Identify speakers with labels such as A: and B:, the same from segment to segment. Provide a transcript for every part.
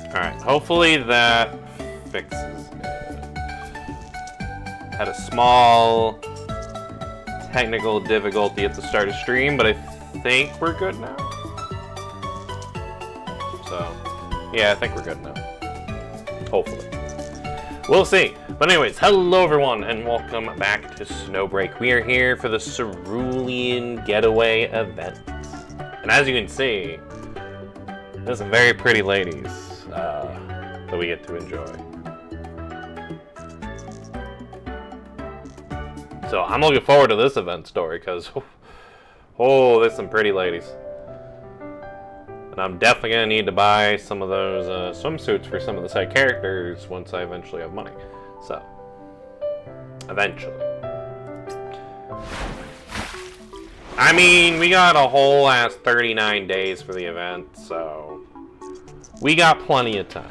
A: Alright, hopefully that fixes it. Had a small technical difficulty at the start of stream, but I think we're good now. So, yeah, I think we're good now. Hopefully. We'll see. But anyways, hello everyone, and welcome back to SnowBreak. We are here for the Cerulean Getaway event. And as you can see, there's some very pretty ladies that we get to enjoy. So I'm looking forward to this event story, because, oh, there's some pretty ladies. And I'm definitely going to need to buy some of those swimsuits for some of the side characters once I eventually have money. So, eventually. I mean, we got a whole ass 39 days for the event, so we got plenty of time.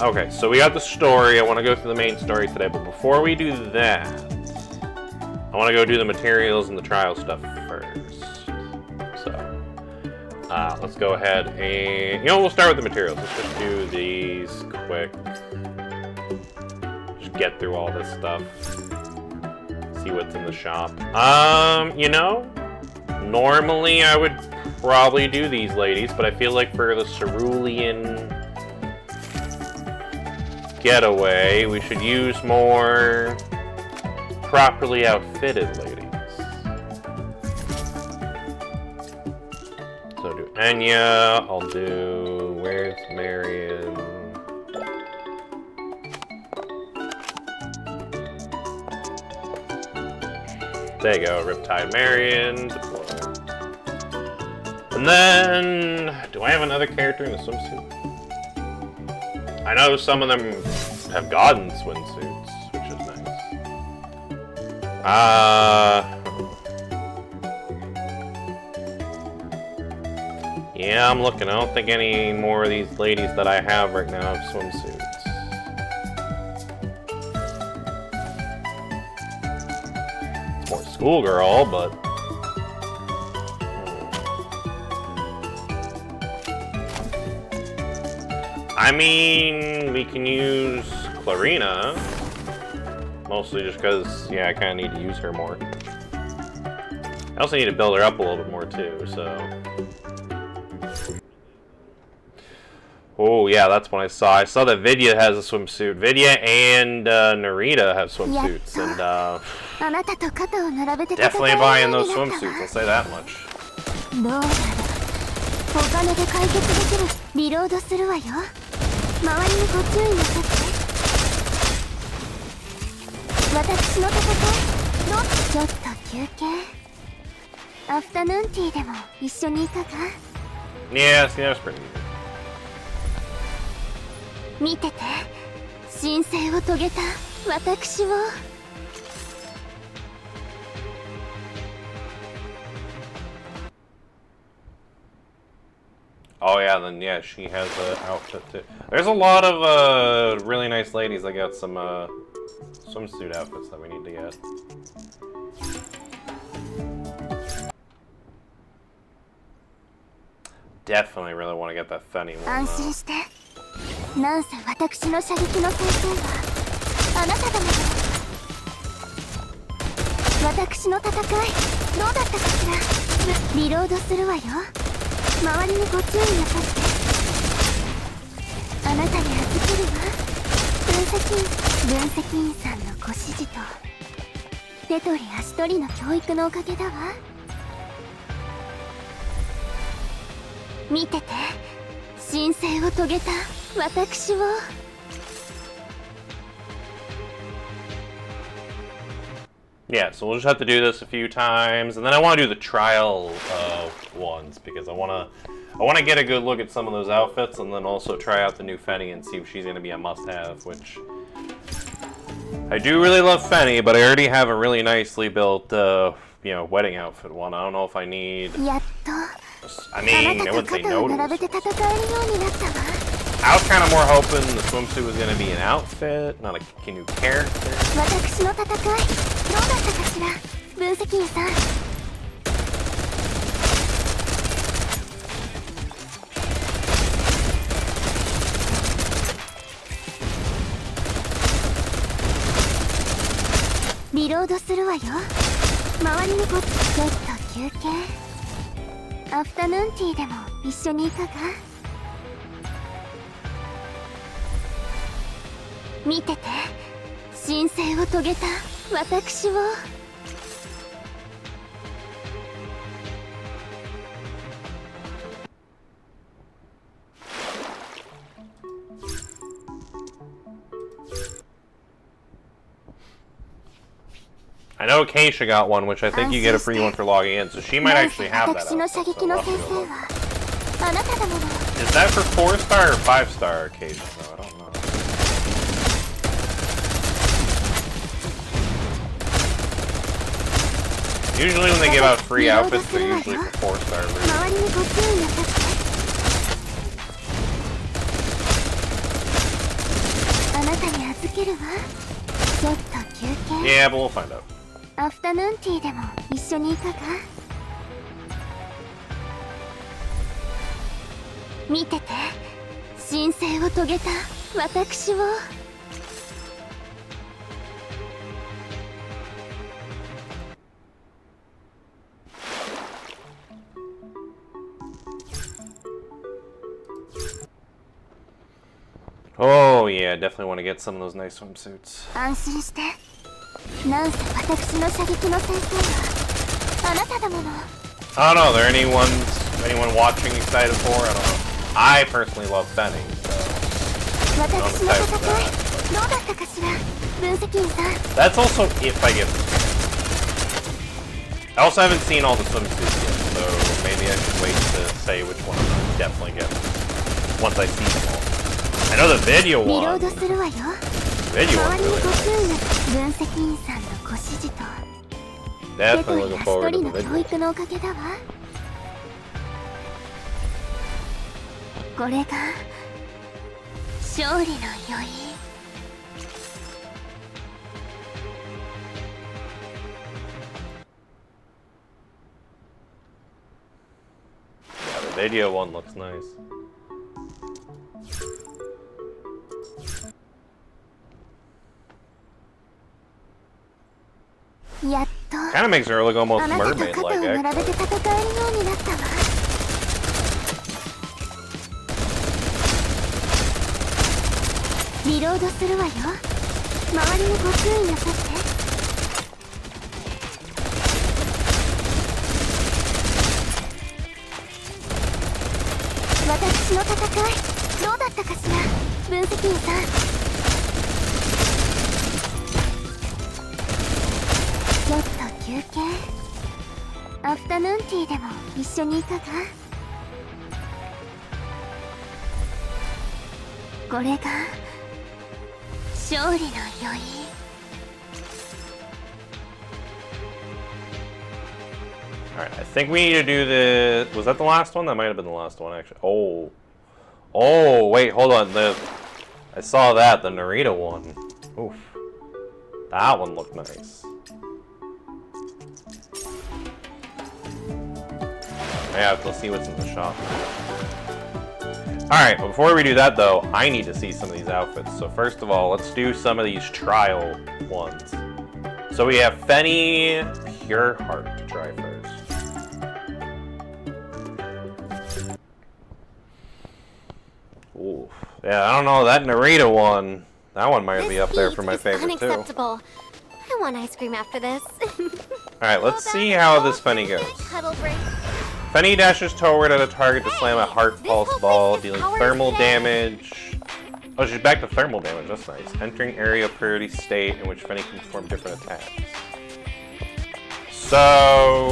A: Okay, so we got the story. I want to go through the main story today, but before we do that, I want to go do the materials and the trial stuff first. So, let's go ahead and, we'll start with the materials. Let's just do these quick. Just get through all this stuff. See what's in the shop. Normally I would probably do these ladies, but I feel like for the Cerulean Getaway, we should use more properly outfitted ladies. So do Enya, I'll do, where's Marion? There you go, Riptide Marion, deploy. And then, do I have another character in a swimsuit? I know some of them have gotten swimsuits, which is nice. Yeah, I'm looking. I don't think any more of these ladies that I have right now have swimsuits. It's more schoolgirl, but... I mean, we can use Clarina, mostly just because, yeah, I kind of need to use her more. I also need to build her up a little bit more too, so. Oh yeah, that's when I saw that Vidya has a swimsuit. Vidya and Narita have swimsuits, and definitely buying those swimsuits, I'll say that much. Yeah, see, that's pretty good. Oh yeah, then yeah, she has an outfit too. There's a lot of really nice ladies that got some swimsuit outfits that we need to get. Definitely really want to get that Fenny one. Yeah, so we'll just have to do this a few times, and then I want to do the trial ones because I want to get a good look at some of those outfits, and then also try out the new Fenny and see if she's going to be a must-have. Which I do really love Fenny, but I already have a really nicely built, wedding outfit one. I don't know if I need. I mean, I wouldn't say no to this. I was kind of more hoping the swimsuit was going to be an outfit, not a new character.
B: ードするわよ。周りにちょっと休憩。アフタヌーンティーでも一緒にいかが？見てて、神聖を遂げた私を。
A: I know Keisha got one, which I think you get a free one for logging in, so she might actually have that. Is that for 4-star or 5-star Keisha? No, I don't know. Usually when they give out free outfits, they're usually for 4-star versions. Yeah, but we'll find out.
B: アフタヌーンティーでも一緒にいかが？見てて、神聖を遂げた私を。
A: Oh yeah, definitely want to get some of those nice swimsuits.
B: 安心して。なんせ私の射撃の先生はあなただもの。
A: I don't know. Are there anyone watching excited for? I don't know. I personally love Fenny, so. That's also if I get them. I also haven't seen all the swimsuits yet, so maybe I should wait to say which one I'm definitely getting once I see them all. I know the video one. Video one really nice. Definitely looking forward to the video.
B: これが勝利の余韻。
A: Yeah, the video one looks nice. Kind of makes her look almost mermaid-like, actually.
B: Reload するわよ。周りにご注意なさって。私の戦いどうだったかしら、分析員さん。ちょっと休憩。アフタヌーンティーでも一緒にいかが？これが勝利の余韻。
A: Alright, I think we need to do the... Was that the last one? That might have been the last one, actually. Oh. Oh, wait, hold on. I saw that, the Narita one. Oof. That one looked nice. Yeah, let's see what's in the shop. Alright, before we do that though, I need to see some of these outfits. So first of all, let's do some of these trial ones. So we have Fenny Pure Heart to try first. Ooh. Yeah, I don't know, that Narita one, that one might be up there for my favorite too.
B: Unacceptable. I want ice cream after this.
A: Alright, let's see how this Fenny goes. Fenny dashes toward at a target to slam a heart pulse ball, dealing thermal damage. Oh, she's back to thermal damage, that's nice. Entering area priority state in which Fenny can perform different attacks. So...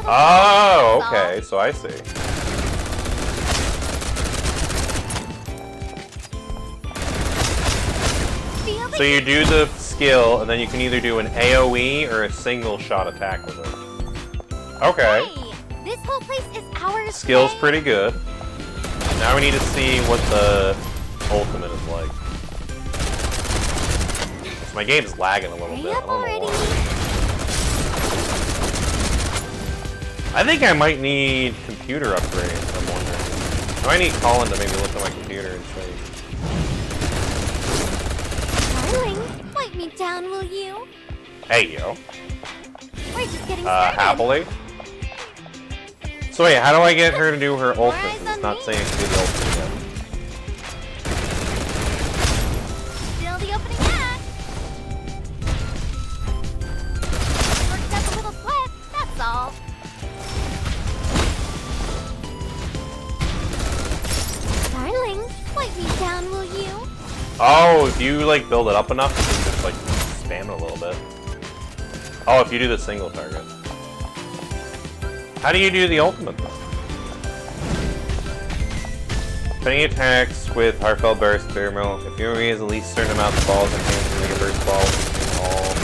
A: Oh, okay, so I see. So you do the skill, and then you can either do an AoE or a single shot attack with it. Okay.
B: Hey, this whole place is ours.
A: Skill's pretty good. Now we need to see what the ultimate is like. So my game's lagging a little bit. I don't know why. I think I might need computer upgrades, I'm wondering. I might need Colin to maybe look at my computer and say.
B: me down, will you?
A: Hey, yo.
B: We're just getting started.
A: Happily. So wait, how do I get her to do her ultimate? It's not saying to do the ultimate yet.
B: Still the opening act. Worked up a little sweat, that's all. Darling, wipe me down, will you?
A: Oh, if you like build it up enough, you can just like spam it a little bit. Oh, if you do the single target. How do you do the ultimate though? Spinning attacks with Heartfelt Burst Thermal. If you raise at least a certain amount of balls and can make a burst ball all.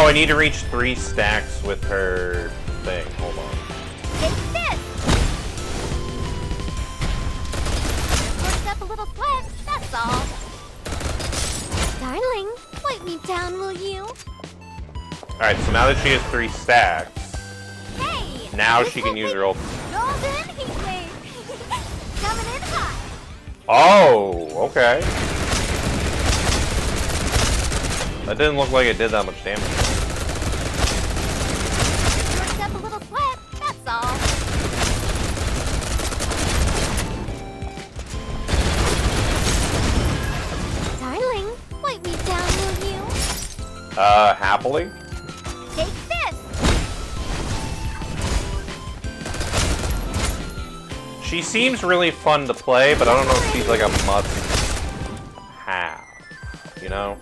A: Oh, I need to reach 3 stacks with her thing. Hold on.
B: Take this! Worked up a little sweat, that's all. Darling, wipe me down, will you?
A: Alright, so now that she has 3 stacks,
B: Hey!
A: now she can use her ultimate.
B: Golden heat wave! Coming in hot!
A: Oh, okay. That didn't look like it did that much damage.
B: Worked up a little sweat, that's all. Darling, wipe me down, will you?
A: Happily?
B: Take this!
A: She seems really fun to play, but I don't know if she's like a must-have, you know?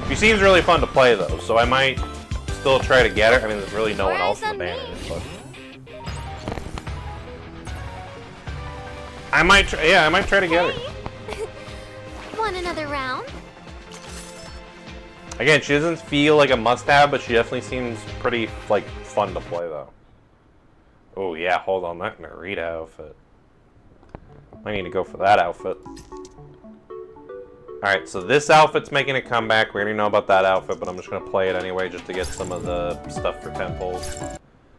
A: She seems really fun to play though, so I might still try to get her. I mean, there's really no one else in the banners, but... I might try to get her.
B: Want another round?
A: Again, she doesn't feel like a must-have, but she definitely seems pretty, like, fun to play, though. Oh, yeah, hold on. That Narita outfit. I need to go for that outfit. Alright, so this outfit's making a comeback. We already know about that outfit, but I'm just going to play it anyway just to get some of the stuff for 10 pulls.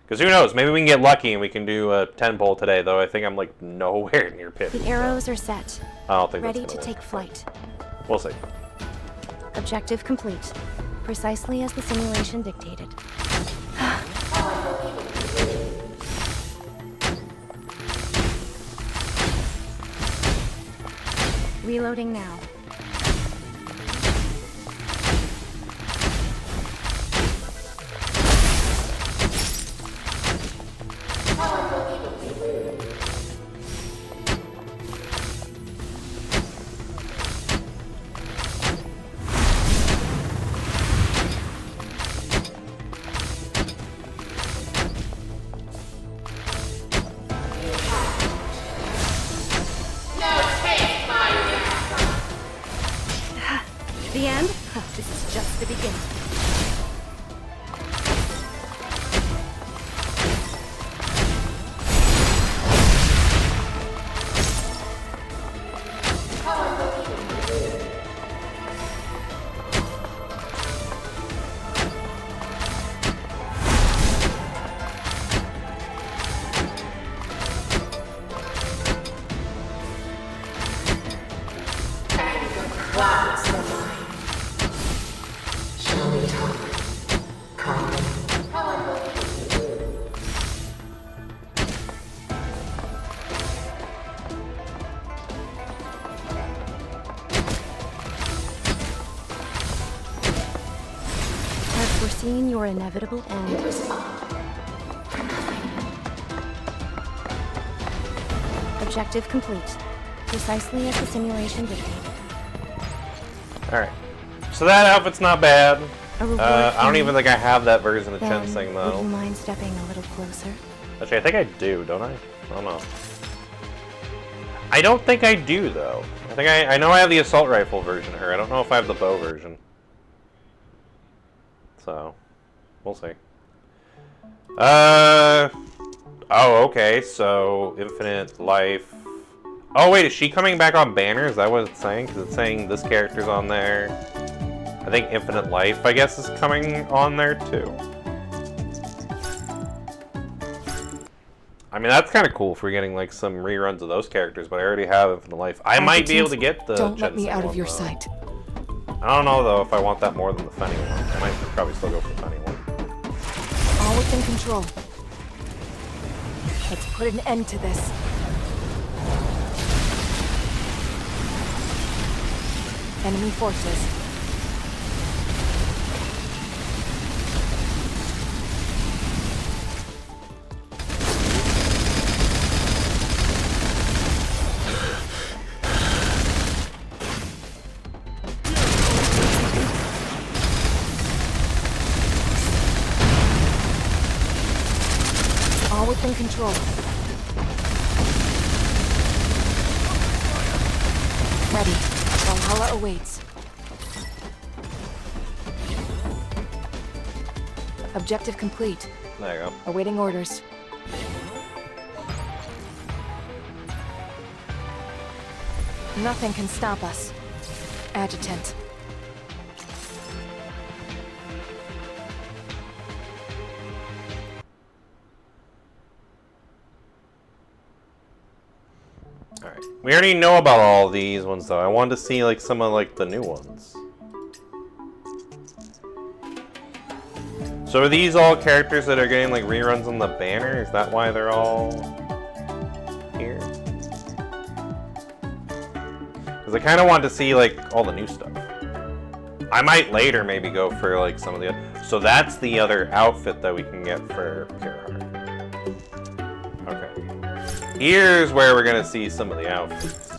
A: Because who knows? Maybe we can get lucky and we can do a 10 pull today, though I think I'm, like, nowhere near pit.
C: The arrows are set.
A: I don't think
C: Ready
A: that's
C: to
A: gonna
C: take
A: work.
C: flight.
A: We'll see.
C: Objective complete. Precisely as the simulation dictated. Reloading now. The end? This is just the beginning. Foreseen your inevitable end. Objective complete. Precisely as the simulation dictated.
A: Alright. So that outfit's not bad.
C: A reward
A: I don't
C: for
A: even
C: me.
A: think I have that version of
C: Then,
A: Chensing,
C: would
A: though.
C: you mind stepping a little closer?
A: Actually, I think I do, don't I? I don't know. I don't think I do, though. I know I have the assault rifle version of her. I don't know if I have the bow version. So, we'll see. Oh, okay, so infinite life. Oh, wait, is she coming back on banner? Is that what it's saying? Because it's saying this character's on there. I think infinite life, I guess, is coming on there, too. I mean, that's kind of cool if we're getting like some reruns of those characters, but I already have Infinite Life. I might be able to get the
D: Don't let me
A: Jensen
D: out of
A: one,
D: your
A: though.
D: sight.
A: I don't know though if I want that more than the Fenny one. I might probably still go for the Fenny one.
D: All within control. Let's put an end to this. Enemy forces. All within control. Ready. Valhalla awaits. Objective complete.
A: There you go.
D: Awaiting orders. Nothing can stop us. Adjutant.
A: Alright. We already know about all these ones though. I wanted to see like some of like the new ones. So are these all characters that are getting like reruns on the banner? Is that why they're all here? Because I kind of want to see like all the new stuff. I might later maybe go for like some of the other. So that's the other outfit that we can get for Pure Heart. Okay. Here's where we're going to see some of the outfits.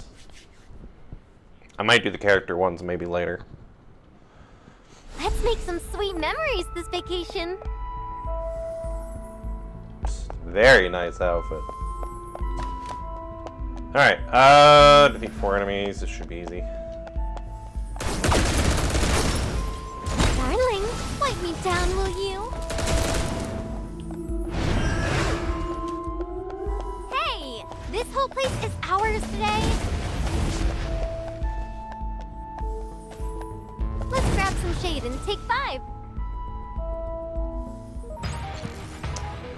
A: I might do the character ones maybe later.
B: Let's make some sweet memories this vacation.
A: Very nice outfit. Alright, defeat 4 enemies. This should be easy.
B: Darling, wipe me down, will you? Hey! This whole place is ours today. Let's grab some shade and take 5.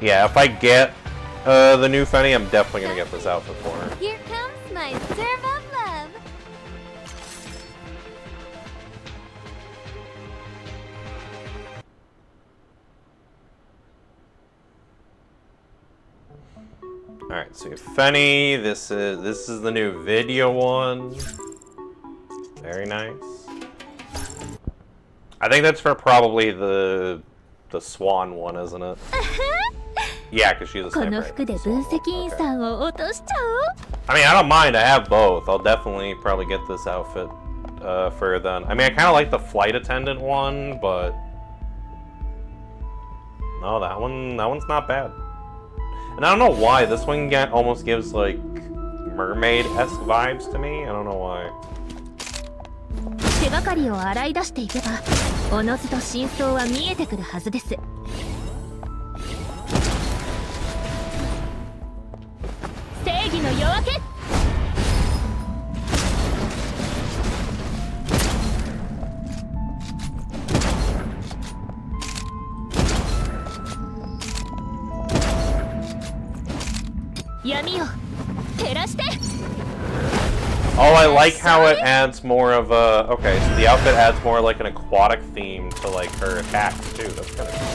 A: Yeah, if I get the new Fenny, I'm definitely going to get this outfit for her.
B: Here comes my serve of love.
A: Alright, so you have Fenny. This is the new video one. Very nice. I think that's for probably the Swan one, isn't it? Yeah, because she's a
B: この
A: sniper.
B: 服で分析員さんを落としちゃおう。
A: I mean, I don't mind. I have both. I'll definitely probably get this outfit for then. I mean, I kind of like the flight attendant one, but no, that one's not bad. And I don't know why this one almost gives like mermaid-esque vibes to me. I don't know why.
B: 手がかりを洗い出していけば、おのずと真相は見えてくるはずです。正義の夜明け。闇を照らして。
A: Oh, I like how it adds more of a... Okay, so the outfit adds more like an aquatic theme to like her attacks too. That's kind of cool.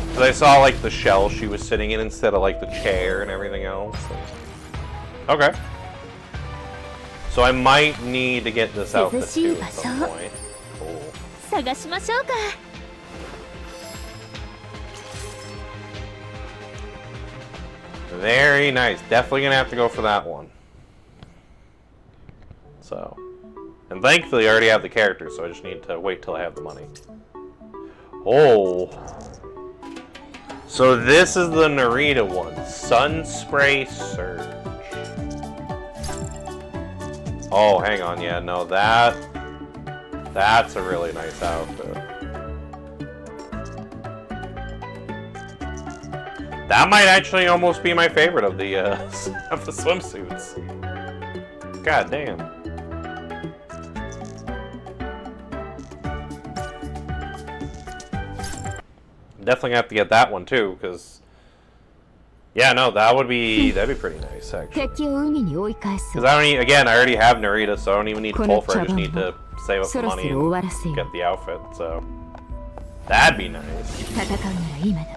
A: Because I saw like the shell she was sitting in instead of like the chair and everything else. Okay. So I might need to get this outfit too at some point. Cool.
B: 探しましょうか。
A: Very nice. Definitely gonna have to go for that one. So, and thankfully I already have the character, so I just need to wait till I have the money. Oh. So this is the Narita one. Sun Spray Surge. Oh, hang on. Yeah, no, that's a really nice outfit. That might actually almost be my favorite of the of the swimsuits. God damn. Definitely have to get that one too, because Yeah, no, that'd be pretty nice actually.
B: 敵を海に追い返す
A: Because I don't need, again, I already have Narita, so I don't even need to pull for it. I just need to
B: こ
A: save up the
B: そろそ
A: money
B: ろ終わらせよ
A: and get the outfit. So that'd be nice.
B: 戦うなら今だ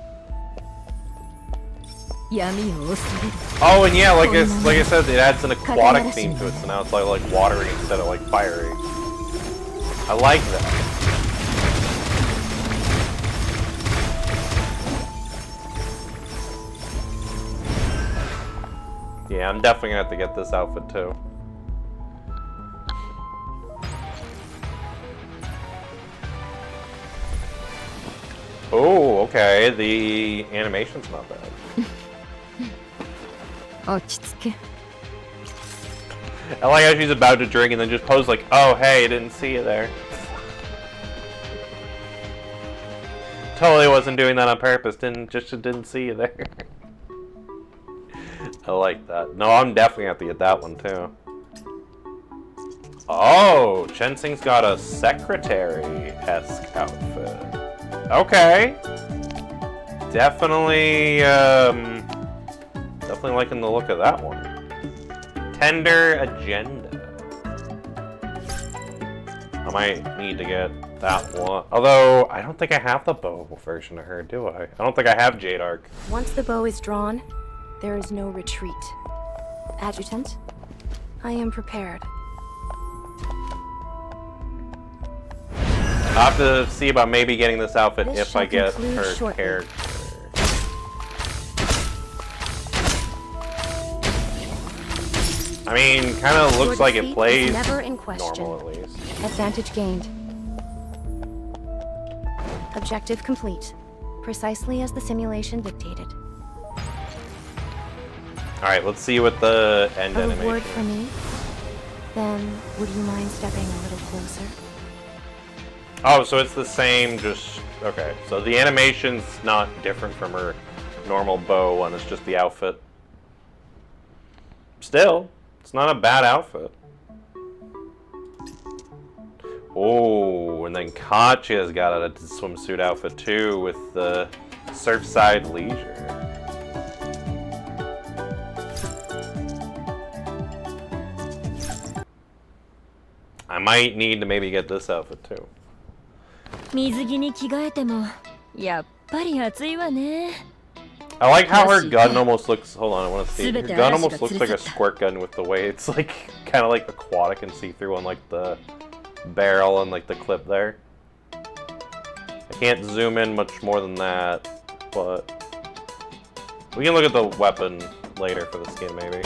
B: 闇を恐れる
A: Oh, and yeah, like I said, it adds an aquatic theme to it, so now it's like watery instead of like fiery. I like that. Yeah, I'm definitely gonna have to get this outfit too. Oh, okay. The animation's not bad.
B: 落ち着け
A: I like how she's about to drink and then just pose like, oh, hey, I didn't see you there. Totally wasn't doing that on purpose. Didn't see you there. I like that. No, I'm definitely gonna have to get that one too. Oh, Chensing's got a secretary-esque outfit. Okay. Definitely, definitely liking the look of that one. Tender agenda. I might need to get that one. Although, I don't think I have the bow version of her, do I? I don't think I have Jade Arc.
C: Once the bow is drawn, there is no retreat. Adjutant, I am prepared.
A: I'll have to see about maybe getting this outfit
C: This
A: if I
C: shall
A: get
C: conclude
A: her
C: shortly.
A: character. I mean, kind of looks
C: Your
A: like it
C: defeat is
A: plays
C: never in question.
A: normal at least.
C: Advantage gained. Objective complete. Precisely as the simulation dictated.
A: Alright, let's see what the end
C: A
A: animation
C: reward
A: is.
C: for me? Then, would you mind stepping a little closer?
A: Oh, so it's the same, just... Okay, so the animation's not different from her normal bow one, it's just the outfit. Still, it's not a bad outfit. Oh, and then Katya's got a swimsuit outfit too with the Surfside Leisure. I might need to maybe get this outfit too.
B: 水着に着替えてもやっぱり暑いわね
A: I like how her gun almost looks. Hold on, I want to see. Her gun almost looks like a squirt gun with the way it's like kind of like aquatic and see-through on like the barrel and like the clip there. I can't zoom in much more than that, but we can look at the weapon later for the skin maybe.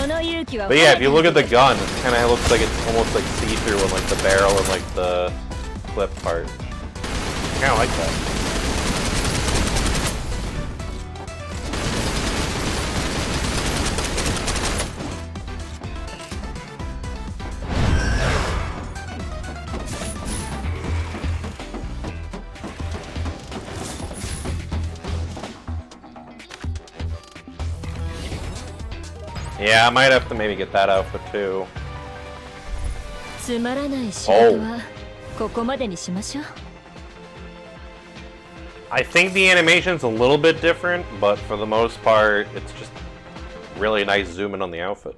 A: But yeah, if you look at the gun, it kind of looks like it's almost like see-through on like the barrel and like the clip part. I kind of like that. Yeah, I might have to maybe get that outfit too.
B: つまらない仕事はここまでにしましょう
A: I think the animation's a little bit different, but for the most part, it's just really nice zoom in on the outfit.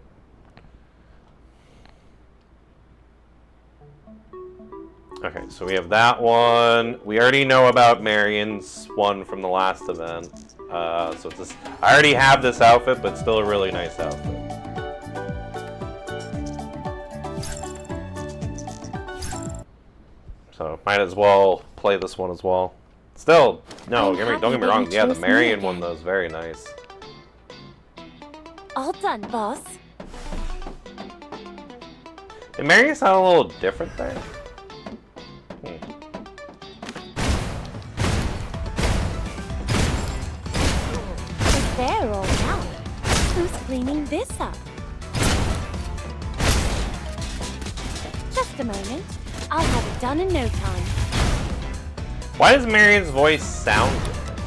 A: Okay, so we have that one. We already know about Marion's one from the last event. So it's this, I already have this outfit, but still a really nice outfit. So might as well play this one as well. Still, no, don't get me wrong. Yeah, the Marion one though is very nice.
C: All done, boss.
A: Did Marion sound a little different there?
C: They're all out. Who's cleaning this up? Just a moment. I'll have it done in no time.
A: Why does Marion's voice sound different?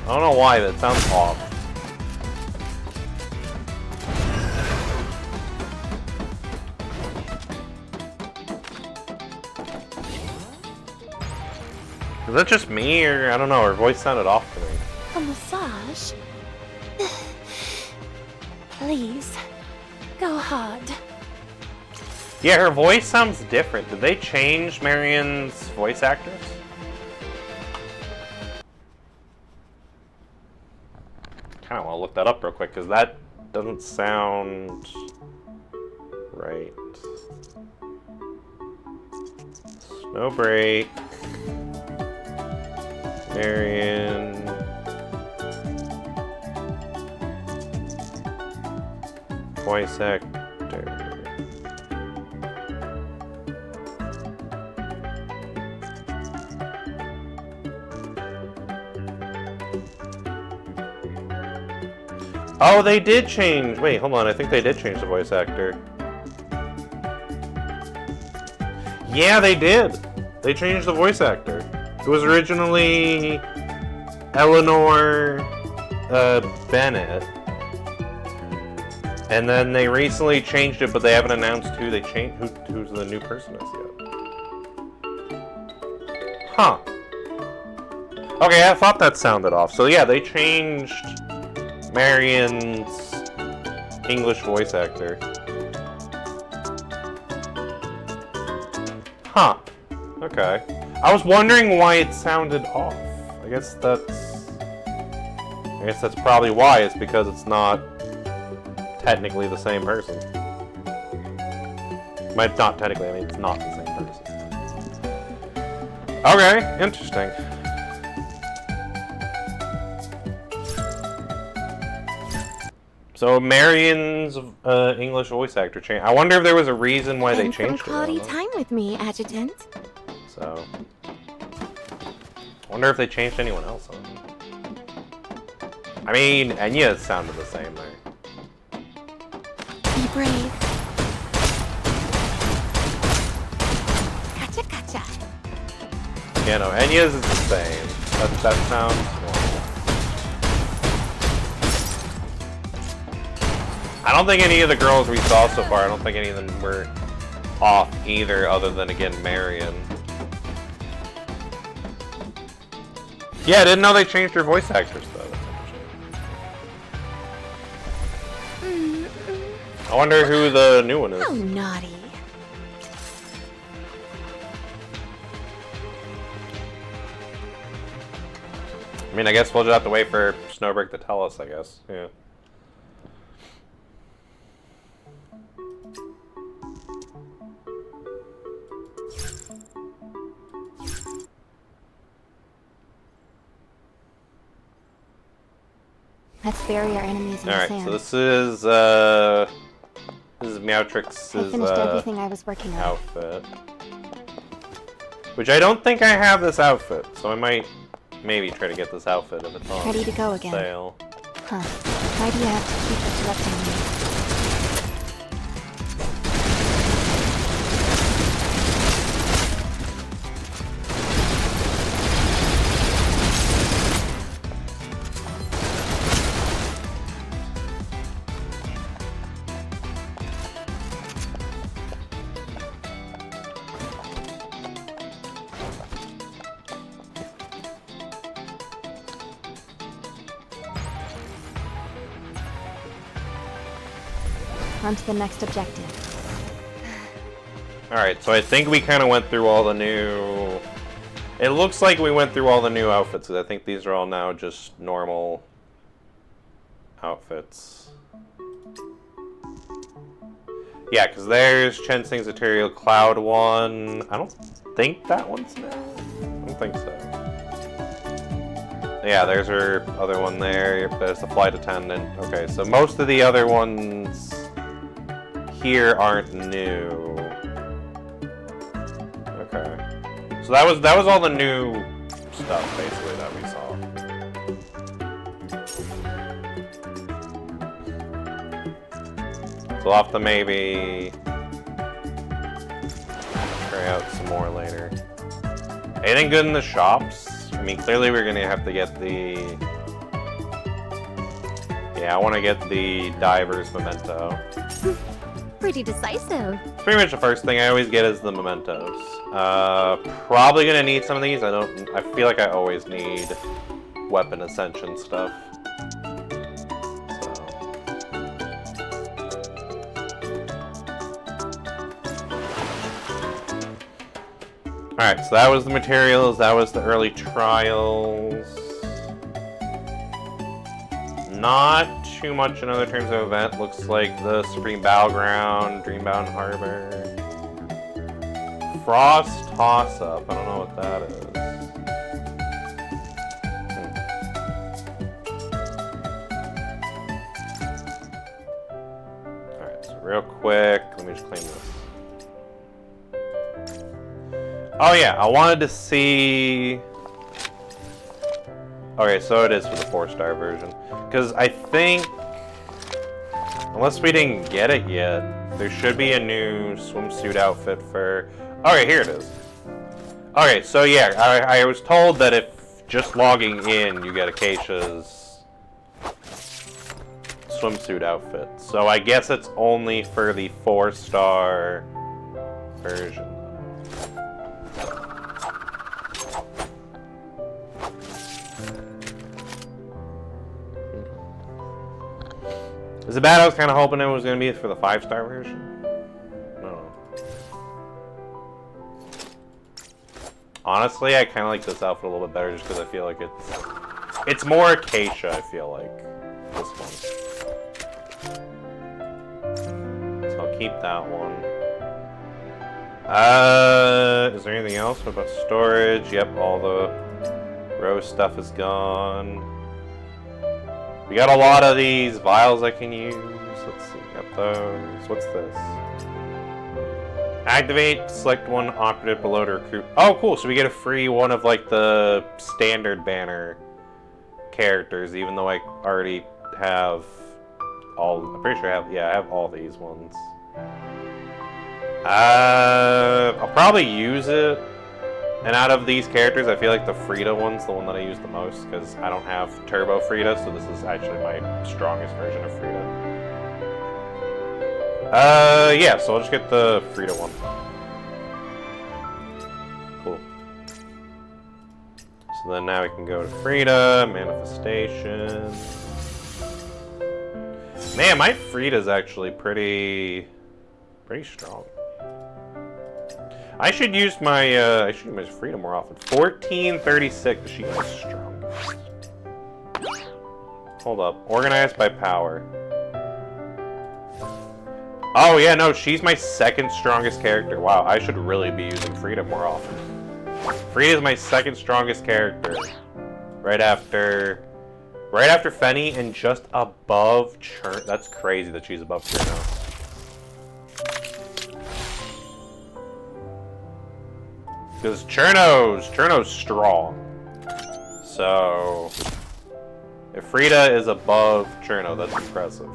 A: I don't know why, but it sounds off. Is that just me, or I don't know, her voice sounded off to me.
B: A massage? Please, go hard.
A: Yeah, her voice sounds different. Did they change Marion's voice actress? Kind of want to look that up real quick, because that doesn't sound right. SnowBreak. Marion. Voice actor. Oh, they did change. Wait, hold on. I think they did change the voice actor. Yeah, they did. They changed the voice actor. It was originally Eleanor Bennett. And then they recently changed it, but they haven't announced who they changed, who's the new person is yet. Huh. Okay, I thought that sounded off. So yeah, they changed Marion's English voice actor. Huh. Okay. I was wondering why it sounded off. I guess that's probably why. It's because it's not technically the same person. Might not technically, I mean it's not the same person. Okay, interesting. So Marion's English voice actor changed. I wonder if there was a reason why they changed it.
B: Quality time with me, Adjutant.
A: So, I wonder if they changed anyone else. I mean, Enya sounded the same there.
B: Be brave. Gotcha, gotcha.
A: Yeah, no, Enya's is the same. That sounds normal. I don't think any of the girls we saw so far, I don't think any of them were off either, other than, again, Marion. Yeah, I didn't know they changed her voice actress, though. That's interesting. I wonder who the new one is.
B: How naughty.
A: I mean, I guess we'll just have to wait for SnowBreak to tell us, I guess. Yeah.
B: Let's bury our enemies in the sand.
A: Alright, so this is Meowtrix's
B: I finished everything I was working on.
A: outfit. Which I don't think I have this outfit, so I might maybe try to get this outfit if it's on
B: Ready to go again.
A: sale.
B: Huh. Why do you have to keep interrupting me? On to the next objective.
A: Alright, so I think we kind of went through all the new... It looks like we went through all the new outfits, because I think these are all now just normal outfits. Yeah, because there's Chensing's Ethereal Cloud one. I don't think that one's new. I don't think so. Yeah, there's her other one there. There's the flight attendant. Okay, so most of the other ones here aren't new. Okay. So that was all the new stuff basically that we saw. So we'll have to maybe try out some more later. Anything good in the shops? I mean, clearly we're gonna have to get the... Yeah, I want to get the Diver's Memento.
B: pretty decisive.
A: It's pretty much the first thing I always get is the mementos. Probably gonna need some of these. I feel like I always need weapon ascension stuff. Alright, so that was the materials, that was the early trials. Not too much in other terms of event. Looks like the Supreme Battleground, Dreambound Harbor. Frost Toss-Up, I don't know what that is. Alright, so real quick, let me just claim this. Oh yeah, I wanted to see... Okay, so it is for the 4-star version. Because I think, unless we didn't get it yet, there should be a new swimsuit outfit for... Okay, here it is. Okay, so yeah, I was told that if just logging in, you get Acacia's swimsuit outfit. So I guess it's only for the 4-star version. Is it bad? I was kind of hoping it was going to be for the 5-star version. No. Honestly, I kind of like this outfit a little bit better just because I feel like it's more Acacia, I feel like, this one. So I'll keep that one. Is there anything else? What about storage? Yep, all the rose stuff is gone. We got a lot of these vials I can use. Let's see, got those. What's this? Activate, select one operative below to recruit. Oh, cool, so we get a free one of like the standard banner characters, even though I already have all, I'm pretty sure I have all these ones. I'll probably use it. And out of these characters, I feel like the Frida one's the one that I use the most, because I don't have Turbo Frida, so this is actually my strongest version of Frida. Yeah, so I'll just get the Frida one. Cool. So then now we can go to Frida, Manifestation. Man, my Frida's actually pretty strong. I should use my Frida more often. 1436. She is strong. Hold up. Organized by power. Oh yeah, no, she's my second strongest character. Wow, I should really be using Frida more often. Frida is my second strongest character. Right after Fenny and just above Churn. That's crazy that she's above Cherno. Because Cherno's strong. So if Frida is above Cherno, that's impressive.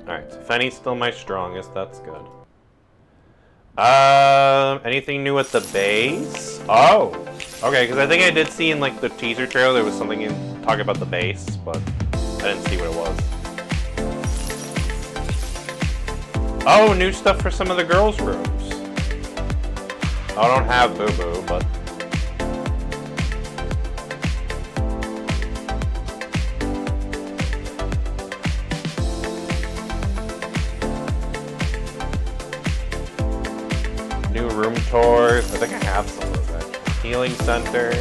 A: Alright, so Fenny's still my strongest, that's good. Anything new at the base? Oh! Okay, because I think I did see in like the teaser trailer there was something talking about the base, but I didn't see what it was. Oh, new stuff for some of the girls' rooms. I don't have Boo Boo, but... New room tours. I think I have some of those actually. Healing center.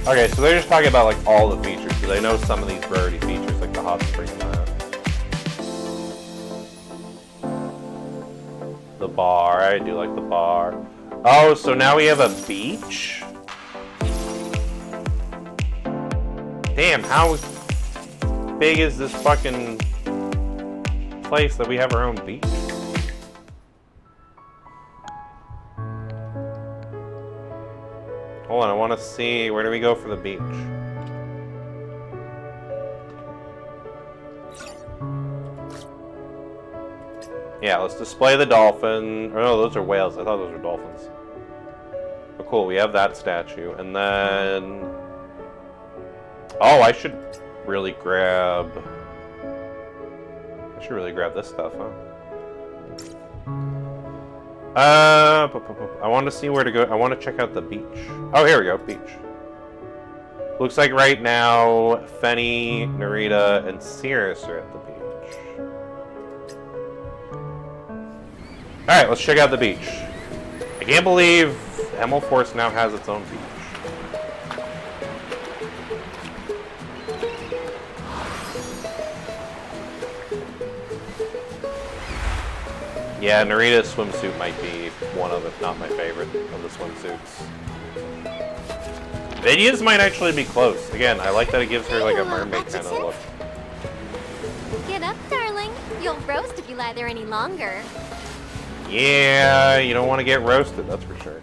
A: Okay, so they're just talking about like all the features, because I know some of these were already features, like the hot spring and that. The bar, I do like the bar. Oh, so now we have a beach? Damn, how big is this fucking place that we have our own beach? Hold on, I want to see, where do we go for the beach? Yeah, let's display the dolphin. Oh no, those are whales. I thought those were dolphins. Oh cool, we have that statue. And then... Oh, I should really grab this stuff, huh? I want to see where to go. I want to check out the beach. Oh, here we go, beach. Looks like right now, Fenny, Narita, and Cirrus are at the beach. Alright, let's check out the beach. I can't believe Hemel Force now has its own beach. Yeah, Narita's swimsuit might be one of, if not my favorite, of the swimsuits. Vidia's might actually be close. Again, I like that it gives her like a mermaid kind of look.
B: Get up, darling. You'll roast if you lie there any longer.
A: Yeah, you don't want to get roasted, that's for sure.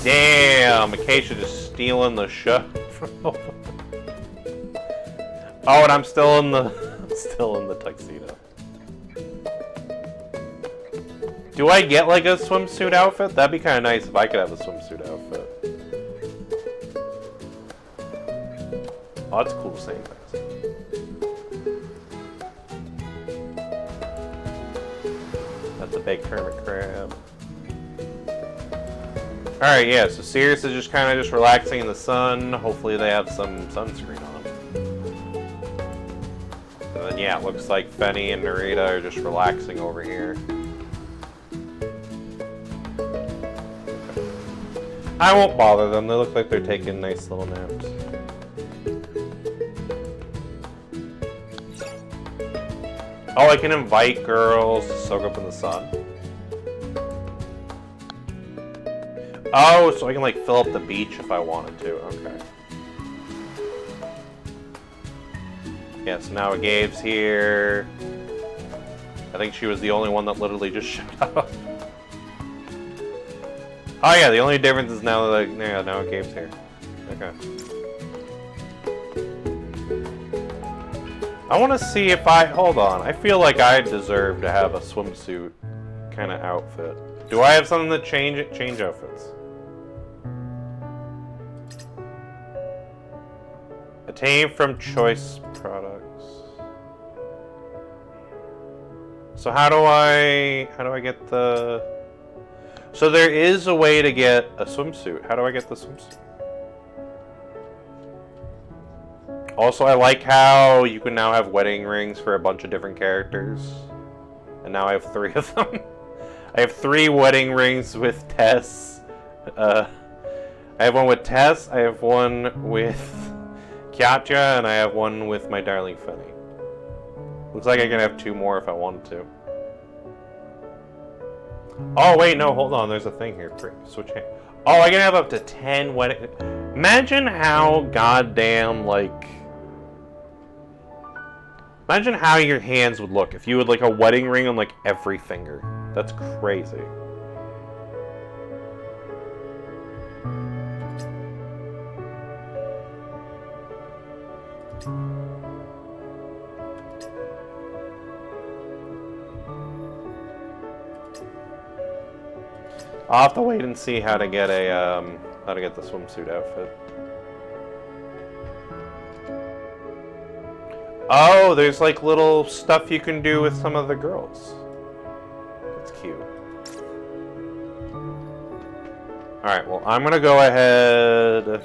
A: Damn, Acacia just stealing the show. Oh, and I'm still in the tuxedo. Do I get like a swimsuit outfit? That'd be kind of nice if I could have a swimsuit outfit. Oh, that's cool saying things. That's a big hermit crab. Alright, yeah, so Sirius is just kind of just relaxing in the sun. Hopefully they have some sunscreen on. And then, yeah, it looks like Fenny and Narita are just relaxing over here. I won't bother them. They look like they're taking nice little naps. Oh, I can invite girls to soak up in the sun. Oh, so I can like fill up the beach if I wanted to. Okay. Yeah, so now Gabe's here. I think she was the only one that literally just showed up. Oh yeah, the only difference is now that now Gabe's here. Okay. I want to see if hold on. I feel like I deserve to have a swimsuit kind of outfit. Do I have something that change outfits? Attain from choice products. So how do I get the? So there is a way to get a swimsuit. How do I get the swimsuit? Also, I like how you can now have wedding rings for a bunch of different characters. And now I have 3 of them. I have 3 wedding rings with Tess. I have one with Tess, I have one with Katya, and I have one with my darling Fenny. Looks like I can have 2 more if I wanted to. Oh, wait, no, hold on. There's a thing here. Switch hand. Oh, I can have up to 10 wedding... Imagine how goddamn, like... Imagine how your hands would look if you had, like, a wedding ring on, like, every finger. That's crazy. I'll have to wait and see how to get the swimsuit outfit. Oh, there's like little stuff you can do with some of the girls. That's cute. Alright, well, I'm gonna go ahead.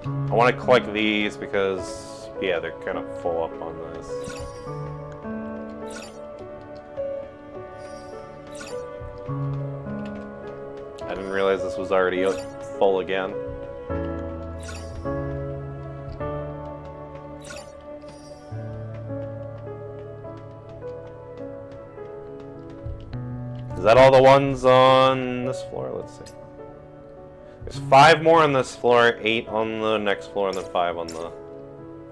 A: I want to collect these because, yeah, they're kind of full up on this. I didn't realize this was already full again. Is that all the ones on this floor? Let's see. There's 5 more on this floor, 8 on the next floor, and then 5 on the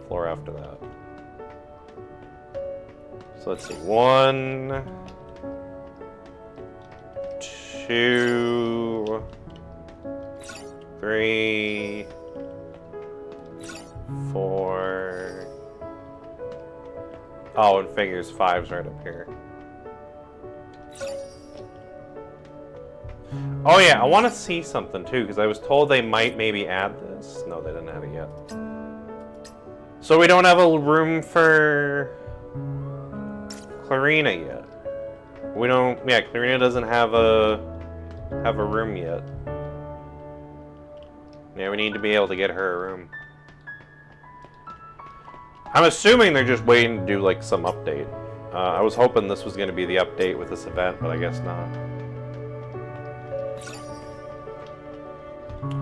A: floor after that. So let's see. 1, 2, 3, 4, Oh, and figures 5's right up here. Oh yeah, I want to see something too, because I was told they might maybe add this. No, they didn't have it yet. So we don't have a room for Clarina yet. We don't. Yeah, Clarina doesn't have a room yet. Yeah, we need to be able to get her a room. I'm assuming they're just waiting to do like some update. I was hoping this was going to be the update with this event, but I guess not.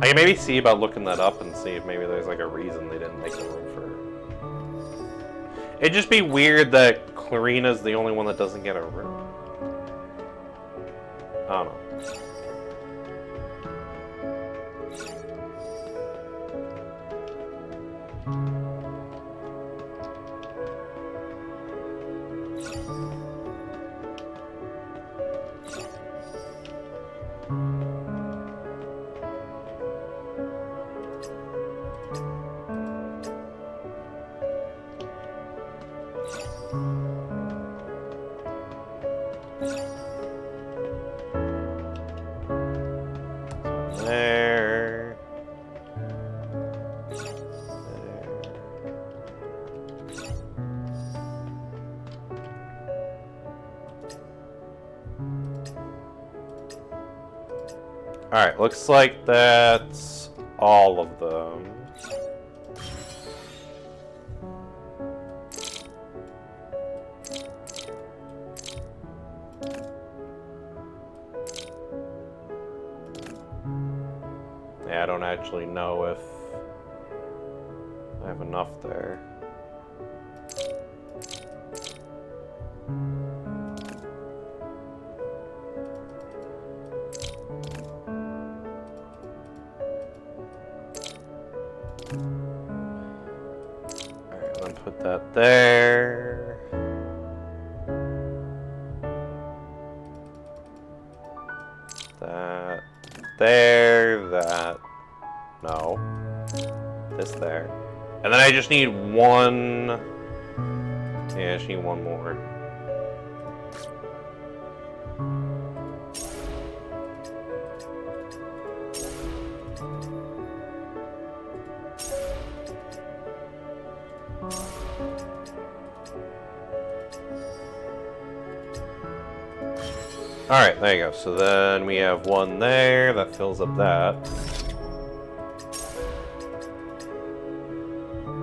A: I can maybe see about looking that up and see if maybe there's like a reason they didn't make a room for her. It'd just be weird that Clarina's the only one that doesn't get a room. I don't know. There. Alright, looks like that's all of them. Yeah, I don't actually know if I have enough there. Alright, then put that there. That there, that. No. This there. And then I just need one. Yeah, I just need one more. Alright, there you go. So then we have one there that fills up that.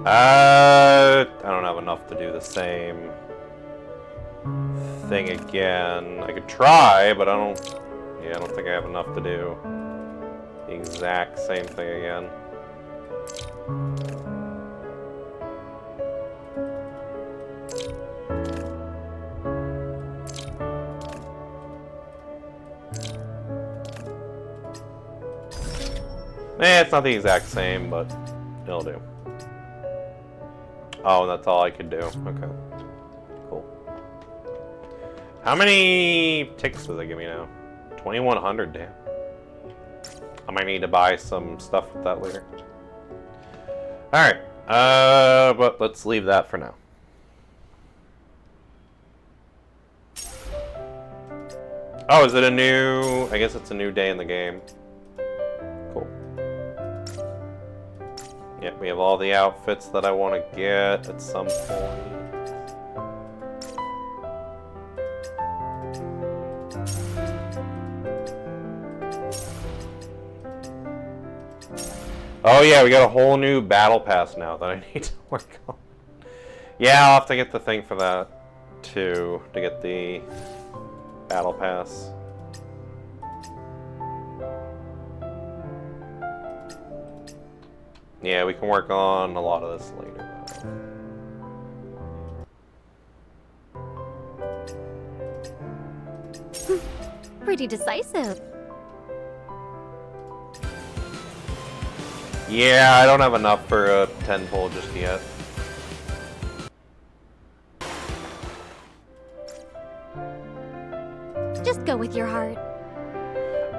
A: I don't have enough to do the same thing again. I could try, but I don't think I have enough to do the exact same thing again. It's not the exact same, but it'll do. Oh, that's all I could do. Okay. Cool. How many ticks does it give me now? 2,100, damn. I might need to buy some stuff with that later. Alright. But let's leave that for now. Oh, is it a new... I guess it's a new day in the game. Cool. Yeah, we have all the outfits that I want to get at some point. Oh yeah, we got a whole new battle pass now that I need to work on. Yeah, I'll have to get the thing for that too, to get the battle pass. Yeah, we can work on a lot of this later, though.
B: Pretty decisive.
A: Yeah, I don't have enough for a 10-pole just yet.
B: Just go with your heart.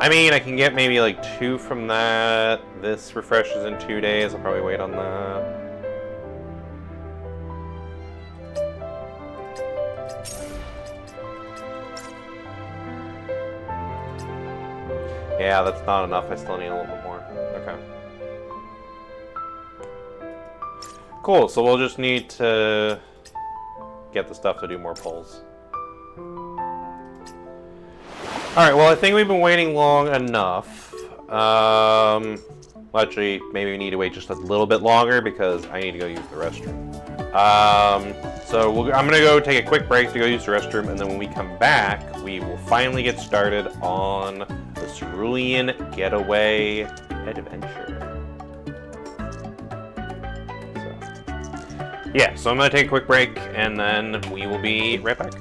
A: I mean, I can get maybe like 2 from that. This refreshes in 2 days. I'll probably wait on that. Yeah, that's not enough. I still need a little bit more. Okay. Cool, so we'll just need to get the stuff to do more pulls. Alright, well I think we've been waiting long enough. Actually, maybe we need to wait just a little bit longer because I need to go use the restroom. I'm gonna go take a quick break to go use the restroom, and then when we come back, we will finally get started on the Cerulean Getaway adventure. So I'm gonna take a quick break, and then we will be right back.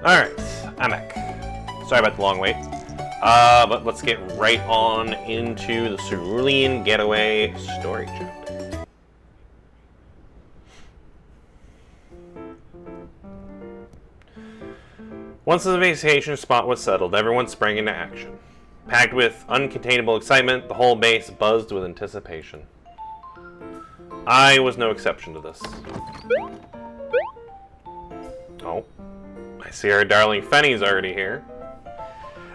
A: Alright, Amek. Sorry about the long wait. But let's get right on into the Cerulean Getaway story chapter. Once the vacation spot was settled, everyone sprang into action. Packed with uncontainable excitement, the whole base buzzed with anticipation. I was no exception to this. Oh, I see our darling Fenny's already here.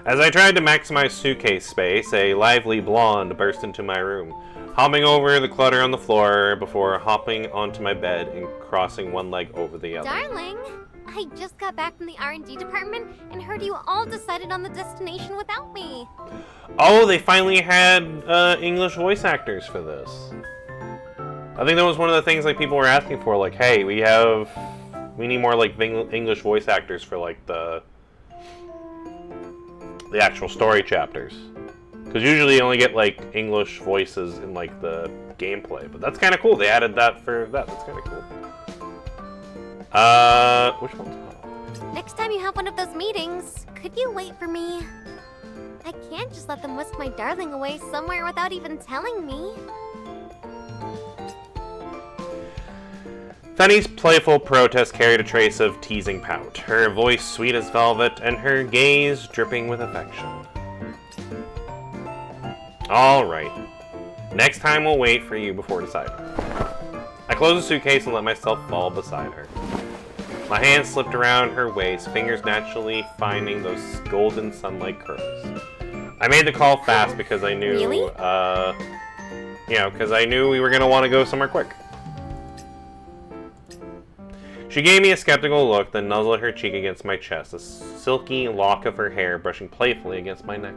A: As I tried to maximize suitcase space, a lively blonde burst into my room, hopping over the clutter on the floor before hopping onto my bed and crossing one leg over the other.
B: Darling, I just got back from the R&D department and heard you all decided on the destination without me.
A: Oh, they finally had English voice actors for this. I think that was one of the things like people were asking for, like, hey, we need more like English voice actors for like the actual story chapters. Because usually you only get like English voices in like the gameplay, but that's kind of cool. They added that for that. That's kind of cool. Which one's called?
B: Next time you have one of those meetings, could you wait for me? I can't just let them whisk my darling away somewhere without even telling me.
A: Fenny's playful protest carried a trace of teasing pout, her voice sweet as velvet, and her gaze dripping with affection. Alright. Next time we'll wait for you before deciding. I closed the suitcase and let myself fall beside her. My hands slipped around her waist, fingers naturally finding those golden sunlight curls. I made the call fast because I knew,
B: Really?
A: because I knew we were going to want to go somewhere quick. She gave me a skeptical look, then nuzzled her cheek against my chest, a silky lock of her hair brushing playfully against my neck.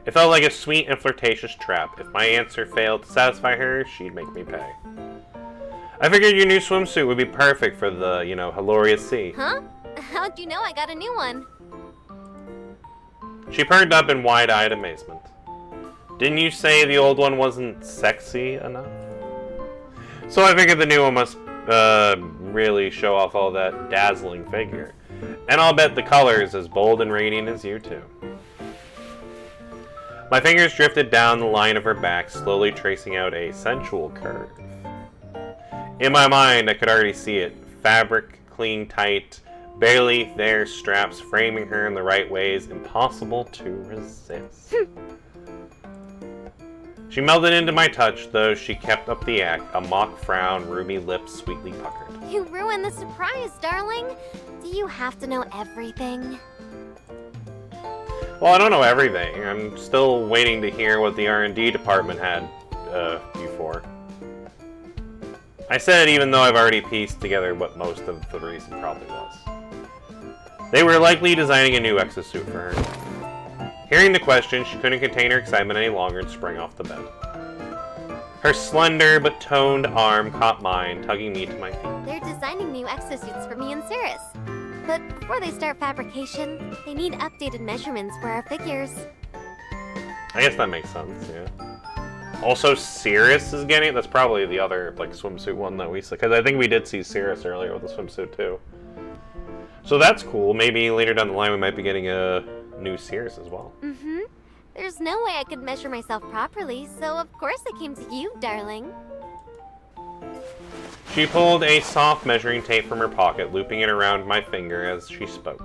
A: It felt like a sweet and flirtatious trap. If my answer failed to satisfy her, she'd make me pay. I figured your new swimsuit would be perfect for the, Haloria's Sea.
B: Huh? How'd you know I got a new one?
A: She perked up in wide-eyed amazement. Didn't you say the old one wasn't sexy enough? So I figured the new one must really show off all that dazzling figure. And I'll bet the color is as bold and radiant as you two. My fingers drifted down the line of her back, slowly tracing out a sensual curve. In my mind, I could already see it. Fabric, clean tight, barely there straps framing her in the right ways, impossible to resist. She melted into my touch, though she kept up the act, a mock frown, ruby lips sweetly puckered.
B: You ruined the surprise, darling. Do you have to know everything?
A: Well, I don't know everything. I'm still waiting to hear what the R&D department had you for. I said it even though I've already pieced together what most of the reason probably was. They were likely designing a new exosuit for her. Hearing the question, she couldn't contain her excitement any longer and sprang off the bed. Her slender but toned arm caught mine, tugging me to my feet.
B: They're designing new exosuits for me and Cirrus. But before they start fabrication, they need updated measurements for our figures.
A: I guess that makes sense, yeah. Also, Cirrus is getting it. That's probably the other swimsuit one that we saw. Because I think we did see Cirrus earlier with the swimsuit too. So that's cool. Maybe later down the line we might be getting a new Cirrus as well.
B: Mm-hmm. There's no way I could measure myself properly, so of course I came to you, darling.
A: She pulled a soft measuring tape from her pocket, looping it around my finger as she spoke.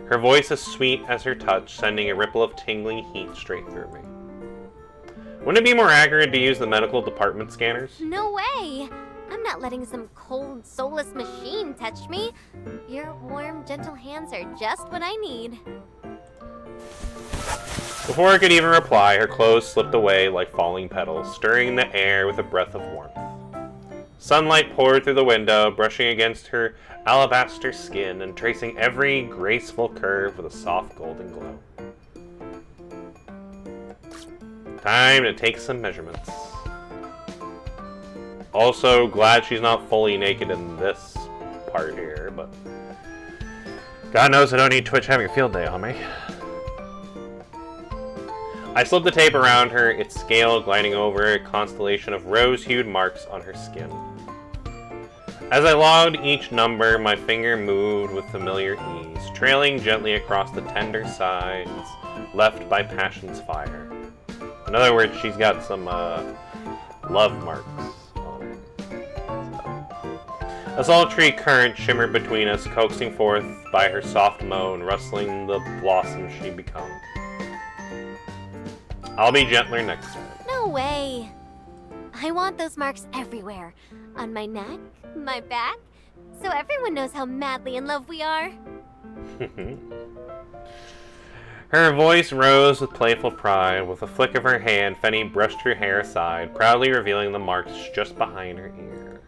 A: Her voice as sweet as her touch, sending a ripple of tingling heat straight through me. Wouldn't it be more accurate to use the medical department scanners?
B: No way! I'm not letting some cold, soulless machine touch me. Your warm, gentle hands are just what I need.
A: Before I could even reply, her clothes slipped away like falling petals, stirring the air with a breath of warmth. Sunlight poured through the window, brushing against her alabaster skin and tracing every graceful curve with a soft golden glow. Time to take some measurements. Also, glad she's not fully naked in this part here, but God knows I don't need Twitch having a field day on me. I slipped the tape around her, its scale gliding over a constellation of rose-hued marks on her skin. As I logged each number, my finger moved with familiar ease, trailing gently across the tender sides left by passion's fire. In other words, she's got some love marks on her. So. A sultry current shimmered between us, coaxing forth by her soft moan, rustling the blossoms she become. I'll be gentler next time.
B: No way. I want those marks everywhere. On my neck, my back, so everyone knows how madly in love we are.
A: Her voice rose with playful pride. With a flick of her hand, Fenny brushed her hair aside, proudly revealing the marks just behind her ear.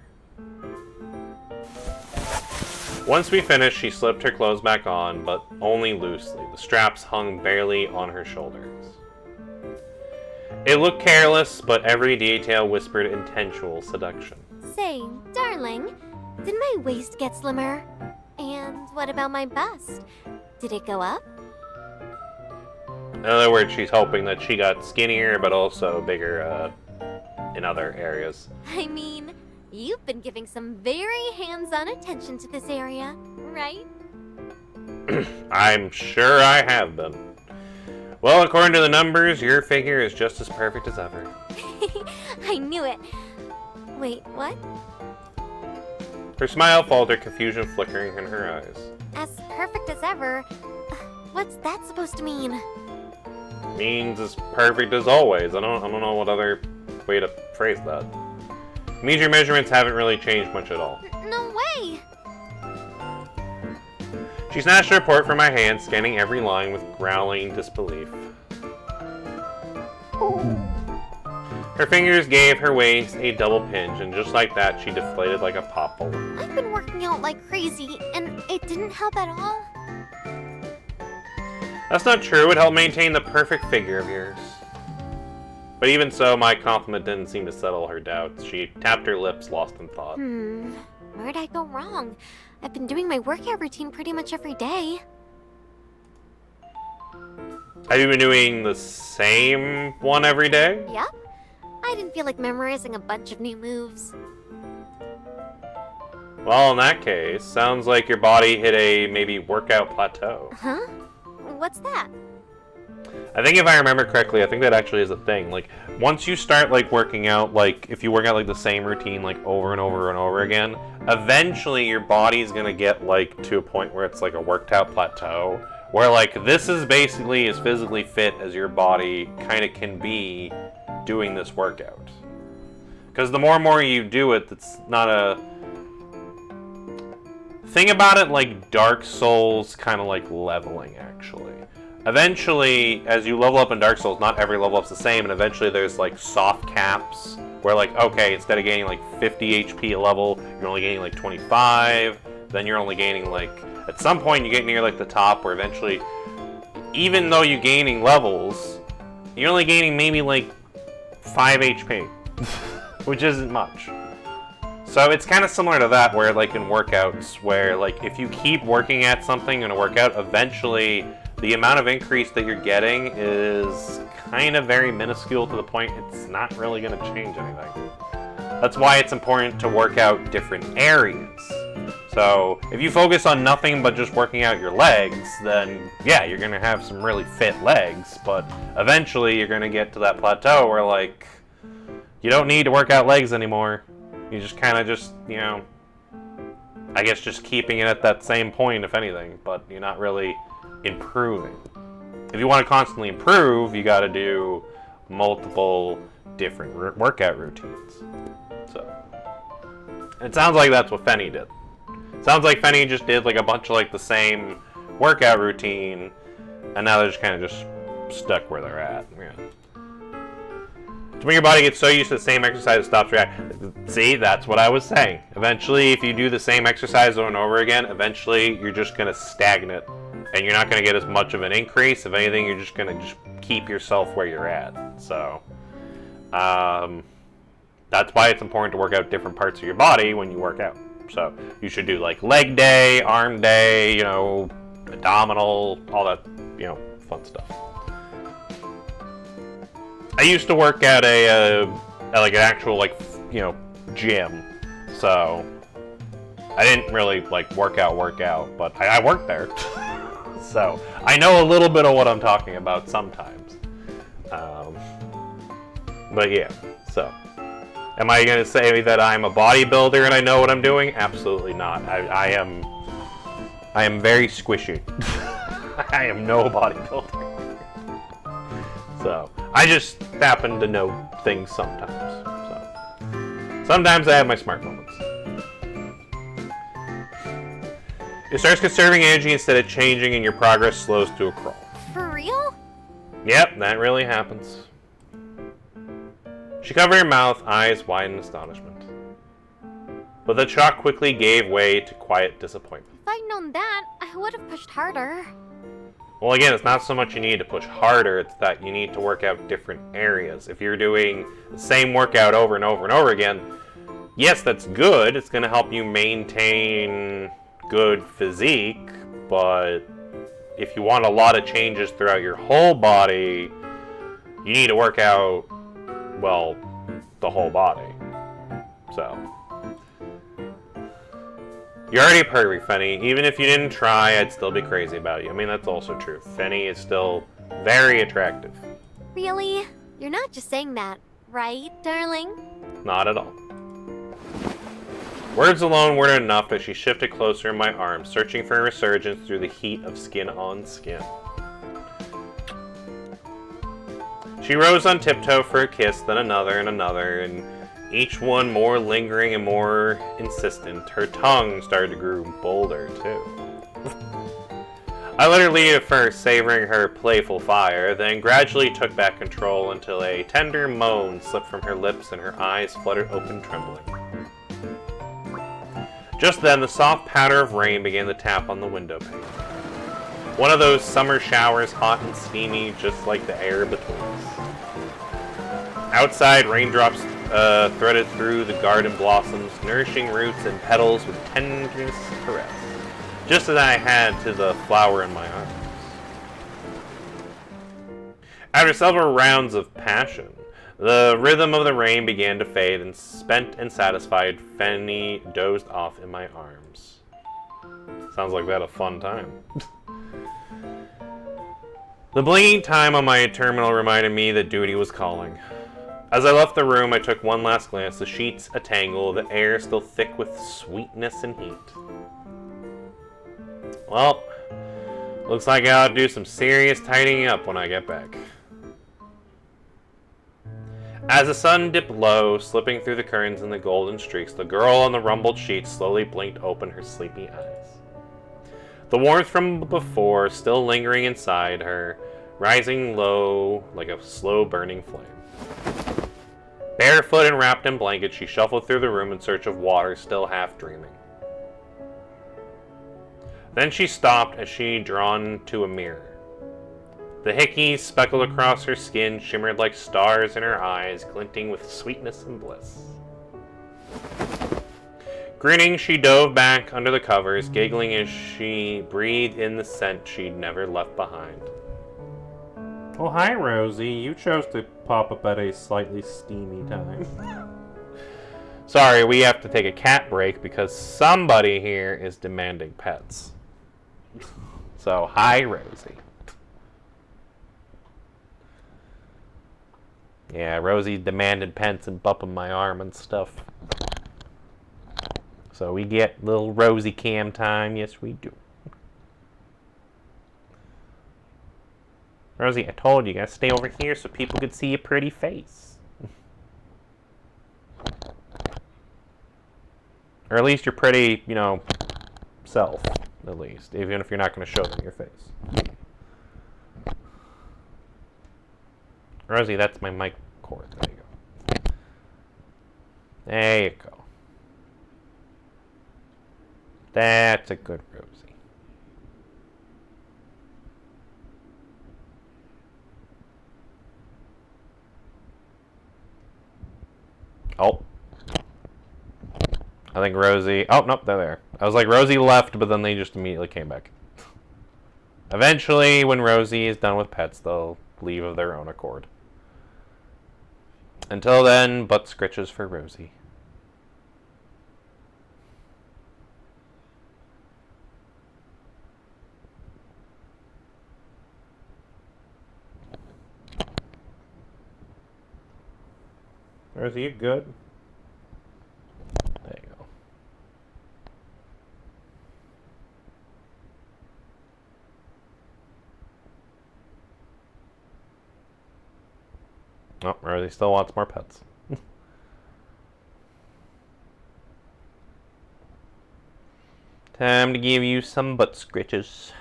A: Once we finished, she slipped her clothes back on, but only loosely. The straps hung barely on her shoulders. It looked careless, but every detail whispered intentional seduction.
B: Say, darling, did my waist get slimmer? And what about my bust? Did it go up?
A: In other words, she's hoping that she got skinnier, but also bigger in other areas.
B: I mean, you've been giving some very hands-on attention to this area, right?
A: I'm sure I have been. Well, according to the numbers, your figure is just as perfect as ever.
B: I knew it. Wait, what?
A: Her smile faltered, confusion flickering in her eyes.
B: As perfect as ever? What's that supposed to mean?
A: Means as perfect as always. I don't know what other way to phrase that. Means your measurements haven't really changed much at all.
B: No way!
A: She snatched a report from my hand, scanning every line with growling disbelief. Her fingers gave her waist a double pinch, and just like that, she deflated like a pop balloon.
B: I've been working out like crazy, and it didn't help at all.
A: That's not true. It helped maintain the perfect figure of yours. But even so, my compliment didn't seem to settle her doubts. She tapped her lips, lost in thought.
B: Where'd I go wrong? I've been doing my workout routine pretty much every day.
A: Have you been doing the same one every day?
B: Yep. I didn't feel like memorizing a bunch of new moves.
A: Well, in that case, sounds like your body hit a maybe workout plateau.
B: Huh? What's that?
A: I think if I remember correctly, I think that actually is a thing. Like, once you start, like, working out, like, if you work out, like, the same routine, like, over and over and over again, eventually your body's gonna get, like, to a point where it's, like, a worked out plateau, where, like, this is basically as physically fit as your body kind of can be doing this workout. Because the more and more you do it, it's not a... Think about it like Dark Souls kind of like leveling, actually. Eventually, as you level up in Dark Souls, not every level up's the same, and eventually there's like soft caps, where like, okay, instead of gaining like 50 HP a level, you're only gaining like 25, then you're only gaining like, at some point you get near like the top, where eventually, even though you're gaining levels, you're only gaining maybe like 5 HP, which isn't much. So it's kind of similar to that, where like in workouts, where like if you keep working at something in a workout, eventually the amount of increase that you're getting is kind of very minuscule to the point it's not really going to change anything. That's why it's important to work out different areas. So if you focus on nothing but just working out your legs, then yeah, you're going to have some really fit legs, but eventually you're going to get to that plateau where like you don't need to work out legs anymore. You just kind of just, you know, I guess just keeping it at that same point, if anything, but you're not really improving. If you want to constantly improve, you got to do multiple different workout routines. So, it sounds like that's what Fenny did. Sounds like Fenny just did like a bunch of like the same workout routine, and now they're just kind of just stuck where they're at. Yeah. When your body gets so used to the same exercise, it stops reacting. See, that's what I was saying. Eventually, if you do the same exercise over and over again, eventually you're just going to stagnate. And you're not going to get as much of an increase. If anything, you're just going to just keep yourself where you're at. So, that's why it's important to work out different parts of your body when you work out. So, you should do like leg day, arm day, you know, abdominal, all that, you know, fun stuff. I used to work at a like an actual like, you know, gym, so I didn't really, like, work out, but I worked there. So, I know a little bit of what I'm talking about sometimes. But yeah, so. Am I going to say that I'm a bodybuilder and I know what I'm doing? Absolutely not. I am very squishy. I am no bodybuilder. So, I just happen to know things sometimes. So, sometimes I have my smart moments. It starts conserving energy instead of changing and your progress slows to a crawl.
B: For real?
A: Yep, that really happens. She covered her mouth, eyes wide in astonishment. But the shock quickly gave way to quiet disappointment.
B: If I'd known that, I would have pushed harder.
A: Well, again, it's not so much you need to push harder, it's that you need to work out different areas. If you're doing the same workout over and over and over again, yes, that's good. It's going to help you maintain good physique, but if you want a lot of changes throughout your whole body, you need to work out, well, the whole body. So, you're already perfect, Fenny. Even if you didn't try, I'd still be crazy about you. I mean, that's also true. Fenny is still very attractive.
B: Really? You're not just saying that, right, darling?
A: Not at all. Words alone weren't enough as she shifted closer in my arms, searching for a resurgence through the heat of skin on skin. She rose on tiptoe for a kiss, then another and another, and each one more lingering and more insistent. Her tongue started to grow bolder, too. I let her lead at first, savoring her playful fire, then gradually took back control until a tender moan slipped from her lips and her eyes fluttered open, trembling. Just then, the soft patter of rain began to tap on the window pane. One of those summer showers, hot and steamy, just like the air between us. Outside, raindrops threaded through the garden blossoms, nourishing roots and petals with tenderness caress, just as I had to the flower in my arms. After several rounds of passion, the rhythm of the rain began to fade, and spent and satisfied, Fenny dozed off in my arms. Sounds like that a fun time. The blinking time on my terminal reminded me that duty was calling. As I left the room, I took one last glance, the sheets a tangle, the air still thick with sweetness and heat. Well, looks like I ought to do some serious tidying up when I get back. As the sun dipped low, slipping through the curtains in the golden streaks, the girl on the rumpled sheets slowly blinked open her sleepy eyes. The warmth from before still lingering inside her, rising low like a slow-burning flame. Barefoot and wrapped in blankets, she shuffled through the room in search of water, still half dreaming. Then she stopped as she drawn to a mirror. The hickeys speckled across her skin shimmered like stars in her eyes, glinting with sweetness and bliss. Grinning, she dove back under the covers, giggling as she breathed in the scent she'd never left behind. Oh, hi, Rosie. You chose to pop up at a slightly steamy time. Sorry, we have to take a cat break because somebody here is demanding pets. So, hi, Rosie. Yeah, Rosie demanded pets and bumping my arm and stuff. So we get little Rosie cam time. Yes, we do. Rosie, I told you, you gotta stay over here so people could see your pretty face. Or at least your pretty, you know, self, at least. Even if you're not gonna show them your face. Rosie, that's my mic cord. There you go. There you go. That's a good Rosie. Oh. I think Rosie... Oh, nope, they're there. I was like, Rosie left, but then they just immediately came back. Eventually, when Rosie is done with pets, they'll leave of their own accord. Until then, butt scritches for Rosie. Rosie, you good? There you go. Oh, Rosie still wants more pets. Time to give you some butt scratches.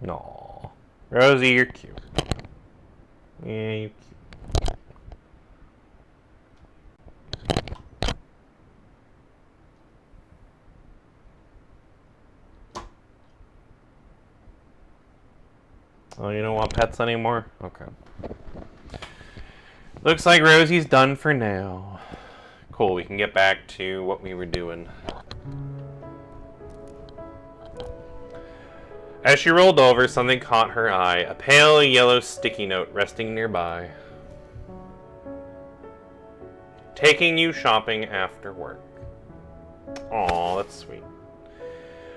A: No, Rosie, you're cute. Yeah, you're cute. Oh, you don't want pets anymore? Okay. Looks like Rosie's done for now. Cool, we can get back to what we were doing. As she rolled over, something caught her eye, a pale yellow sticky note resting nearby. Taking you shopping after work. Aw, that's sweet.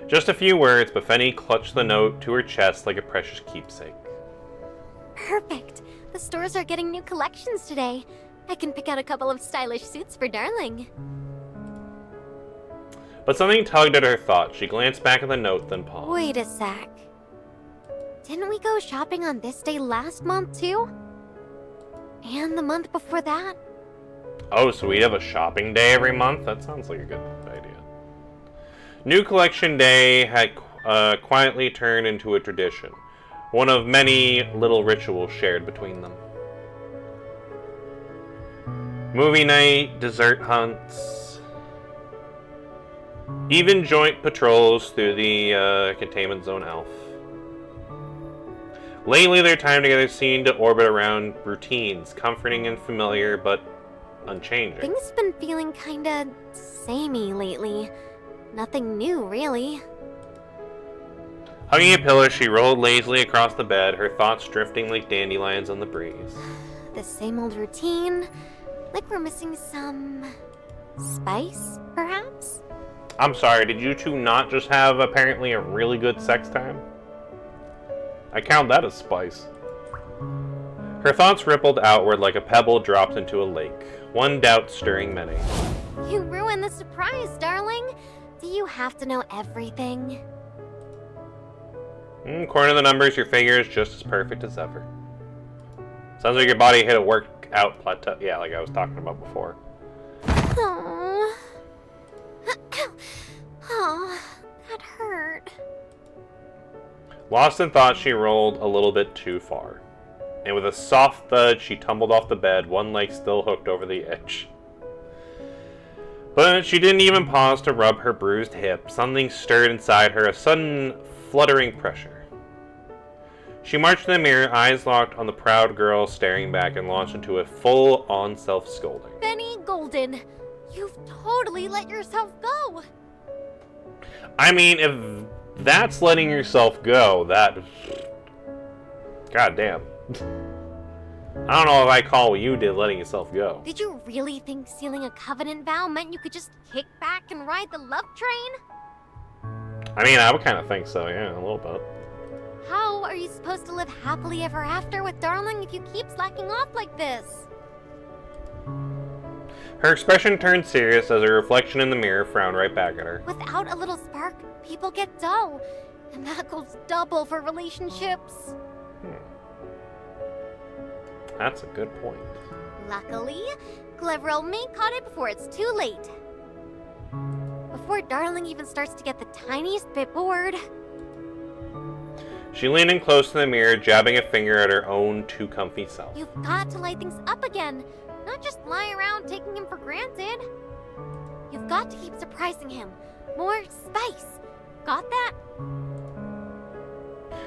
A: Just a few words, but Fenny clutched the note to her chest like a precious keepsake.
B: Perfect. The stores are getting new collections today. I can pick out a couple of stylish suits for Darling.
A: But something tugged at her thought. She glanced back at the note, then paused.
B: Wait a sec. Didn't we go shopping on this day last month, too? And the month before that?
A: Oh, so we have a shopping day every month? That sounds like a good idea. New Collection Day had quietly turned into a tradition. One of many little rituals shared between them. Movie night, dessert hunts, even joint patrols through the containment zone elf. Lately, their time together seemed to orbit around routines, comforting and familiar, but unchanging.
B: Things have been feeling kinda samey lately. Nothing new, really.
A: Hugging a pillow, she rolled lazily across the bed, her thoughts drifting like dandelions on the breeze.
B: The same old routine. Like we're missing some spice, perhaps?
A: I'm sorry, did you two not just have apparently a really good sex time? I count that as spice. Her thoughts rippled outward like a pebble dropped into a lake, one doubt stirring many.
B: You ruined the surprise, darling. Do you have to know everything?
A: According to the numbers, your figure is just as perfect as ever. Sounds like your body hit a workout plateau. Yeah, like I was talking about before.
B: Aww. Oh, that hurt.
A: Lost in thought, she rolled a little bit too far. And with a soft thud, she tumbled off the bed, one leg still hooked over the edge. But she didn't even pause to rub her bruised hip. Something stirred inside her, a sudden fluttering pressure. She marched to the mirror, eyes locked on the proud girl staring back, and launched into a full-on self-scolding.
B: Benny Golden, you've totally let yourself go.
A: I mean, if that's letting yourself go, that... God damn. I don't know if I call what you did letting yourself go.
B: Did you really think sealing a covenant vow meant you could just kick back and ride the love train?
A: I mean, I would kind of think so, yeah, a little bit.
B: How are you supposed to live happily ever after with Darling if you keep slacking off like this?
A: Her expression turned serious as her reflection in the mirror frowned right back at her.
B: Without a little spark, people get dull. And that goes double for relationships.
A: That's a good point.
B: Luckily, clever old me caught it before it's too late. before Darling even starts to get the tiniest bit bored.
A: She leaned in close to the mirror, jabbing a finger at her own too comfy self.
B: You've got to light things up again, not just lie around taking him for granted. You've got to keep surprising him. More spice. Got that?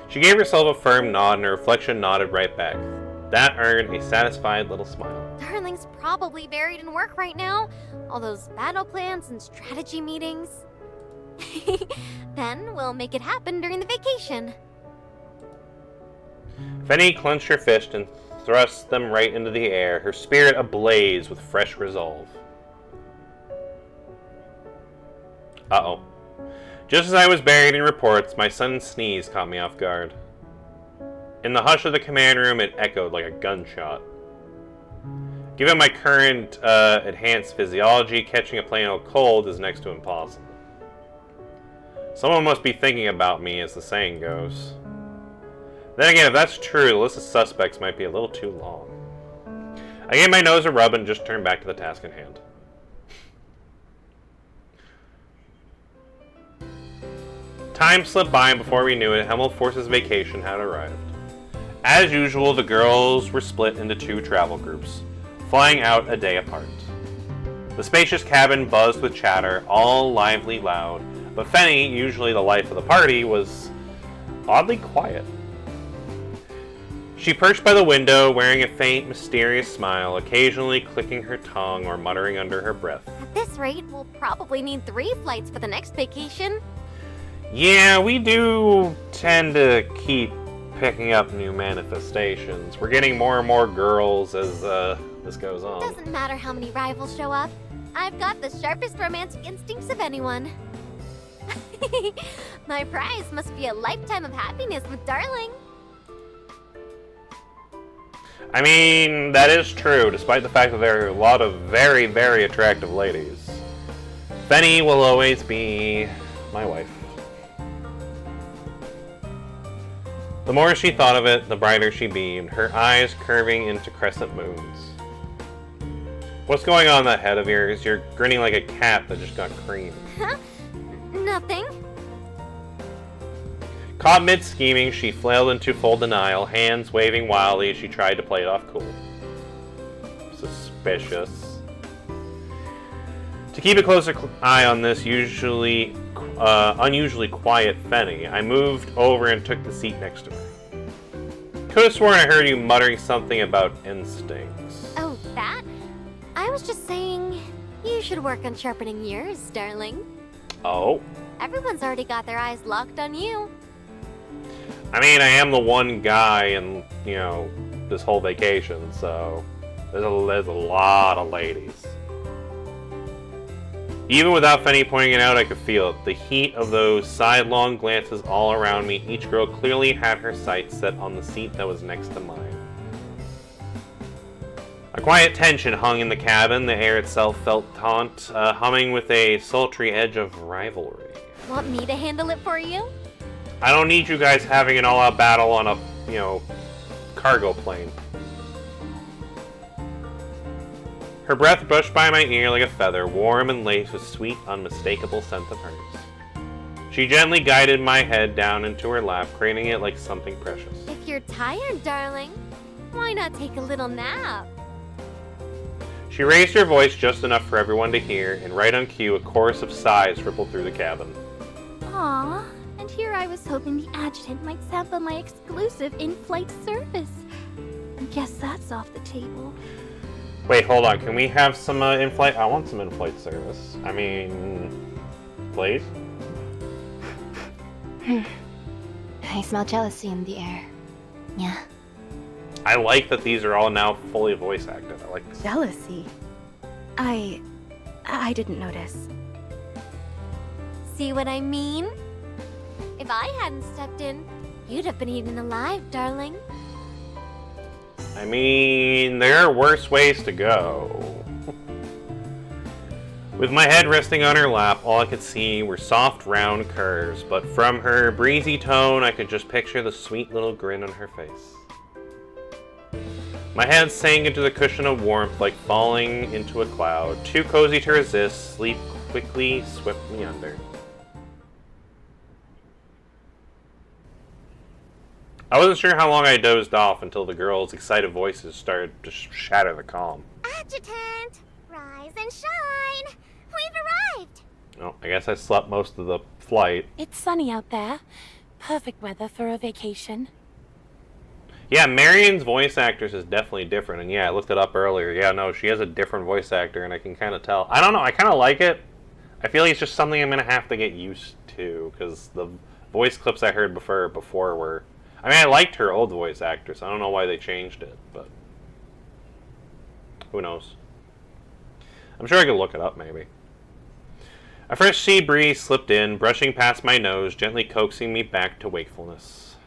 A: She gave herself a firm nod, and her reflection nodded right back. That earned a satisfied little smile.
B: Darling's probably buried in work right now. All those battle plans and strategy meetings. Then we'll make it happen during the vacation.
A: Fenny clenched her fist and thrust them right into the air, her spirit ablaze with fresh resolve. Uh-oh. Just as I was buried in reports, my son's sneeze caught me off guard. In the hush of the command room, it echoed like a gunshot. Given my current enhanced physiology, catching a plain old cold is next to impossible. Someone must be thinking about me, as the saying goes. Then again, if that's true, the list of suspects might be a little too long. I gave my nose a rub and just turned back to the task at hand. Time slipped by, and before we knew it, Hemel Force's vacation had arrived. As usual, the girls were split into two travel groups, flying out a day apart. The spacious cabin buzzed with chatter, all lively loud, but Fenny, usually the life of the party, was oddly quiet. She perched by the window, wearing a faint, mysterious smile, occasionally clicking her tongue or muttering under her breath.
B: At this rate, we'll probably need 3 flights for the next vacation.
A: Yeah, we do tend to keep picking up new manifestations. We're getting more and more girls as this goes on.
B: Doesn't matter how many rivals show up. I've got the sharpest romantic instincts of anyone. My prize must be a lifetime of happiness with Darling.
A: I mean, that is true, despite the fact that there are a lot of very, very attractive ladies. Fenny will always be my wife. The more she thought of it, the brighter she beamed, her eyes curving into crescent moons. What's going on in that head of yours? You're grinning like a cat that just got creamed.
B: Huh? Nothing.
A: Caught mid-scheming, she flailed into full denial, hands waving wildly as she tried to play it off cool. Suspicious. To keep a closer eye on this unusually quiet Fenny, I moved over and took the seat next to her. Could have sworn I heard you muttering something about instincts.
B: Oh, that? I was just saying, you should work on sharpening yours, Darling.
A: Oh?
B: Everyone's already got their eyes locked on you.
A: I mean, I am the one guy in, this whole vacation, so there's a lot of ladies. Even without Fenny pointing it out, I could feel it. The heat of those sidelong glances all around me, each girl clearly had her sights set on the seat that was next to mine. A quiet tension hung in the cabin. The air itself felt taut, humming with a sultry edge of rivalry.
B: Want me to handle it for you?
A: I don't need you guys having an all-out battle on a, cargo plane. Her breath brushed by my ear like a feather, warm and laced with sweet, unmistakable scent of hers. She gently guided my head down into her lap, craning it like something precious.
B: If you're tired, Darling, why not take a little nap?
A: She raised her voice just enough for everyone to hear, and right on cue, a chorus of sighs rippled through the cabin.
B: Aww, and here I was hoping the adjutant might sample my exclusive in-flight service. Guess that's off the table.
A: Wait, hold on. Can we have some in-flight? I want some in-flight service. I mean, please?
B: I smell jealousy in the air. Yeah.
A: I like that these are all now fully voice acted. I like this.
C: Jealousy? I didn't notice.
B: See what I mean? If I hadn't stepped in, you'd have been eaten alive, Darling.
A: I mean, there are worse ways to go. With my head resting on her lap, all I could see were soft, round curves, but from her breezy tone, I could just picture the sweet little grin on her face. My head sank into the cushion of warmth like falling into a cloud, too cozy to resist, sleep quickly swept me under. I wasn't sure how long I dozed off until the girls' excited voices started to shatter the calm.
B: Adjutant, rise and shine. We've arrived.
A: Oh, I guess I slept most of the flight.
C: It's sunny out there. Perfect weather for a vacation.
A: Yeah, Marion's voice actress is definitely different, and yeah, I looked it up earlier. Yeah, no, she has a different voice actor, and I can kind of tell. I don't know, I kind of like it. I feel like it's just something I'm going to have to get used to, because the voice clips I heard before were... I mean, I liked her old voice actress. I don't know why they changed it, but... who knows? I'm sure I could look it up, maybe. A fresh sea breeze slipped in, brushing past my nose, gently coaxing me back to wakefulness.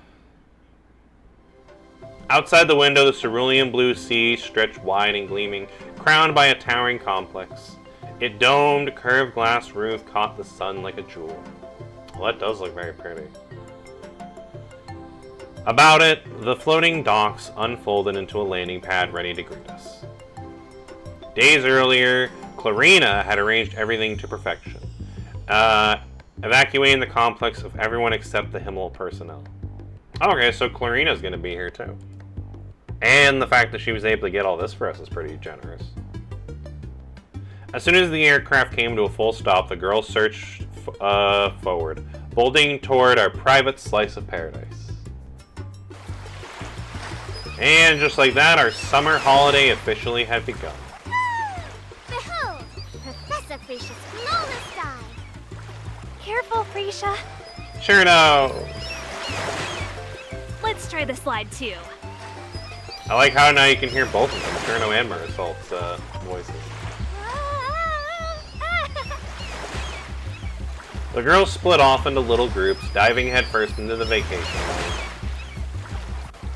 A: Outside the window, the cerulean blue sea stretched wide and gleaming, crowned by a towering complex. Its domed, curved glass roof caught the sun like a jewel. Well, that does look very pretty. About it, the floating docks unfolded into a landing pad ready to greet us. Days earlier, Clarina had arranged everything to perfection, evacuating the complex of everyone except the Himmel personnel. Okay, so Clarina's going to be here too. And the fact that she was able to get all this for us is pretty generous. As soon as the aircraft came to a full stop, the girls surged forward, bolting toward our private slice of paradise. And just like that, our summer holiday officially had begun.
B: Behold, Professor Frisia's flawless dive.
C: Careful, Frisha.
A: Sure no.
E: Let's try the slide too.
A: I like how now you can hear both of them, Cherno and Marisol's voices. The girls split off into little groups, diving headfirst into the vacation mode.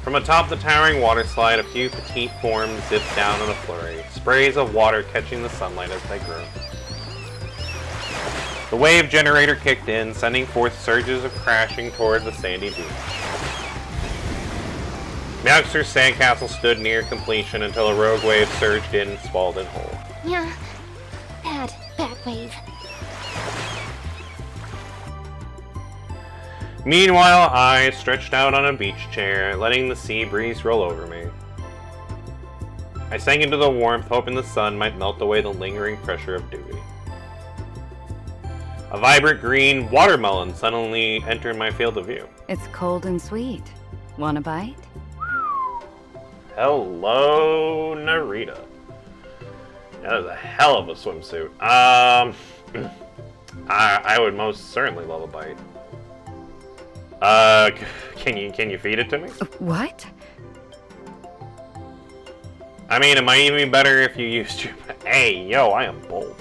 A: From atop the towering water slide, a few petite forms zipped down in a flurry, sprays of water catching the sunlight as they grew. The wave generator kicked in, sending forth surges of crashing toward the sandy beach. Meowxer's sandcastle stood near completion until a rogue wave surged in and swallowed it whole.
B: Yeah, bad wave.
A: Meanwhile, I stretched out on a beach chair, letting the sea breeze roll over me. I sank into the warmth, hoping the sun might melt away the lingering pressure of duty. A vibrant green watermelon suddenly entered my field of view.
F: It's cold and sweet. Want a bite?
A: Hello, Narita. That is a hell of a swimsuit. I would most certainly love a bite. Can you feed it to me?
F: What?
A: I mean, it might even be better if you used your... Hey, yo, I am bold.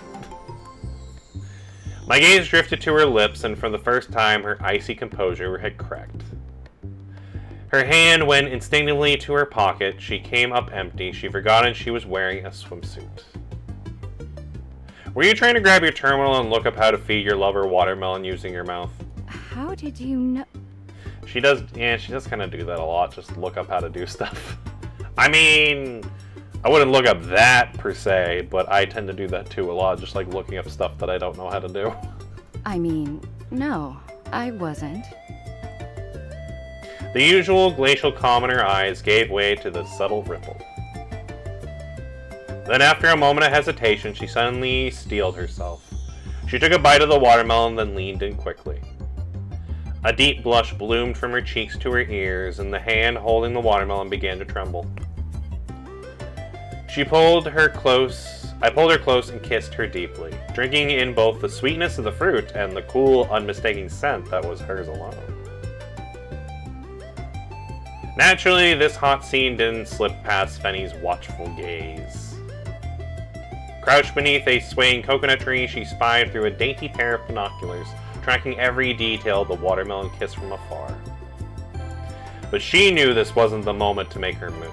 A: My gaze drifted to her lips, and for the first time, her icy composure had cracked. Her hand went instinctively to her pocket. She came up empty. She forgotten she was wearing a swimsuit. Were you trying to grab your terminal and look up how to feed your lover watermelon using your mouth?
F: How did you know?
A: She does kind of do that a lot, just look up how to do stuff. I mean, I wouldn't look up that per se, but I tend to do that too a lot, just like looking up stuff that I don't know how to do.
F: I mean, no, I wasn't.
A: The usual glacial calm in her eyes gave way to the subtle ripple. Then after a moment of hesitation, she suddenly steeled herself. She took a bite of the watermelon, then leaned in quickly. A deep blush bloomed from her cheeks to her ears, and the hand holding the watermelon began to tremble. I pulled her close and kissed her deeply, drinking in both the sweetness of the fruit and the cool, unmistakable scent that was hers alone. Naturally, this hot scene didn't slip past Fenny's watchful gaze. Crouched beneath a swaying coconut tree, she spied through a dainty pair of binoculars, tracking every detail of the watermelon kiss from afar. But she knew this wasn't the moment to make her move.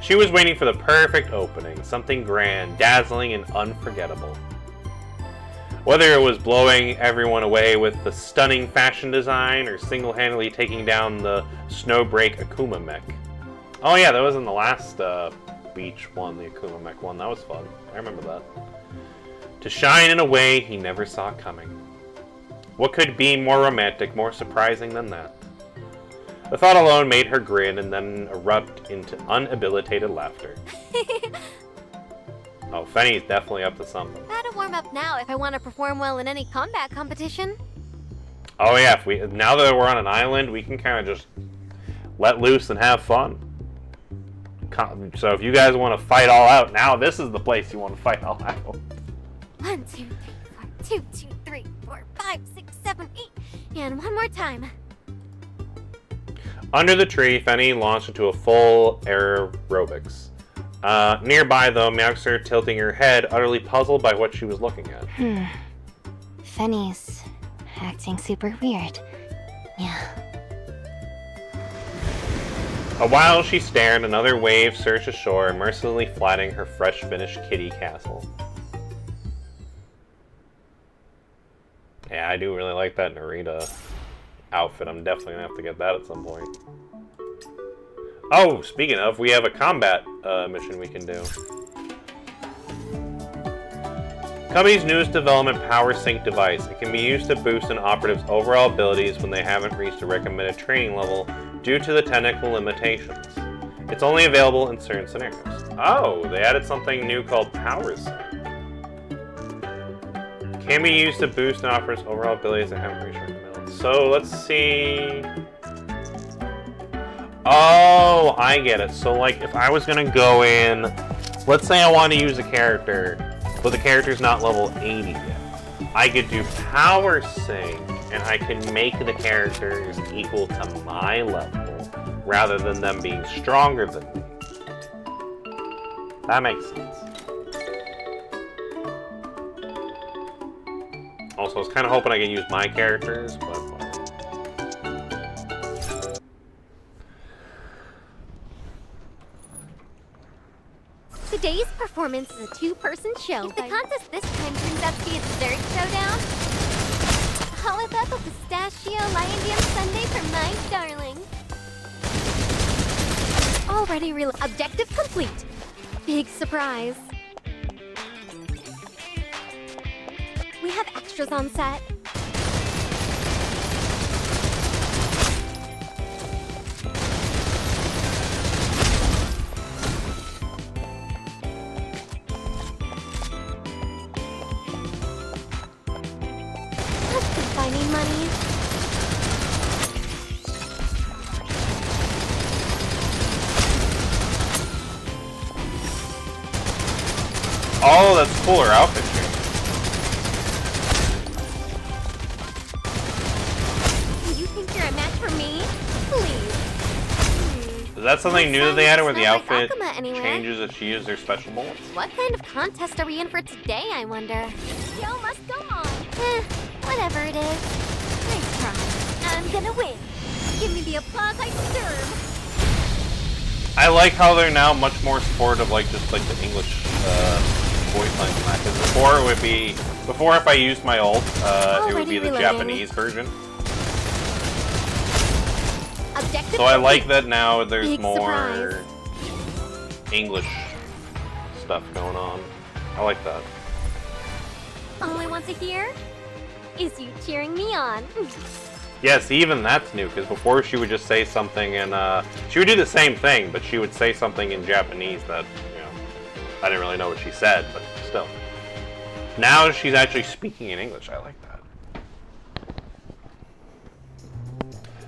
A: She was waiting for the perfect opening, something grand, dazzling, and unforgettable. Whether it was blowing everyone away with the stunning fashion design or single-handedly taking down the SnowBreak Akuma mech. Oh yeah, that was in the last beach one, the Akuma mech one. That was fun. I remember that. to shine in a way he never saw coming. What could be more romantic, more surprising than that? The thought alone made her grin and then erupt into unhabilitated laughter. Oh, Fenny's definitely up to something.
B: Gotta warm up now if I want to perform well in any combat competition.
A: Oh yeah, now that we're on an island, we can kind of just let loose and have fun. So if you guys want to fight all out, now this is the place you want to fight all out.
B: 1, 2, 3, 4, 2, 2, 3, 4, 5, 6, 7, 8, and one more time.
A: Under the tree, Fenny launched into a full aerobics. Nearby, though, Meowxer tilting her head, utterly puzzled by what she was looking at.
E: Fenny's acting super weird. Yeah.
A: A while she stared, another wave surged ashore, mercilessly flattening her fresh finished kitty castle. Yeah, I do really like that Narita outfit. I'm definitely gonna have to get that at some point. Oh, speaking of, we have a combat mission we can do. Company's newest development, Power Sync device. It can be used to boost an operative's overall abilities when they haven't reached a recommended training level due to the technical limitations. It's only available in certain scenarios. Oh, they added something new called Power Sync. Can be used to boost an operative's overall abilities that haven't reached recommended levels. So let's see. Oh, I get it. So like if I was gonna go in, let's say I want to use a character, but the character's not level 80 yet. I could do Power Sync, and I can make the characters equal to my level, rather than them being stronger than me. That makes sense. Also, I was kind of hoping I could use my characters, but whatever.
B: Today's performance is a two-person show. If the contest this time turns out to be a dessert showdown, how about the pistachio lion dance sundae for my darling? Already objective complete. Big surprise. We have extras on set. Finding money.
A: Oh, that's cool, her outfit change.
B: Do you think you're a match for me? Please.
A: Is that something new that they added where the
B: Not like
A: outfit
B: Akuma anywhere.
A: changes if she uses their special bullets?
B: What kind of contest are we in for today, I wonder? Show must go on. Whatever it is. Nice try. I'm gonna win. Give me the applause I deserve.
A: I like how they're now much more supportive, like just like the English voice lines in that. Because before it would be, if I used my ult, it would be the Japanese version.
B: Objective
A: So I like that now there's
B: Big
A: more
B: surprise.
A: English stuff going on. I like that.
B: All I want to hear is you cheering me on.
A: Yes, even that's new, because before she would just say something in, she would do the same thing, but she would say something in Japanese that, you know, I didn't really know what she said, but still. Now she's actually speaking in English. I like that.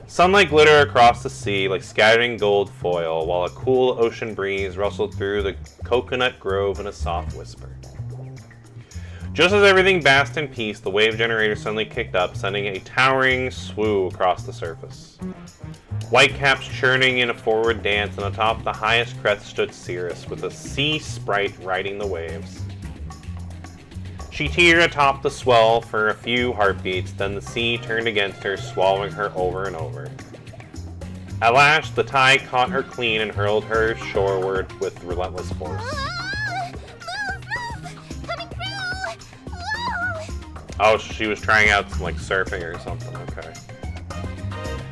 A: Sunlight glittered across the sea like scattering gold foil, while a cool ocean breeze rustled through the coconut grove in a soft whisper. Just as everything basked in peace, the wave generator suddenly kicked up, sending a towering swoo across the surface. Whitecaps churning in a forward dance, and atop the highest crest stood Cirrus, with a sea sprite riding the waves. She teetered atop the swell for a few heartbeats, then the sea turned against her, swallowing her over and over. At last, the tide caught her clean and hurled her shoreward with relentless force. Oh, she was trying out some, like, surfing or something, okay.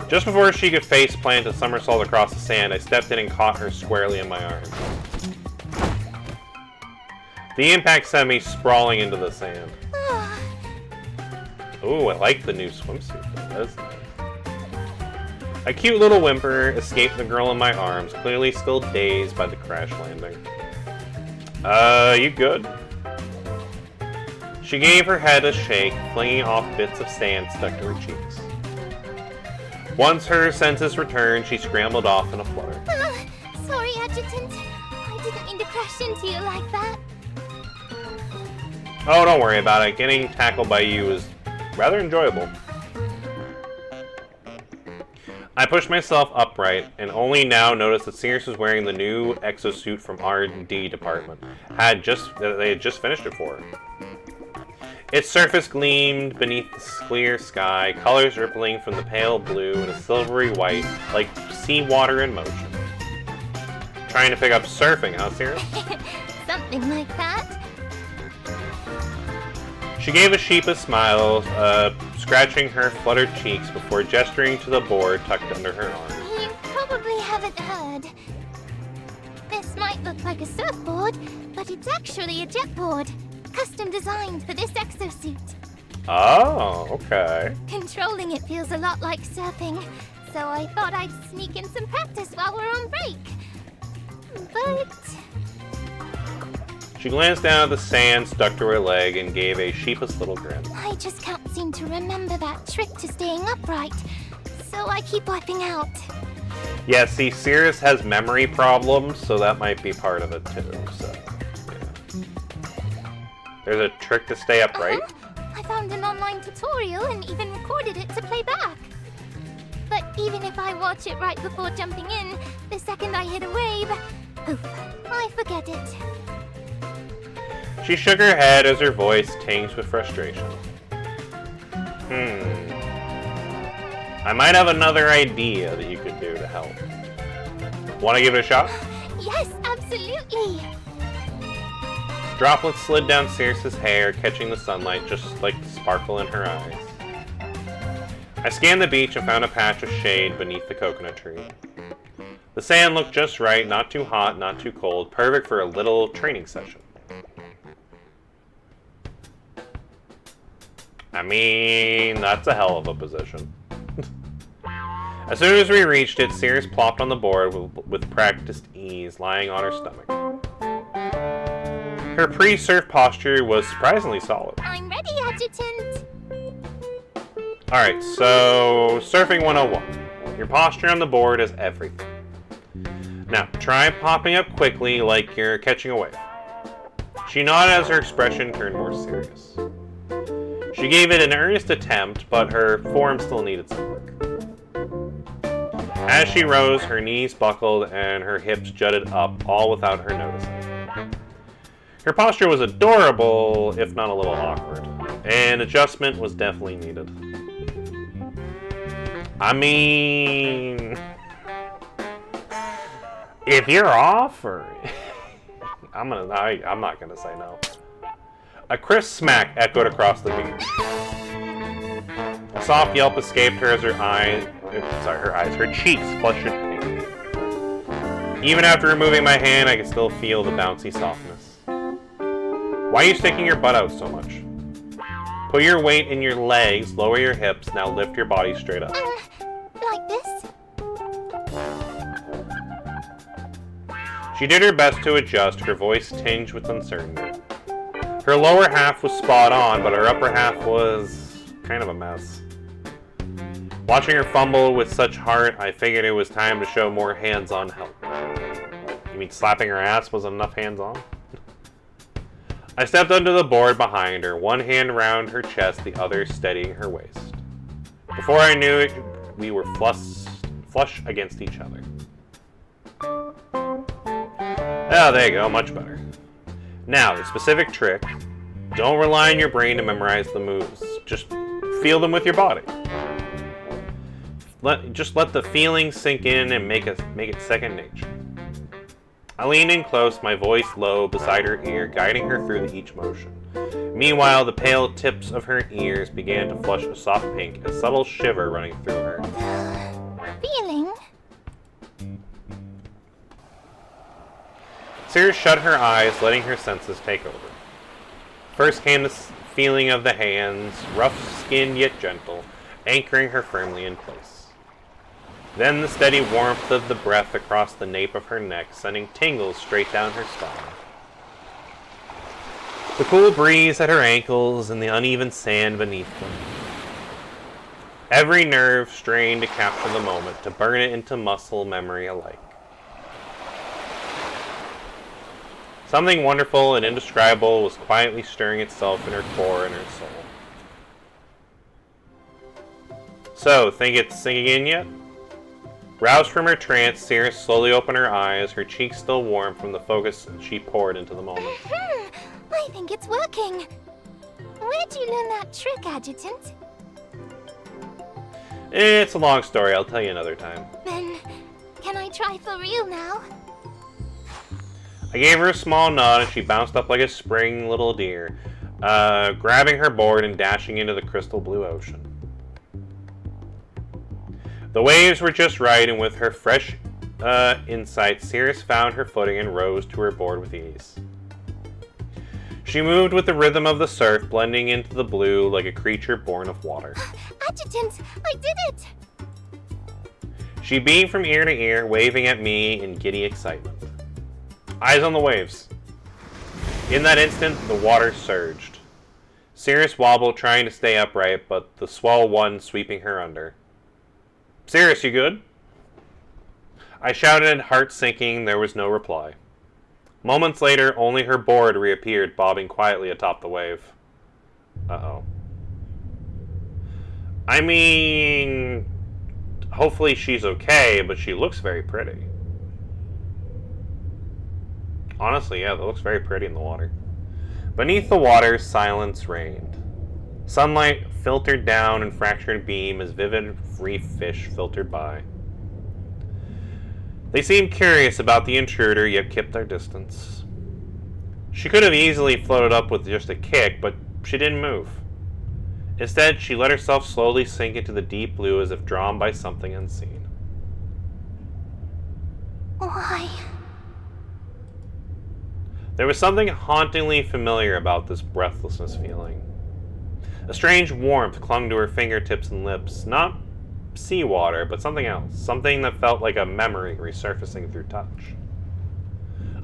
A: Just before she could face-plant a somersault across the sand, I stepped in and caught her squarely in my arms. The impact sent me sprawling into the sand. Ooh, I like the new swimsuit. That's nice. A cute little whimper escaped the girl in my arms, clearly still dazed by the crash landing. You good? She gave her head a shake, flinging off bits of sand stuck to her cheeks. Once her senses returned, she scrambled off in a flutter.
B: Sorry, Adjutant. I didn't mean to crash into you like that.
A: Oh, don't worry about it. Getting tackled by you is rather enjoyable. I pushed myself upright, and only now noticed that Sirius was wearing the new exosuit from R&D department. They had just finished it for her. Its surface gleamed beneath the clear sky, colors rippling from the pale blue and a silvery white, like seawater in motion. Trying to pick up surfing, huh, Sirius?
B: Something like that.
A: She gave a sheepish smile, scratching her fluttered cheeks before gesturing to the board tucked under her arm.
B: You probably haven't heard. This might look like a surfboard, but it's actually a jetboard. Custom designed for this exosuit.
A: Oh, okay.
B: Controlling it feels a lot like surfing, so I thought I'd sneak in some practice while we're on break. But...
A: She glanced down at the sand stuck to her leg and gave a sheepish little grin.
B: I just can't seem to remember that trick to staying upright, so I keep wiping out.
A: Yeah, see, Sirius has memory problems, so that might be part of it too, so... There's a trick to stay upright?
B: I found an online tutorial and even recorded it to play back. But even if I watch it right before jumping in, the second I hit a wave, oof, I forget it.
A: She shook her head as her voice tinged with frustration. I might have another idea that you could do to help. Want to give it a shot?
B: Yes, absolutely.
A: Droplets slid down Sirius's hair, catching the sunlight just like the sparkle in her eyes. I scanned the beach and found a patch of shade beneath the coconut tree. The sand looked just right, not too hot, not too cold, perfect for a little training session. I mean, that's a hell of a position. As soon as we reached it, Sirius plopped on the board with practiced ease, lying on her stomach. Her pre-surf posture was surprisingly solid.
B: I'm ready, Adjutant.
A: Alright, so surfing 101. Your posture on the board is everything. Now, try popping up quickly like you're catching a wave. She nodded as her expression turned more serious. She gave it an earnest attempt, but her form still needed some work. As she rose, her knees buckled and her hips jutted up, all without her noticing. Her posture was adorable, if not a little awkward, and adjustment was definitely needed. I mean, if you're offering, I'm not gonna say no. A crisp smack echoed across the beach. A soft yelp escaped her as her cheeks flushed with pink. Even after removing my hand, I could still feel the bouncy softness. Why are you sticking your butt out so much? Put your weight in your legs, lower your hips, now lift your body straight up.
B: Like this?
A: She did her best to adjust, her voice tinged with uncertainty. Her lower half was spot on, but her upper half was kind of a mess. Watching her fumble with such heart, I figured it was time to show more hands-on help. You mean slapping her ass wasn't enough hands-on? I stepped under the board behind her, one hand around her chest, the other steadying her waist. Before I knew it, we were flush against each other. Oh, there you go, much better. Now, the specific trick. Don't rely on your brain to memorize the moves. Just feel them with your body. Just let the feeling sink in and make it second nature. I leaned in close, my voice low beside her ear, guiding her through each motion. Meanwhile, the pale tips of her ears began to flush a soft pink, a subtle shiver running through her.
B: Feeling?
A: Cirrus shut her eyes, letting her senses take over. First came the feeling of the hands, rough-skinned yet gentle, anchoring her firmly in place. Then the steady warmth of the breath across the nape of her neck, sending tingles straight down her spine. The cool breeze at her ankles and the uneven sand beneath them. Every nerve strained to capture the moment, to burn it into muscle memory alike. Something wonderful and indescribable was quietly stirring itself in her core and her soul. So, think it's sinking in yet? Roused from her trance, Cirrus slowly opened her eyes, her cheeks still warm from the focus she poured into the moment.
B: I think it's working. Where'd you learn that trick, Adjutant?
A: It's a long story, I'll tell you another time.
B: Then, can I try for real now?
A: I gave her a small nod and she bounced up like a spring little deer, grabbing her board and dashing into the crystal blue ocean. The waves were just right, and with her fresh insight, Cirrus found her footing and rose to her board with ease. She moved with the rhythm of the surf, blending into the blue like a creature born of water.
B: Adjutant, I did it!
A: She beamed from ear to ear, waving at me in giddy excitement. Eyes on the waves. In that instant, the water surged. Cirrus wobbled, trying to stay upright, but the swell won, sweeping her under. Cirrus, you good? I shouted, heart sinking. There was no reply. Moments later, only her board reappeared, bobbing quietly atop the wave. Uh-oh. I mean, hopefully she's okay, but she looks very pretty. Honestly, yeah, that looks very pretty in the water. Beneath the water, silence reigned. Sunlight filtered down in fractured beam as vivid reef fish filtered by. They seemed curious about the intruder, yet kept their distance. She could have easily floated up with just a kick, but she didn't move. Instead, she let herself slowly sink into the deep blue as if drawn by something unseen.
B: Why?
A: There was something hauntingly familiar about this breathlessness feeling. A strange warmth clung to her fingertips and lips, not seawater, but something else, something that felt like a memory resurfacing through touch.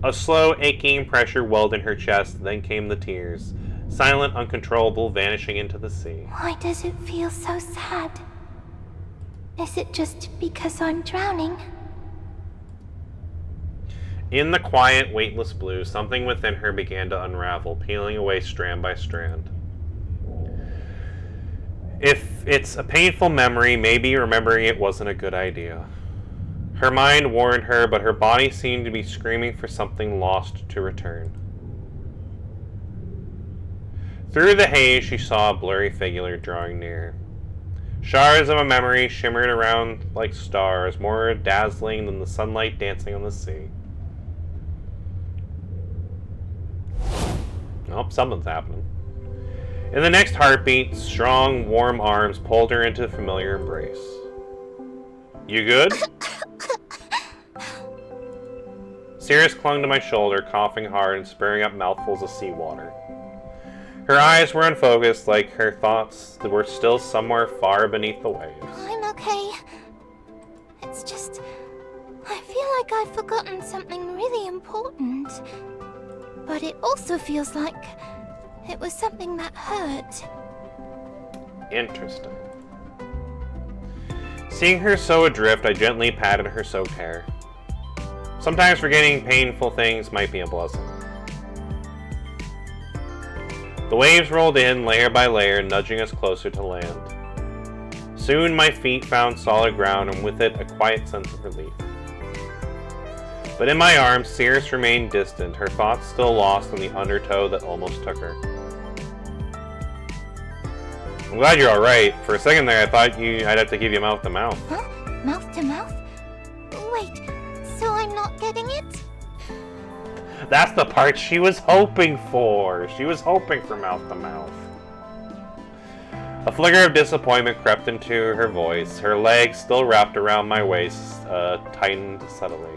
A: A slow, aching pressure welled in her chest, then came the tears, silent, uncontrollable, vanishing into the sea.
B: Why does it feel so sad? Is it just because I'm drowning?
A: In the quiet, weightless blue, something within her began to unravel, peeling away strand by strand. If it's a painful memory, maybe remembering it wasn't a good idea. Her mind warned her, but her body seemed to be screaming for something lost to return. Through the haze, she saw a blurry figure drawing near. Shards of a memory shimmered around like stars, more dazzling than the sunlight dancing on the sea. Oh, something's happening. In the next heartbeat, strong, warm arms pulled her into a familiar embrace. You good? Cirrus clung to my shoulder, coughing hard and spurring up mouthfuls of seawater. Her eyes were unfocused, like her thoughts were still somewhere far beneath the waves.
B: I'm okay. It's just, I feel like I've forgotten something really important. But it also feels like it was something that hurt.
A: Interesting. Seeing her so adrift, I gently patted her soaked hair. Sometimes forgetting painful things might be a blessing. The waves rolled in, layer by layer, nudging us closer to land. Soon my feet found solid ground, and with it a quiet sense of relief. But in my arms, Cirrus remained distant, her thoughts still lost in the undertow that almost took her. I'm glad you're alright. For a second there, I thought I'd have to give you mouth to mouth.
B: Huh? Mouth to mouth? Wait, so I'm not getting it?
A: That's the part she was hoping for. She was hoping for mouth to mouth. A flicker of disappointment crept into her voice. Her legs, still wrapped around my waist, tightened subtly.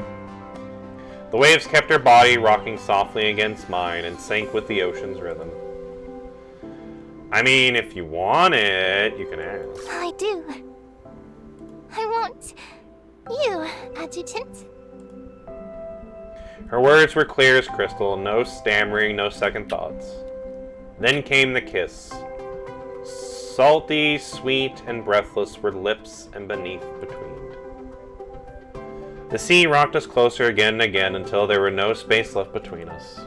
A: The waves kept her body rocking softly against mine and sank with the ocean's rhythm. I mean, if you want it, you can ask.
B: I do. I want you, Adjutant.
A: Her words were clear as crystal, no stammering, no second thoughts. Then came the kiss. Salty, sweet, and breathless were lips and beneath between. The sea rocked us closer again and again until there were no space left between us.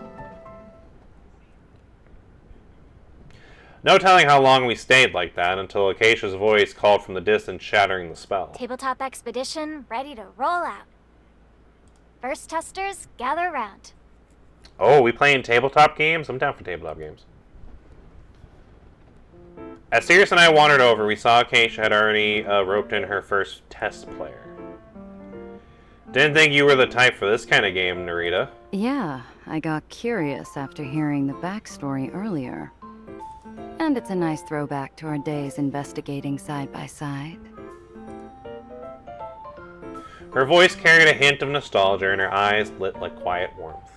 A: No telling how long we stayed like that until Acacia's voice called from the distance, shattering the spell.
B: Tabletop expedition ready to roll out. First testers, gather round.
A: Oh, we playing tabletop games? I'm down for tabletop games. As Sirius and I wandered over, we saw Acacia had already roped in her first test player. Didn't think you were the type for this kind of game, Narita.
F: Yeah, I got curious after hearing the backstory earlier. And it's a nice throwback to our days investigating side by side.
A: Her voice carried a hint of nostalgia and her eyes lit like quiet warmth.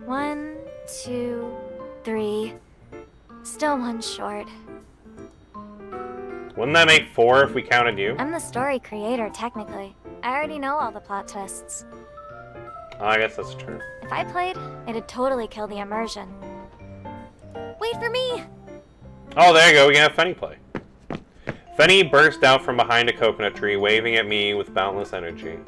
B: 1, 2, 3. Still one short.
A: Wouldn't that make 4 if we counted you?
B: I'm the story creator, technically. I already know all the plot twists.
A: Oh, I guess that's true.
B: If I played, it'd totally kill the immersion. Wait for me!
A: Oh, there you go. We can have Fenny play. Fenny burst out from behind a coconut tree, waving at me with boundless energy.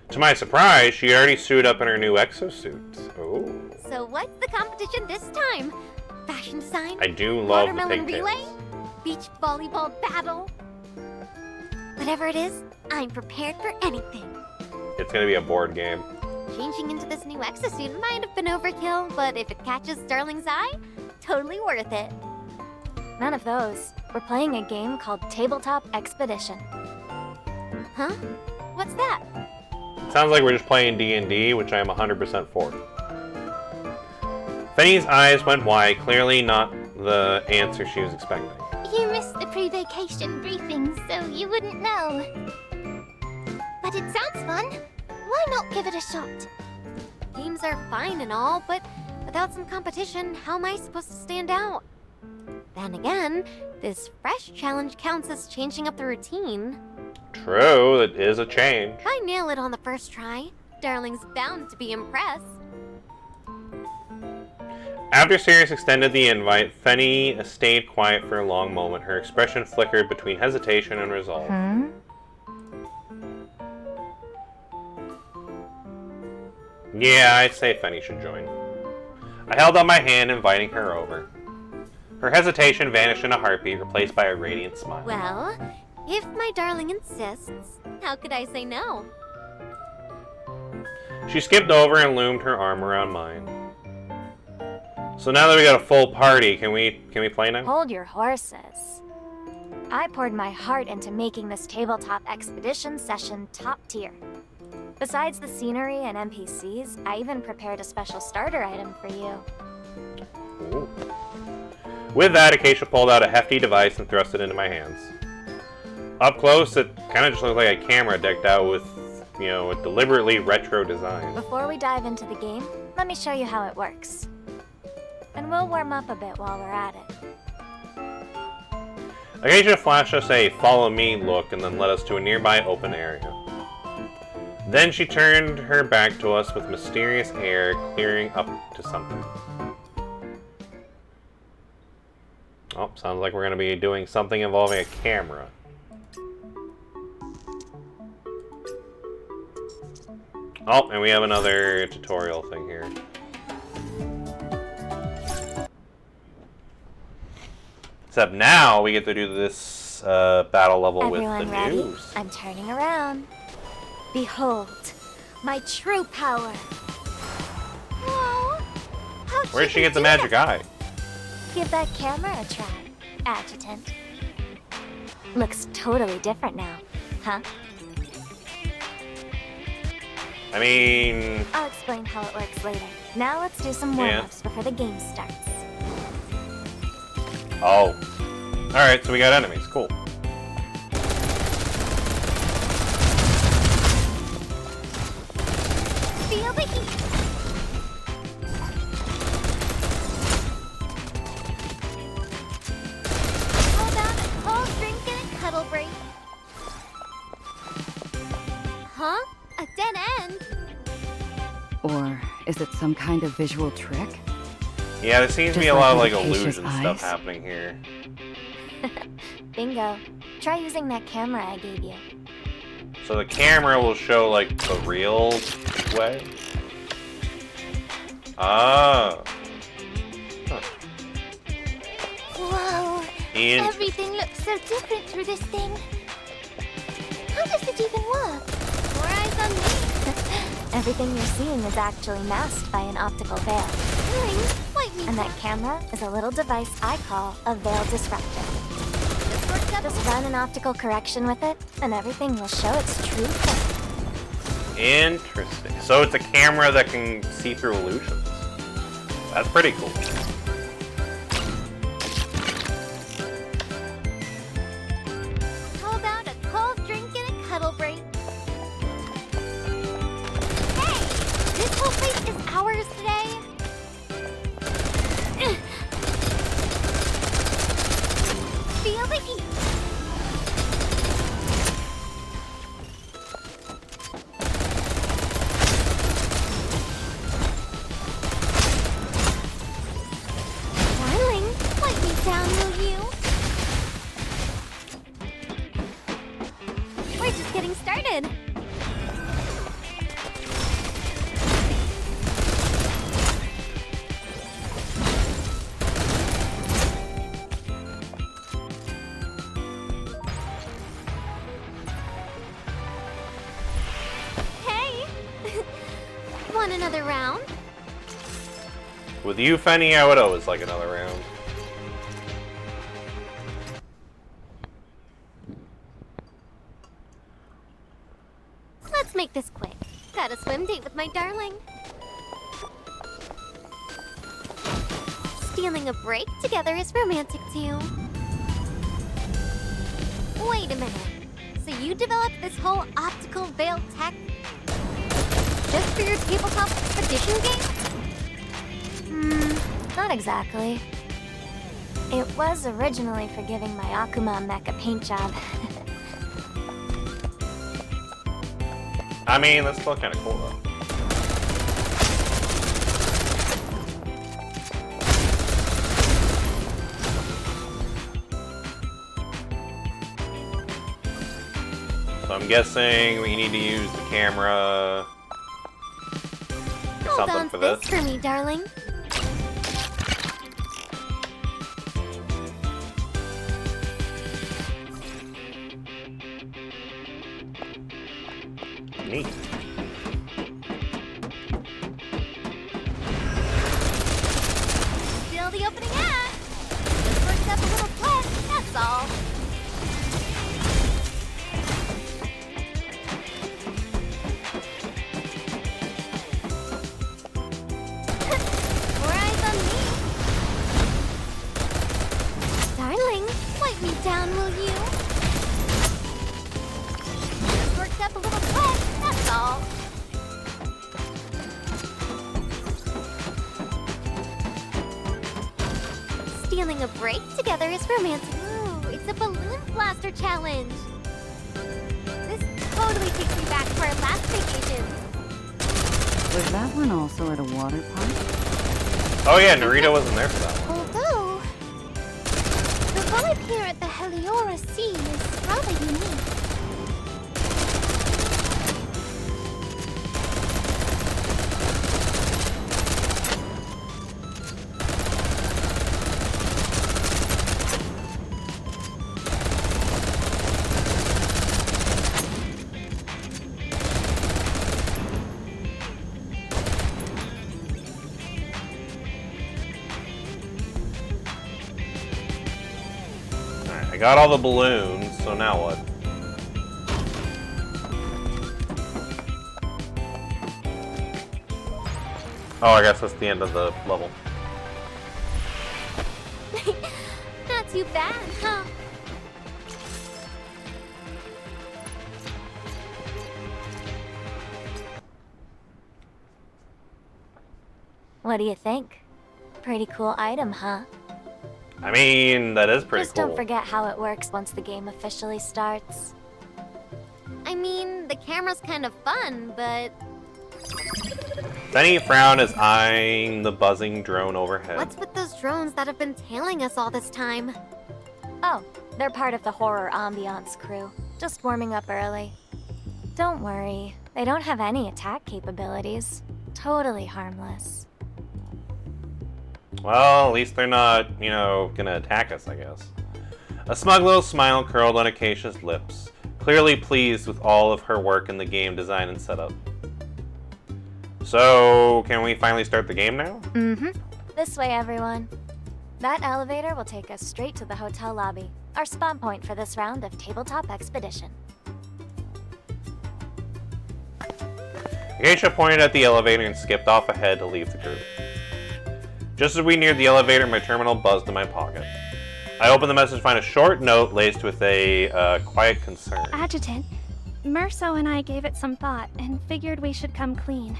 A: To my surprise, she already suited up in her new exosuit. Oh.
B: So what's the competition this time? Fashion design?
A: I do love the
B: watermelon
A: pigtails.
B: relay? Beach volleyball battle? Whatever it is, I'm prepared for anything.
A: It's gonna be a board game.
B: Changing into this new exosuit might have been overkill, but if it catches Sterling's eye, totally worth it. None of those. We're playing a game called Tabletop Expedition. Huh? What's that?
A: Sounds like we're just playing D&D, which I am 100% for. Fenny's eyes went wide, clearly not the answer she was expecting.
B: You missed the pre-vacation briefing, so you wouldn't know. But it sounds fun. Why not give it a shot? Games are fine and all, but without some competition, how am I supposed to stand out? Then again, this fresh challenge counts as changing up the routine.
A: True, it is a change.
B: If I nail it on the first try, Darling's bound to be impressed.
A: After Sirius extended the invite, Fenny stayed quiet for a long moment. Her expression flickered between hesitation and resolve. Yeah, I'd say Fenny should join. I held out my hand, inviting her over. Her hesitation vanished in a heartbeat, replaced by a radiant smile.
B: Well, if my darling insists, how could I say no?
A: She skipped over and loomed her arm around mine. So now that we got a full party, can we play now?
B: Hold your horses. I poured my heart into making this tabletop expedition session top tier. Besides the scenery and NPCs, I even prepared a special starter item for you.
A: Ooh. With that, Acacia pulled out a hefty device and thrust it into my hands. Up close, it kind of just looked like a camera decked out with, a deliberately retro design.
B: Before we dive into the game, let me show you how it works. And we'll warm up a bit while we're at it.
A: Acacia flashed us a follow me look and then led us to a nearby open area. Then she turned her back to us with mysterious air, clearing up to something. Oh, sounds like we're going to be doing something involving a camera. Oh, and we have another tutorial thing here. Except now we get to do this battle level
B: Everyone
A: with the
B: ready?
A: news.
B: I'm turning around. Behold, my true power. Whoa! How'd
A: Where'd she
B: even
A: get the
B: do
A: magic
B: that?
A: eye?
B: Give that camera a try, Adjutant. Looks totally different now, huh?
A: I mean...
B: I'll explain how it works later. Now let's do some warm-ups before the game starts.
A: Oh. Alright, so we got enemies. Cool.
B: heat. How about a cold drink and a cuddle break? Huh? A dead end?
F: Or is it some kind of visual trick?
A: Yeah, there seems to be a
F: Just
A: lot of
F: like
A: like
F: with Acacia's
A: illusion stuff
F: eyes?
A: happening here.
E: Bingo. Try using that camera I gave you.
A: So the camera will show like the real way. Ah. Huh.
E: Whoa!
A: And
E: Everything looks so different through this thing. How does it even work?
B: More eyes on me.
E: Everything you're seeing is actually masked by an optical veil.
B: Darling, wipe me
E: And that camera is a little device I call a veil disruptor.
B: This works up.
E: Just run an optical correction with it, and everything will show its true face.
A: interesting. So it's a camera that can see through illusions. That's pretty cool.
B: How about a cold drink and a cuddle break? Hey! This whole place is ours today. Feel the heat. Darling, wipe me down, will you? We're just getting started. Hey! Want another round?
A: With you, Fenny, I would always like another round.
B: Let's make this quick. Got a swim date with my darling. Stealing a break together is romantic too. Wait a minute. So you developed this whole optical veil tech just for your tabletop expedition game?
E: Not exactly. It was originally for giving my Akuma mecha paint job.
A: I mean, that's still kind of cool though. So I'm guessing we need to use the camera or
B: Hold
A: something
B: on
A: for
B: to
A: this.
B: this for me, darling.
A: Neat.
B: Still the opening act. Just worked up a little sweat, that's all. More eyes on me. Darling, wipe me down, will you? Just worked up a little sweat, that's all. Stealing a break together is romantic. Ooh, it's a balloon blaster challenge. This totally takes me back to our last vacation.
F: Was that one also at a water park?
A: Oh yeah, Narita wasn't there for that one.
B: Although, the vibe here at the Heliora Sea is rather unique.
A: Alright, I got all the balloons, so now what? Oh, I guess that's the end of the level.
B: Not too bad, huh?
E: What do you think? Pretty cool item, huh?
A: I mean, that is pretty
E: Just
A: cool.
E: don't forget how it works once the game officially starts.
B: I mean, the camera's kind of fun, but
A: Benny frowned as eyeing the buzzing drone overhead.
B: what's with those drones that have been tailing us all this time?
E: Oh, they're part of the horror ambiance crew. Just warming up early. Don't worry, they don't have any attack capabilities. Totally harmless.
A: Well, at least they're not, you know, gonna attack us, I guess. A smug little smile curled on Acacia's lips, clearly pleased with all of her work in the game design and setup. So, can we finally start the game now?
E: Mm-hmm. This way, everyone. That elevator will take us straight to the hotel lobby, our spawn point for this round of tabletop expedition.
A: Acacia pointed at the elevator and skipped off ahead to leave the group. Just as we neared the elevator, my terminal buzzed in my pocket. I opened the message to find a short note laced with a quiet concern.
G: Adjutant, Merso and I gave it some thought and figured we should come clean.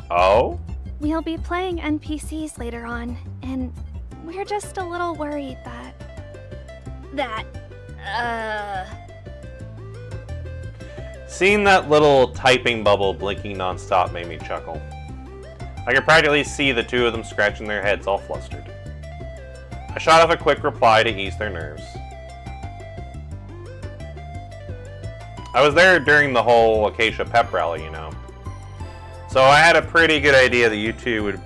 A: Oh?
G: We'll be playing NPCs later on, and we're just a little worried that...
A: Seeing that little typing bubble blinking nonstop made me chuckle. I could practically see the two of them scratching their heads all flustered. I shot off a quick reply to ease their nerves. I was there during the whole Acacia pep rally, you know. So I had a pretty good idea that you two would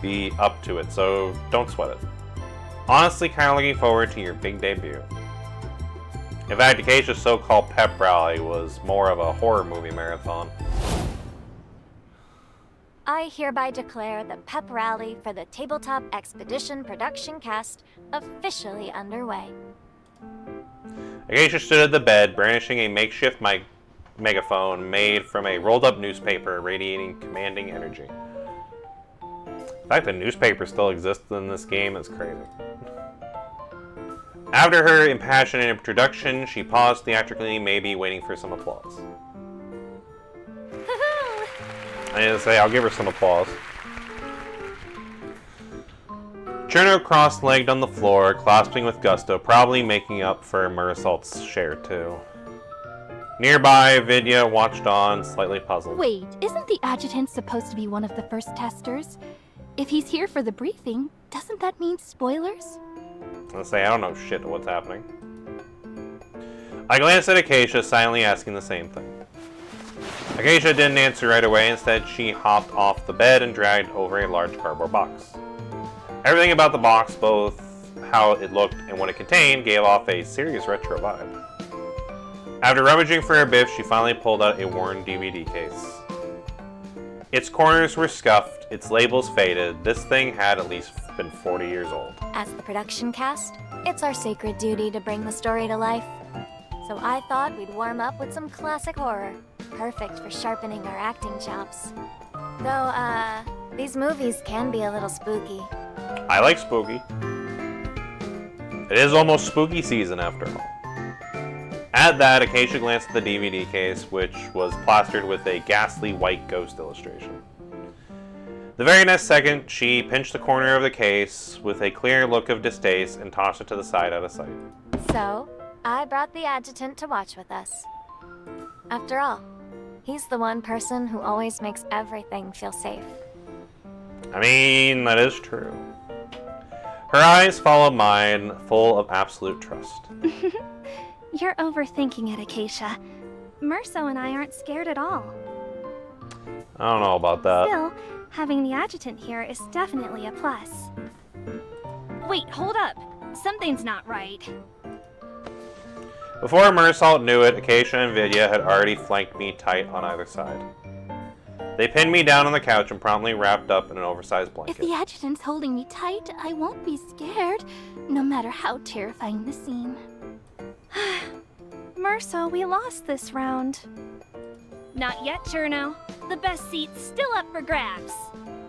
A: be up to it, so don't sweat it. Honestly, kind of looking forward to your big debut. In fact, Acacia's so-called pep rally was more of a horror movie marathon.
E: I hereby declare the pep rally for the Tabletop Expedition production cast officially underway.
A: Acacia stood at the bed, brandishing a makeshift megaphone made from a rolled-up newspaper radiating commanding energy. The fact that newspaper still exists in this game is crazy. After her impassioned introduction, she paused theatrically, maybe waiting for some applause. I need to say, I'll give her some applause. Cherno cross-legged on the floor, clasping with gusto, probably making up for Murasalt's share too. Nearby, Vidya watched on, slightly puzzled.
G: Wait, isn't the adjutant supposed to be one of the first testers? If he's here for the briefing, doesn't that mean spoilers?
A: I say, I don't know shit what's happening. I glanced at Acacia, silently asking the same thing. Acacia didn't answer right away. Instead, she hopped off the bed and dragged over a large cardboard box. Everything about the box, both how it looked and what it contained, gave off a serious retro vibe. After rummaging for her biff, she finally pulled out a worn DVD case. Its corners were scuffed, its labels faded. This thing had at least been 40 years old.
E: As the production cast, it's our sacred duty to bring the story to life. So I thought we'd warm up with some classic horror. Perfect for sharpening our acting chops. Though, these movies can be a little spooky.
A: I like spooky. It is almost spooky season after all. At that, Acacia glanced at the DVD case, which was plastered with a ghastly white ghost illustration. The very next second, she pinched the corner of the case with a clear look of distaste and tossed it to the side out of sight.
E: So, I brought the adjutant to watch with us. After all, he's the one person who always makes everything feel safe.
A: I mean, that is true. Her eyes followed mine, full of absolute trust.
G: You're overthinking it, Acacia. Merso and I aren't scared at all.
A: I don't know about that.
G: Still, having the adjutant here is definitely a plus. Wait, hold up. Something's not right.
A: Before Murasalt knew it, Acacia and Vidya had already flanked me tight on either side. They pinned me down on the couch and promptly wrapped up in an oversized
G: If
A: blanket.
G: the adjutant's holding me tight, I won't be scared, no matter how terrifying the scene. Merso, we lost this round. Not yet, Cherno. The best seat's still up for grabs.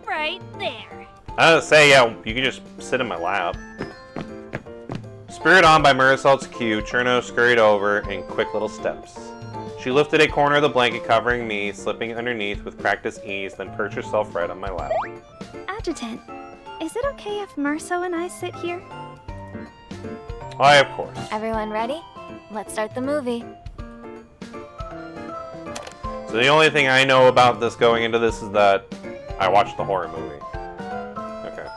G: Right there.
A: I was gonna say, yeah, you can just sit in my lap. Spurred on by Murasalt's cue, Cherno scurried over in quick little steps. She lifted a corner of the blanket covering me, slipping underneath with practiced ease, then perched herself right on my lap.
G: Adjutant, is it okay if Merso and I sit here?
A: Why, of course.
E: Everyone ready? Let's start the movie.
A: So the only thing I know about this going into this is that I watched the horror movie. Okay.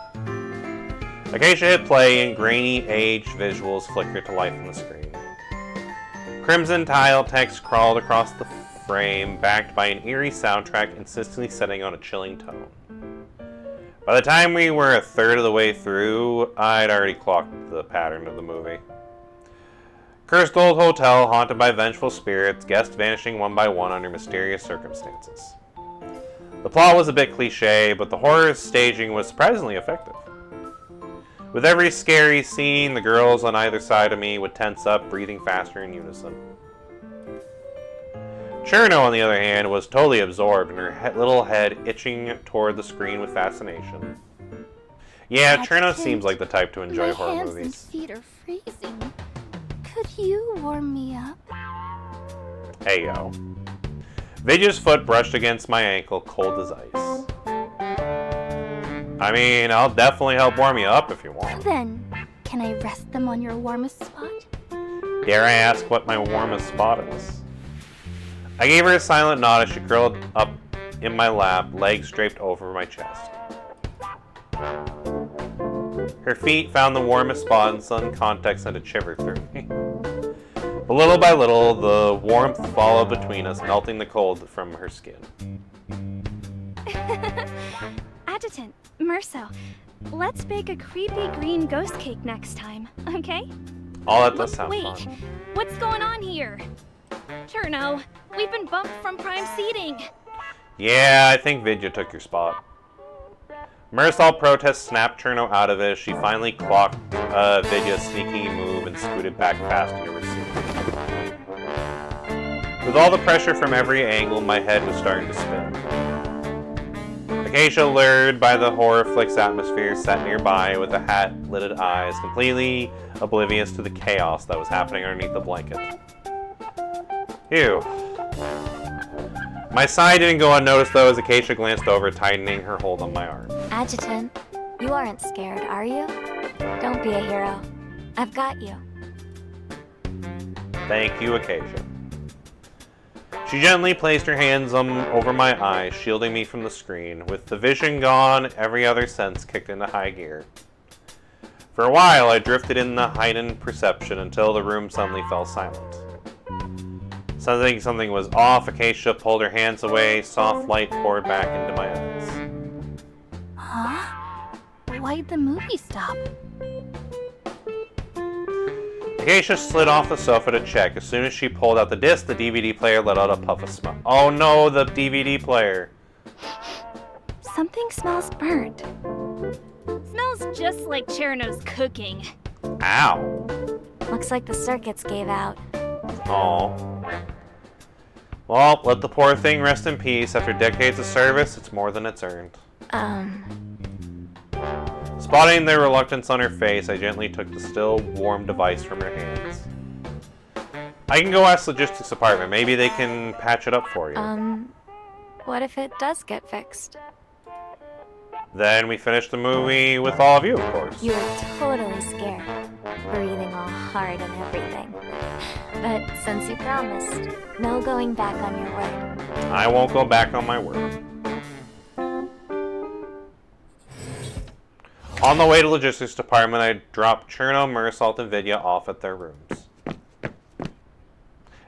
A: Acacia hit play and grainy, aged visuals flickered to life on the screen. Crimson tile text crawled across the frame, backed by an eerie soundtrack insistently setting on a chilling tone. By the time we were a third of the way through, I'd already clocked the pattern of the movie. Cursed old hotel haunted by vengeful spirits, guests vanishing one by one under mysterious circumstances. The plot was a bit cliche, but the horror staging was surprisingly effective. With every scary scene, the girls on either side of me would tense up, breathing faster in unison. Cherno, on the other hand, was totally absorbed, and her little head itching toward the screen with fascination. Yeah, Cherno seems like the type to enjoy horror
B: My
A: movies.
B: hands and feet are freezing. Could you warm me up?
A: Hey yo. Vidya's foot brushed against my ankle, cold as ice. I mean, I'll definitely help warm you up if you want.
B: Then, can I rest them on your warmest spot?
A: Dare I ask what my warmest spot is? I gave her a silent nod as she curled up in my lap, legs draped over my chest. Her feet found the warmest spot, and sudden contact sent a shiver through me. But little by little, the warmth followed between us, melting the cold from her skin.
G: Adjutant, Merso, let's bake a creepy green ghost cake next time, okay?
A: Oh, that does sound
G: Wait,
A: fun.
G: what's going on here? Cherno, we've been bumped from prime seating.
A: Yeah, I think Vidya took your spot. Marisol protest snapped Cherno out of it as she finally clocked Vidya's sneaky move and scooted back fast into her seat. With all the pressure from every angle, my head was starting to spin. Acacia, lured by the horror flick's atmosphere, sat nearby with the hat-lidded eyes, completely oblivious to the chaos that was happening underneath the blanket. Ew. My sigh didn't go unnoticed though as Acacia glanced over, tightening her hold on my arm.
E: Adjutant, you aren't scared, are you? Don't be a hero. I've got you.
A: Thank you, Acacia. She gently placed her hands over my eyes, shielding me from the screen. With the vision gone, every other sense kicked into high gear. For a while, I drifted in the heightened perception until the room suddenly fell silent. Sensing something was off, Acacia pulled her hands away, soft light poured back into my eyes.
B: Huh? Why'd the movie stop?
A: Acacia slid off the sofa to check. As soon as she pulled out the disc, the DVD player let out a puff of smoke. Oh no, the DVD player!
G: Something smells burnt. Smells just like Cherno's cooking.
A: Ow!
E: Looks like the circuits gave out.
A: Aw. Well, let the poor thing rest in peace. After decades of service, it's more than it's earned. Spotting the reluctance on her face, I gently took the still warm device from her hands. I can go ask logistics department. Maybe they can patch it up for you.
E: What if it does get fixed?
A: Then we finish the movie with all of you, of course.
E: You were totally scared, breathing all hard and everything. But since you promised, no going back on your word.
A: I won't go back on my word. On the way to logistics department, I dropped Cherno, Marisol, and Vidya off at their rooms.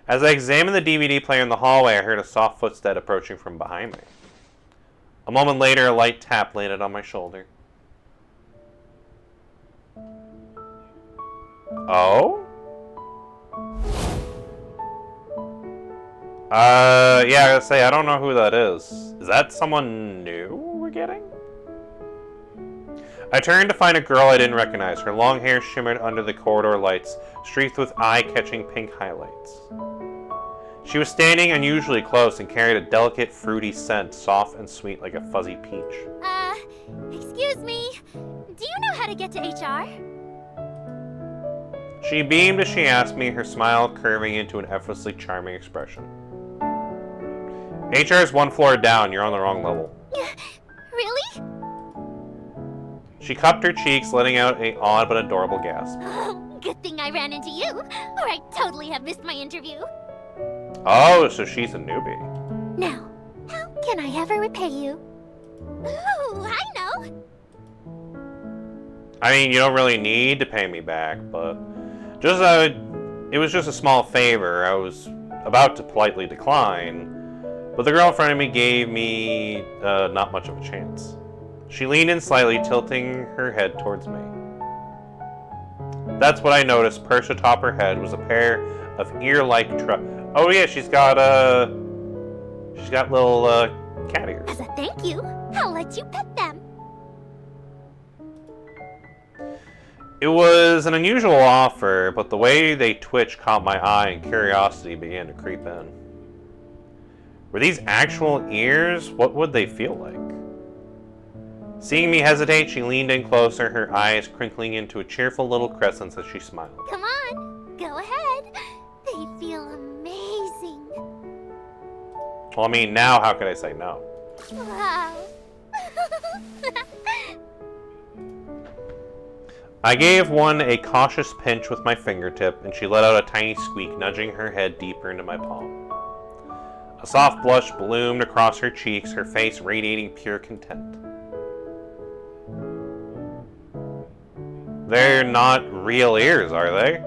A: As I examined the DVD player in the hallway, I heard a soft footstep approaching from behind me. A moment later, a light tap landed on my shoulder. Oh? Yeah, I gotta say, I don't know who that is. Is that someone new we're getting? I turned to find a girl I didn't recognize. Her long hair shimmered under the corridor lights, streaked with eye-catching pink highlights. She was standing unusually close and carried a delicate, fruity scent, soft and sweet like a fuzzy peach.
B: Excuse me. Do you know how to get to HR?
A: She beamed as she asked me, her smile curving into an effortlessly charming expression. HR is one floor down. You're on the wrong level.
B: Really?
A: She cupped her cheeks, letting out an odd but adorable gasp.
B: Oh, good thing I ran into you, or I'd totally have missed my interview.
A: Oh, so she's a newbie.
B: Now, how can I ever repay you? Ooh, I know!
A: I mean, you don't really need to pay me back, but just it was just a small favor. I was about to politely decline, but the girl in front of me gave me not much of a chance. She leaned in slightly, tilting her head towards me. That's what I noticed. Perched atop her head was a pair of ear-like Oh yeah, she's got little cat ears.
B: As a thank you, I'll let you pet them.
A: It was an unusual offer, but the way they twitched caught my eye and curiosity began to creep in. Were these actual ears? What would they feel like? Seeing me hesitate, she leaned in closer, her eyes crinkling into a cheerful little crescent as she smiled.
B: Come on, go ahead. They feel amazing.
A: Well, I mean, now how could I say no?
B: Wow.
A: I gave one a cautious pinch with my fingertip, and she let out a tiny squeak, nudging her head deeper into my palm. A soft blush bloomed across her cheeks, her face radiating pure content. They're not real ears, are they?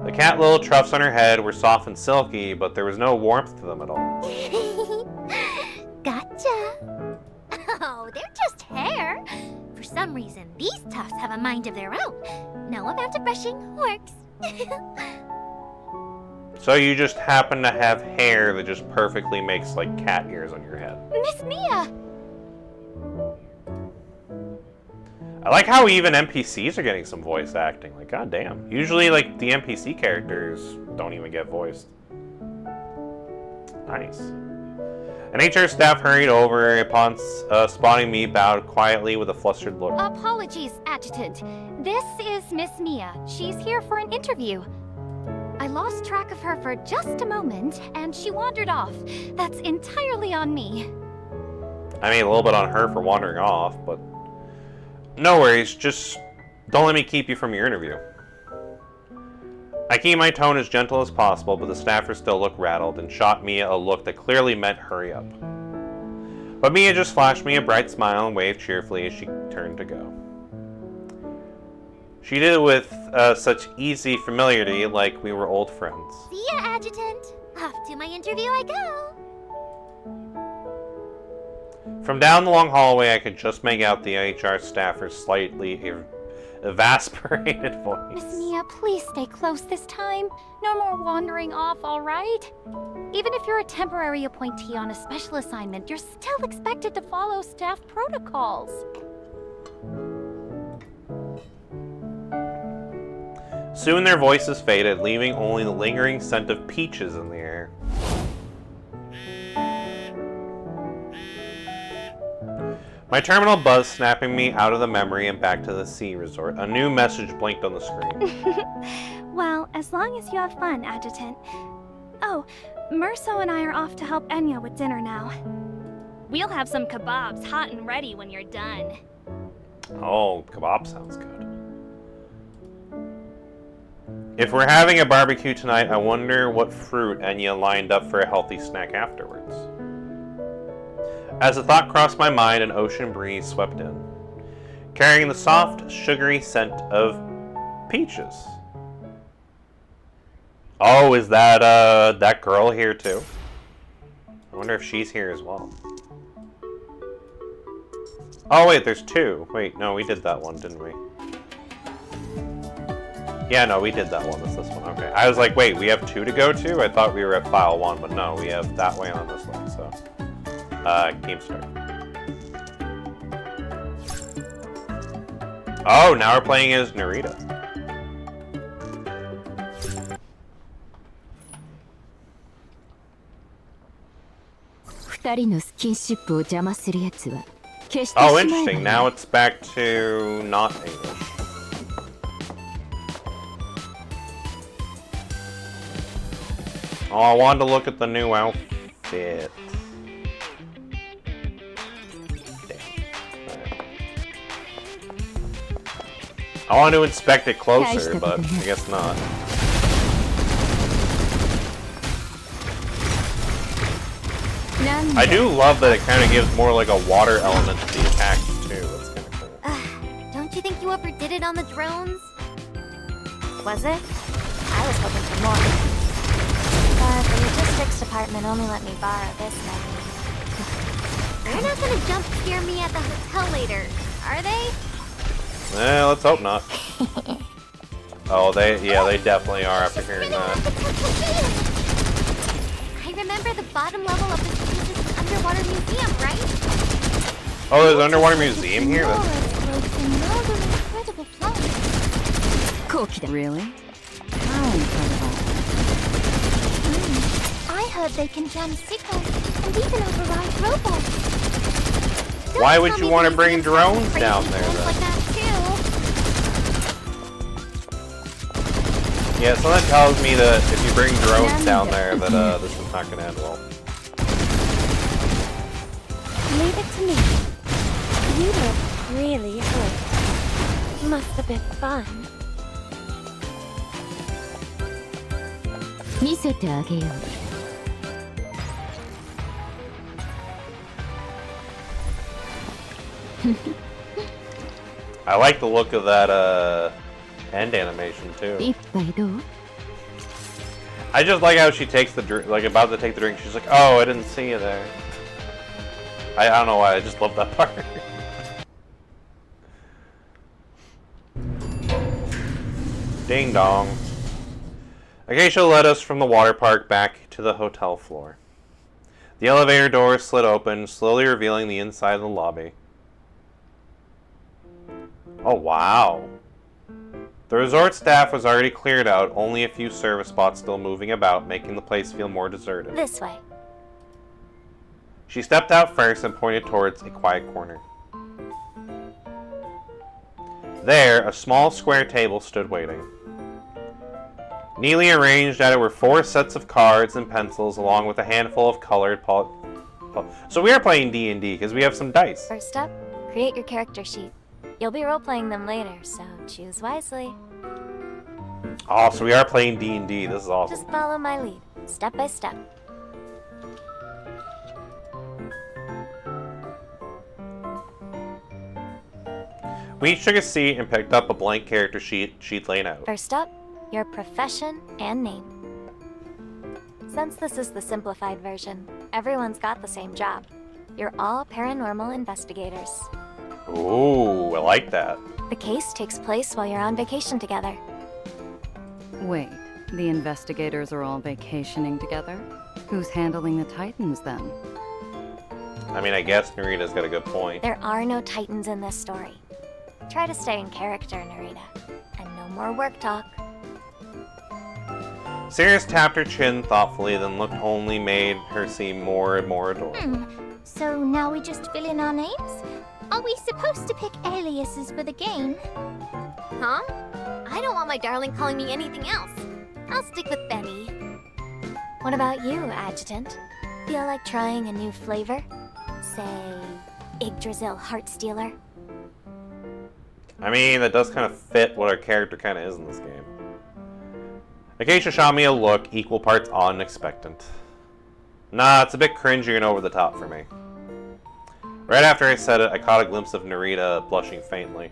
A: The cat little troughs on her head were soft and silky, but there was no warmth to them at all.
B: Gotcha. Oh, they're just hair. For some reason, these tufts have a mind of their own. No amount of brushing works.
A: So you just happen to have hair that just perfectly makes like cat ears on your head.
B: Miss Mia!
A: I like how even NPCs are getting some voice acting. Like, goddamn. Usually, like, the NPC characters don't even get voiced. Nice. An HR staff hurried over, upon spotting me, bowed quietly with a flustered look.
G: Apologies, Adjutant. This is Miss Mia. She's here for an interview. I lost track of her for just a moment, and she wandered off. That's entirely on me.
A: I mean, a little bit on her for wandering off, but no worries. Just don't let me keep you from your interview. I keep my tone as gentle as possible, but the staffer still looked rattled and shot Mia a look that clearly meant hurry up. But Mia just flashed me a bright smile and waved cheerfully as she turned to go. She did it with such easy familiarity, like we were old friends.
B: See ya, Adjutant. Off to my interview I go.
A: From down the long hallway, I could just make out the HR staffer's slightly exasperated voice.
G: Miss Mia, please stay close this time. No more wandering off, all right? Even if you're a temporary appointee on a special assignment, you're still expected to follow staff protocols.
A: Soon their voices faded, leaving only the lingering scent of peaches in the air. My terminal buzzed, snapping me out of the memory and back to the sea resort. A new message blinked on the screen.
G: Well, as long as you have fun, Adjutant. Oh, Merso and I are off to help Enya with dinner now. We'll have some kebabs hot and ready when you're done.
A: Oh, kebab sounds good. If we're having a barbecue tonight, I wonder what fruit Enya lined up for a healthy snack afterwards. As the thought crossed my mind, an ocean breeze swept in, carrying the soft, sugary scent of peaches. Oh, is that girl here too? I wonder if she's here as well. Oh wait, there's two. Wait, no, we did that one, didn't we? Yeah, no, we did that one. It's this one. Okay. I was like, wait, we have two to go to? I thought we were at file 1, but no, we have that way on this way, so. Game start. Oh, now we're playing as Narita. Oh, interesting. Now it's back to not English. Oh, I wanted to look at the new outfit. I want to inspect it closer, but I guess not. I do love that it kind of gives more like a water element to the attacks too. That's kind of cool.
B: Don't you think you overdid it on the drones?
E: Was it? I was hoping for more. But the logistics department only let me borrow this many.
B: They're not gonna jump scare me at the hotel later, are they?
A: Let's hope not. Oh, they definitely are after hearing that.
B: I remember the bottom level of this place's underwater museum, right?
A: Oh, there's an underwater museum here?
F: Really? How incredible.
B: I heard they can jam signals and even override robots.
A: Why would you want to bring drones down there, then?
B: Like that too.
A: Yeah, so that tells me that if you bring drones down there, that this is not going to end well.
B: Leave it to me. You look really hurt. Must have been fun. 見せてあげよう。
A: I like the look of that end animation too.
B: 一杯どう?
A: I just like how she takes the drink, like about to take the drink. She's like, "Oh, I didn't see you there." I don't know why. I just love that part. Ding dong. Acacia led us from the water park back to the hotel floor. The elevator door slid open, slowly revealing the inside of the lobby. Oh, wow. The resort staff was already cleared out, only a few service spots still moving about, making the place feel more deserted.
E: This way.
A: She stepped out first and pointed towards a quiet corner. There, a small square table stood waiting. Neatly arranged at it were 4 sets of cards and pencils, along with a handful of colored So we are playing D&D, because we have some dice.
E: First up, create your character sheet. You'll be role-playing them later, so choose wisely.
A: Oh, so we are playing D&D. This is awesome.
E: Just follow my lead, step by step.
A: We each took a seat and picked up a blank character sheet laid out.
E: First up, your profession and name. Since this is the simplified version, everyone's got the same job. You're all paranormal investigators.
A: Ooh, I like that.
E: The case takes place while you're on vacation together.
F: Wait, the investigators are all vacationing together? Who's handling the Titans then?
A: I mean, I guess Narita's got a good point.
E: There are no Titans in this story. Try to stay in character, Narita. And no more work talk.
A: Sirius tapped her chin thoughtfully, then looked only made her seem more and more adorable.
B: So now we just fill in our names? Are we supposed to pick aliases for the game? Huh? I don't want my darling calling me anything else. I'll stick with Benny.
E: What about you, Adjutant? Feel like trying a new flavor? Say, Yggdrasil Heartstealer?
A: I mean, that does kind of fit what our character kind of is in this game. Acacia shot me a look, equal parts awe and expectant. Nah, it's a bit cringy and over the top for me. Right after I said it, I caught a glimpse of Narita blushing faintly.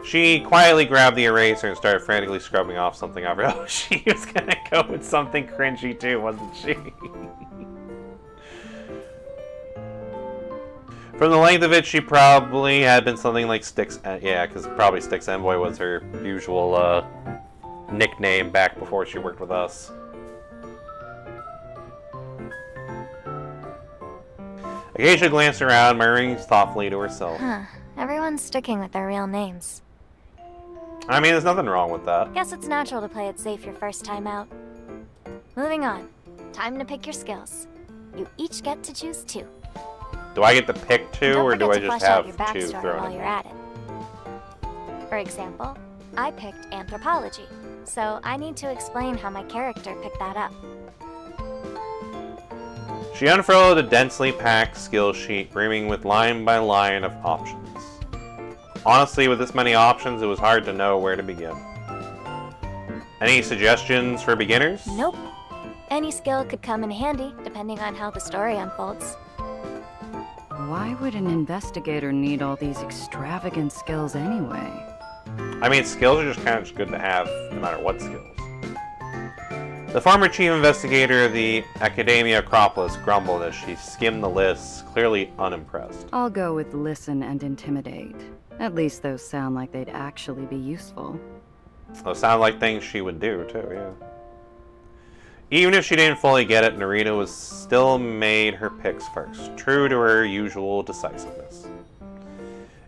A: She quietly grabbed the eraser and started frantically scrubbing off something off her. Oh, she was gonna go with something cringy too, wasn't she? From the length of it, she probably had been something like Styx. Yeah, because probably Styx Envoy was her usual nickname back before she worked with us. Acacia glanced around, murmuring thoughtfully to herself.
E: Huh. Everyone's sticking with their real names.
A: I mean, there's nothing wrong with that.
E: Guess it's natural to play it safe your first time out. Moving on. Time to pick your skills. You each get to choose 2.
A: Do I get to pick 2, or do I just
E: flesh out
A: have
E: your
A: 2
E: backstory
A: thrown
E: while
A: in?
E: you're at it? For example, I picked anthropology, so I need to explain how my character picked that up.
A: She unfurled a densely packed skill sheet, brimming with line by line of options. Honestly, with this many options, it was hard to know where to begin. Any suggestions for beginners?
E: Nope. Any skill could come in handy, depending on how the story unfolds.
F: Why would an investigator need all these extravagant skills anyway?
A: I mean, skills are just kind of good to have, no matter what skills. The former chief investigator of the Academia Acropolis grumbled as she skimmed the lists, clearly unimpressed.
F: I'll go with listen and intimidate. At least those sound like they'd actually be useful.
A: Those sound like things she would do, too, yeah. Even if she didn't fully get it, Narita was still made her picks first, true to her usual decisiveness.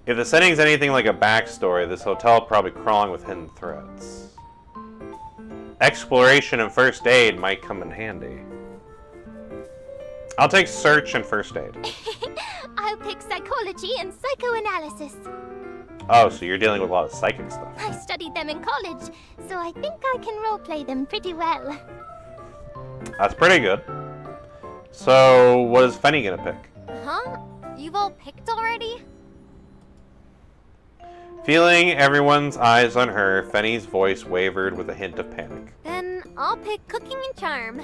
A: If the setting's anything like a backstory, this hotel probably crawling with hidden threats. Exploration and first aid might come in handy. I'll take search and first aid.
B: I'll pick psychology and psychoanalysis.
A: Oh, so you're dealing with a lot of psychic stuff.
B: I studied them in college, so I think I can roleplay them pretty well.
A: That's pretty good. So, what is Fenny gonna pick?
B: Huh? You've all picked already?
A: Feeling everyone's eyes on her, Fenny's voice wavered with a hint of panic.
B: Then I'll pick cooking and charm.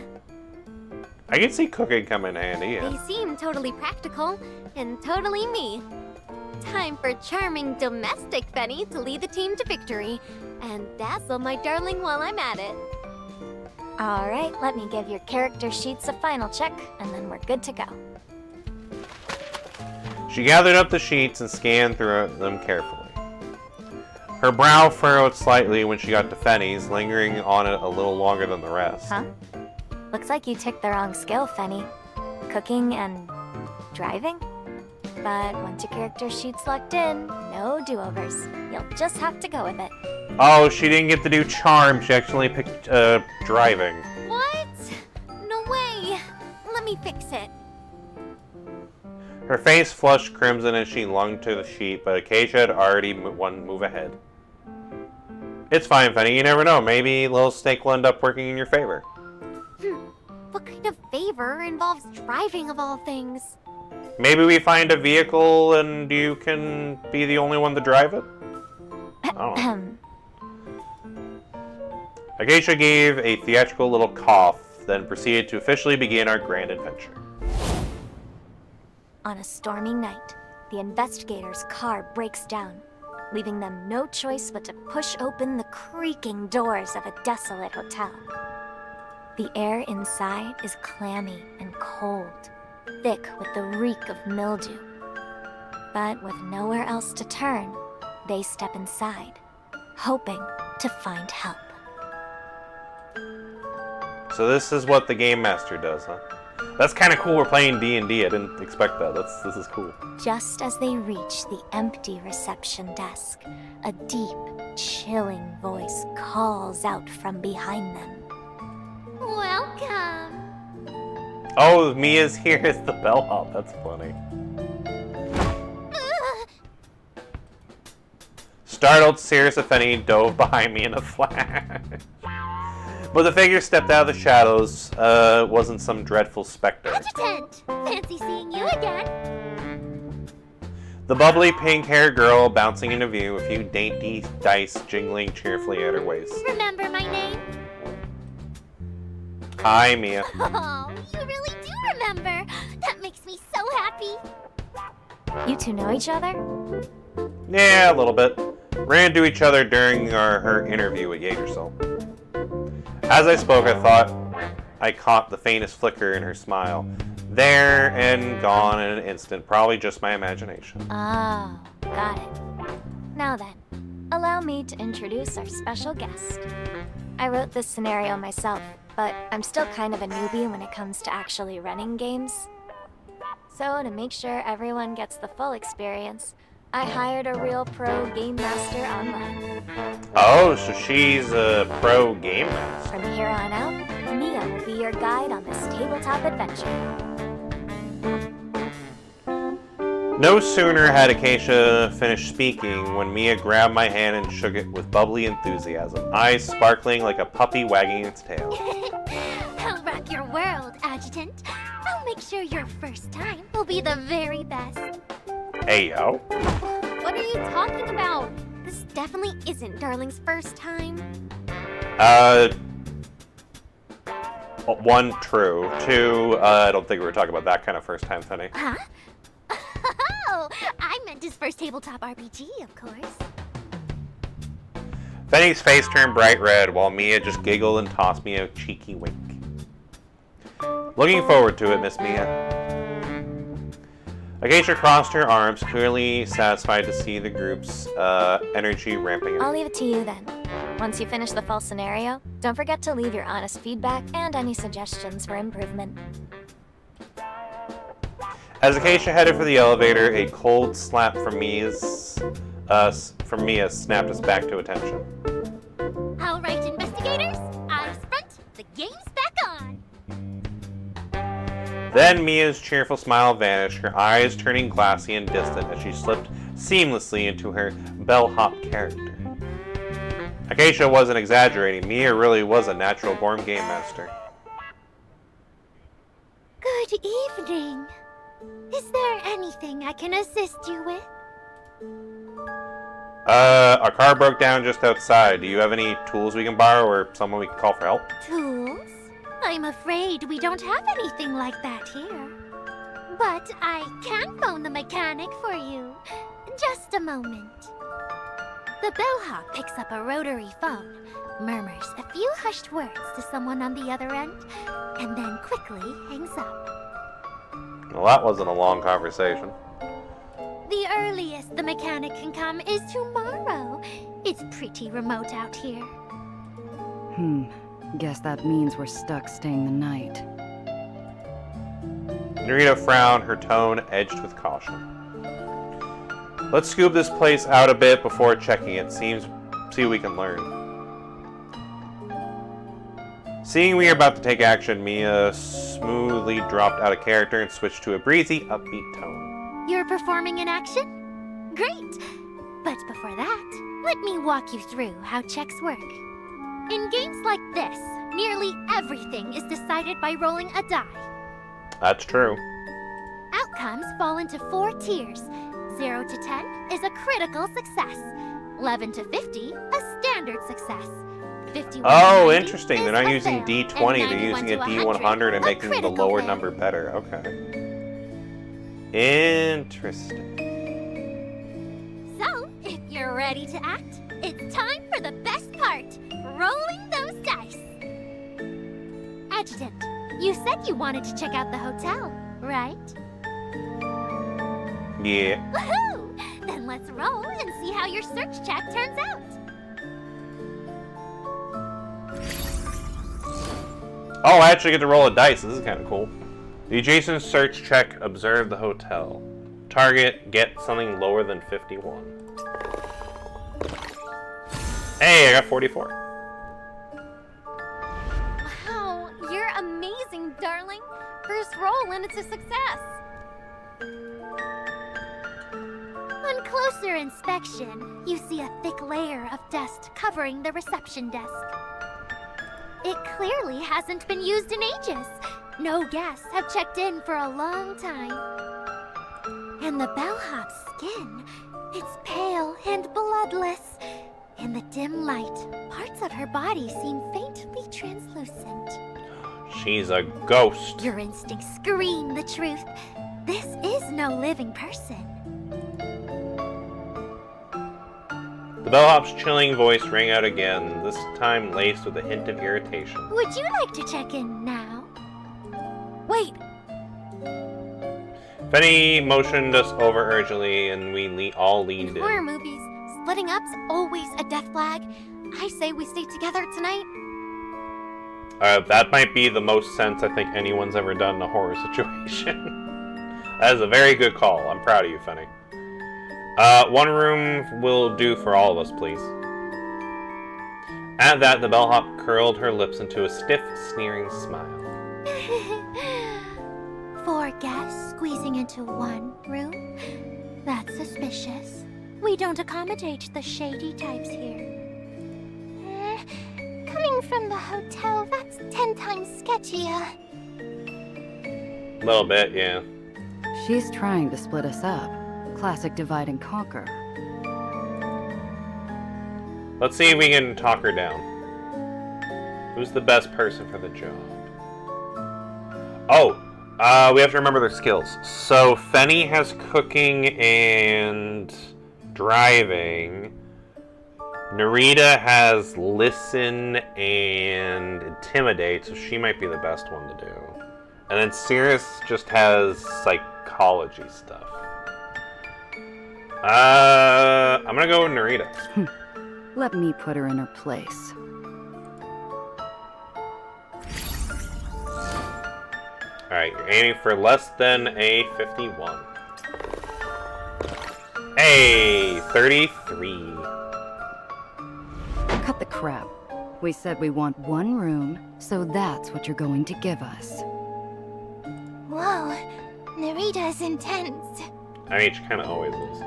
A: I can see cooking come in handy,
B: They
A: yeah.
B: seem totally practical and totally me. Time for charming domestic Fenny to lead the team to victory and dazzle my darling while I'm at it.
E: Alright, let me give your character sheets a final check, and then we're good to go.
A: She gathered up the sheets and scanned through them carefully. Her brow furrowed slightly when she got to Fenny's, lingering on it a little longer than the rest.
E: Huh? Looks like you ticked the wrong skill, Fenny. Cooking and driving? But once your character sheet's locked in, no do-overs. You'll just have to go with it.
A: Oh, she didn't get to do charm. She actually picked driving.
B: What? No way. Let me fix it.
A: Her face flushed crimson as she lunged to the sheet, but Acacia had already one move ahead. It's fine, Fenny. You never know. Maybe Little Snake will end up working in your favor.
B: What kind of favor involves driving of all things?
A: Maybe we find a vehicle and you can be the only one to drive it? I don't know. Acacia gave a theatrical little cough, then proceeded to officially begin our grand adventure.
E: On a stormy night, the investigator's car breaks down, leaving them no choice but to push open the creaking doors of a desolate hotel. The air inside is clammy and cold, thick with the reek of mildew. But with nowhere else to turn, they step inside, hoping to find help.
A: So this is what the Game Master does, huh? That's kind of cool. We're playing D&D. I didn't expect that. This is cool.
E: Just as they reach the empty reception desk, a deep, chilling voice calls out from behind them.
B: Welcome.
A: Oh, Mia's here as the bellhop. That's funny. Startled, Cirrus and Fenny dove behind me in a flash. But the figure stepped out of the shadows. Wasn't some dreadful specter.
B: Adjutant! Fancy seeing you again.
A: The bubbly pink-haired girl bouncing into view, a few dainty dice jingling cheerfully at her waist.
B: Remember my name?
A: Hi, Mia.
B: Oh, you really do remember. That makes me so happy.
E: You two know each other?
A: Yeah, a little bit. Ran into each other during her interview at Jaegersoul. As I spoke, I thought I caught the faintest flicker in her smile. There and gone in an instant, probably just my imagination.
E: Oh, got it. Now then, allow me to introduce our special guest. I wrote this scenario myself, but I'm still kind of a newbie when it comes to actually running games. So to make sure everyone gets the full experience, I hired a real pro game master online.
A: Oh, so she's a pro game master.
E: From here on out, Mia will be your guide on this tabletop adventure.
A: No sooner had Acacia finished speaking when Mia grabbed my hand and shook it with bubbly enthusiasm, eyes sparkling like a puppy wagging its tail.
B: I'll rock your world, Adjutant. I'll make sure your first time will be the very best.
A: Hey, yo.
B: What are you talking about? This definitely isn't Darling's first time.
A: One, true. Two, I don't think we were talking about that kind of first time, Penny.
B: Huh? Oh, I meant his first tabletop RPG, of course.
A: Fenny's face turned bright red while Mia just giggled and tossed me a cheeky wink. Looking forward to it, Miss Mia. Acacia crossed her arms, clearly satisfied to see the group's energy ramping up.
E: I'll leave it to you then. Once you finish the full scenario, don't forget to leave your honest feedback and any suggestions for improvement.
A: As Acacia headed for the elevator, a cold slap from Mia snapped us back to attention.
B: All right, investigators, eyes front, the game's back on.
A: Then Mia's cheerful smile vanished, her eyes turning glassy and distant as she slipped seamlessly into her bellhop character. Acacia wasn't exaggerating. Mia really was a natural-born game master.
B: Good evening. Is there anything I can assist you with?
A: Our car broke down just outside. Do you have any tools we can borrow or someone we can call for help?
B: Tools? I'm afraid we don't have anything like that here. But I can phone the mechanic for you. Just a moment. The bellhop picks up a rotary phone, murmurs a few hushed words to someone on the other end, and then quickly hangs up.
A: Well, that wasn't a long conversation.
B: The earliest the mechanic can come is tomorrow. It's pretty remote out here.
F: Guess that means we're stuck staying the night.
A: Narita frowned, her tone edged with caution. Let's scoop this place out a bit before checking it. See what we can learn. Seeing we are about to take action, Mia smoothly dropped out of character and switched to a breezy, upbeat tone.
B: You're performing in action? Great! But before that, let me walk you through how checks work. In games like this, nearly everything is decided by rolling a die.
A: That's true.
B: Outcomes fall into 4 tiers. 0 to 10 is a critical success. 11 to 50, a standard success. 51
A: Oh,
B: to 90
A: interesting.
B: is
A: They're not
B: a
A: using
B: fail,
A: D20,
B: and
A: they're
B: 91
A: using a
B: to
A: D100 and
B: a
A: making the
B: critical
A: lower
B: fail.
A: number better. Okay. Interesting.
B: So, if you're ready to act, it's time for the best part, rolling those dice. Adjutant, you said you wanted to check out the hotel, right?
A: Yeah.
B: Woohoo! Then let's roll and see how your search check turns out.
A: Oh, I actually get to roll a dice. This is kind of cool. The adjacent search check, observe the hotel. Target, get something lower than 51. Hey, I got 44.
B: Wow, you're amazing, darling. First roll and it's a success. On closer inspection, you see a thick layer of dust covering the reception desk. It clearly hasn't been used in ages. No guests have checked in for a long time. And the bellhop's skin, it's pale and bloodless. In the dim light, parts of her body seem faintly translucent.
A: She's a ghost.
B: Your instincts scream the truth. This is no living person.
A: The bellhop's chilling voice rang out again, this time laced with a hint of irritation.
B: Would you like to check in now? Wait,
A: Fenny motioned us over urgently, and we all leaned
B: in horror
A: in.
B: movies, splitting up's always a death flag. I say we stay together tonight.
A: That might be the most sense I think anyone's ever done in a horror situation. That is a very good call. I'm proud of you, Fenny. One room will do for all of us, please. At that, the bellhop curled her lips into a stiff, sneering smile.
B: 4 guests squeezing into 1 room? That's suspicious. We don't accommodate the shady types here. Coming from the hotel, that's 10 times sketchier.
A: A little bit, yeah.
F: She's trying to split us up. Classic divide and conquer.
A: Let's see if we can talk her down. Who's the best person for the job? Oh, we have to remember their skills. So Fenny has cooking and driving. Narita has listen and intimidate, so she might be the best one to do. And then Cirrus just has psychology stuff. I'm gonna go with Narita.
F: Let me put her in her place.
A: Alright, you're aiming for less than a 51. Hey, 33.
F: Cut the crap. We said we want one room, so that's what you're going to give us.
E: Whoa, Narita is intense.
A: I mean, she kind of always is.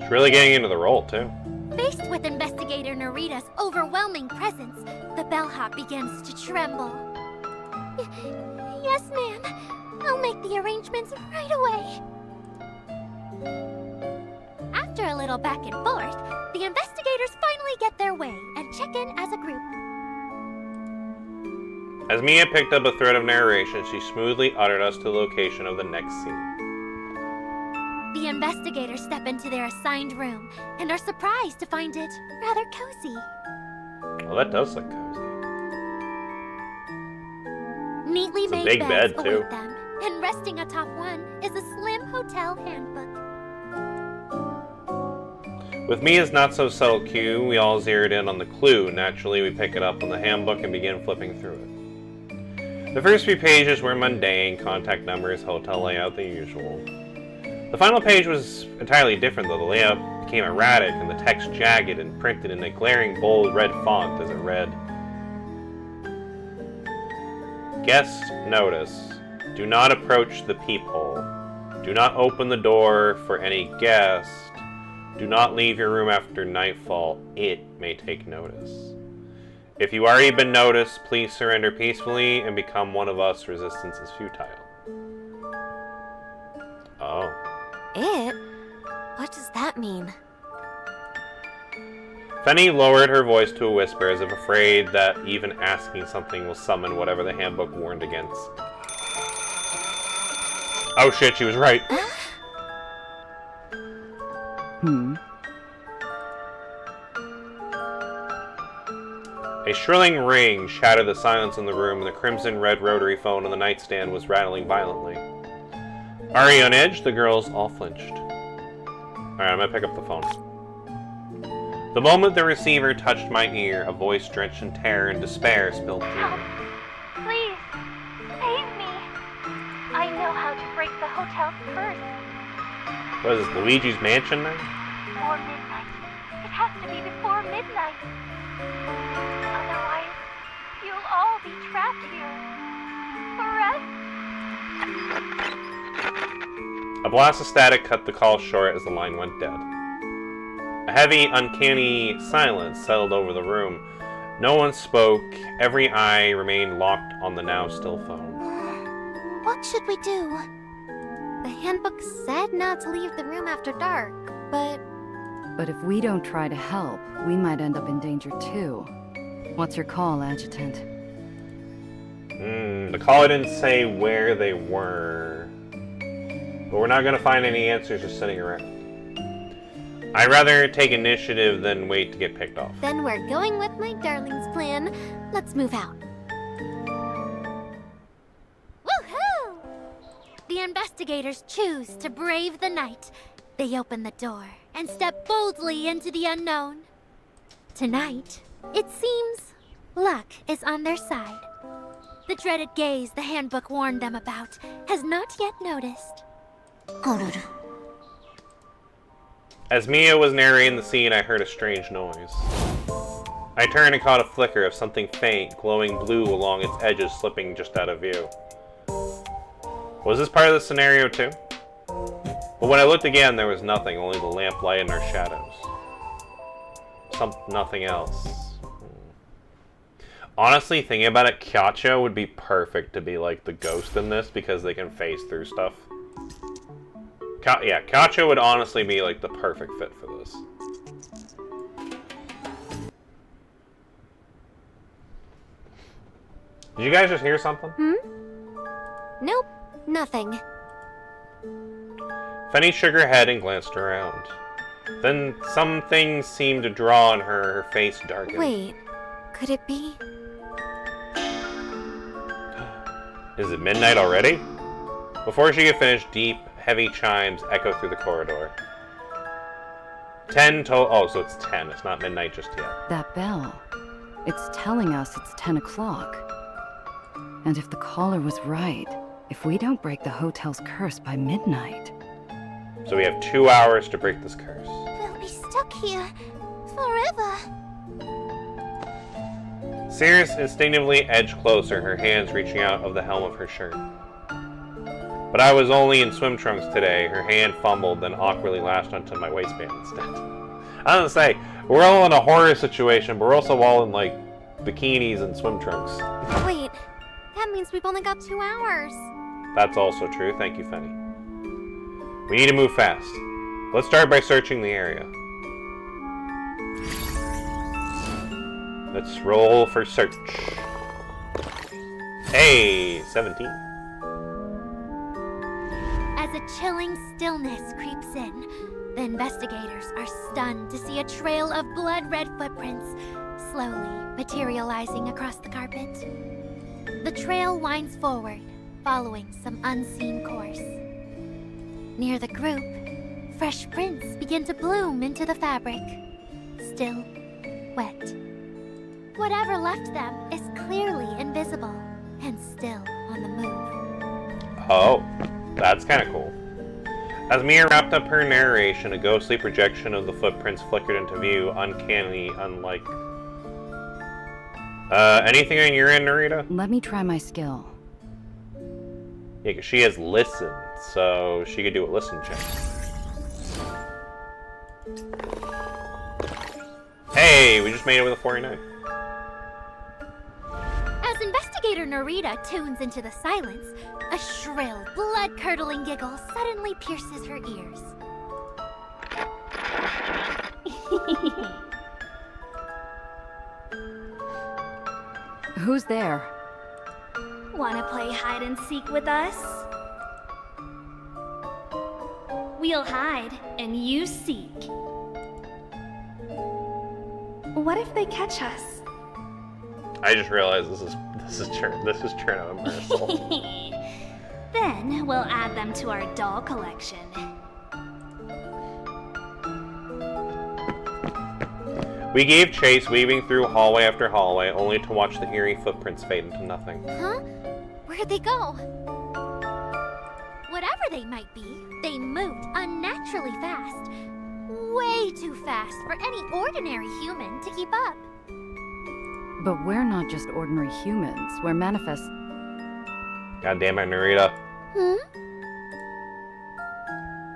A: She's really getting into the role, too.
B: Faced with Investigator Narita's overwhelming presence, the bellhop begins to tremble. Yes, ma'am. I'll make the arrangements right away. After a little back and forth, the investigators finally get their way and check in as a group.
A: As Mia picked up a thread of narration, she smoothly uttered us to the location of the next scene.
B: The investigators step into their assigned room and are surprised to find it rather cozy.
A: Well, that does look cozy.
B: Neatly
A: It's a
B: made
A: big
B: beds
A: bed, too.
B: await them, and resting atop one is a slim hotel handbook.
A: With Mia's not-so-subtle cue, we all zeroed in on the clue. Naturally, we pick it up on the handbook and begin flipping through it. The first few pages were mundane, contact numbers, hotel layout, the usual. The final page was entirely different, though. The layout became erratic and the text jagged and printed in a glaring bold red font as it read. Guest notice. Do not approach the peephole. Do not open the door for any guest. Do not leave your room after nightfall. It may take notice. If you already been noticed, please surrender peacefully and become one of us. Resistance is futile. Oh.
E: It? What does that mean?
A: Fenny lowered her voice to a whisper as if afraid that even asking something will summon whatever the handbook warned against. Oh shit, she was right. A shrilling ring shattered the silence in the room, and the crimson-red rotary phone on the nightstand was rattling violently. Already on edge, the girls all flinched. Alright, I'm gonna pick up the phone. The moment the receiver touched my ear, a voice drenched in terror and despair spilled through.
B: Please, save me. I know how to break the hotel's curse.
A: What is this, Luigi's Mansion now?
B: Before midnight. It has to be before midnight. Otherwise, you'll all be trapped here. Forever.
A: A blast of static cut the call short as the line went dead. A heavy, uncanny silence settled over the room. No one spoke. Every eye remained locked on the now still phone.
B: What should we do? The handbook said not to leave the room after dark, but...
F: But if we don't try to help, we might end up in danger too. What's your call, Adjutant?
A: The caller didn't say where they were. But we're not gonna find any answers just sitting around. I'd rather take initiative than wait to get picked off.
B: Then we're going with my darling's plan. Let's move out. Woohoo! The investigators choose to brave the night. They open the door and step boldly into the unknown. Tonight, it seems luck is on their side. The dreaded gaze the handbook warned them about has not yet noticed.
A: As Mia was narrating the scene, I heard a strange noise. I turned and caught a flicker of something faint, glowing blue along its edges slipping just out of view. Was this part of the scenario too? But when I looked again, there was nothing, only the lamplight and our shadows. Nothing else. Honestly, thinking about it, Kyacha would be perfect to be like the ghost in this because they can phase through stuff. Yeah, Kyacha would honestly be like the perfect fit for this. Did you guys just hear something?
B: Nope, nothing.
A: Fenny shook her head and glanced around. Then some things seemed to draw on her. Her face darkened.
B: Wait, could it be?
A: Is it midnight already? Before she could finish, deep, heavy chimes echoed through the corridor. 10 total. Oh, so it's 10. It's not midnight just yet.
F: That bell. It's telling us it's 10 o'clock. And if the caller was right, if we don't break the hotel's curse by midnight...
A: So we have 2 hours to break this curse.
E: We'll be stuck here forever.
A: Cirrus instinctively edged closer, her hands reaching out of the helm of her shirt. But I was only in swim trunks today. Her hand fumbled, then awkwardly lashed onto my waistband instead. I was gonna say, we're all in a horror situation, but we're also all in, like, bikinis and swim trunks.
B: Wait, that means we've only got 2 hours.
A: That's also true. Thank you, Fenny. We need to move fast. Let's start by searching the area. Let's roll for search. Hey, 17.
B: As a chilling stillness creeps in, the investigators are stunned to see a trail of blood-red footprints slowly materializing across the carpet. The trail winds forward, following some unseen course. Near the group, fresh prints begin to bloom into the fabric, still wet. Whatever left them is clearly invisible and still on the move.
A: Oh, that's kind of cool. As Mia wrapped up her narration, a ghostly projection of the footprints flickered into view, uncannily unlike. Anything on your end, Narita?
F: Let me try my skill.
A: Yeah, because she has listen, so she could do a listen check. Hey, we just made it with a 49.
B: As investigator Narita tunes into the silence, a shrill, blood-curdling giggle suddenly pierces her ears.
F: Who's there?
G: Wanna play hide and seek with us? We'll hide and you seek. What if they catch us?
A: I just realized this is Cherno and Marisol.
G: Then we'll add them to our doll collection.
A: We gave chase, weaving through hallway after hallway, only to watch the eerie footprints fade into nothing.
B: Huh? Where'd they go? Whatever they might be, they moved unnaturally fast. Way too fast for any ordinary human to keep up.
F: But we're not just ordinary humans. We're manifest...
A: God damn it, Narita.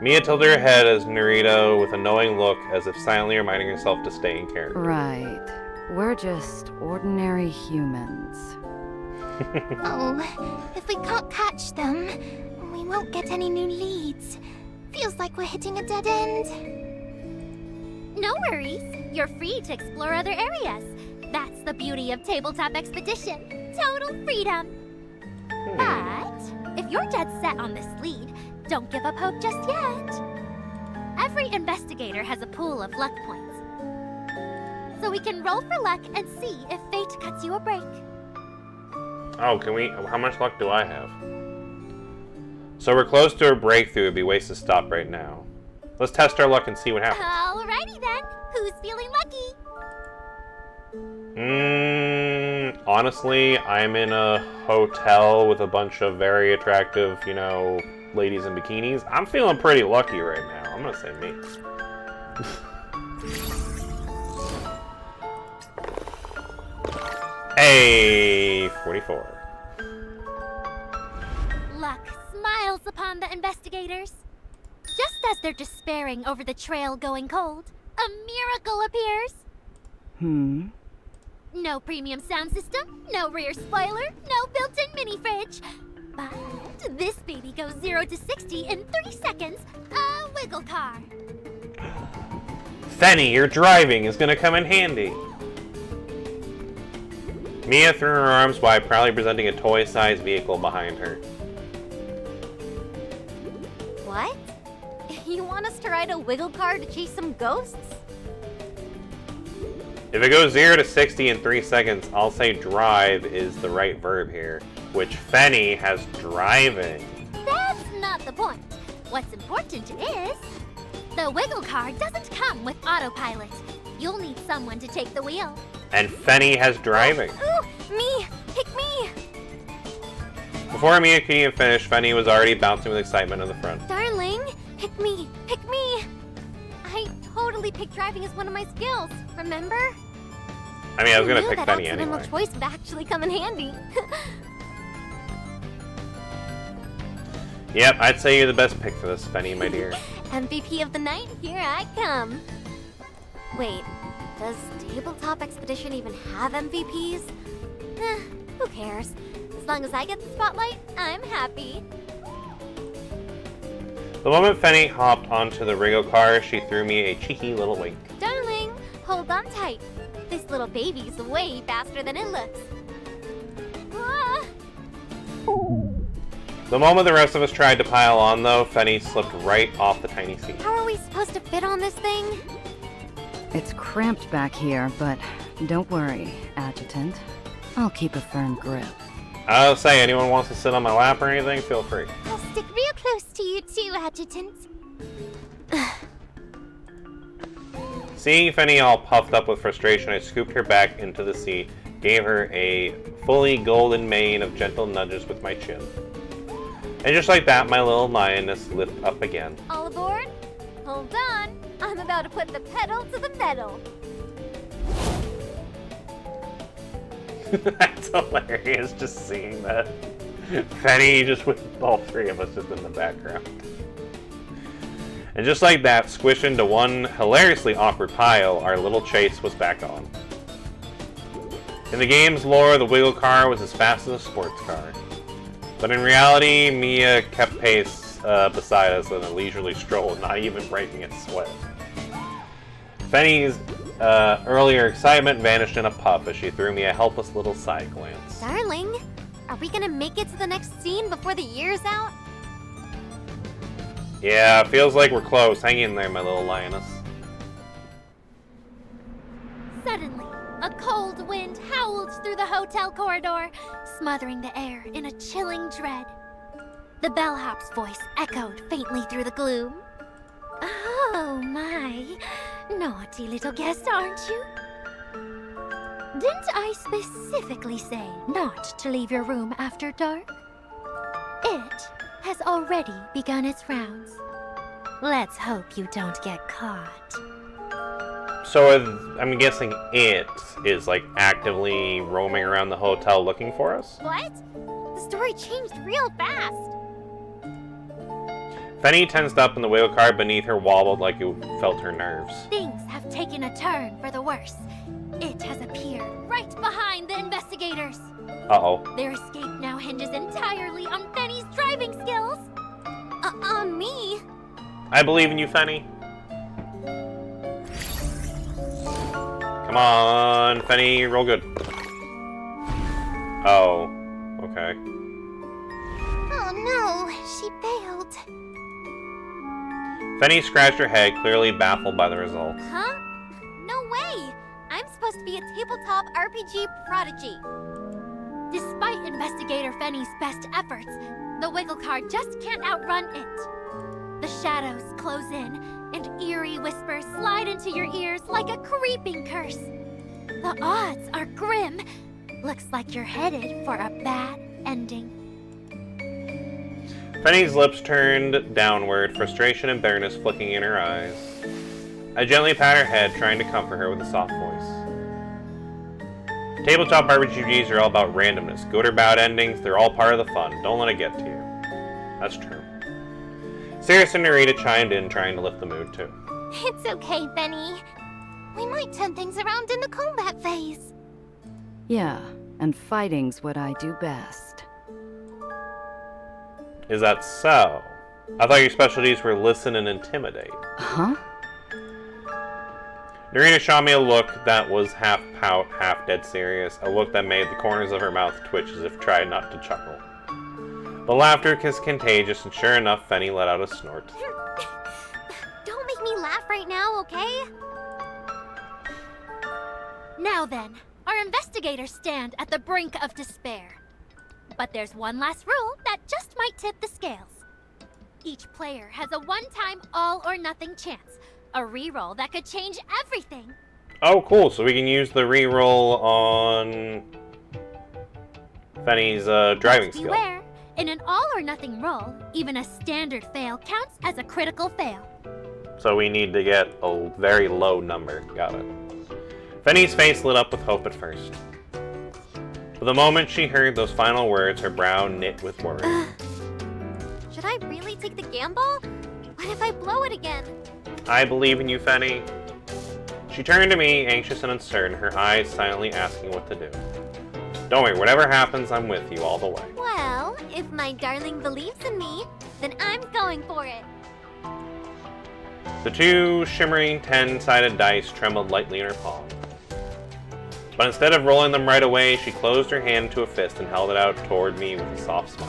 A: Mia tilted her head as Narita, with a knowing look, as if silently reminding herself to stay in character.
F: Right. We're just ordinary humans.
E: Oh, if we can't catch them, we won't get any new leads. Feels like we're hitting a dead end.
B: No worries. You're free to explore other areas. That's the beauty of Tabletop Expedition. Total freedom. But if you're dead set on this lead, don't give up hope just yet. Every investigator has a pool of luck points. So we can roll for luck and see if fate cuts you a break.
A: Oh, can we? How much luck do I have? So we're close to a breakthrough. It'd be waste to stop right now. Let's test our luck and see what happens.
B: Alrighty then. Who's feeling lucky?
A: Honestly, I'm in a hotel with a bunch of very attractive, you know, ladies in bikinis. I'm feeling pretty lucky right now. I'm gonna say me. Hey, 44.
B: Luck smiles upon the investigators. Just as they're despairing over the trail going cold, a miracle appears. No premium sound system, no rear spoiler, no built-in mini fridge. But this baby goes 0 to 60 in 3 seconds. A wiggle car.
A: Fenny, your driving is gonna come in handy. Mia threw her arms wide, proudly presenting a toy-sized vehicle behind her.
B: What? You want us to ride a wiggle car to chase some ghosts?
A: If it goes 0 to 60 in 3 seconds, I'll say drive is the right verb here, which Fenny has driving.
B: That's not the point. What's important is... the wiggle car doesn't come with autopilot. You'll need someone to take the wheel.
A: And Fenny has driving.
B: Ooh, me! Pick me!
A: Before Mia could even finish, Fenny was already bouncing with excitement in the front.
B: Darling, pick me! Pick me! I totally picked driving as one of my skills, remember?
A: I mean, I was
B: Who
A: gonna
B: knew
A: pick
B: that
A: Fenny
B: accidental
A: anyway.
B: choice would actually come in handy.
A: Yep, I'd say you're the best pick for this, Fenny, my dear.
B: MVP of the night, here I come. Wait, does Tabletop Expedition even have MVPs? Who cares? As long as I get the spotlight, I'm happy.
A: The moment Fenny hopped onto the wriggle car, she threw me a cheeky little wink.
B: Darling, hold on tight. This little baby's way faster than it looks. Ah!
A: The moment the rest of us tried to pile on, though, Fenny slipped right off the tiny seat.
B: How are we supposed to fit on this thing?
F: It's cramped back here, but don't worry, Adjutant. I'll keep a firm grip.
A: I'll say, anyone wants to sit on my lap or anything, feel free.
B: I'll stick real close to you too, Adjutant.
A: Seeing Fenny all puffed up with frustration, I scooped her back into the seat, gave her a fully golden mane of gentle nudges with my chin. And just like that, my little lioness lifted up again.
B: All aboard? Hold on. I'm about to put the pedal to the metal.
A: That's hilarious, just seeing that. Fenny just with all three of us just in the background. And just like that, squished into one hilariously awkward pile, our little chase was back on. In the game's lore, the wiggle car was as fast as a sports car. But in reality, Mia kept pace beside us in a leisurely stroll, not even breaking a sweat. Fenny's earlier excitement vanished in a puff as she threw me a helpless little side glance.
B: Darling, are we gonna make it to the next scene before the year's out?
A: Yeah, feels like we're close. Hang in there, my little lioness.
B: Suddenly, a cold wind howled through the hotel corridor, smothering the air in a chilling dread. The bellhop's voice echoed faintly through the gloom. Oh my, naughty little guest, aren't you? Didn't I specifically say not to leave your room after dark? It has already begun its rounds. Let's hope you don't get caught.
A: So I'm guessing it is like actively roaming around the hotel looking for us?
B: What? The story changed real fast.
A: Fenny tensed up and the wheel car beneath her wobbled like it felt her nerves.
B: Things have taken a turn for the worse. It has appeared right behind the investigators.
A: Uh-oh.
B: Their escape now hinges entirely on Fenny's driving skills. On me.
A: I believe in you, Fenny. Come on, Fenny, roll good. Oh, okay.
B: Oh no, she failed.
A: Fenny scratched her head, clearly baffled by the results.
B: Huh? No way! I'm supposed to be a tabletop RPG prodigy. Despite Investigator Fenny's best efforts, the wiggle car just can't outrun it. The shadows close in, and eerie whispers slide into your ears like a creeping curse. The odds are grim. Looks like you're headed for a bad ending.
A: Fenny's lips turned downward, frustration and bitterness flicking in her eyes. I gently pat her head, trying to comfort her with a soft voice. Tabletop RPGs are all about randomness. Good or bad endings, they're all part of the fun. Don't let it get to you. That's true. Sirius and Narita chimed in, trying to lift the mood, too.
B: It's okay, Fenny. We might turn things around in the combat phase.
F: Yeah, and fighting's what I do best.
A: Is that so? I thought your specialties were listen and intimidate.
F: Huh?
A: Narita shot me a look that was half pout, half dead serious, a look that made the corners of her mouth twitch as if trying not to chuckle. The laughter was contagious, and sure enough, Fenny let out a snort.
B: Don't make me laugh right now, okay?
G: Now then, our investigators stand at the brink of despair. But there's one last rule that just might tip the scales. Each player has a one-time all-or-nothing chance. A reroll that could change everything.
A: Oh, cool. So we can use the reroll on Fenny's driving skill.
G: Beware, in an all-or-nothing roll, even a standard fail counts as a critical fail.
A: So we need to get a very low number. Got it. Fenny's face lit up with hope at first. But the moment she heard those final words, her brow knit with worry.
B: Should I really take the gamble? What if I blow it again?
A: I believe in you, Fenny. She turned to me, anxious and uncertain, her eyes silently asking what to do. Don't worry, whatever happens, I'm with you all the way.
B: Well, if my darling believes in me, then I'm going for it.
A: The two shimmering 10-sided dice trembled lightly in her palm. But instead of rolling them right away, she closed her hand into a fist and held it out toward me with a soft smile.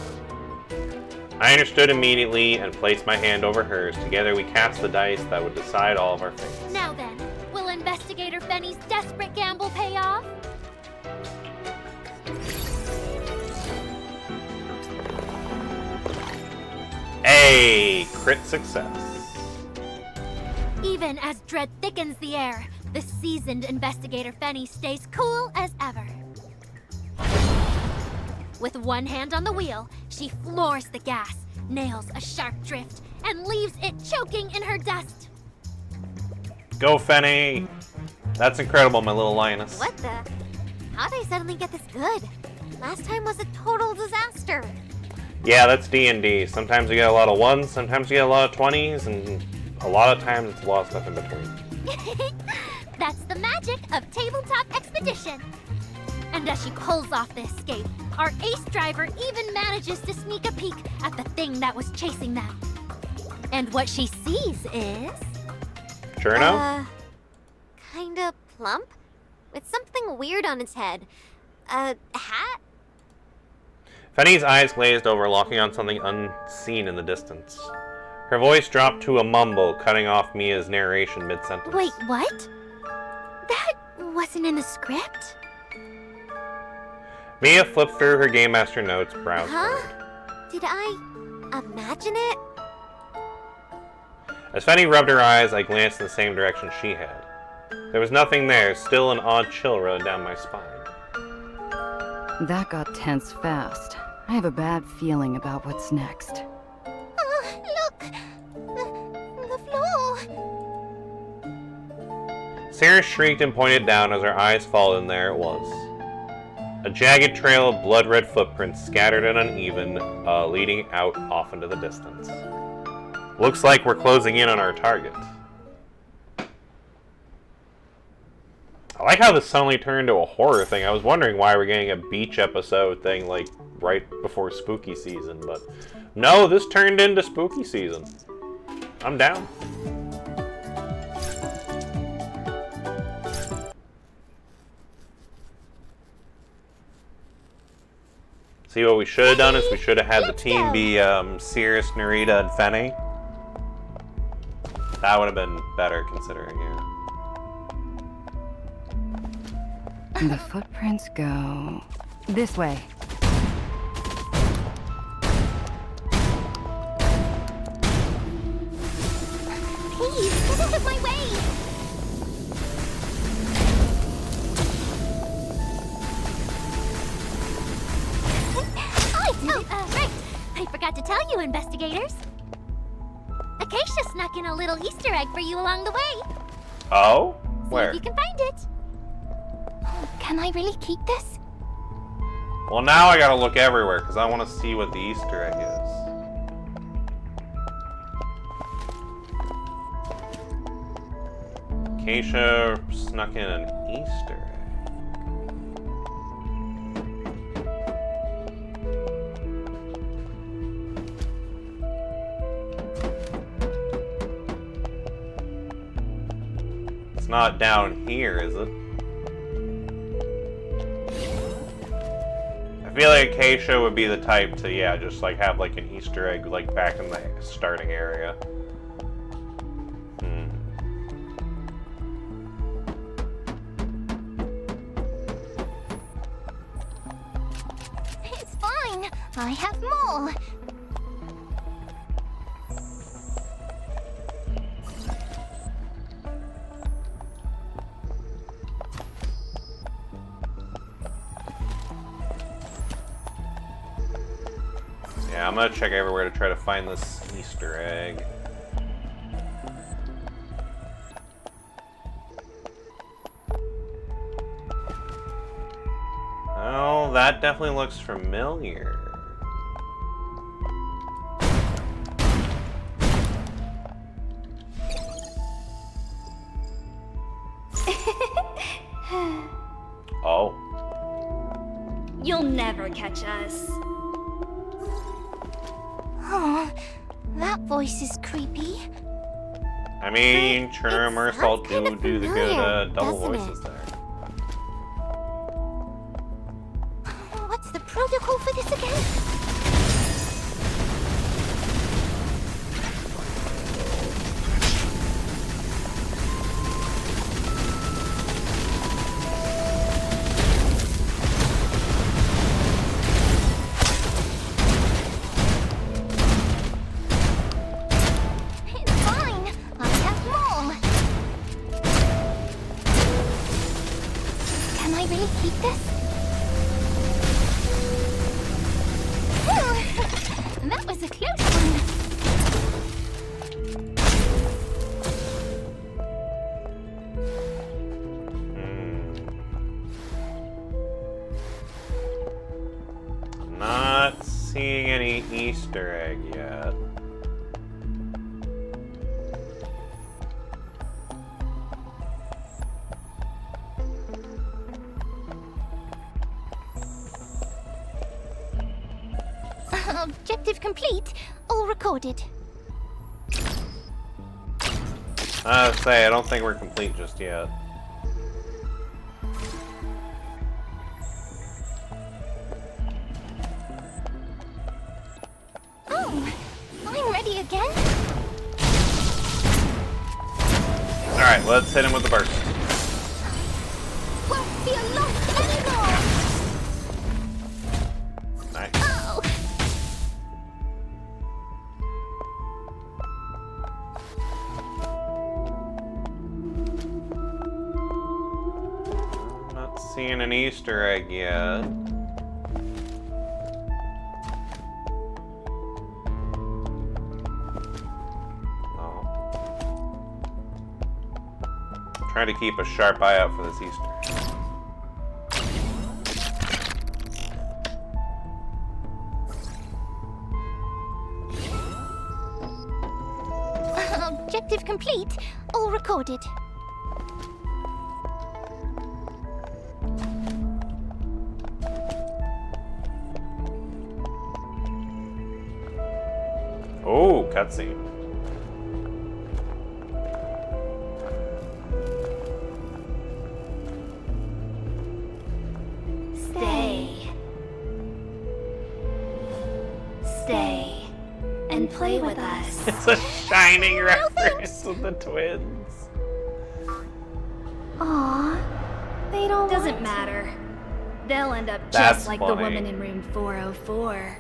A: I understood immediately and placed my hand over hers. Together we cast the dice that would decide all of our fates.
G: Now then, will Investigator Fenny's desperate gamble pay off?
A: A crit success.
G: Even as dread thickens the air, the seasoned Investigator Fenny stays cool as ever. With one hand on the wheel, she floors the gas, nails a sharp drift, and leaves it choking in her dust.
A: Go, Fenny! That's incredible, my little lioness.
B: What the? How'd I suddenly get this good? Last time was a total disaster.
A: Yeah, that's D&D. Sometimes you get a lot of 1s, sometimes you get a lot of 20s, and a lot of times it's a lot of stuff in between.
G: That's the magic of Tabletop Expedition. And as she pulls off the escape, our ace driver even manages to sneak a peek at the thing that was chasing them. And what she sees is...
A: Sure enough?
B: Kinda plump? With something weird on its head. A hat?
A: Fenny's eyes glazed over, locking on something unseen in the distance. Her voice dropped to a mumble, cutting off Mia's narration mid-sentence.
G: Wait, what? That wasn't in the script?
A: Mia flipped through her Game Master notes, brows
B: Huh?
A: furrowed.
B: Did I imagine it?
A: As Fenny rubbed her eyes, I glanced in the same direction she had. There was nothing there, still an odd chill rode down my spine.
F: That got tense fast. I have a bad feeling about what's next.
B: Look! The floor!
A: Sarah shrieked and pointed down as her eyes followed, and there it was. A jagged trail of blood-red footprints, scattered and uneven, leading out off into the distance. Looks like we're closing in on our target. I like how this suddenly turned into a horror thing. I was wondering why we're getting a beach episode thing, like, right before spooky season, but no, this turned into spooky season. I'm down. See, what we should have done is we should have had the team be Cirrus, Narita, and Fenny. That would have been better, considering, yeah.
F: The footprints go this way.
B: Please, get out of my way!
G: Right. I forgot to tell you, investigators. Acacia snuck in a little Easter egg for you along the way.
A: Oh?
G: See
A: Where?
G: if you can find it. Can I really keep this?
A: Well, now I gotta look everywhere, because I want to see what the Easter egg is. Acacia snuck in an Easter egg. not down here, is it? I feel like Acacia would be the type to, yeah, just like have like an Easter egg like back in the starting area.
B: It's fine. I have more.
A: Yeah, I'm gonna check everywhere to try to find this Easter egg. Oh, that definitely looks familiar. Oh.
H: You'll never catch us.
B: Oh, that voice is creepy.
A: I mean, Cherno and Mersault
B: kind of
A: do the good
B: familiar,
A: double
B: doesn't
A: voices
B: it?
A: there.
B: What's the protocol for this again? It's fine. I have more. Can I really keep this? That was a close one.
A: Not seeing any Easter egg yet.
B: Objective complete. All recorded.
A: I would say, I don't think we're complete just yet.
B: Oh, I'm ready again.
A: Alright, let's hit him with the burst.
B: Won't be lost anymore.
A: Nice.
B: Oh.
A: Not seeing an Easter egg yet. Trying to keep a sharp eye out for this Easter.
B: Objective complete. All recorded.
A: Oh, cutscene.
H: Stay. Stay. And play with us.
A: It's a shining reference to the twins.
B: Aw, they don't
H: Doesn't
B: want
H: matter. They'll end up
A: That's
H: just like the
A: funny.
H: woman in room 404.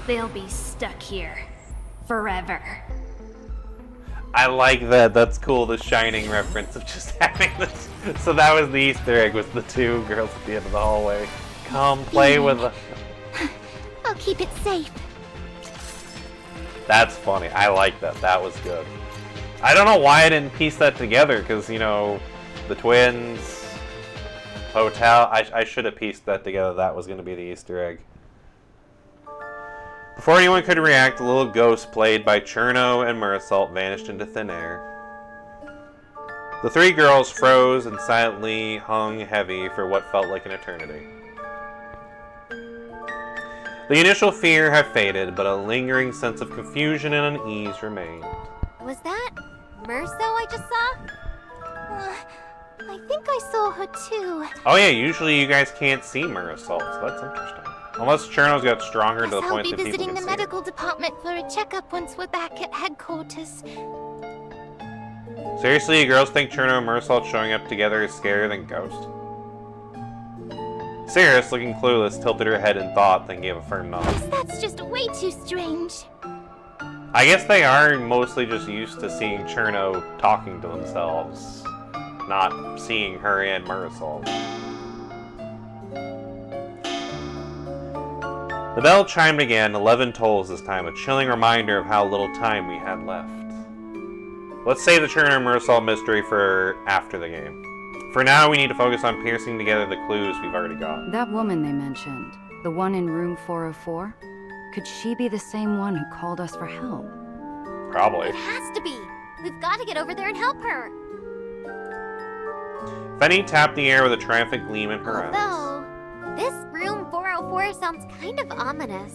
H: They'll be stuck here. Forever.
A: I like that. That's cool. The shining reference of just having this. So that was the Easter egg. Was the two girls at the end of the hallway? Come play with us.
B: I'll keep it safe.
A: That's funny. I like that. That was good. I don't know why I didn't piece that together. Because you know, the twins, hotel. I should have pieced that together. That was going to be the Easter egg. Before anyone could react, a little ghost played by Cherno and Mersault vanished into thin air. The three girls froze and silently hung heavy for what felt like an eternity. The initial fear had faded, but a lingering sense of confusion and unease remained.
B: Was that Merso I just saw? I think I saw her too.
A: Oh yeah, usually you guys can't see Marisol, so that's interesting. Unless Cherno's got stronger to the
B: I'll
A: point
B: be
A: that people
B: visiting
A: can
B: the
A: see
B: medical department for a checkup once we're back at headquarters.
A: it. Seriously, you girls think Cherno and Marisol showing up together is scarier than Ghost? Cirrus, looking clueless, tilted her head in thought, then gave a firm nod.
B: That's just way too strange.
A: I guess they are mostly just used to seeing Cherno talking to themselves, not seeing her and Marisol. The bell chimed again, 11 tolls this time, a chilling reminder of how little time we had left. Let's save the Cherno and Marisol mystery for after the game. For now, we need to focus on piecing together the clues we've already got.
F: That woman they mentioned, the one in room 404, could she be the same one who called us for help?
A: Probably.
B: It has to be. We've got to get over there and help her.
A: Fenny tapped the air with a triumphant gleam in her eyes.
B: Although, this room 404 sounds kind of ominous.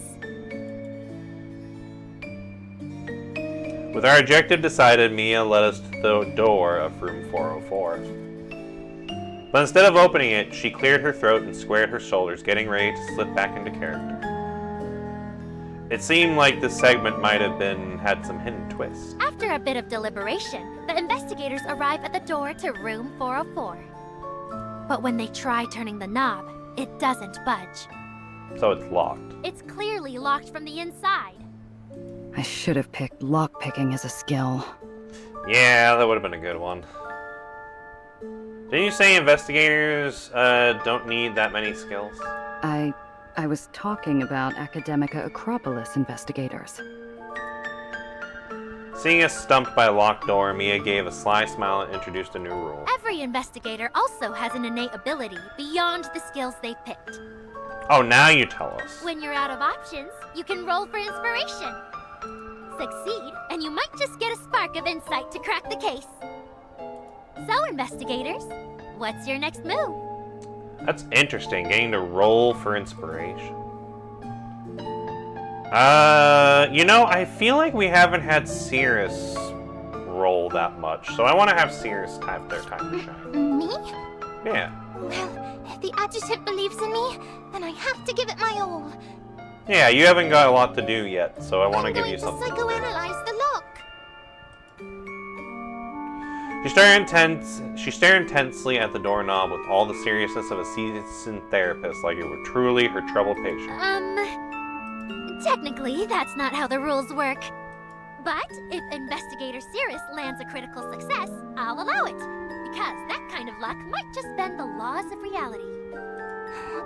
A: With our objective decided, Mia led us to the door of room 404. But instead of opening it, she cleared her throat and squared her shoulders, getting ready to slip back into character. It seemed like this segment might have had some hidden twists.
G: After a bit of deliberation, the investigators arrive at the door to room 404. But when they try turning the knob, it doesn't budge.
A: So it's locked.
G: It's clearly locked from the inside.
F: I should have picked lockpicking as a skill.
A: Yeah, that would have been a good one. Didn't you say investigators don't need that many skills?
F: I was talking about Academica Acropolis investigators.
A: Seeing us stumped by a locked door, Mia gave a sly smile and introduced a new rule.
G: Every investigator also has an innate ability beyond the skills they've picked.
A: Oh, now you tell us.
G: When you're out of options, you can roll for inspiration. Succeed, and you might just get a spark of insight to crack the case. So, investigators, what's your next move?
A: That's interesting, getting to roll for inspiration. You know, I feel like we haven't had Cirrus roll that much, so I want to have Cirrus have their time to shine.
B: Me?
A: Yeah.
B: Well, if the adjutant believes in me, then I have to give it my all.
A: Yeah, you haven't got a lot to do yet, so I want to give you
B: I'm
A: something.
B: going to psychoanalyze the lock.
A: She stared intensely at the doorknob with all the seriousness of a seasoned therapist, like it were truly her troubled patient.
G: Technically, that's not how the rules work. But if Investigator Cirrus lands a critical success, I'll allow it. Because that kind of luck might just bend the laws of reality.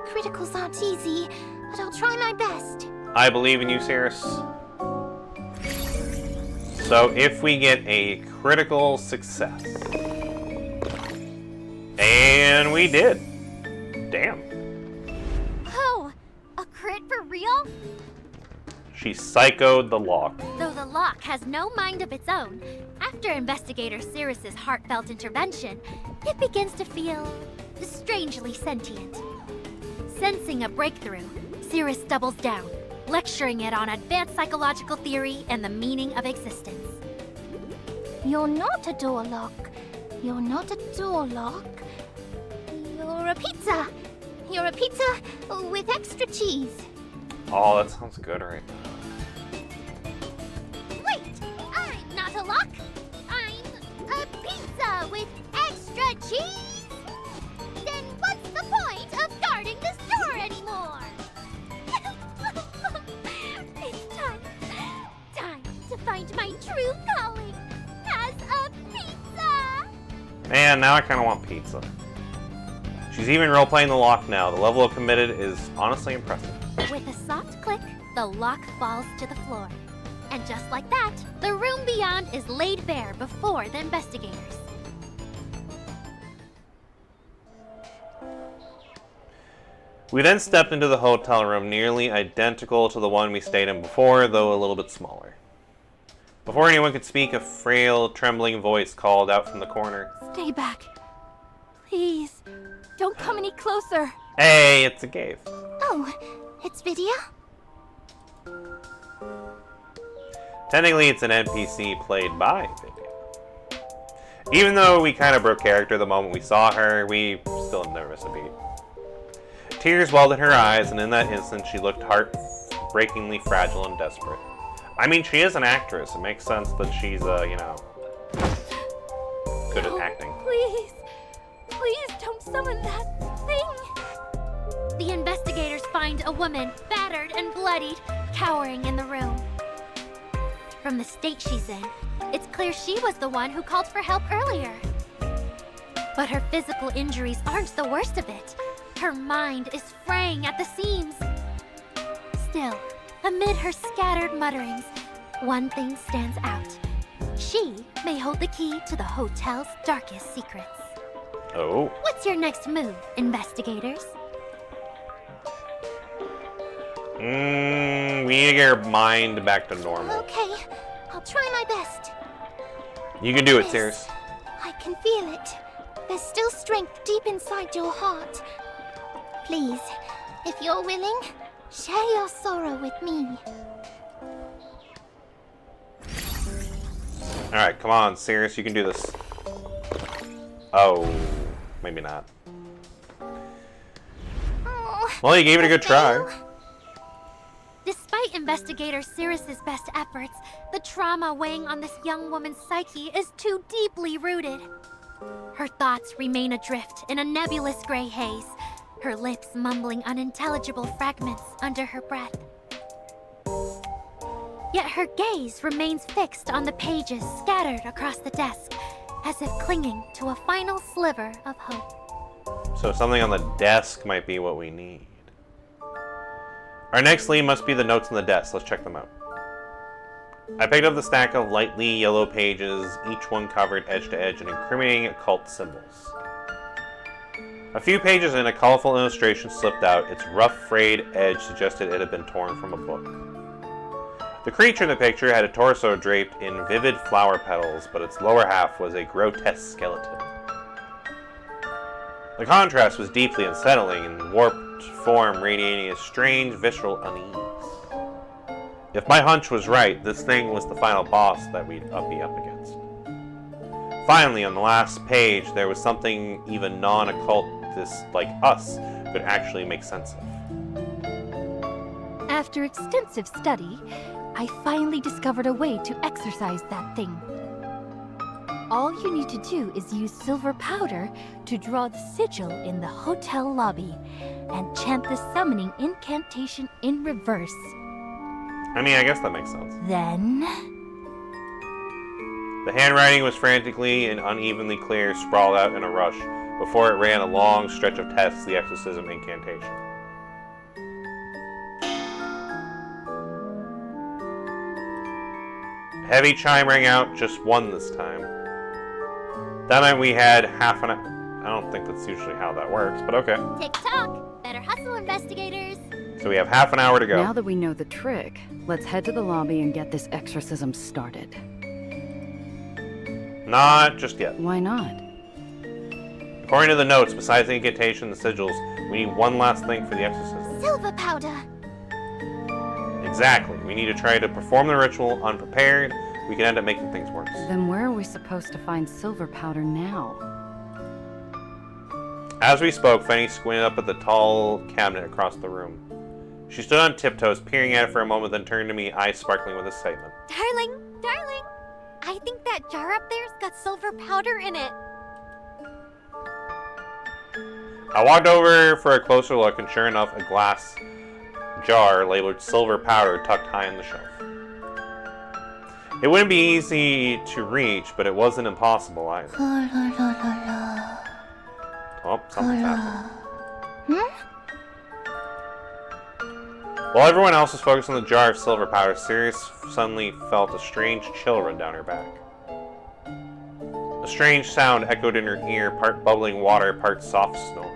B: Criticals aren't easy, but I'll try my best.
A: I believe in you, Cirrus. So if we get a critical success. And we did. Damn.
G: Oh, a crit for real?
A: She psychoed the lock.
G: Though the lock has no mind of its own, after Investigator Cirrus's heartfelt intervention, it begins to feel strangely sentient. Sensing a breakthrough, Cirrus doubles down, lecturing it on advanced psychological theory and the meaning of existence.
B: You're not a door lock. You're not a door lock. You're a pizza. You're a pizza with extra cheese.
A: Oh, that sounds good right now.
G: Wait, I'm not a lock. I'm a pizza with extra cheese. Then what's the point of guarding this door anymore? It's time to find my true calling as a pizza.
A: Man, now I kind of want pizza. She's even role-playing the lock now. The level of committed is honestly impressive.
G: With a soft click, the lock falls to the floor. And just like that, the room beyond is laid bare before the investigators.
A: We then stepped into the hotel room, nearly identical to the one we stayed in before, though a little bit smaller. Before anyone could speak, a frail, trembling voice called out from the corner.
C: Stay back. Please. Don't come any closer.
A: Hey, it's a cave.
B: Oh, it's Vidya?
A: Technically, it's an NPC played by Vivian. Even though we kind of broke character the moment we saw her, we still never missed a beat. Tears welled in her eyes, and in that instant she looked heartbreakingly fragile and desperate. I mean, she is an actress. It makes sense that she's, you know, good at acting.
G: Please, please don't summon that thing. The investigators find a woman, battered and bloodied, cowering in the room. From the state she's in, it's clear she was the one who called for help earlier. But her physical injuries aren't the worst of it. Her mind is fraying at the seams. Still, amid her scattered mutterings, one thing stands out. She may hold the key to the hotel's darkest secrets.
A: Oh.
G: What's your next move, investigators?
A: We need to get her mind back to normal.
B: Okay, I'll try my best.
A: You can do it,
B: Miss,
A: Cirrus.
B: I can feel it. There's still strength deep inside your heart. Please, if you're willing, share your sorrow with me.
A: Alright, come on, Cirrus, you can do this. Oh, maybe not.
B: Oh,
A: Well, you gave it a good try.
G: Despite investigator Cirrus's best efforts, the trauma weighing on this young woman's psyche is too deeply rooted. Her thoughts remain adrift in a nebulous gray haze, her lips mumbling unintelligible fragments under her breath. Yet her gaze remains fixed on the pages scattered across the desk, as if clinging to a final sliver of hope.
A: So something on the desk might be what we need. Our next lead must be the notes on the desk. Let's check them out. I picked up the stack of lightly yellow pages, each one covered edge to edge in incriminating occult symbols. A few pages in, a colorful illustration slipped out. Its rough, frayed edge suggested it had been torn from a book. The creature in the picture had a torso draped in vivid flower petals, but its lower half was a grotesque skeleton. The contrast was deeply unsettling, and warped form radiating a strange, visceral unease. If my hunch was right, this thing was the final boss that we'd be up against. Finally, on the last page, there was something even non-occultist like us could actually make sense of.
I: After extensive study, I finally discovered a way to exorcise that thing. All you need to do is use silver powder to draw the sigil in the hotel lobby and chant the summoning incantation in reverse.
A: I mean, I guess that makes sense.
I: Then...
A: The handwriting was frantically and unevenly clear, sprawled out in a rush, before it ran a long stretch of tests, the exorcism incantation. A heavy chime rang out, just one this time. That meant we had half an hour. I don't think that's usually how that works, but okay.
G: Tick-tock! Better hustle, investigators!
A: So we have half an hour to go.
F: Now that we know the trick, let's head to the lobby and get this exorcism started.
A: Not just yet.
F: Why not?
A: According to the notes, besides the incantation and the sigils, we need one last thing for the exorcism.
B: silver powder.
A: Exactly. We need to try to perform the ritual unprepared. We can end up making things worse.
F: Then where are we supposed to find silver powder now?
A: As we spoke, Fanny squinted up at the tall cabinet across the room. She stood on tiptoes, peering at it for a moment, then turned to me, eyes sparkling with excitement.
B: Darling, darling, I think that jar up there's got silver powder in it.
A: I walked over for a closer look, and sure enough, a glass jar labeled silver powder tucked high on the shelf. It wouldn't be easy to reach, but it wasn't impossible either. Oh, something's happening. While everyone else was focused on the jar of silver powder, Sirius suddenly felt a strange chill run down her back. A strange sound echoed in her ear, part bubbling water, part soft snore.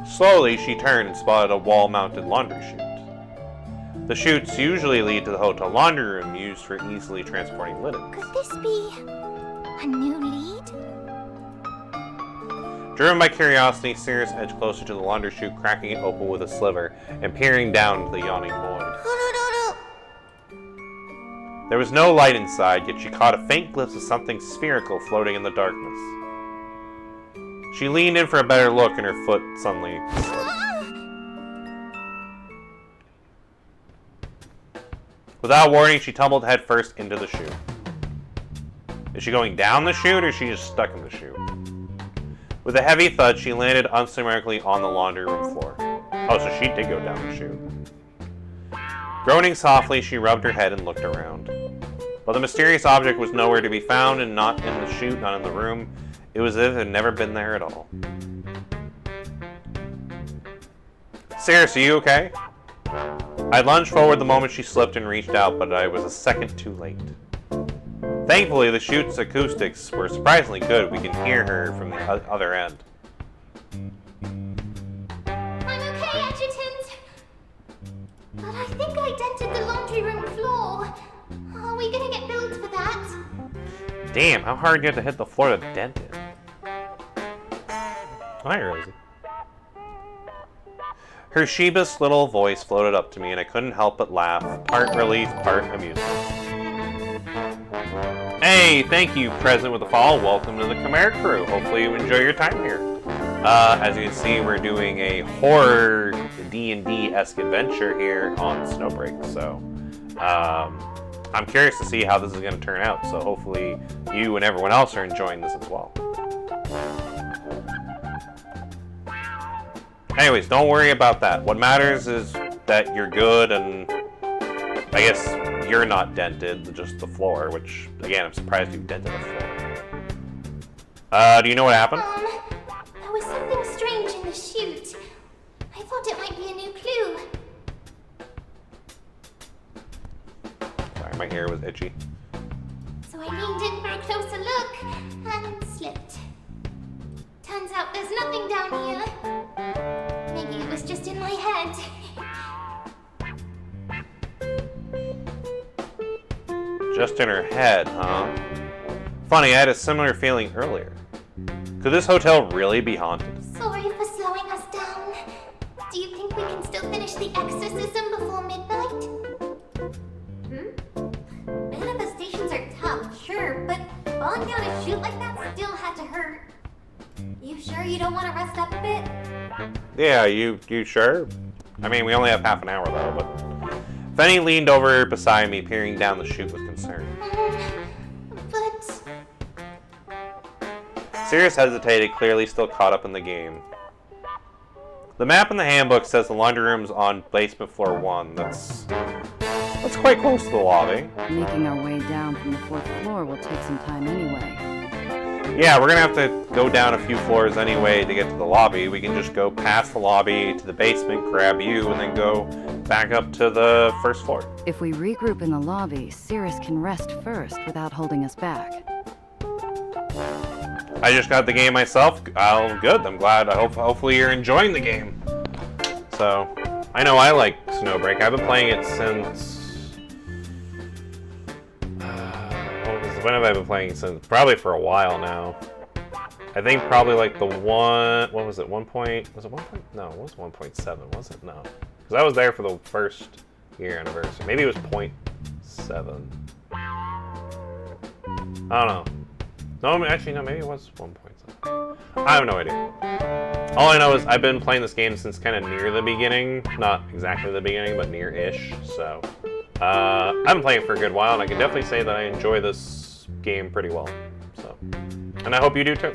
A: Slowly, she turned and spotted a wall-mounted laundry chute. The chutes usually lead to the hotel laundry room used for easily transporting linen.
B: Could this be a new lead?
A: Driven by curiosity, Sirius edged closer to the laundry chute, cracking it open with a sliver and peering down into the yawning void. There was no light inside, yet she caught a faint glimpse of something spherical floating in the darkness. She leaned in for a better look, and her foot suddenly slipped. Without warning, she tumbled headfirst into the chute. Is she going down the chute, or is she just stuck in the chute? With a heavy thud, she landed unsymmetrically on the laundry room floor. Oh, so she did go down the chute. Groaning softly, she rubbed her head and looked around. But the mysterious object was nowhere to be found, and not in the chute, not in the room. It was as if it had never been there at all. Cirrus, are you okay? I lunged forward the moment she slipped and reached out, but I was a second too late. Thankfully, the chute's acoustics were surprisingly good. We can hear her from the other end.
B: I'm okay, Adjutant. But I think I dented the laundry room floor. Are we gonna get billed for that?
A: Damn, how hard do you have to hit the floor to dent it? Hi, Rosie. Her sheepish little voice floated up to me, and I couldn't help but laugh, part relief, part amusement. Hey, thank you, Present with the Fall. Welcome to the Chimaera crew. Hopefully you enjoy your time here. As you can see, we're doing a horror D&D-esque adventure here on SnowBreak, so I'm curious to see how this is going to turn out, so hopefully you and everyone else are enjoying this as well. Anyways, don't worry about that. What matters is that you're good, and I guess you're not dented, just the floor, which, again, I'm surprised you dented the floor. Do you know what happened?
B: There was something strange in the chute. I thought it might be a new clue.
A: Sorry, my hair was itchy.
B: So I leaned in for a closer look and slipped. Turns out there's nothing down here. Maybe it was just in my head.
A: Just in her head, huh? Funny, I had a similar feeling earlier. Could this hotel really be haunted?
B: Sorry for slowing us down. Do you think we can still finish the exorcism before midnight? Manifestations are tough, sure, but falling down a chute like that still had to hurt. You sure you don't want to rest up a bit?
A: Yeah, you sure? I mean, we only have half an hour though, but... Fenny leaned over beside me, peering down the chute with concern.
B: But...
A: Cirrus hesitated, clearly still caught up in the game. The map in the handbook says the laundry room's on basement floor 1. That's quite close to the lobby.
F: Making our way down from the 4th floor will take some time anyway.
A: Yeah, we're gonna have to go down a few floors anyway to get to the lobby. We can just go past the lobby to the basement, grab you, and then go back up to the 1st floor.
F: If we regroup in the lobby, Cirrus can rest first without holding us back.
A: I just got the game myself. Oh, good. I'm glad. Hopefully you're enjoying the game. So, I know I like SnowBreak. I've been playing it since... when have I been playing it since? Probably for a while now. I think probably like the one... What was it? 1 point... Was it 1 point? No, it was 1.7, was it? No. Because I was there for the first year anniversary. Maybe it was 0.7. I don't know. No, actually, no, maybe it was 1.7. I have no idea. All I know is I've been playing this game since kind of near the beginning. Not exactly the beginning, but near-ish. So, I've been playing it for a good while, and I can definitely say that I enjoy this game pretty well. So, and I hope you do too.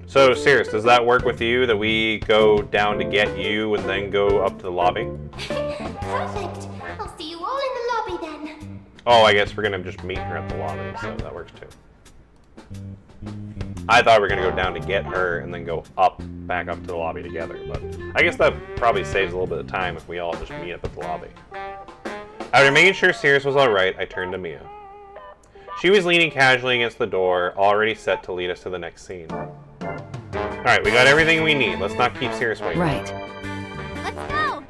A: So, Cirrus, does that work with you, that we go down to get you and then go up to the lobby?
B: Perfect. I'll see you all in the lobby then.
A: Oh, I guess we're gonna just meet her at the lobby, so that works too. I thought we were gonna go down to get her and then go back up to the lobby together, but I guess that probably saves a little bit of time if we all just meet up at the lobby. After making sure Cirrus was alright, I turned to Mia. She was leaning casually against the door, already set to lead us to the next scene. Alright, we got everything we need. Let's not keep Cirrus waiting.
F: Right.
G: Let's go!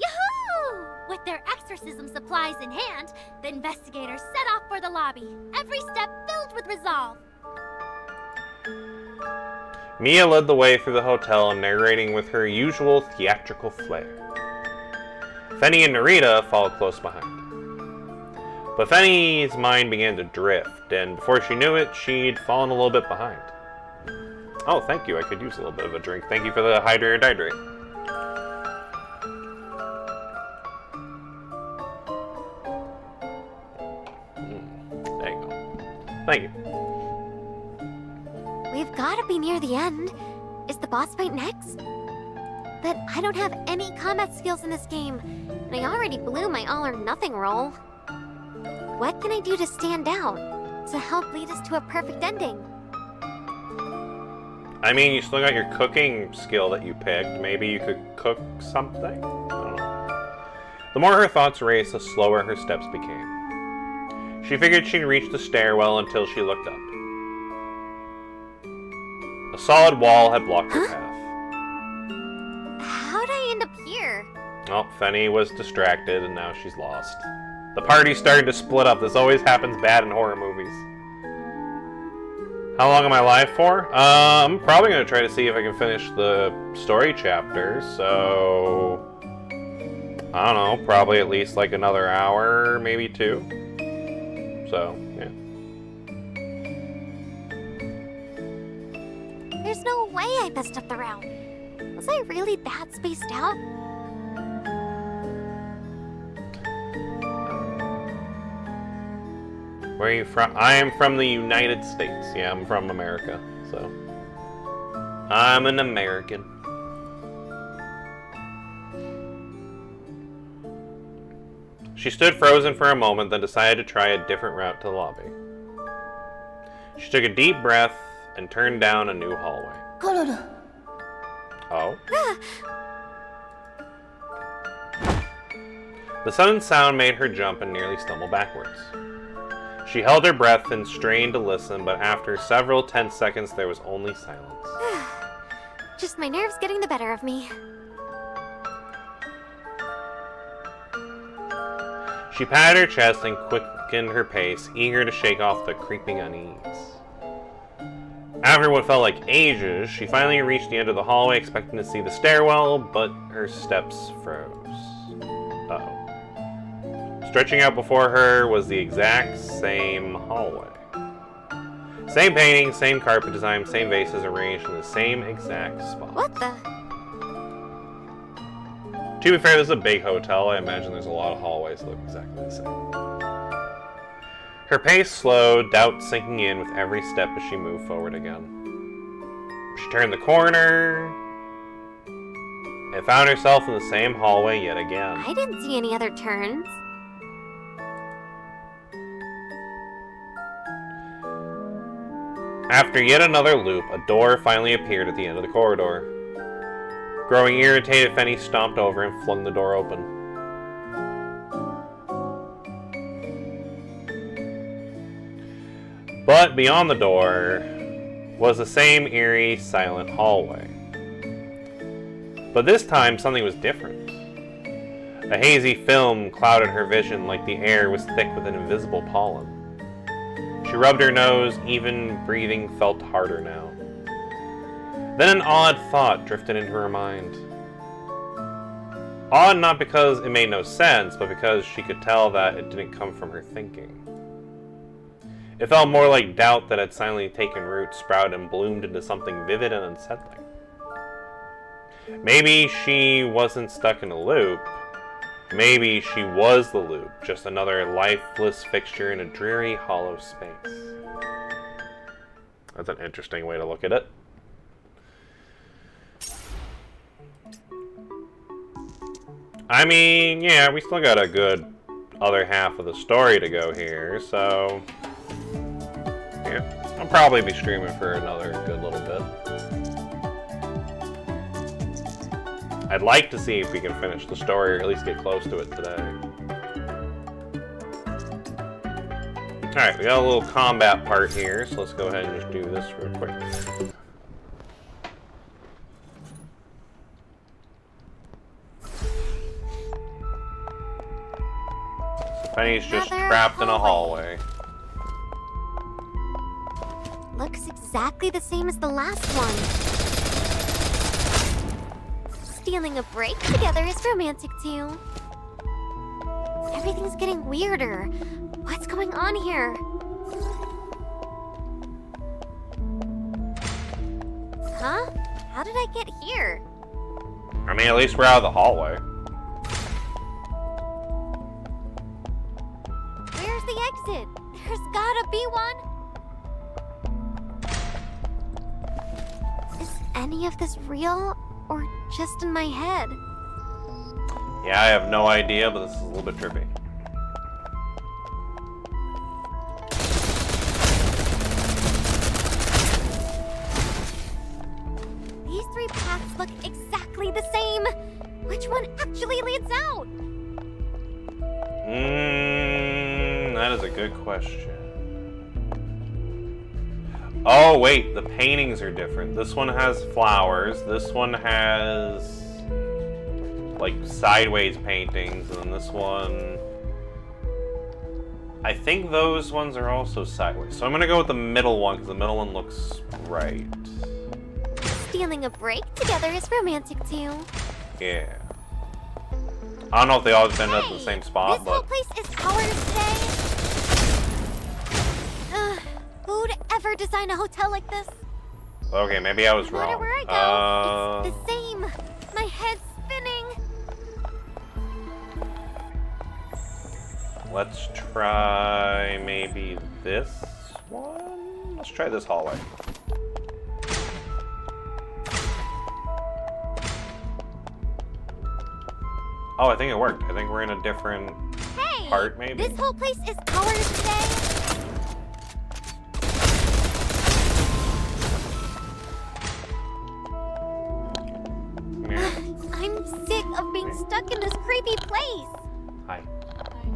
G: Yahoo! With their exorcism supplies in hand, the investigators set off for the lobby, every step filled with resolve.
A: Mia led the way through the hotel, narrating with her usual theatrical flair. Fenny and Narita followed close behind. But Fenny's mind began to drift, and before she knew it, she'd fallen a little bit behind. Oh, thank you. I could use a little bit of a drink. Thank you for the hydrate or dihydrate. There you go. Thank you.
B: We've got to be near the end. Is the boss fight next? But I don't have any combat skills in this game, and I already blew my all-or-nothing roll. What can I do to stand out, to help lead us to a perfect ending?
A: I mean, you still got your cooking skill that you picked. Maybe you could cook something? I don't know. The more her thoughts raced, the slower her steps became. She figured she'd reach the stairwell until she looked up. A solid wall had blocked her path.
B: How'd I end up here?
A: Oh, Fenny was distracted, and now she's lost. The party's starting to split up. This always happens bad in horror movies. How long am I live for? I'm probably going to try to see if I can finish the story chapter, so... I don't know, probably at least like another hour, maybe 2. So, yeah.
B: There's no way I messed up the route. Was I really that spaced out?
A: Where are you from? I am from the United States. Yeah, I'm from America, so... I'm an American. She stood frozen for a moment, then decided to try a different route to the lobby. She took a deep breath and turned down a new hallway. Oh? The sudden sound made her jump and nearly stumble backwards. She held her breath and strained to listen, but after several tense seconds, there was only silence.
B: Just my nerves getting the better of me.
A: She patted her chest and quickened her pace, eager to shake off the creeping unease. After what felt like ages, she finally reached the end of the hallway, expecting to see the stairwell, but her steps froze. Uh-oh. Stretching out before her was the exact same hallway. Same painting, same carpet design, same vases arranged in the same exact spot.
B: What the?
A: To be fair, this is a big hotel. I imagine there's a lot of hallways that look exactly the same. Her pace slowed, doubt sinking in with every step as she moved forward again. She turned the corner and found herself in the same hallway yet again.
B: I didn't see any other turns.
A: After yet another loop, a door finally appeared at the end of the corridor. Growing irritated, Fenny stomped over and flung the door open. But beyond the door was the same eerie, silent hallway. But this time, something was different. A hazy film clouded her vision like the air was thick with an invisible pollen. She rubbed her nose, even breathing felt harder now. Then an odd thought drifted into her mind. Odd not because it made no sense, but because she could tell that it didn't come from her thinking. It felt more like doubt that had silently taken root, sprouted, and bloomed into something vivid and unsettling. Maybe she wasn't stuck in a loop. Maybe she was the loop, just another lifeless fixture in a dreary, hollow space. That's an interesting way to look at it. I mean, yeah, we still got a good other half of the story to go here, so... yeah, I'll probably be streaming for another good little bit. I'd like to see if we can finish the story, or at least get close to it today. Alright, we got a little combat part here, so let's go ahead and just do this real quick. Penny's just trapped in a hallway.
B: Looks exactly the same as the last one. Stealing a break together is romantic too. Everything's getting weirder. What's going on here? Huh? How did I get here?
A: I mean, at least we're out of the hallway.
B: Where's the exit? There's gotta be one. Is any of this real or just in my head?
A: Yeah, I have no idea, but this is a little bit trippy.
B: These three paths look exactly the same. Which one actually leads out?
A: That is a good question. Oh, wait, the paintings are different. This one has flowers. This one has, like, sideways paintings. And then this one... I think those ones are also sideways. So I'm going to go with the middle one, because the middle one looks right.
B: Stealing a break together is romantic too.
A: Yeah. I don't know if they all just end up in the same spot,
B: This whole
A: but...
B: place is ours today. Who'd ever design a hotel like this?
A: Okay, maybe I was
B: No matter
A: wrong.
B: where I go, it's the same. My head's spinning.
A: Let's try maybe this one? Let's try this hallway. Oh, I think it worked. I think we're in a different part, maybe?
B: This whole place is ours today. I'm sick of being stuck in this creepy place.
A: Hi.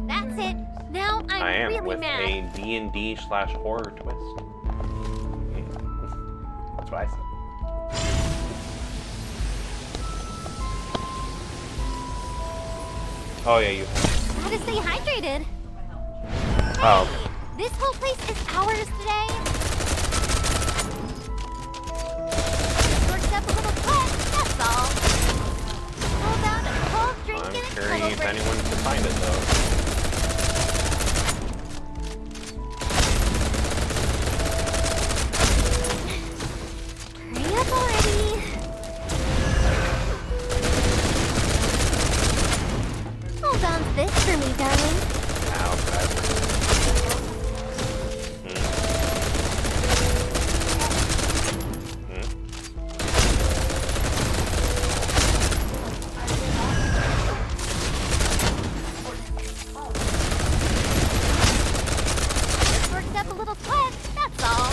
B: That's it. Now I'm
A: I am,
B: really
A: with
B: mad.
A: a D&D/horror twist. That's what I said. Oh yeah, you have.
B: Gotta stay hydrated.
A: Oh.
B: This whole place is ours today. Worked up a little quick, that's all. Hold on, cold drink
A: I'm
B: and a
A: curious
B: cuddle
A: if
B: break.
A: anyone can find it though.
B: Hurry up already. Hold on to this for me, darling.
A: Ow, crap.
B: Worked up a little quick, that's all.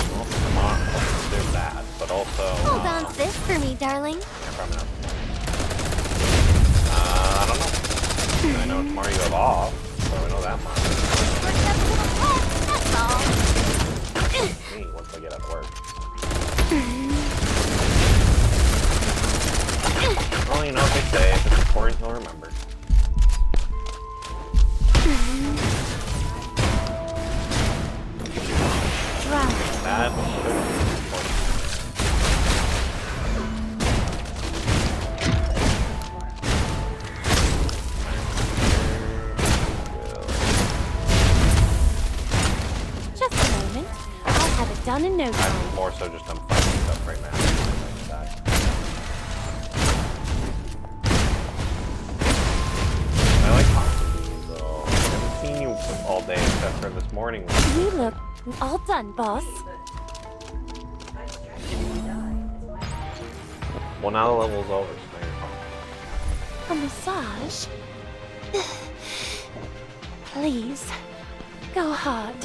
A: Well, come on, there's that, but also...
B: Hold on to this for me, darling.
A: Yeah, probably not. I don't know. I know tomorrow you have off, so I know that much.
B: Worked up a little quick, that's all.
A: Me, once I get out of work. Well, you know what they say, if it's important, you'll remember. That was
I: Just a moment. I'll have it done in no time.
A: I'm more so just I'm fighting stuff right now. I like Constantine, though. I haven't seen you all day except for this morning.
I: You look all done, boss.
A: Well, now the level's over, so now you're fine.
I: A massage? Please, go hard.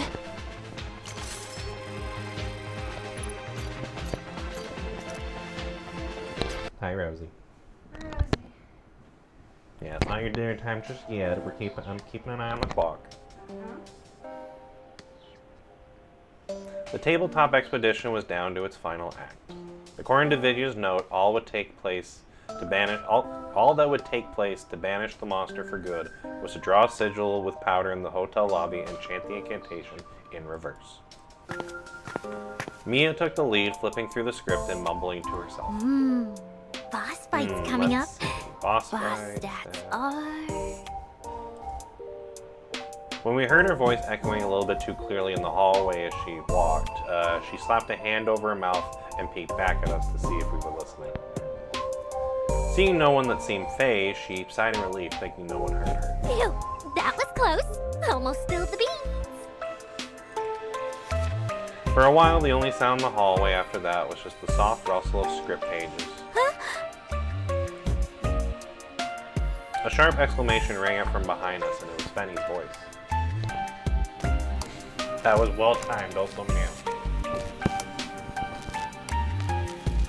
A: Hi, Rosie. Yeah, it's not your dinner time just yet. I'm keeping an eye on the clock. The tabletop expedition was down to its final act. According to Vidya's note, all would take place to banish all that would take place to banish the monster for good was to draw a sigil with powder in the hotel lobby and chant the incantation in reverse. Mia took the lead, flipping through the script and mumbling to herself.
G: Boss fights coming up.
A: See. Boss
G: Boss
A: fight.
G: stats are...
A: When we heard her voice echoing a little bit too clearly in the hallway as she walked, she slapped a hand over her mouth and peeked back at us to see if we were listening. Seeing no one that seemed phased, she sighed in relief, thinking no one heard her.
G: Phew, that was close. Almost spilled the beans.
A: For a while, the only sound in the hallway after that was just the soft rustle of script pages. A sharp exclamation rang out from behind us, and it was Fenny's voice. That was well timed, also Mia.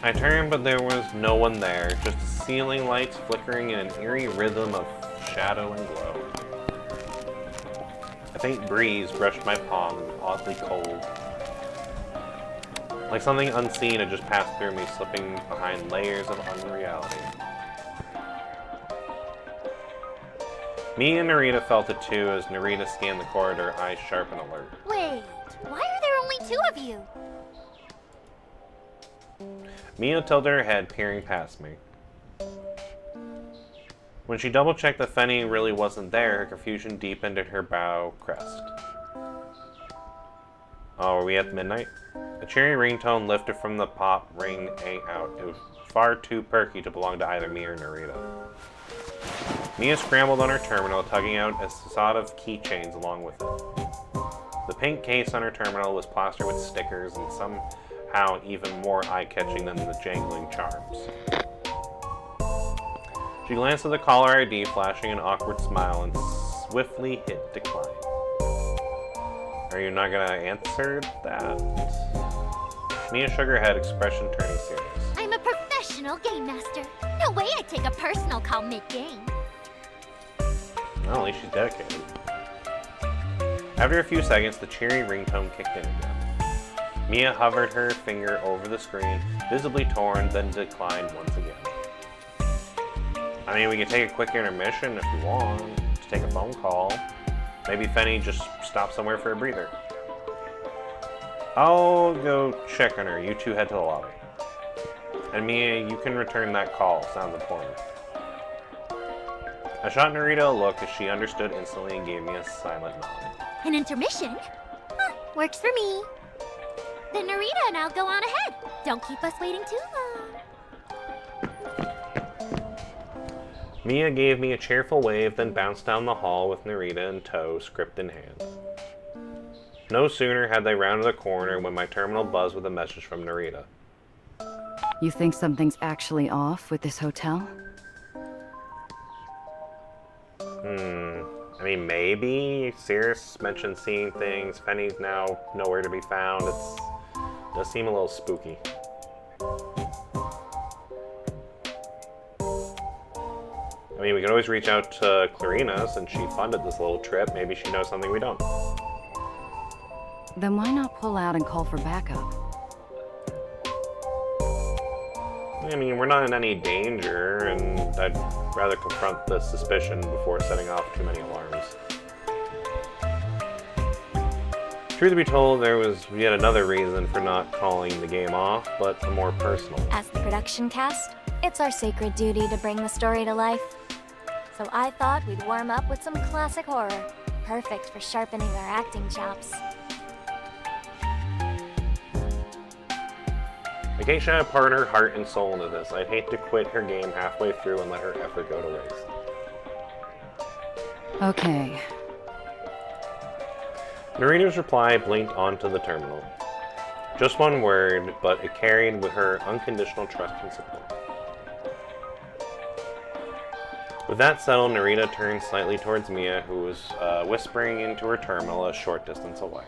A: I turned, but there was no one there, just ceiling lights flickering in an eerie rhythm of shadow and glow. A faint breeze brushed my palm, oddly cold. Like something unseen had just passed through me, slipping behind layers of unreality. Me and Narita felt it too as Narita scanned the corridor, eyes sharp and alert.
G: Wait, why are there only two of you?
A: Mia tilted her head, peering past me. When she double-checked that Fenny really wasn't there, her confusion deepened at her brow crest. Oh, are we at midnight? A cheery ringtone lifted from the pop ring out. It was far too perky to belong to either me or Narita. Mia scrambled on her terminal, tugging out a sort of keychains along with it. The pink case on her terminal was plastered with stickers and somehow even more eye-catching than the jangling charms. She glanced at the caller ID, flashing an awkward smile, and swiftly hit decline. Are you not gonna answer that? Mia shook her head, expression turning serious.
G: I'm a professional game master. No way I'd take a personal call mid-game.
A: Well, at least she's dedicated. After a few seconds, the cheery ringtone kicked in again. Mia hovered her finger over the screen, visibly torn, then declined once again. I mean, we can take a quick intermission if you want, to take a phone call. Maybe Fenny just stopped somewhere for a breather. I'll go check on her. You two head to the lobby. And Mia, you can return that call. Sounds important. I shot Narita a look as she understood instantly and gave me a silent nod.
G: An intermission? Huh, works for me. Then Narita and I'll go on ahead. Don't keep us waiting too long.
A: Mia gave me a cheerful wave, then bounced down the hall with Narita in tow, script in hand. No sooner had they rounded the corner when my terminal buzzed with a message from Narita.
F: You think something's actually off with this hotel?
A: I mean, maybe. Cirrus mentioned seeing things. Fenny's now nowhere to be found. It does seem a little spooky. I mean, we could always reach out to Clarina since she funded this little trip. Maybe she knows something we don't.
F: Then why not pull out and call for backup?
A: I mean, we're not in any danger, and I'd rather confront the suspicion before setting off too many alarms. Truth to be told, there was yet another reason for not calling the game off, but a more personal.
E: As the production cast, it's our sacred duty to bring the story to life. So I thought we'd warm up with some classic horror, perfect for sharpening our acting chops.
A: Acacia poured her heart and soul into this. I'd hate to quit her game halfway through and let her effort go to waste.
F: Okay.
A: Narita's reply blinked onto the terminal. Just one word, but it carried with her unconditional trust and support. With that settled, Narita turned slightly towards Mia, who was whispering into her terminal a short distance away.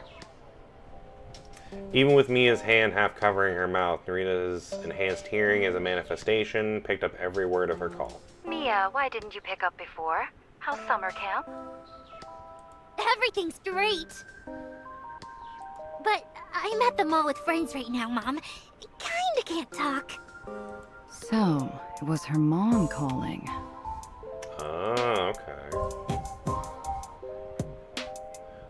A: Even with Mia's hand half covering her mouth, Narita's enhanced hearing as a manifestation picked up every word of her call.
C: Mia, why didn't you pick up before? How's summer camp?
G: Everything's great. But I'm at the mall with friends right now, Mom. I kinda can't talk.
F: So, it was her mom calling.
A: Oh, okay.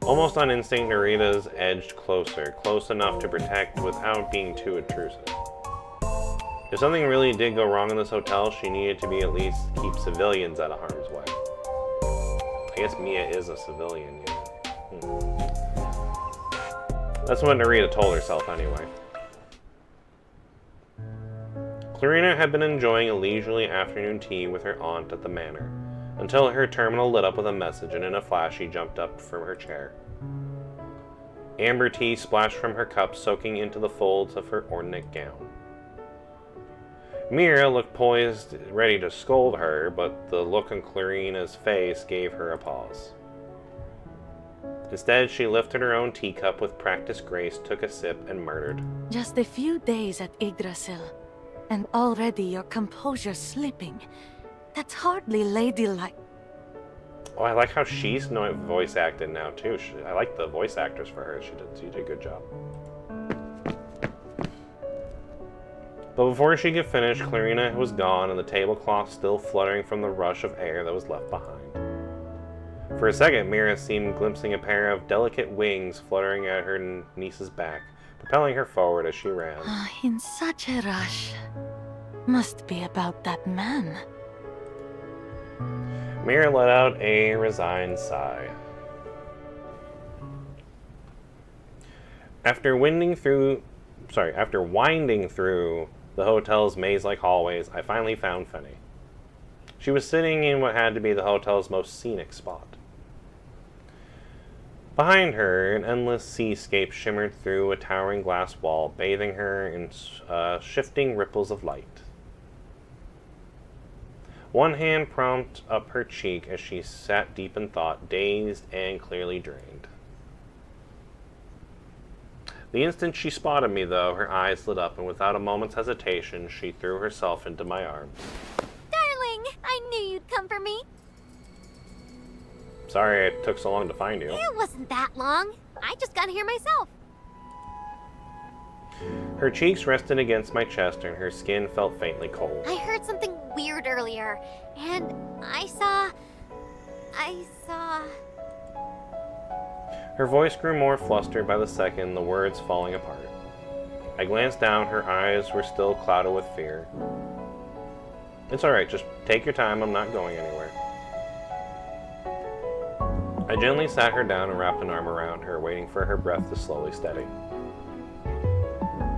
A: Almost on instinct, Narita's edged closer, close enough to protect without being too intrusive. If something really did go wrong in this hotel, she needed to be at least keep civilians out of harm's way. I guess Mia is a civilian, yeah. That's what Narita told herself anyway. Clarina had been enjoying a leisurely afternoon tea with her aunt at the manor, until her terminal lit up with a message, and in a flash she jumped up from her chair. Amber tea splashed from her cup, soaking into the folds of her ornate gown. Mira looked poised, ready to scold her, but the look on Clarina's face gave her a pause. Instead, she lifted her own teacup with practiced grace, took a sip, and murmured,
J: "Just a few days at Yggdrasil, and already your composure's slipping. That's hardly ladylike."
A: Oh, I like how she's voice acted now, too. I like the voice actors for her. She did a good job. But before she could finish, Clarina was gone, and the tablecloth still fluttering from the rush of air that was left behind. For a second, Mira seemed glimpsing a pair of delicate wings fluttering at her niece's back, propelling her forward as she ran.
J: In such a rush. Must be about that man.
A: Mira let out a resigned sigh. After winding through the hotel's maze-like hallways, I finally found Fenny. She was sitting in what had to be the hotel's most scenic spot. Behind her, an endless seascape shimmered through a towering glass wall, bathing her in shifting ripples of light. One hand propped up her cheek as she sat deep in thought, dazed and clearly drained. The instant she spotted me, though, her eyes lit up, and without a moment's hesitation, she threw herself into my arms.
B: Darling, I knew you'd come for me.
A: Sorry it took so long to find you.
B: It wasn't that long. I just got here myself.
A: Her cheeks rested against my chest, and her skin felt faintly cold.
B: I heard something weird earlier, and I saw...
A: Her voice grew more flustered by the second, the words falling apart. I glanced down, her eyes were still clouded with fear. It's alright, just take your time, I'm not going anywhere. I gently sat her down and wrapped an arm around her, waiting for her breath to slowly steady.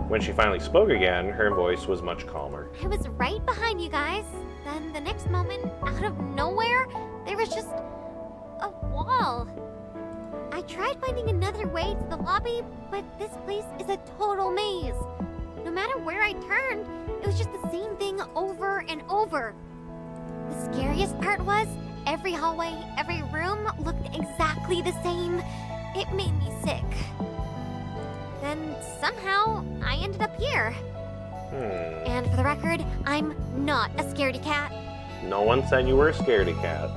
A: When she finally spoke again, her voice was much calmer.
B: I was right behind you guys. Then the next moment, out of nowhere, there was just a wall. I tried finding another way to the lobby, but this place is a total maze. No matter where I turned, it was just the same thing over and over. The scariest part was, every hallway, every room looked exactly the same. It made me sick. Then somehow, I ended up here. And for the record, I'm not a scaredy cat.
A: No one said you were a scaredy cat.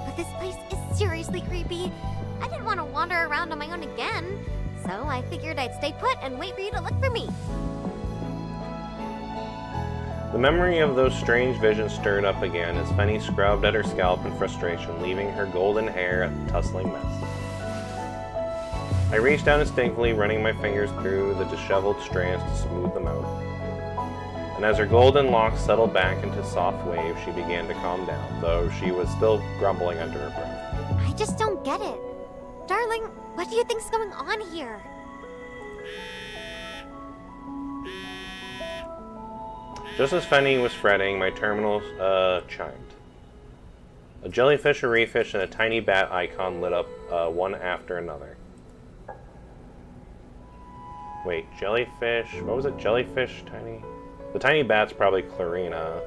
B: But this place is seriously creepy. I didn't want to wander around on my own again, so I figured I'd stay put and wait for you to look for me.
A: The memory of those strange visions stirred up again as Fenny scrubbed at her scalp in frustration, leaving her golden hair a tussling mess. I reached out instinctively, running my fingers through the disheveled strands to smooth them out. And as her golden locks settled back into soft waves, she began to calm down, though she was still grumbling under her breath.
B: I just don't get it. Darling, what do you think's going on here?
A: Just as Fenny was fretting, my terminal chimed. A jellyfish, a refish, and a tiny bat icon lit up one after another. Wait, jellyfish? What was it? Jellyfish, tiny? The tiny bat's probably Clarina.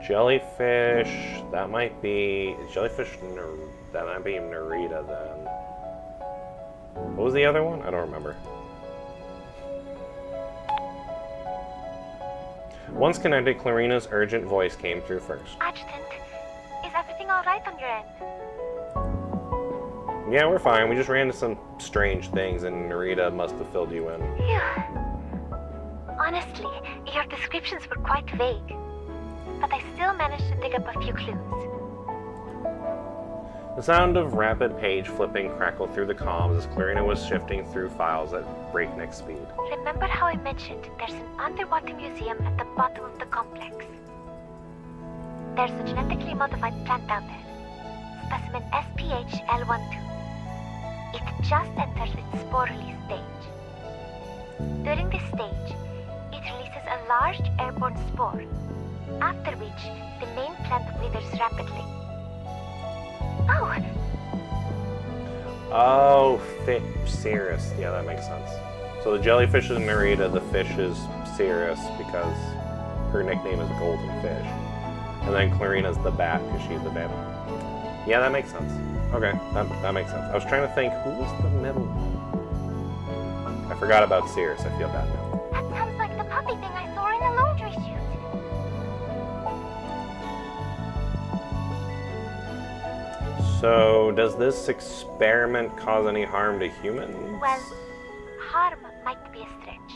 A: Jellyfish, that might be... Jellyfish, that might be Narita then. What was the other one? I don't remember. Once connected, Clarina's urgent voice came through first.
E: Adjutant, is everything alright on your end?
A: Yeah, we're fine. We just ran into some strange things and Narita must have filled you in.
E: Phew. Honestly, your descriptions were quite vague. But I still managed to dig up a few clues.
A: The sound of rapid page flipping crackled through the comms as Clarina was shifting through files at breakneck speed.
E: Remember how I mentioned there's an underwater museum at the bottom of the complex? There's a genetically modified plant down there. Specimen SPH-L12. It just enters its spore release stage. During this stage, it releases a large airborne spore, after which the main plant withers rapidly.
A: Oh, Cirrus. Yeah, that makes sense. So the jellyfish is Narita, the fish is Cirrus because her nickname is Golden Fish. And then Clarina's the bat because she's the bat. Yeah, that makes sense. Okay, that makes sense. I was trying to think, who was the middle one? I forgot about Cirrus. I feel bad now.
E: That sounds like the puppy thing I saw in the laundry chute.
A: So, does this experiment cause any harm to humans?
E: Well, harm might be a stretch,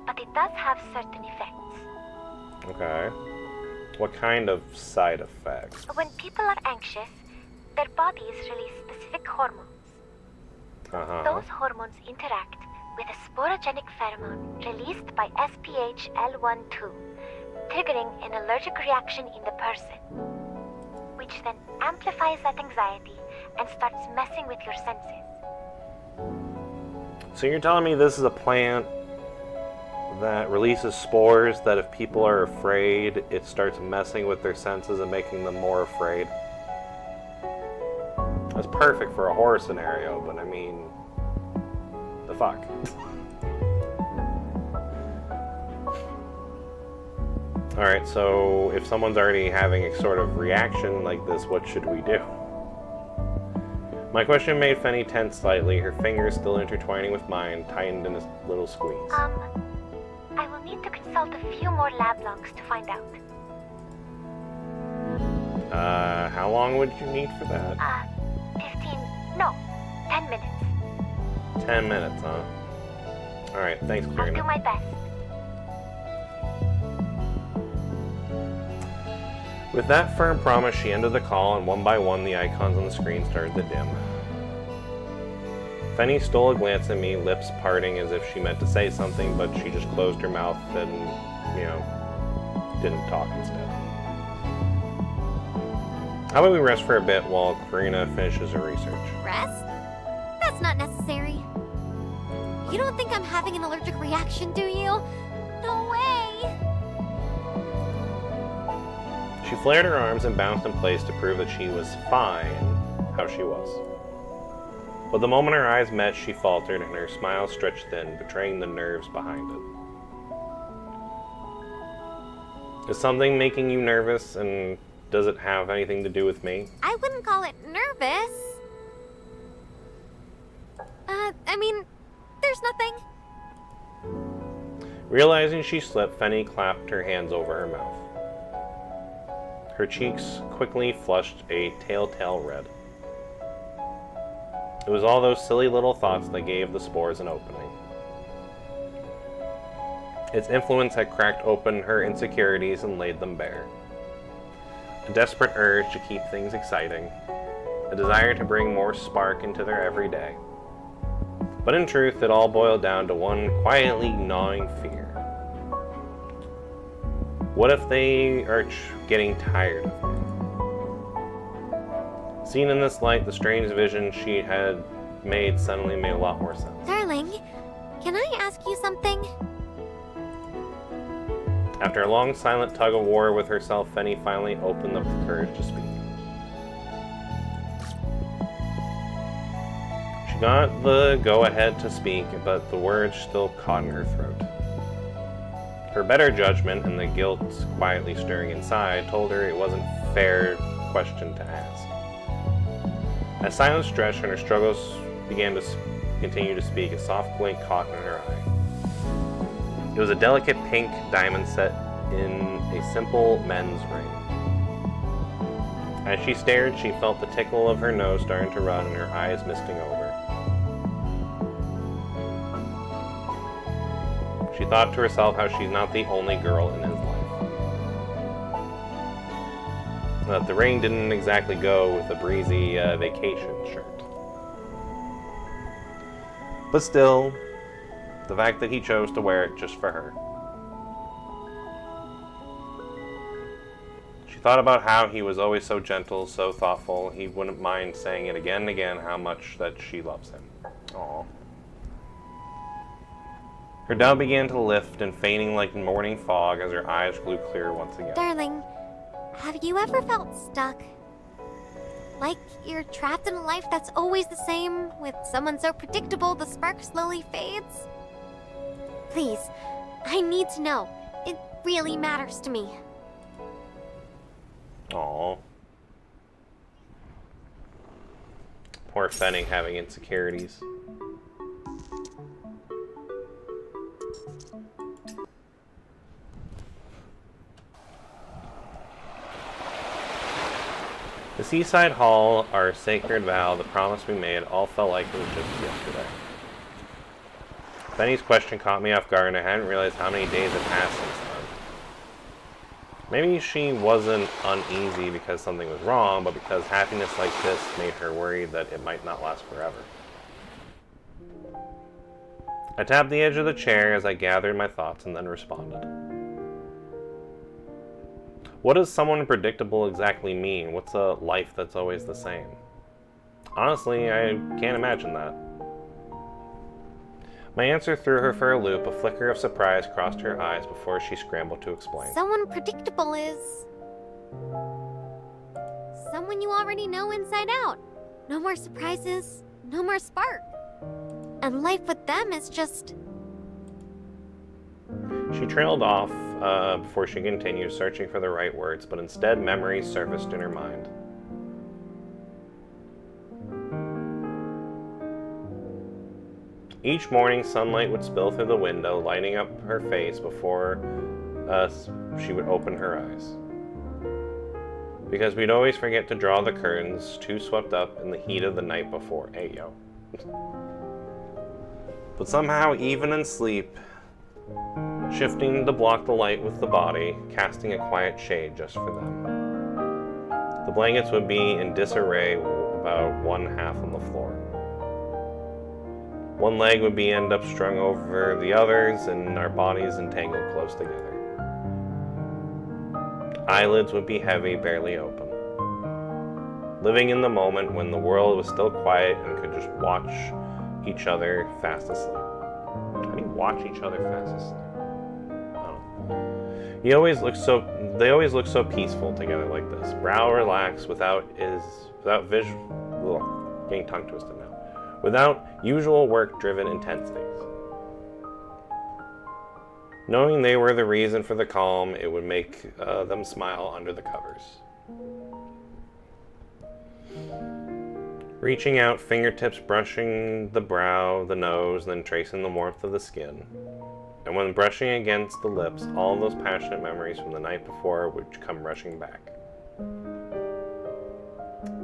E: but it does have certain effects.
A: Okay. What kind of side effects?
E: When people are anxious, their bodies release specific hormones. Those hormones interact with a sporogenic pheromone released by SPH-L12, triggering an allergic reaction in the person, which then amplifies that anxiety and starts messing with your senses.
A: So you're telling me this is a plant that releases spores that if people are afraid, it starts messing with their senses and making them more afraid? That's perfect for a horror scenario, but I mean, the fuck? Alright, so if someone's already having a sort of reaction like this, what should we do? My question made Fenny tense slightly, her fingers still intertwining with mine, tightened in a little squeeze.
E: I will need to consult a few more lab logs to find out.
A: How long would you need for that?
E: 10 minutes.
A: 10 minutes, huh? Alright, thanks,
E: I'll
A: Clarina.
E: do my best.
A: With that firm promise, she ended the call, and one by one the icons on the screen started to dim. Fenny stole a glance at me, lips parting as if she meant to say something, but she just closed her mouth and, didn't talk instead. How about we rest for a bit while Clarina finishes her research?
B: Rest? That's not necessary. You don't think I'm having an allergic reaction, do you? No way!
A: She flared her arms and bounced in place to prove that she was fine how she was. But the moment her eyes met, she faltered and her smile stretched thin, betraying the nerves behind it. Is something making you nervous, and does it have anything to do with me?
B: I wouldn't call it nervous. There's nothing.
A: Realizing she slipped, Fenny clapped her hands over her mouth. Her cheeks quickly flushed a telltale red. It was all those silly little thoughts that gave the spores an opening. Its influence had cracked open her insecurities and laid them bare. A desperate urge to keep things exciting, a desire to bring more spark into their everyday. But in truth, it all boiled down to one quietly gnawing fear. What if they are getting tired of me? Seen in this light, the strange vision she had made suddenly made a lot more sense.
B: Darling, can I ask you something?
A: After a long silent tug of war with herself, Fenny finally opened up the courage to speak. She got the go-ahead to speak, but the words still caught in her throat. Her better judgment and the guilt quietly stirring inside told her it wasn't a fair question to ask. As silence stretched and her struggles began to continue to speak, a soft blink caught in her eye. It was a delicate pink diamond set in a simple men's ring. As she stared, she felt the tickle of her nose starting to run and her eyes misting over. She She thought to herself how she's not the only girl in his life. That the ring didn't exactly go with a breezy vacation shirt. But still, the fact that he chose to wear it just for her. She thought about how he was always so gentle, so thoughtful, he wouldn't mind saying it again and again how much that she loves him. Aww. Her doubt began to lift and fading like morning fog as her eyes grew clear once again.
B: Darling, have you ever felt stuck? Like you're trapped in a life that's always the same, with someone so predictable the spark slowly fades? Please, I need to know. It really matters to me.
A: Aww. Poor Fenning having insecurities. The seaside hall, our sacred vow, the promise we made, all felt like it was just yesterday. Benny's question caught me off guard, and I hadn't realized how many days had passed since then. Maybe she wasn't uneasy because something was wrong, but because happiness like this made her worried that it might not last forever. I tapped the edge of the chair as I gathered my thoughts and then responded. What does someone predictable exactly mean? What's a life that's always the same? Honestly, I can't imagine that. My answer threw her for a loop. A flicker of surprise crossed her eyes before she scrambled to explain.
B: Someone predictable is someone you already know inside out. No more surprises, no more spark. And life with them is just...
A: She trailed off before she continued, searching for the right words, but instead memories surfaced in her mind. Each morning, sunlight would spill through the window, lighting up her face before she would open her eyes. Because we'd always forget to draw the curtains, too swept up in the heat of the night before. Hey, yo. But somehow, even in sleep, shifting to block the light with the body, casting a quiet shade just for them. The blankets would be in disarray, about one half on the floor. One leg would be end up strung over the others, and our bodies entangled close together. Eyelids would be heavy, barely open. Living in the moment when the world was still quiet and could just watch each other fast asleep. How do you watch each other fast asleep? They always look so peaceful together like this. Brow relaxed without getting tongue twisted now. Without usual work-driven intensities. Knowing they were the reason for the calm, it would make them smile under the covers. Reaching out, fingertips brushing the brow, the nose, then tracing the warmth of the skin. And when brushing against the lips, all those passionate memories from the night before would come rushing back.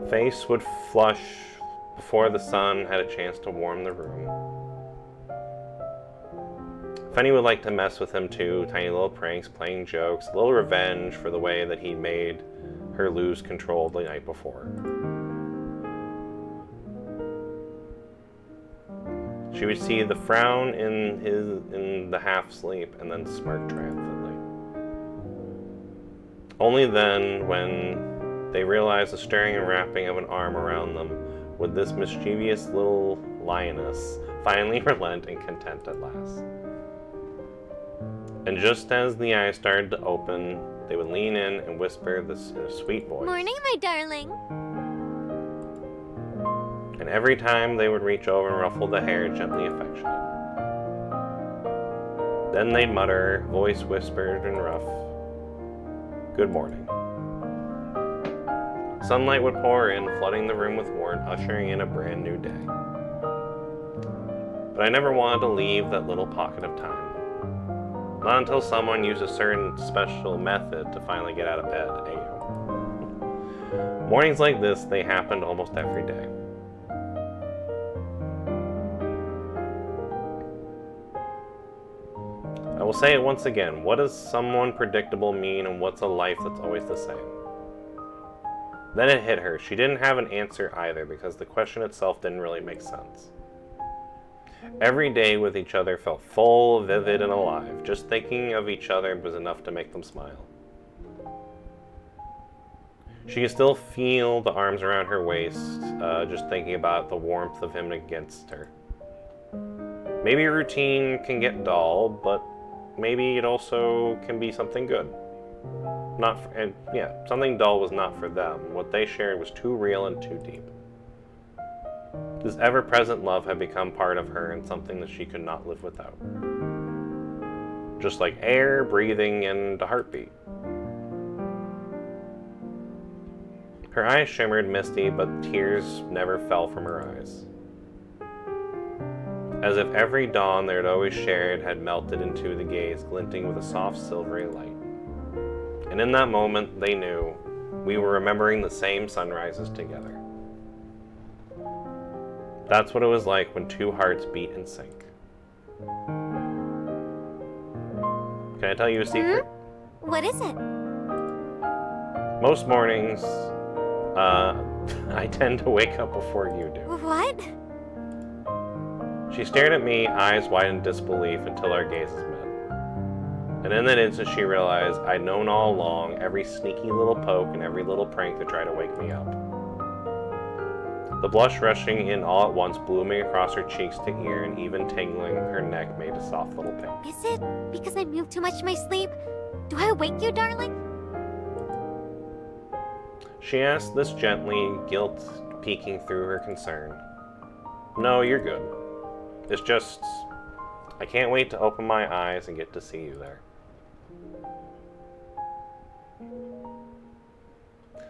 A: Face would flush before the sun had a chance to warm the room. Fenny would like to mess with him too, tiny little pranks, playing jokes, a little revenge for the way that he made her lose control the night before. She would see the frown in the half-sleep and then smirk triumphantly. Only then, when they realized the stirring and wrapping of an arm around them, would this mischievous little lioness finally relent and content at last. And just as the eyes started to open, they would lean in and whisper this in a sweet voice.
B: Morning, my darling.
A: And every time they would reach over and ruffle the hair, gently affectionate. Then they'd mutter, voice whispered and rough, "Good morning." Sunlight would pour in, flooding the room with warmth, ushering in a brand new day. But I never wanted to leave that little pocket of time. Not until someone used a certain special method to finally get out of bed. Ayo. Mornings like this, they happened almost every day. will say it once again. What does someone predictable mean, and what's a life that's always the same? Then it hit her. She didn't have an answer either, because the question itself didn't really make sense. Every day with each other felt full, vivid, and alive. Just thinking of each other was enough to make them smile. She could still feel the arms around her waist, just thinking about the warmth of him against her. Maybe routine can get dull, but maybe it also can be something good. Something dull was not for them. What they shared was too real and too deep. This ever-present love had become part of her and something that she could not live without. Just like air, breathing, and a heartbeat. Her eyes shimmered misty, but tears never fell from her eyes. As if every dawn they had always shared had melted into the gaze, glinting with a soft silvery light. And in that moment, they knew we were remembering the same sunrises together. That's what it was like when two hearts beat in sync. Can I tell you a secret?
B: What is it?
A: Most mornings, I tend to wake up before you do.
B: What?
A: She stared at me, eyes wide in disbelief, until our gazes met. And in that instant she realized I'd known all along, every sneaky little poke and every little prank to try to wake me up. The blush rushing in all at once, blooming across her cheeks to ear, and even tingling her neck made a soft little pink.
B: Is it because I moved too much in my sleep? Do I wake you, darling?
A: She asked this gently, guilt peeking through her concern. No, you're good. It's just, I can't wait to open my eyes and get to see you there.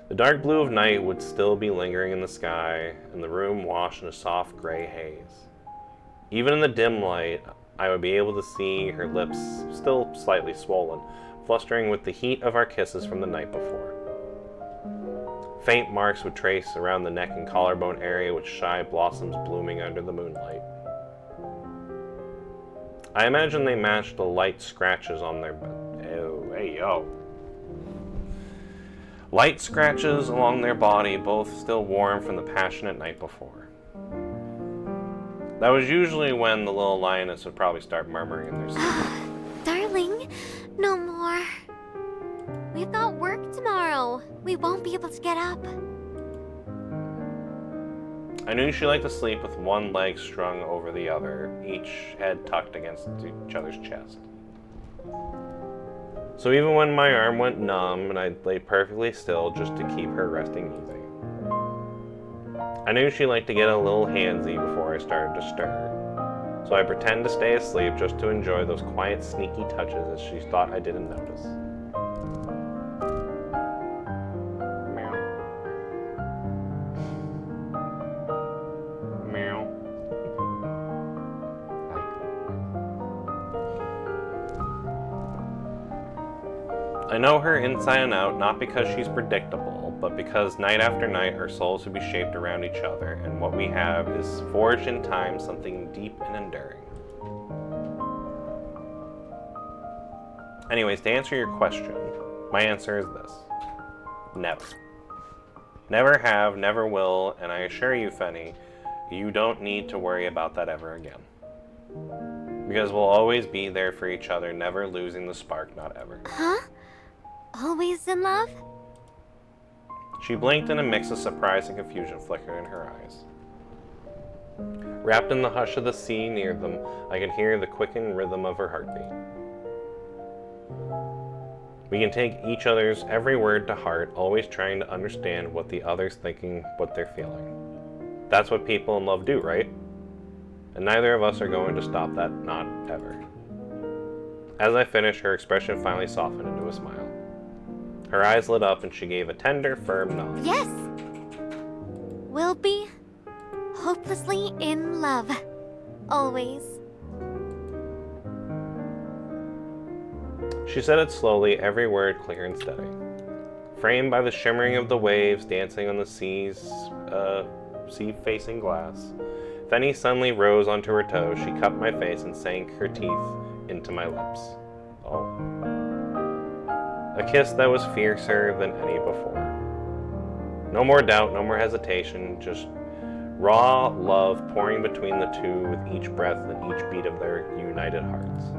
A: The dark blue of night would still be lingering in the sky, and the room washed in a soft gray haze. Even in the dim light, I would be able to see her lips, still slightly swollen, flustering with the heat of our kisses from the night before. Faint marks would trace around the neck and collarbone area with shy blossoms blooming under the moonlight. I imagine they matched the light scratches on their light scratches along their body, both still warm from the passionate night before. That was usually when the little lioness would probably start murmuring in their sleep.
B: Darling, no more. We've got work tomorrow. We won't be able to get up.
A: I knew she liked to sleep with one leg strung over the other, each head tucked against each other's chest. So even when my arm went numb and I lay perfectly still just to keep her resting easy. I knew she liked to get a little handsy before I started to stir. So I pretend to stay asleep just to enjoy those quiet, sneaky touches as she thought I didn't notice. I know her inside and out, not because she's predictable, but because night after night our souls would be shaped around each other, and what we have is forged in time something deep and enduring. Anyways, to answer your question, my answer is this. Never. Never have, never will, and I assure you, Fenny, you don't need to worry about that ever again. Because we'll always be there for each other, never losing the spark, not ever.
B: Huh? Always in love?
A: She blinked and a mix of surprise and confusion flickered in her eyes. Wrapped in the hush of the sea near them, I could hear the quickened rhythm of her heartbeat. We can take each other's every word to heart, always trying to understand what the other's thinking, what they're feeling. That's what people in love do, right? And neither of us are going to stop that, not ever. As I finished, her expression finally softened into a smile. Her eyes lit up and she gave a tender, firm nod.
B: Yes! We'll be hopelessly in love. Always.
A: She said it slowly, every word clear and steady. Framed by the shimmering of the waves dancing on the sea-facing glass, Fenny suddenly rose onto her toes. She cupped my face and sank her teeth into my lips. Oh. A kiss that was fiercer than any before. No more doubt, no more hesitation, just raw love pouring between the two with each breath and each beat of their united hearts.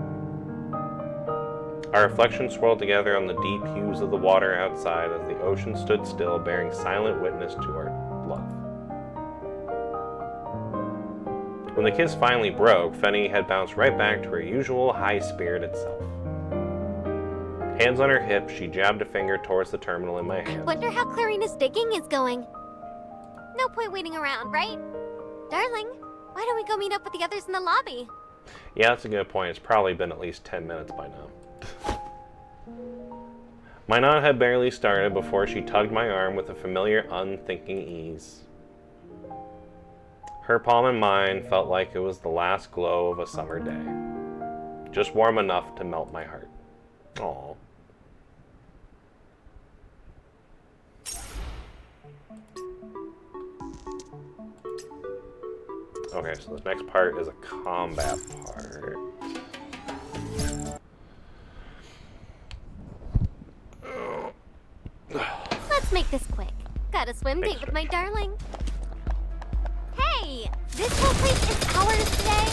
A: Our reflections swirled together on the deep hues of the water outside as the ocean stood still, bearing silent witness to our love. When the kiss finally broke, Fenny had bounced right back to her usual high-spirited self. Hands on her hip, she jabbed a finger towards the terminal in my hand.
B: Wonder how Clarina's digging is going. No point waiting around, right? Darling, why don't we go meet up with the others in the lobby?
A: Yeah, that's a good point. It's probably been at least 10 minutes by now. My knot had barely started before she tugged my arm with a familiar, unthinking ease. Her palm in mine felt like it was the last glow of a summer day. Just warm enough to melt my heart. Aww. Okay, so this next part is a combat part.
B: Let's make this quick. Got a swim date with my darling. Hey, this whole place is ours today.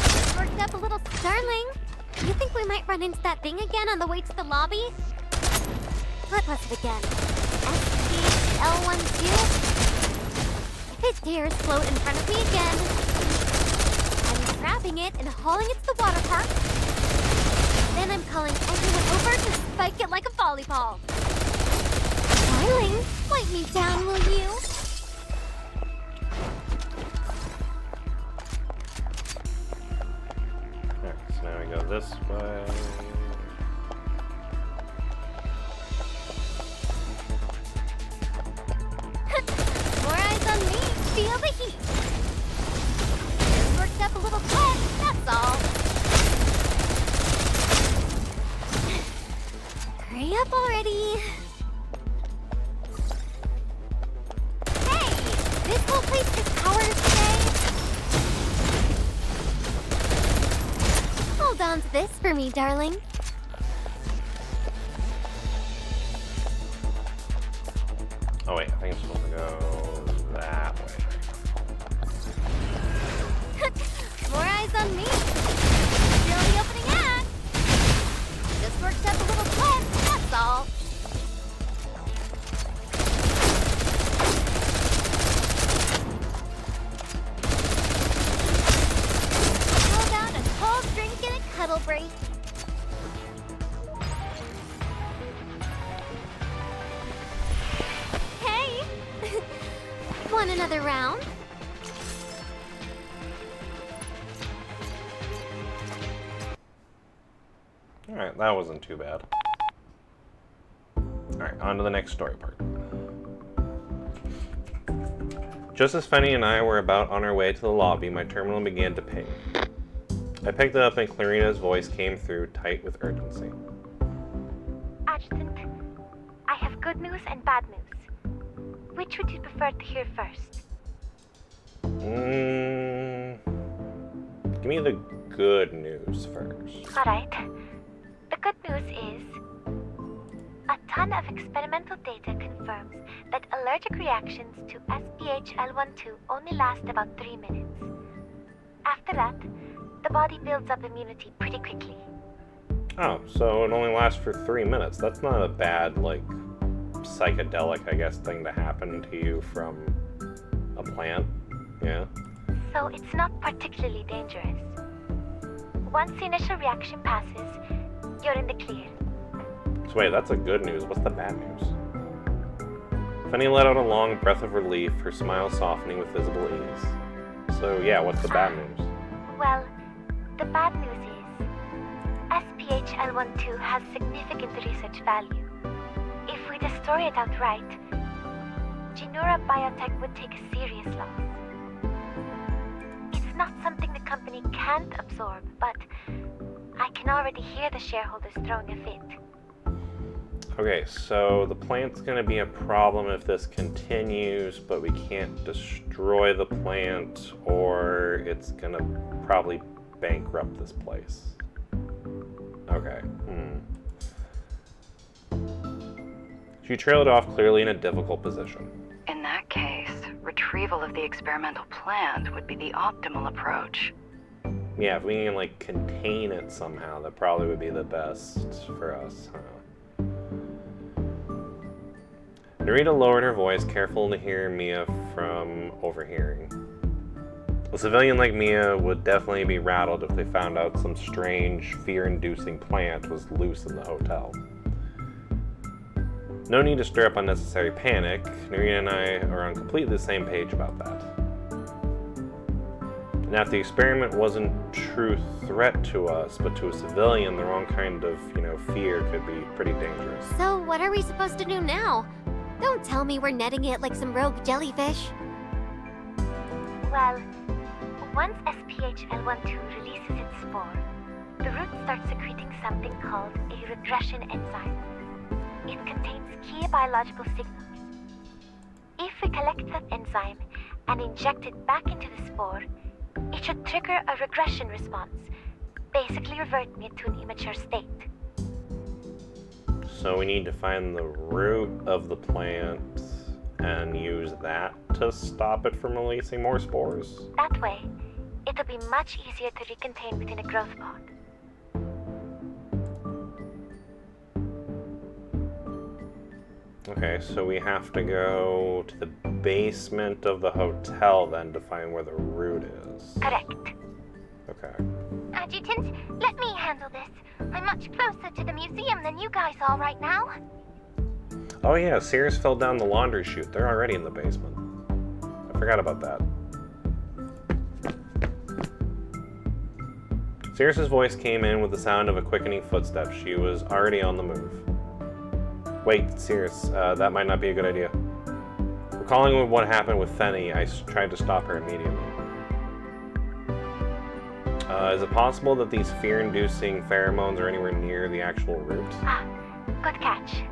B: Just worked up a little. Darling, you think we might run into that thing again on the way to the lobby? What was it again? SPL12? If it dares float in front of me again, I'm grabbing it and hauling it to the water park. Then I'm calling everyone over to spike it like a volleyball. Darling, wipe me down, will you?
A: Alright, so now we go this way.
B: More eyes on me. Feel the heat. Just worked up a little sweat, that's all. Hurry up already. Hey, this whole place is ours today. Hold on to this for me, darling.
A: Oh wait, I think I'm supposed to go that way.
B: More eyes on me. Still the opening act. Just worked up a little sweat, that's all. How about a cold drink and a cuddle break? Hey! Want another round?
A: Alright, that wasn't too bad. Alright, on to the next story part. Just as Fenny and I were about on our way to the lobby, my terminal began to ping. I picked it up and Clarina's voice came through, tight with urgency.
E: Adjutant, I have good news and bad news. Which would you prefer to hear first?
A: Give me the good news first.
E: Alright. The good news is a ton of experimental data confirms that allergic reactions to SPH-L12 only last about 3 minutes. After that, the body builds up immunity pretty quickly.
A: Oh, so it only lasts for 3 minutes. That's not a bad, like, psychedelic, I guess, thing to happen to you from a plant. Yeah.
E: So it's not particularly dangerous. Once the initial reaction passes, you're in the clear.
A: So wait, that's a good news. What's the bad news? Fenny let out a long breath of relief, her smile softening with visible ease. So yeah, what's the bad news?
E: Well, the bad news is SPH-L12 has significant research value. If we destroy it outright, Genura Biotech would take a serious loss. It's not something the company can't absorb, but I can already hear the shareholders throwing a fit.
A: Okay, so the plant's gonna be a problem if this continues, but we can't destroy the plant, or it's gonna probably bankrupt this place. Okay. She trailed off, clearly in a difficult position.
F: In that case, retrieval of the experimental plant would be the optimal approach.
A: Yeah, if we can, like, contain it somehow, that probably would be the best for us, huh? Narita lowered her voice, careful to hear Mia from overhearing. A civilian like Mia would definitely be rattled if they found out some strange, fear-inducing plant was loose in the hotel. No need to stir up unnecessary panic. Narita and I are on completely the same page about that. Now, if the experiment wasn't a true threat to us, but to a civilian, the wrong kind of, fear could be pretty dangerous.
B: So what are we supposed to do now? Don't tell me we're netting it like some rogue jellyfish.
E: Well, once SPHL12 releases its spore, the root starts secreting something called a regression enzyme. It contains key biological signals. If we collect that enzyme and inject it back into the spore, it should trigger a regression response, basically reverting it to an immature state.
A: So we need to find the root of the plant and use that to stop it from releasing more spores?
E: That way, it'll be much easier to recontain within a growth pod.
A: Okay, so we have to go to the basement of the hotel then to find where the root is.
E: Correct.
A: Okay.
E: Adjutant, let me handle this. I'm much closer to the museum than you guys are right now.
A: Oh yeah, Sears fell down the laundry chute. They're already in the basement. I forgot about that. Sears' voice came in with the sound of a quickening footstep. She was already on the move. Wait, Sears, that might not be a good idea. Recalling what happened with Fenny, I tried to stop her immediately. Is it possible that these fear-inducing pheromones are anywhere near the actual root?
E: Ah, good catch.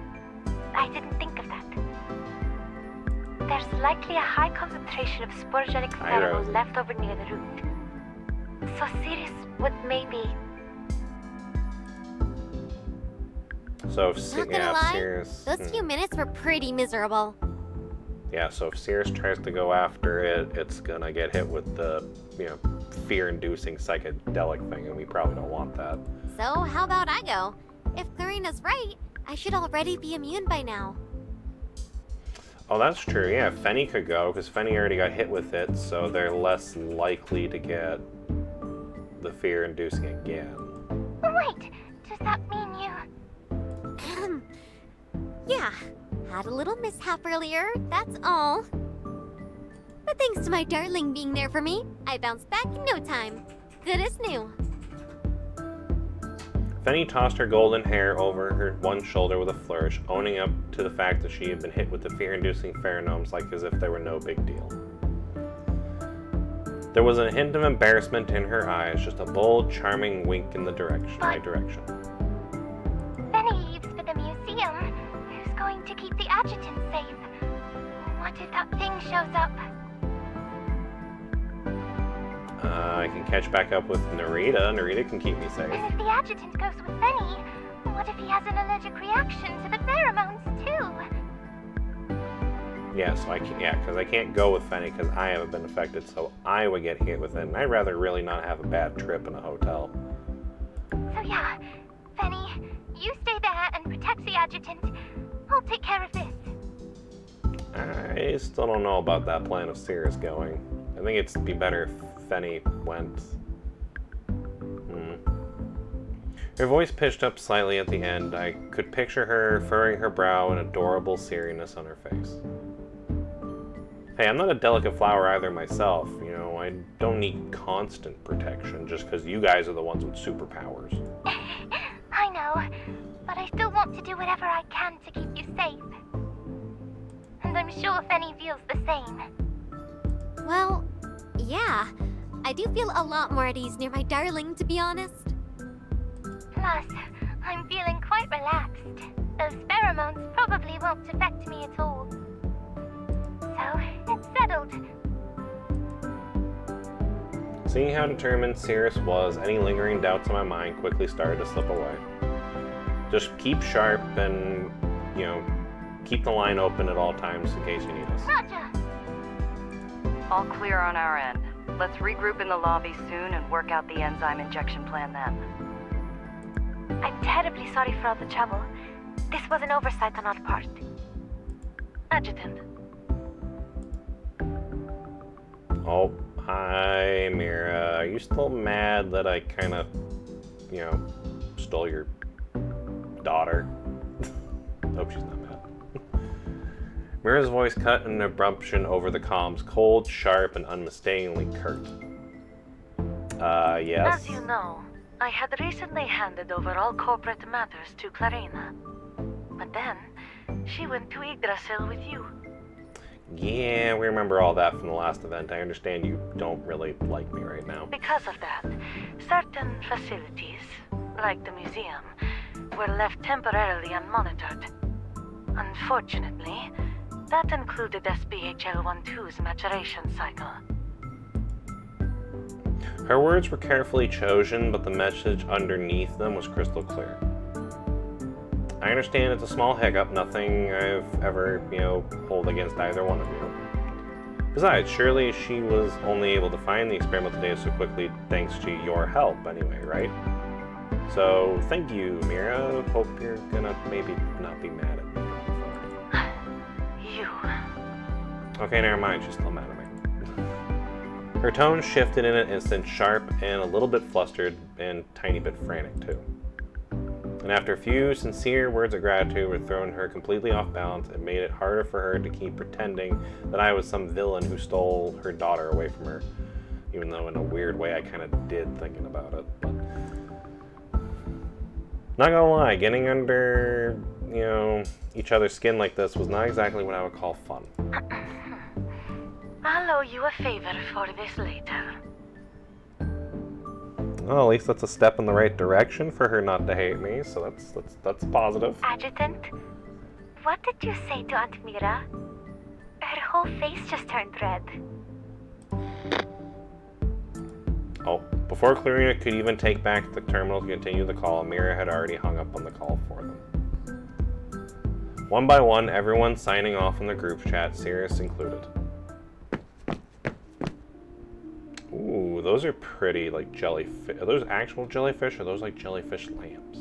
E: I didn't think of that. There's likely a high concentration of sporogenic pheromones left over near the root. So Sirius would maybe...
A: So if
B: Not gonna lie,
A: Sirius...
B: those few minutes were pretty miserable.
A: Yeah, so if Sirius tries to go after it, it's gonna get hit with the, fear-inducing psychedelic thing, and we probably don't want that.
B: So how about I go? If Clarina's right, I should already be immune by now.
A: Oh, that's true. Yeah, Fenny could go, because Fenny already got hit with it, so they're less likely to get the fear-inducing again.
E: Wait, does that mean you...
B: Yeah, had a little mishap earlier, that's all. But thanks to my darling being there for me, I bounced back in no time. Good as new.
A: Fenny tossed her golden hair over her one shoulder with a flourish, owning up to the fact that she had been hit with the fear-inducing pheromones like as if they were no big deal. There was a hint of embarrassment in her eyes, just a bold, charming wink in my direction.
E: Benny leaves for the museum. Who's going to keep the adjutant safe? What if that thing shows up?
A: I can catch back up with Narita. Narita can keep me safe.
E: And if the adjutant goes with Benny, what if he has an allergic reaction to the pheromones too?
A: Yeah, so because I can't go with Fenny because I haven't been affected, so I would get hit with it, and I'd rather really not have a bad trip in a hotel.
E: So yeah, Benny, you stay there and protect the adjutant. I'll take care of this.
A: I still don't know about that plan of Sirius going. I think it'd be better if Fenny went. Her voice pitched up slightly at the end. I could picture her furrowing her brow and adorable seriousness on her face. Hey, I'm not a delicate flower either myself. I don't need constant protection just because you guys are the ones with superpowers.
E: I know, but I still want to do whatever I can to keep you safe. And I'm sure Fenny feels the same.
B: Well, yeah. I do feel a lot more at ease near my darling, to be honest.
E: Plus, I'm feeling quite relaxed. Those pheromones probably won't affect me at all. So, it's settled.
A: Seeing how determined Cirrus was, any lingering doubts in my mind quickly started to slip away. Just keep sharp and, keep the line open at all times in case you need us.
G: Roger!
F: All clear on our end. Let's regroup in the lobby soon and work out the enzyme injection plan then.
E: I'm terribly sorry for all the trouble. This was an oversight on our part.
J: Adjutant.
A: Oh, hi, Mira. Are you still mad that I kind of, stole your daughter? Hope she's not mad. Mira's voice cut in an abruption over the comms, cold, sharp, and unmistakably curt. Yes?
J: As you know, I had recently handed over all corporate matters to Clarina. But then, she went to Yggdrasil with you.
A: Yeah, we remember all that from the last event. I understand you don't really like me right now.
J: Because of that, certain facilities, like the museum, were left temporarily unmonitored. Unfortunately, that included SBHL-12's maturation cycle.
A: Her words were carefully chosen, but the message underneath them was crystal clear. I understand it's a small hiccup, nothing I've ever, hold against either one of you. Besides, surely she was only able to find the experimental data so quickly thanks to your help anyway, right? So, thank you, Mira. Hope you're gonna maybe not be mad at me.
J: You.
A: Okay, never mind, she's still mad at me. Her tone shifted in an instant, sharp and a little bit flustered and tiny bit frantic too. And after a few sincere words of gratitude were thrown her completely off balance, it made it harder for her to keep pretending that I was some villain who stole her daughter away from her. Even though in a weird way I kind of did thinking about it. But not gonna lie, getting under, each other's skin like this was not exactly what I would call fun.
J: I'll owe you a favor for this later.
A: Well, at least that's a step in the right direction for her not to hate me, so that's positive.
E: Adjutant, what did you say to Aunt Mira? Her whole face just turned red.
A: Oh, before Clarina could even take back the terminal to continue the call, Mira had already hung up on the call for them. One by one, everyone signing off in the group chat, Cirrus included. Ooh, those are pretty, like, jellyfish. Are those actual jellyfish, or are those, like, jellyfish lamps?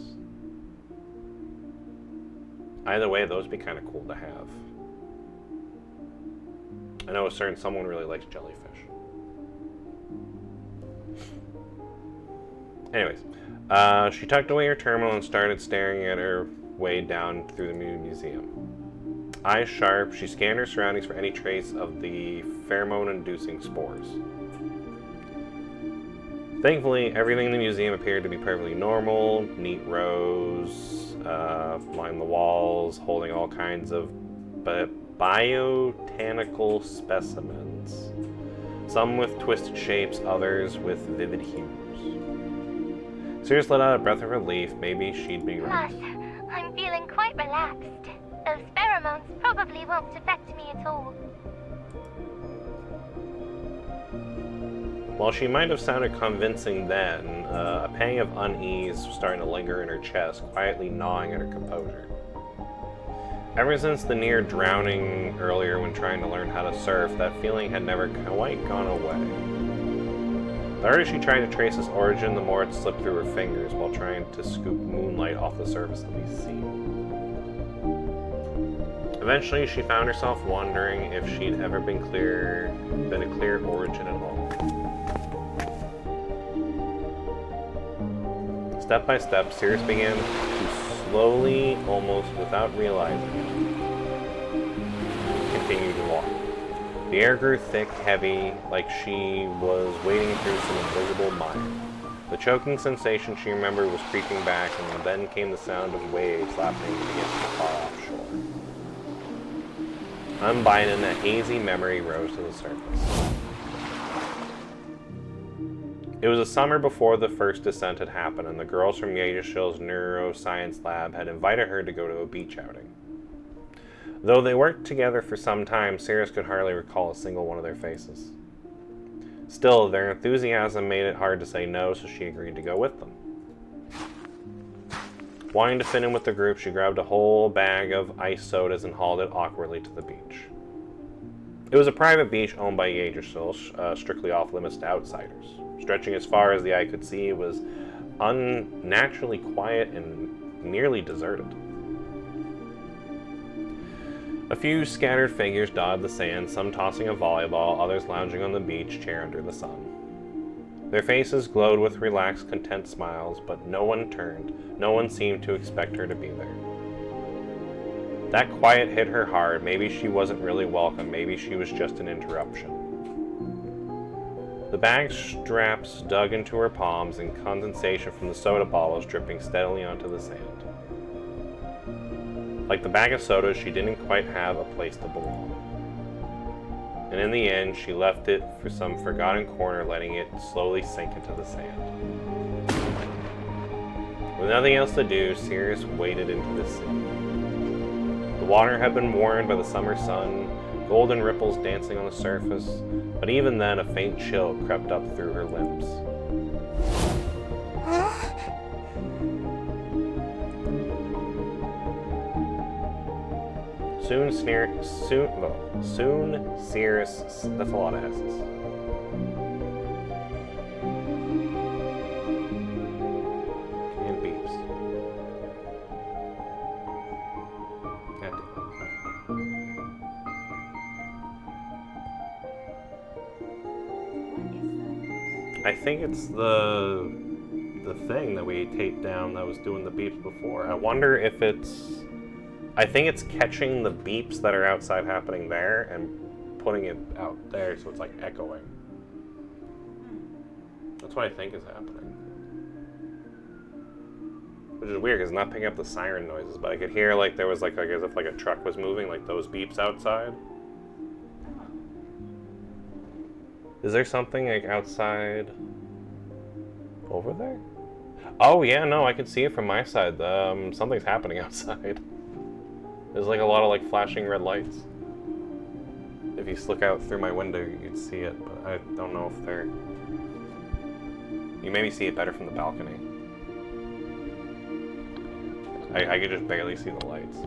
A: Either way, those would be kind of cool to have. I know someone really likes jellyfish. Anyways, she tucked away her terminal and started staring at her way down through the museum. Eyes sharp, she scanned her surroundings for any trace of the pheromone-inducing spores. Thankfully, everything in the museum appeared to be perfectly normal. Neat rows lined the walls, holding all kinds of botanical specimens. Some with twisted shapes, others with vivid hues. Cirrus let out a breath of relief. Maybe she'd be right.
B: Plus, I'm feeling quite relaxed. Those pheromones probably won't affect me at all.
A: While she might have sounded convincing then, a pang of unease was starting to linger in her chest, quietly gnawing at her composure. Ever since the near drowning earlier when trying to learn how to surf, that feeling had never quite gone away. The harder she tried to trace its origin, the more it slipped through her fingers while trying to scoop moonlight off the surface of the sea. Eventually, she found herself wondering if she'd ever been a clear origin at all. Step by step, Cirrus began to slowly, almost without realizing it, continue to walk. The air grew thick, heavy, like she was wading through some invisible mire. The choking sensation she remembered was creeping back, and then came the sound of waves lapping against the far-off shore. Unbinding, a hazy memory rose to the surface. It was a summer before the first descent had happened, and the girls from Yggdrasil's neuroscience lab had invited her to go to a beach outing. Though they worked together for some time, Cirrus could hardly recall a single one of their faces. Still, their enthusiasm made it hard to say no, so she agreed to go with them. Wanting to fit in with the group, she grabbed a whole bag of iced sodas and hauled it awkwardly to the beach. It was a private beach owned by Jaegersil, strictly off-limits to outsiders. Stretching as far as the eye could see, it was unnaturally quiet and nearly deserted. A few scattered figures dotted the sand, some tossing a volleyball, others lounging on the beach chair under the sun. Their faces glowed with relaxed, content smiles, but no one turned. No one seemed to expect her to be there. That quiet hit her hard. Maybe she wasn't really welcome. Maybe she was just an interruption. The bag straps dug into her palms, and condensation from the soda bottles dripping steadily onto the sand. Like the bag of sodas, she didn't quite have a place to belong. And in the end, she left it for some forgotten corner, letting it slowly sink into the sand. With nothing else to do, Sirius waded into the sea. The water had been warmed by the summer sun, golden ripples dancing on the surface, but even then a faint chill crept up through her limbs. Soon Sirius, that's a lot of S's. And beeps. I think it's the thing that we taped down that was doing the beeps before. I wonder if I think it's catching the beeps that are outside happening there and putting it out there so it's like echoing. That's what I think is happening. Which is weird because it's not picking up the siren noises, but I could hear like there was like as if like a truck was moving, like those beeps outside. Is there something like outside over there? Oh yeah, no, I can see it from my side. Something's happening outside. There's like a lot of like flashing red lights. If you look out through my window, you'd see it, but I don't know if they're... You maybe see it better from the balcony. I could just barely see the lights.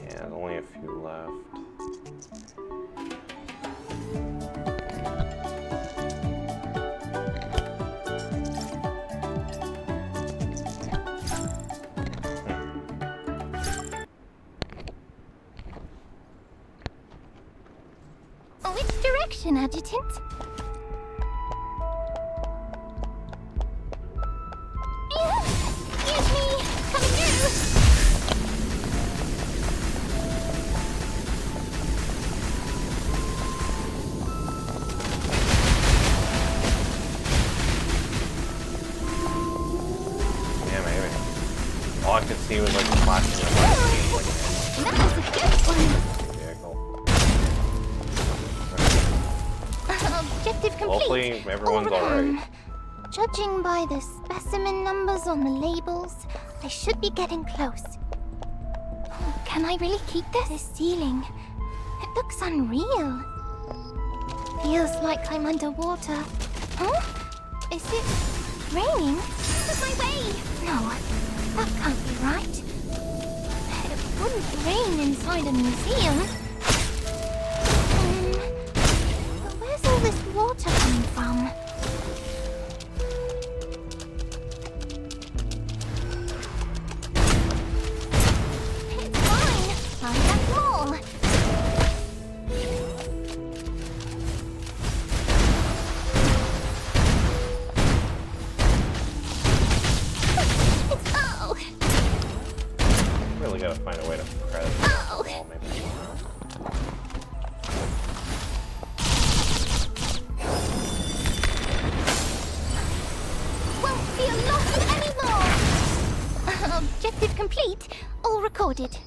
A: Yeah, only a few left.
B: Which direction, Adjutant? Excuse me! Coming through!
A: Yeah, maybe. All I could see was like the flashing of lights.
B: That was a good one!
A: Vehicle.
B: Objective complete.
A: Hopefully everyone's alright.
B: Judging by the specimen numbers on the labels, I should be getting close. Can I really keep this? The ceiling. It looks unreal. Feels like I'm underwater. Huh? Is it raining? Out of my way! No, that can't be right. It wouldn't rain inside a museum. But where's all this water coming from? recorded.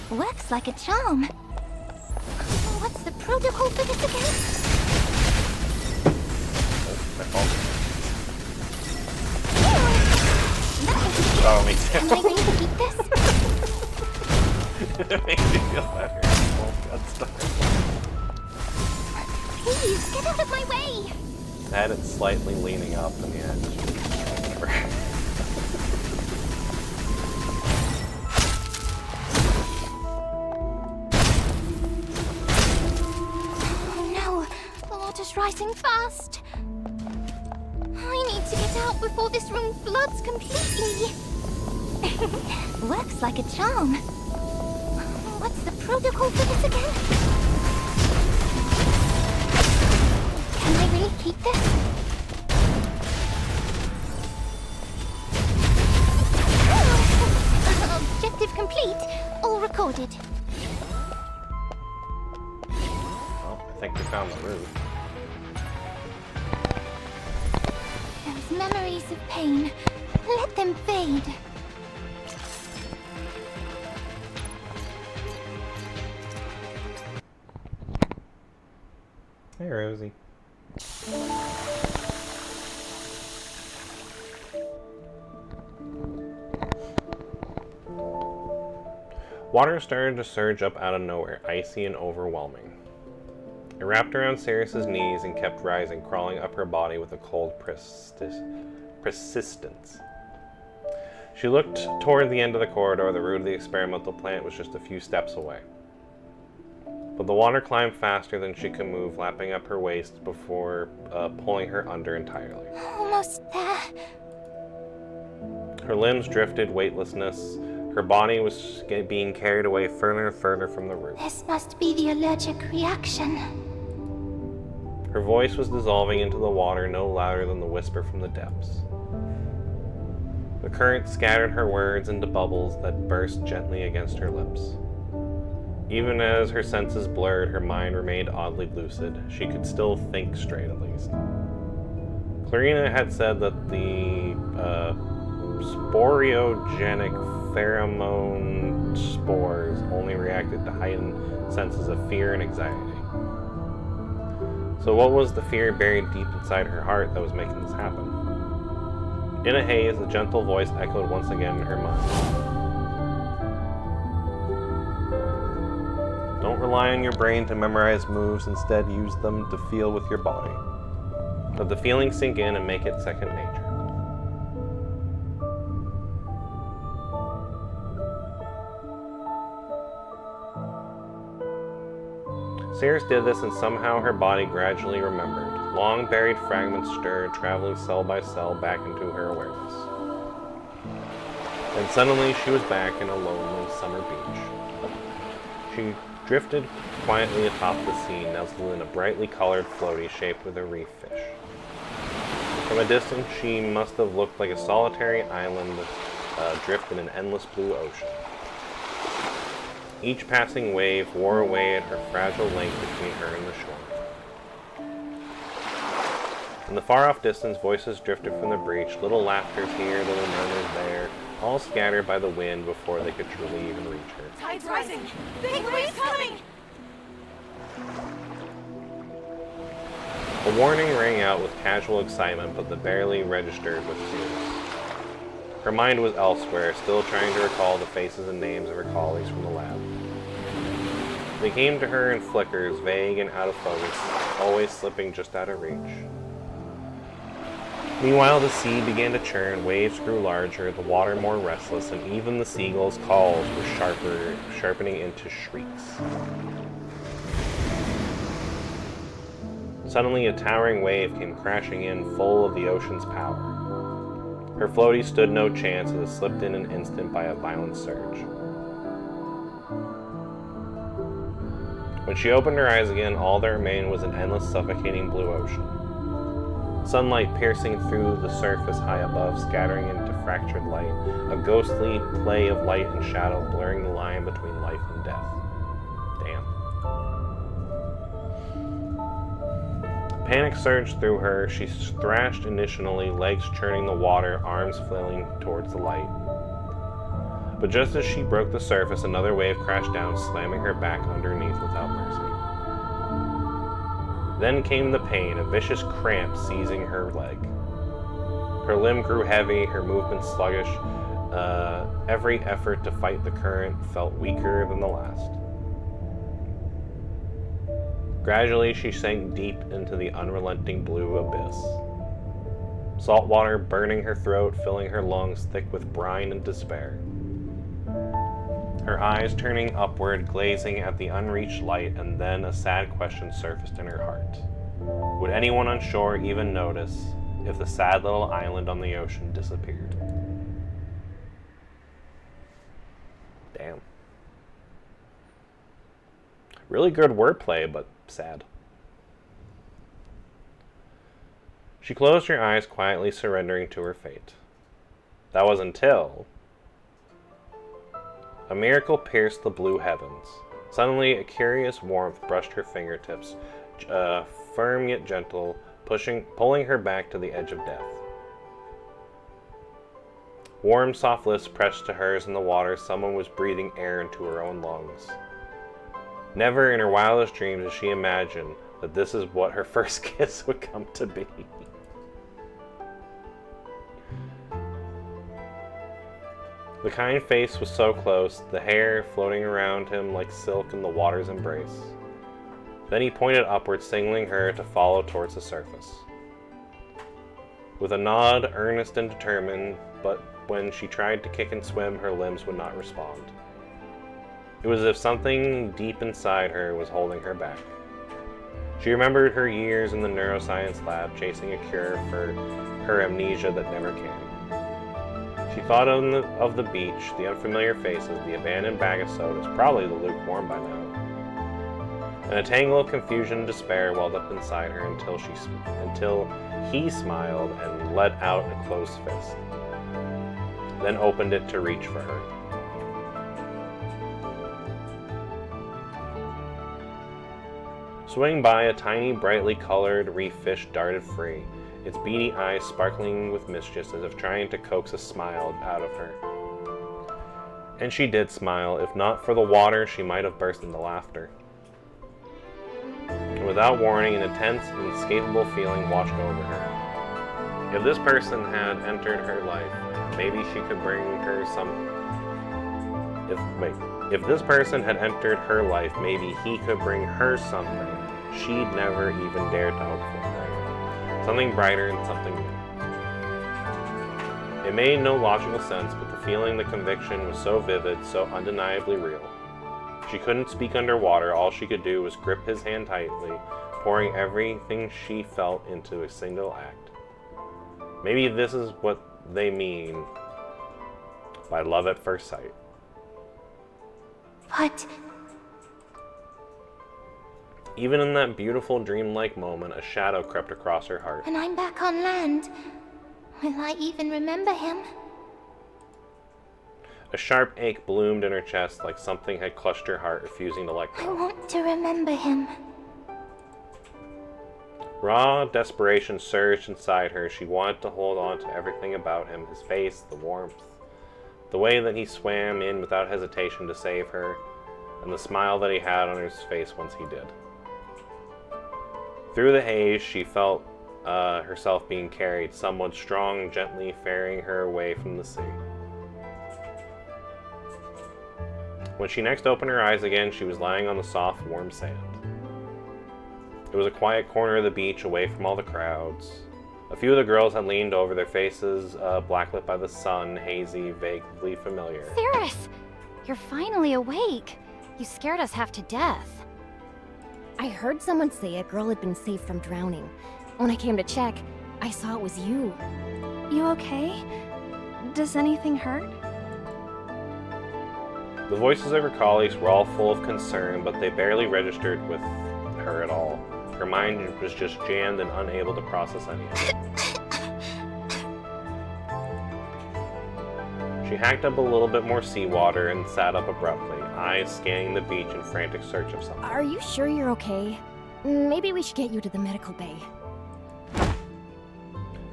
B: Works like a charm. What's the protocol for this again?
A: Oh, me too.
B: Can I really keep this?
A: It makes me feel better. Oh, God, stop.
B: Please, get out of my way!
A: I had it slightly leaning up in the edge. Whatever.
B: Oh no, the water's rising fast. I need to get out before this room floods completely. Works like a charm. What's the protocol for this again? Can I really keep this? Objective complete. All recorded.
A: Well, I think we found the route.
B: Those memories of pain. Let them fade.
A: Hey, Rosie. Water started to surge up out of nowhere, icy and overwhelming. It wrapped around Sirius's knees and kept rising, crawling up her body with a cold persistence. She looked toward the end of the corridor. The root of the experimental plant was just a few steps away. But the water climbed faster than she could move, lapping up her waist before pulling her under entirely.
B: Almost there.
A: Her limbs drifted, weightlessness. Her body was being carried away further and further from the root.
B: This must be the allergic reaction.
A: Her voice was dissolving into the water, no louder than the whisper from the depths. The current scattered her words into bubbles that burst gently against her lips. Even as her senses blurred, her mind remained oddly lucid. She could still think straight, at least. Clarina had said that the sporiogenic pheromone spores only reacted to heightened senses of fear and anxiety. So what was the fear buried deep inside her heart that was making this happen? In a haze, a gentle voice echoed once again in her mind. Don't rely on your brain to memorize moves, instead use them to feel with your body. Let the feelings sink in and make it second nature. Sirius did this, and somehow her body gradually remembered. Long buried fragments stirred, traveling cell by cell back into her awareness. Then suddenly she was back in a lonely summer beach. She drifted quietly atop the sea, nestled in a brightly colored floaty shaped with a reef fish. From a distance, she must have looked like a solitary island adrift in an endless blue ocean. Each passing wave wore away at her fragile length between her and the shore. In the far-off distance, voices drifted from the breach, little laughters here, little murmurs there, all scattered by the wind before they could truly even reach her.
D: Tide's rising! Big waves coming!
A: A warning rang out with casual excitement, but that barely registered with Sirius. Her mind was elsewhere, still trying to recall the faces and names of her colleagues from the lab. They came to her in flickers, vague and out of focus, always slipping just out of reach. Meanwhile, the sea began to churn, waves grew larger, the water more restless, and even the seagulls' calls were sharpening into shrieks. Suddenly, a towering wave came crashing in, full of the ocean's power. Her floaty stood no chance as it slipped in an instant by a violent surge. When she opened her eyes again, all that remained was an endless, suffocating blue ocean. Sunlight piercing through the surface high above, scattering into fractured light, a ghostly play of light and shadow blurring the line between life and death. Damn. Panic surged through her. She thrashed initially, legs churning the water, arms flailing towards the light. But just as she broke the surface, another wave crashed down, slamming her back underneath without mercy. Then came the pain, a vicious cramp seizing her leg. Her limb grew heavy, her movement sluggish. Every effort to fight the current felt weaker than the last. Gradually, she sank deep into the unrelenting blue abyss. Salt water burning her throat, filling her lungs thick with brine and despair. Her eyes turning upward, glazing at the unreached light, and then a sad question surfaced in her heart. Would anyone on shore even notice if the sad little island on the ocean disappeared? Damn. Really good wordplay, but sad. She closed her eyes, quietly surrendering to her fate. That was until a miracle pierced the blue heavens. Suddenly, a curious warmth brushed her fingertips, firm yet gentle, pulling her back to the edge of death. Warm, soft lips pressed to hers in the water. Someone was breathing air into her own lungs. Never in her wildest dreams did she imagine that this is what her first kiss would come to be. The kind face was so close, the hair floating around him like silk in the water's embrace. Then he pointed upward, signaling her to follow towards the surface. With a nod, earnest and determined, but when she tried to kick and swim, her limbs would not respond. It was as if something deep inside her was holding her back. She remembered her years in the neuroscience lab, chasing a cure for her amnesia that never came. She thought of the beach, the unfamiliar faces, the abandoned bag of sodas, probably the lukewarm by now. And a tangle of confusion and despair welled up inside her until he smiled and let out a closed fist, then opened it to reach for her. Swimming by, a tiny, brightly colored reef fish darted free, its beady eyes sparkling with mischief as if trying to coax a smile out of her. And she did smile. If not for the water, she might have burst into laughter. And without warning, an intense, inescapable feeling washed over her. If this person had entered her life, maybe she could bring her some... If this person had entered her life, maybe he could bring her something she'd never even dared to hope for. Something brighter and something new. It made no logical sense, but the feeling, the conviction was so vivid, so undeniably real. She couldn't speak underwater. All she could do was grip his hand tightly, pouring everything she felt into a single act. Maybe this is what they mean by love at first sight.
B: But...
A: Even in that beautiful dreamlike moment, a shadow crept across her heart.
B: When I'm back on land, will I even remember him?
A: A sharp ache bloomed in her chest like something had clutched her heart, refusing to let go.
B: I want to remember him.
A: Raw desperation surged inside her. She wanted to hold on to everything about him, his face, the warmth, the way that he swam in without hesitation to save her, and the smile that he had on his face once he did. Through the haze, she felt herself being carried, someone strong, gently ferrying her away from the sea. When she next opened her eyes again, she was lying on the soft, warm sand. It was a quiet corner of the beach, away from all the crowds. A few of the girls had leaned over, their faces blacklit by the sun, hazy, vaguely familiar.
C: Cirrus! You're finally awake! You scared us half to death. I heard someone say a girl had been saved from drowning. When I came to check, I saw it was you. You okay? Does anything hurt?
A: The voices of her colleagues were all full of concern, but they barely registered with her at all. Her mind was just jammed and unable to process any of it. She hacked up a little bit more seawater and sat up abruptly, eyes scanning the beach in frantic search of something.
C: Are you sure you're okay? Maybe we should get you to the medical bay.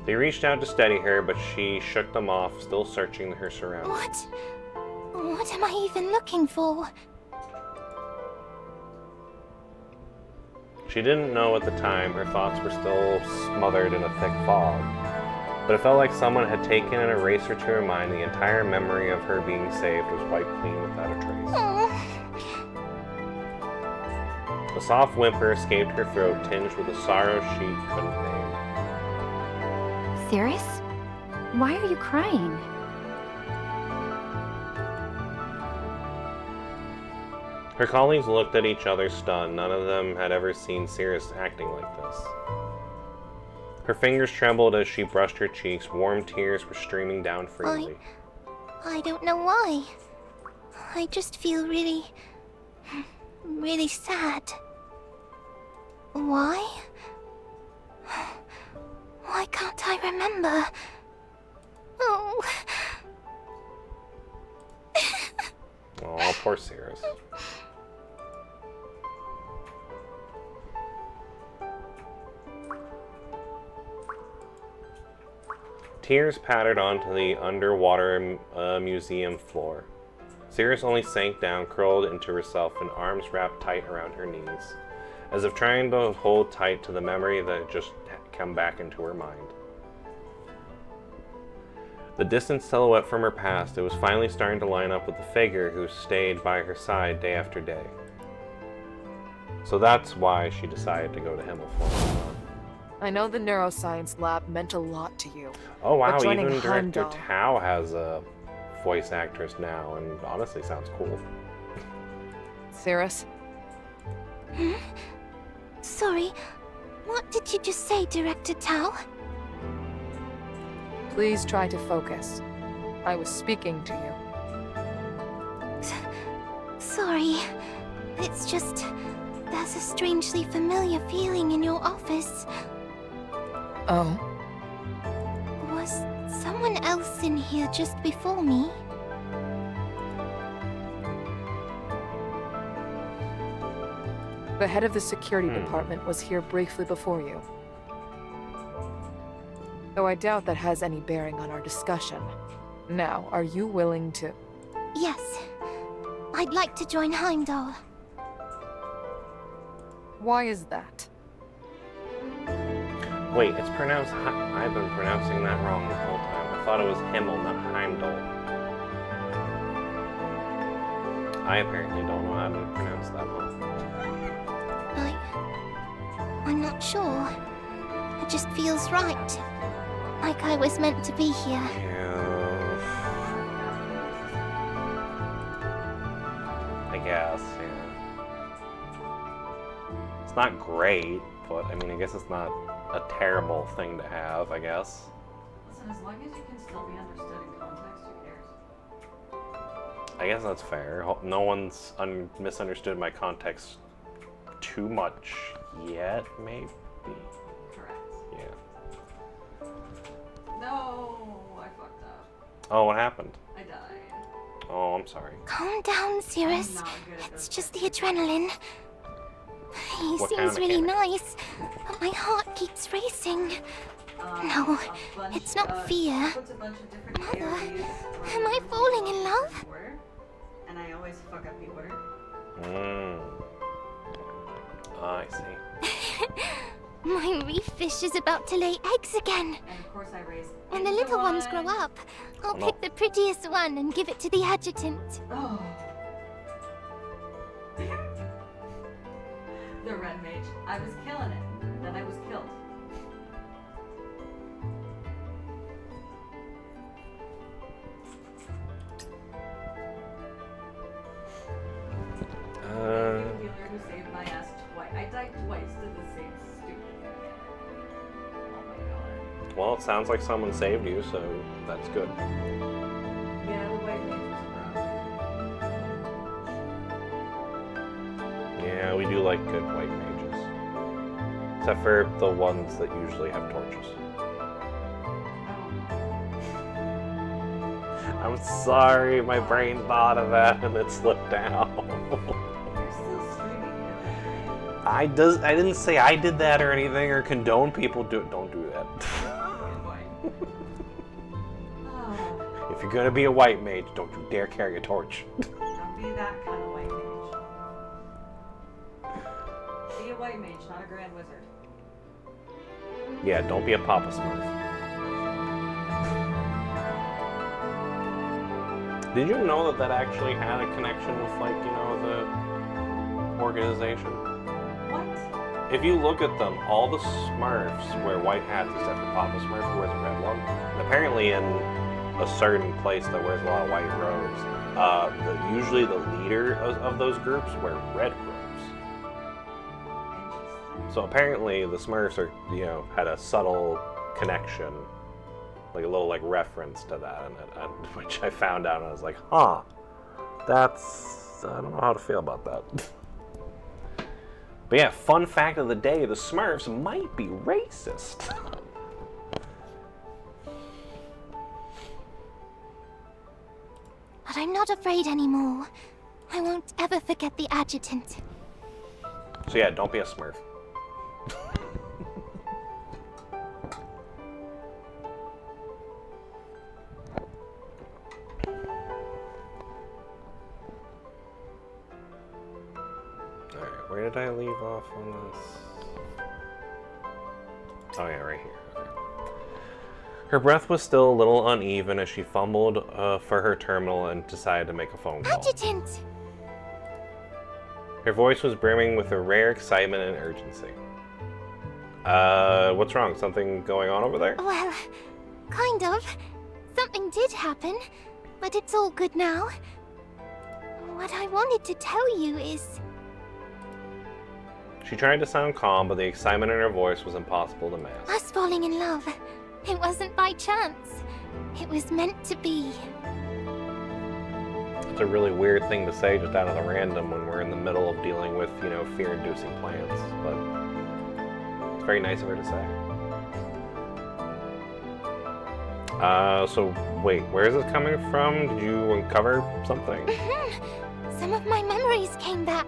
A: They reached out to steady her, but she shook them off, still searching her surroundings.
B: What?
I: What am I even looking for?
A: She didn't know at the time. Her thoughts were still smothered in a thick fog. But it felt like someone had taken an eraser to her mind. The entire memory of her being saved was wiped clean without a trace. A soft whimper escaped her throat, tinged with a sorrow she couldn't name.
C: Cirrus? Why are you crying?
A: Her colleagues looked at each other stunned. None of them had ever seen Cirrus acting like this. Her fingers trembled as she brushed her cheeks. Warm tears were streaming down freely.
I: I don't know why. I just feel really sad. Why? Why can't I remember? Oh.
A: Oh, poor Cirrus. Tears pattered onto the underwater museum floor. Cirrus only sank down, curled into herself, and arms wrapped tight around her knees, as if trying to hold tight to the memory that had just come back into her mind. The distant silhouette from her past, it was finally starting to line up with the figure who stayed by her side day after day. So that's why she decided to go to Himmelform.
K: I know the neuroscience lab meant a lot to you.
A: Oh wow,
K: but joining
A: even Director
K: Heimdall...
A: Tao has a voice actress now, and honestly sounds cool.
K: Cirrus?
I: Sorry, what did you just say, Director Tao?
K: Please try to focus. I was speaking to you.
I: Sorry, it's just... there's a strangely familiar feeling in your office.
K: Oh?
I: Was someone else in here just before me?
K: The head of the security department was here briefly before you. Though I doubt that has any bearing on our discussion. Now, are you willing to...
I: Yes. I'd like to join Heimdall.
K: Why is that?
A: Wait, it's pronounced... I've been pronouncing that wrong the whole time. I thought it was Himmel, not Heimdall. I apparently don't know how to pronounce that one.
I: I'm not sure. It just feels right. Like I was meant to be here.
A: Yeah. I guess, yeah. It's not great, but I mean, I guess it's not a terrible thing to have, I guess.
F: Listen, as long as you can still be understood in context, who cares?
A: I guess that's fair. No one's misunderstood my context too much yet, maybe?
F: Correct.
A: Yeah.
F: No, I fucked up.
A: Oh, what happened?
F: I died.
A: Oh, I'm sorry.
I: Calm down, Cirrus.
F: I'm not good at
I: It's
F: those
I: just the
F: types of
I: adrenaline. He
A: What kind
I: seems
A: of
I: really
A: mechanic?
I: nice, but my heart keeps racing.
F: things.
I: No,
F: A bunch,
I: it's not fear.
F: puts a bunch of different
I: Mother,
F: areas
I: am I falling in love?
F: order, and I always fuck up the order.
A: I see.
I: My reef fish is about to lay eggs again.
F: And of course I raise
I: When the little ones grow up, I'll
A: no.
I: pick the prettiest one and give it to the adjutant.
F: Oh. The red mage. I was killing it. Then I was killed. The healer who saved my ass twice. I died twice to the same stupid thing. Oh my god.
A: Well, it sounds like someone saved you, so that's good.
F: Yeah, the white mage was rough.
A: Yeah, we do like good white mages. Except for the ones that usually have torches. I'm sorry, my brain thought of that and it slipped down.
F: You're still streaming.
A: I didn't say I did that or anything or condone people don't do that.
F: Oh.
A: If If you're gonna be a white mage, don't you dare carry a torch.
D: Don't be that kind of white mage. Be a white mage, not a grand wizard.
A: Yeah, don't be a Papa Smurf. Did you know that actually had a connection with, like, you know, the organization?
D: What?
A: If you look at them, all the Smurfs wear white hats except for Papa Smurf, who wears a red one. And apparently in a certain place that wears a lot of white robes, usually the leader of those groups wear red robes. So apparently the Smurfs are, you know, had a subtle connection, like a little like reference to that, and which I found out and I was like, huh, that's, I don't know how to feel about that. But yeah, fun fact of the day, the Smurfs might be racist.
B: But I'm not afraid anymore. I won't ever forget the adjutant.
A: So yeah, don't be a Smurf. Alright, where did I leave off on this? Oh yeah, right here. Okay. Her breath was still a little uneven as she fumbled for her terminal and decided to make a phone call.
B: Adjutant!
A: Her voice was brimming with a rare excitement and urgency. What's wrong? Something going on over there?
B: Well, kind of. Something did happen, but it's all good now. What I wanted to tell you is...
A: She tried to sound calm, but the excitement in her voice was impossible to mask.
B: us falling in love. It wasn't by chance. It was meant to be.
A: It's a really weird thing to say just out of the random when we're in the middle of dealing with, you know, fear-inducing plants, but it's very nice of her to say. So wait, where is this coming from? Did you uncover something?
B: Some of my memories came back.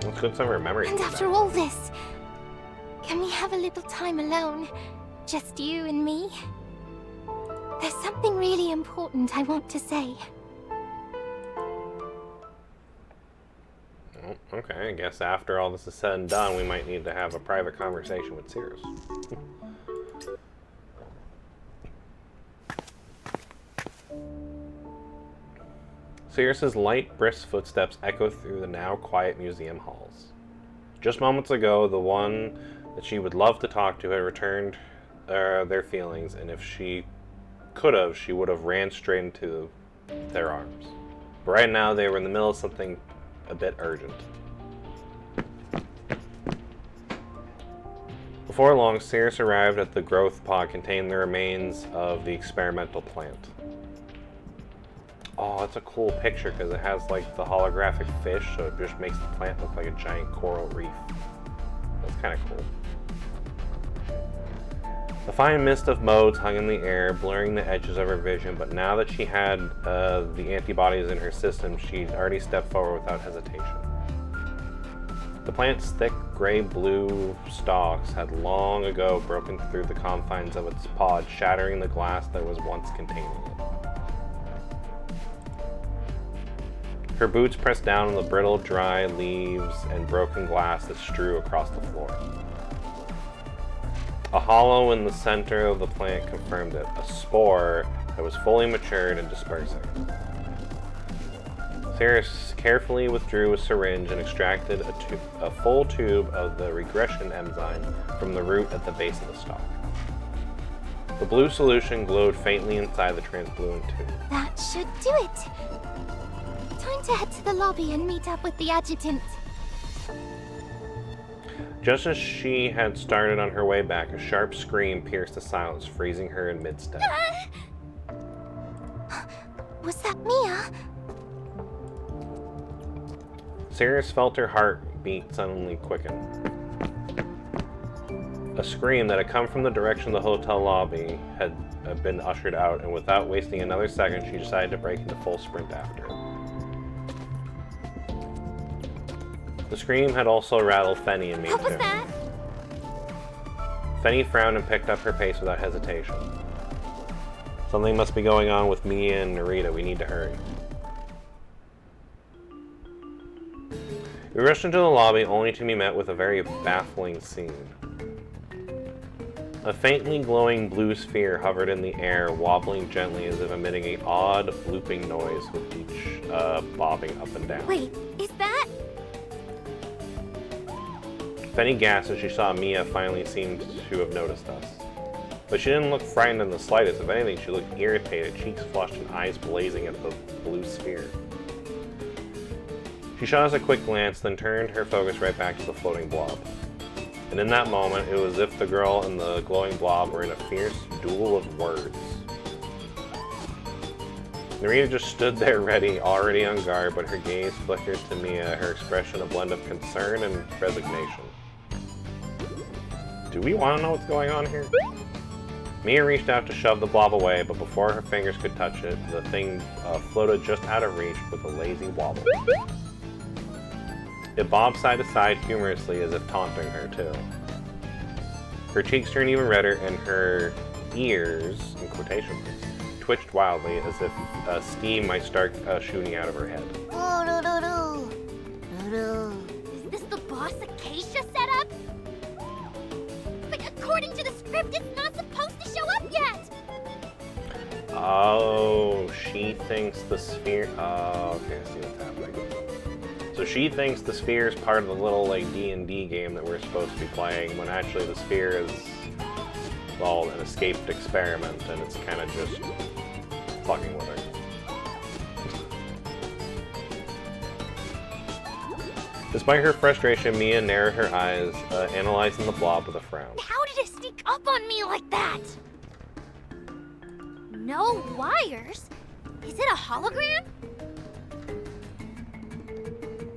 A: Let's get some of her memories.
B: And after all this, can we have a little time alone? Just you and me? There's something really important I want to say.
A: Oh, okay, I guess after all this is said and done, we might need to have a private conversation with Cirrus. Cirrus's light, brisk footsteps echo through the now quiet museum halls. Just moments ago, the one that she would love to talk to had returned their feelings, and if she could have, she would have ran straight into their arms. But right now, they were in the middle of something a bit urgent. Before long, Cirrus arrived at the growth pod containing the remains of the experimental plant. Oh, that's a cool picture because it has like the holographic fish, so it just makes the plant look like a giant coral reef. That's kind of cool. A fine mist of motes hung in the air, blurring the edges of her vision, but now that she had the antibodies in her system, she'd already stepped forward without hesitation. The plant's thick gray-blue stalks had long ago broken through the confines of its pod, shattering the glass that was once containing it. Her boots pressed down on the brittle, dry leaves and broken glass that strew across the floor. A hollow in the center of the plant confirmed it, a spore that was fully matured and dispersing. Cirrus carefully withdrew a syringe and extracted a full tube of the regression enzyme from the root at the base of the stalk. The blue solution glowed faintly inside the translucent tube.
B: That should do it. Time to head to the lobby and meet up with the adjutant.
A: Just as she had started on her way back, a sharp scream pierced the silence, freezing her in mid-step.
B: Was that Mia?
A: Cirrus felt her heartbeat suddenly quicken. A scream that had come from the direction of the hotel lobby had been ushered out, and without wasting another second, she decided to break into full sprint after it. The scream had also rattled Fenny and me
B: What was
A: too.
B: that?
A: Fenny frowned and picked up her pace without hesitation. Something must be going on with Mia and Narita. We need to hurry. We rushed into the lobby only to be met with a very baffling scene. A faintly glowing blue sphere hovered in the air, wobbling gently as if emitting an odd, looping noise with each bobbing up and down.
B: Wait, is that?
A: Fenny gasped as she saw Mia finally seemed to have noticed us. But she didn't look frightened in the slightest. If anything, she looked irritated, cheeks flushed and eyes blazing at the blue sphere. She shot us a quick glance, then turned her focus right back to the floating blob. And in that moment, it was as if the girl and the glowing blob were in a fierce duel of words. Narita just stood there ready, already on guard, but her gaze flickered to Mia, her expression a blend of concern and resignation. Do we want to know what's going on here? Mia reached out to shove the blob away, but before her fingers could touch it, the thing floated just out of reach with a lazy wobble. It bobbed side to side humorously as if taunting her, too. Her cheeks turned even redder, and her ears, in quotation marks, twitched wildly as if steam might start shooting out of her head.
G: Is this the boss Acacia setup? But according to the script, it's not supposed to show up yet!
A: Oh, she thinks the sphere... Oh, okay, I see what's happening. So she thinks the sphere is part of the little, like, D&D game that we're supposed to be playing, when actually the sphere is, well, an escaped experiment, and it's kind of just fucking with her. Despite her frustration, Mia narrowed her eyes, analyzing the blob with a frown.
G: How did it sneak up on me like that? No wires? Is it a hologram?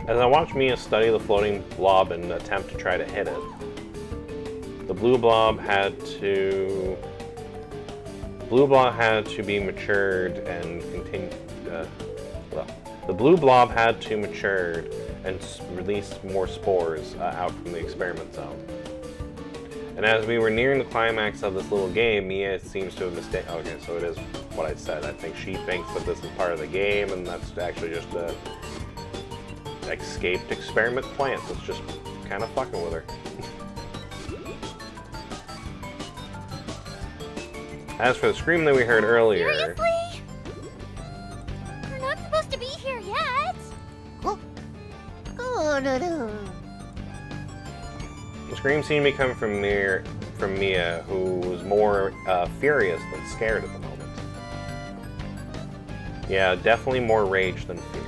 A: As I watched Mia study the floating blob in an attempt to try to hit it, the blue blob had to be matured and continue. The blue blob had to mature and release more spores out from the experiment zone. And as we were nearing the climax of this little game, Mia seems to have mistaken. Okay, so it is what I said. I think she thinks that this is part of the game, and that's actually just a escaped experiment plant that's just kind of fucking with her. As for the scream that we heard earlier...
G: Seriously? We're not supposed to be here yet!
A: The scream seemed to be coming from Mia, who was more furious than scared at the moment. Yeah, definitely more rage than fear.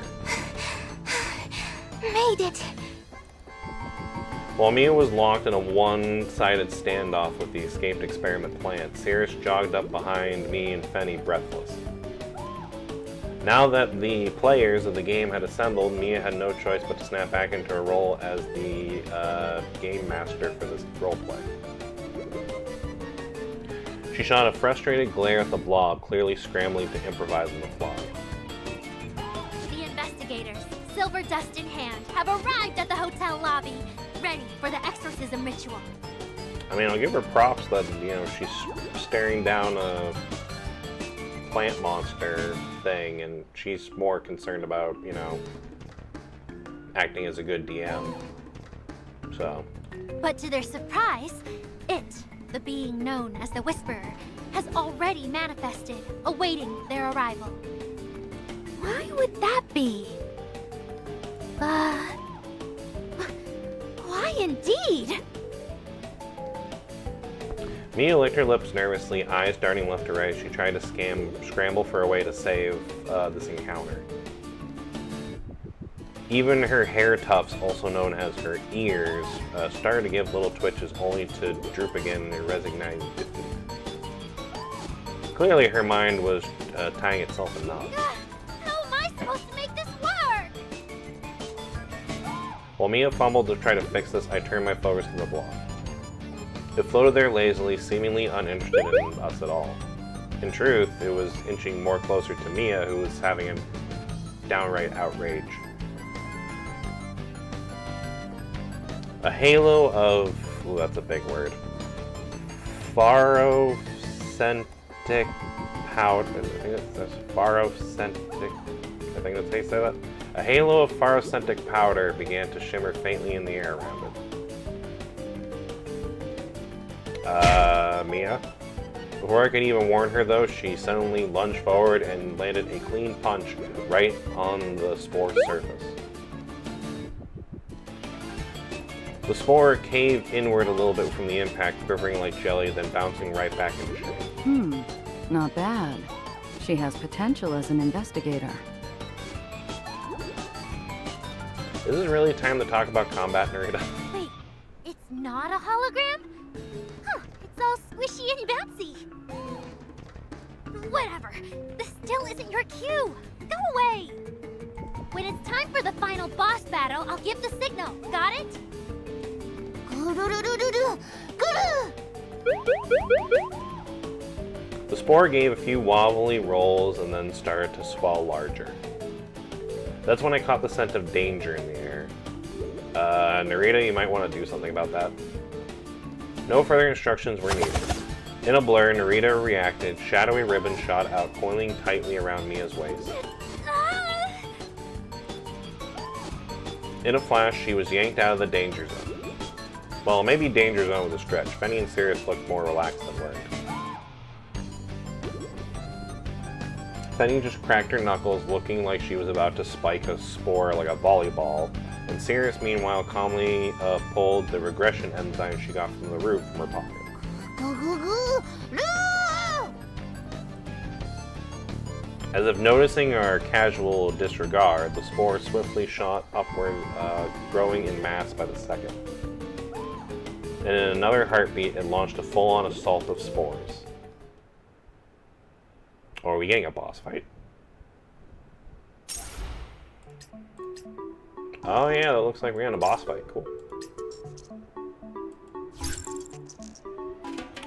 G: Made it!
A: While Mia was locked in a one-sided standoff with the escaped experiment plant, Cirrus jogged up behind me and Fenny, breathless. Now that the players of the game had assembled, Mia had no choice but to snap back into her role as the game master for this roleplay. She shot a frustrated glare at the blob, clearly scrambling to improvise on the fly.
G: The investigators, silver dust in hand, have arrived at the hotel lobby, ready for the exorcism ritual.
A: I mean, I'll give her props that, you know, she's staring down a plant monster thing, and she's more concerned about, you know, acting as a good DM. So.
G: But to their surprise, it, the being known as the Whisperer, has already manifested, awaiting their arrival. Why would that be? Why indeed?
A: Mia licked her lips nervously, eyes darting left to right. She tried to scramble for a way to save this encounter. Even her hair tufts, also known as her ears, started to give little twitches, only to droop again in her resigned defeat. Clearly, her mind was tying itself in knots.
G: How am I supposed to make this work?
A: While Mia fumbled to try to fix this, I turned my focus to the blob. It floated there lazily, seemingly uninterested in us at all. In truth, it was inching more closer to Mia, who was having a downright outrage. A halo of, ooh, that's a big word, pharocentric powder. I think that's pharocentic. I think that's how you say that. A halo of pharocentic powder began to shimmer faintly in the air around it. Mia? Before I could even warn her, though, she suddenly lunged forward and landed a clean punch right on the spore surface. The spore caved inward a little bit from the impact, quivering like jelly, then bouncing right back into shape.
F: Not bad. She has potential as an investigator.
A: Is it really time to talk about combat, Narita?
G: Wait, it's not a hologram? Huh, it's all squishy and bouncy. Whatever, this still isn't your cue. Go away. When it's time for the final boss battle, I'll give the signal. Got it?
A: The spore gave a few wobbly rolls and then started to swell larger. That's when I caught the scent of danger in the air. Narita, you might want to do something about that. No further instructions were needed. In a blur, Narita reacted. Shadowy ribbon shot out, coiling tightly around Mia's waist. In a flash, she was yanked out of the danger zone. Well, maybe danger zone was a stretch. Fenny and Sirius looked more relaxed than worried. Fenny just cracked her knuckles, looking like she was about to spike a spore like a volleyball, and Sirius, meanwhile, calmly pulled the regression enzyme she got from the roof from her pocket. As if noticing our casual disregard, the spore swiftly shot upward, growing in mass by the second. And in another heartbeat, it launched a full-on assault of spores. Or are we getting a boss fight? Oh yeah, that looks like we're in a boss fight. Cool.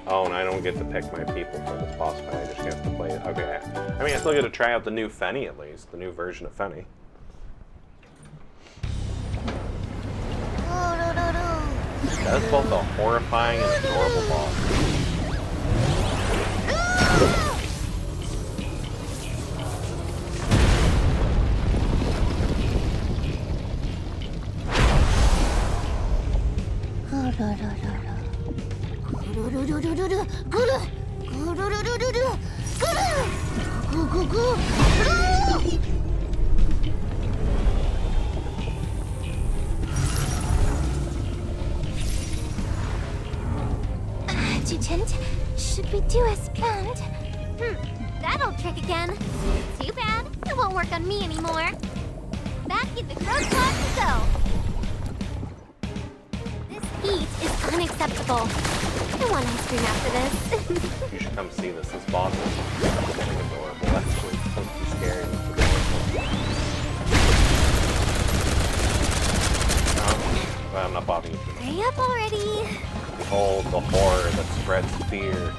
A: Oh, and I don't get to pick my people for this boss fight. I just get to play it. Okay. I mean, I still get to try out the new Fenny at least. The new version of Fenny. That's both a horrifying and adorable boss.
B: Adjutant, should we do as planned? That'll trick again. Too bad. It won't work on me anymore. Back in the growth pod we go. This heat is unacceptable. I want ice cream after this.
A: You should come see this. This boss is getting adorable, actually. Don't be scared. No, I'm not bothering you.
B: Hurry up already.
A: Behold the horror that spreads fear.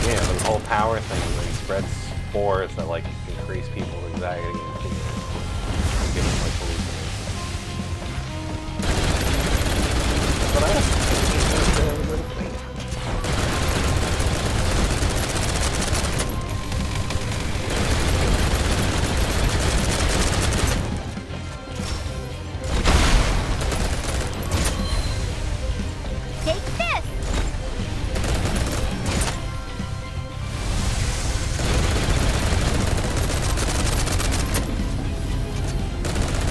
A: Yeah, the whole power thing where he spreads spores that like increase people's anxiety and fear. Give them like hallucinations. But I don't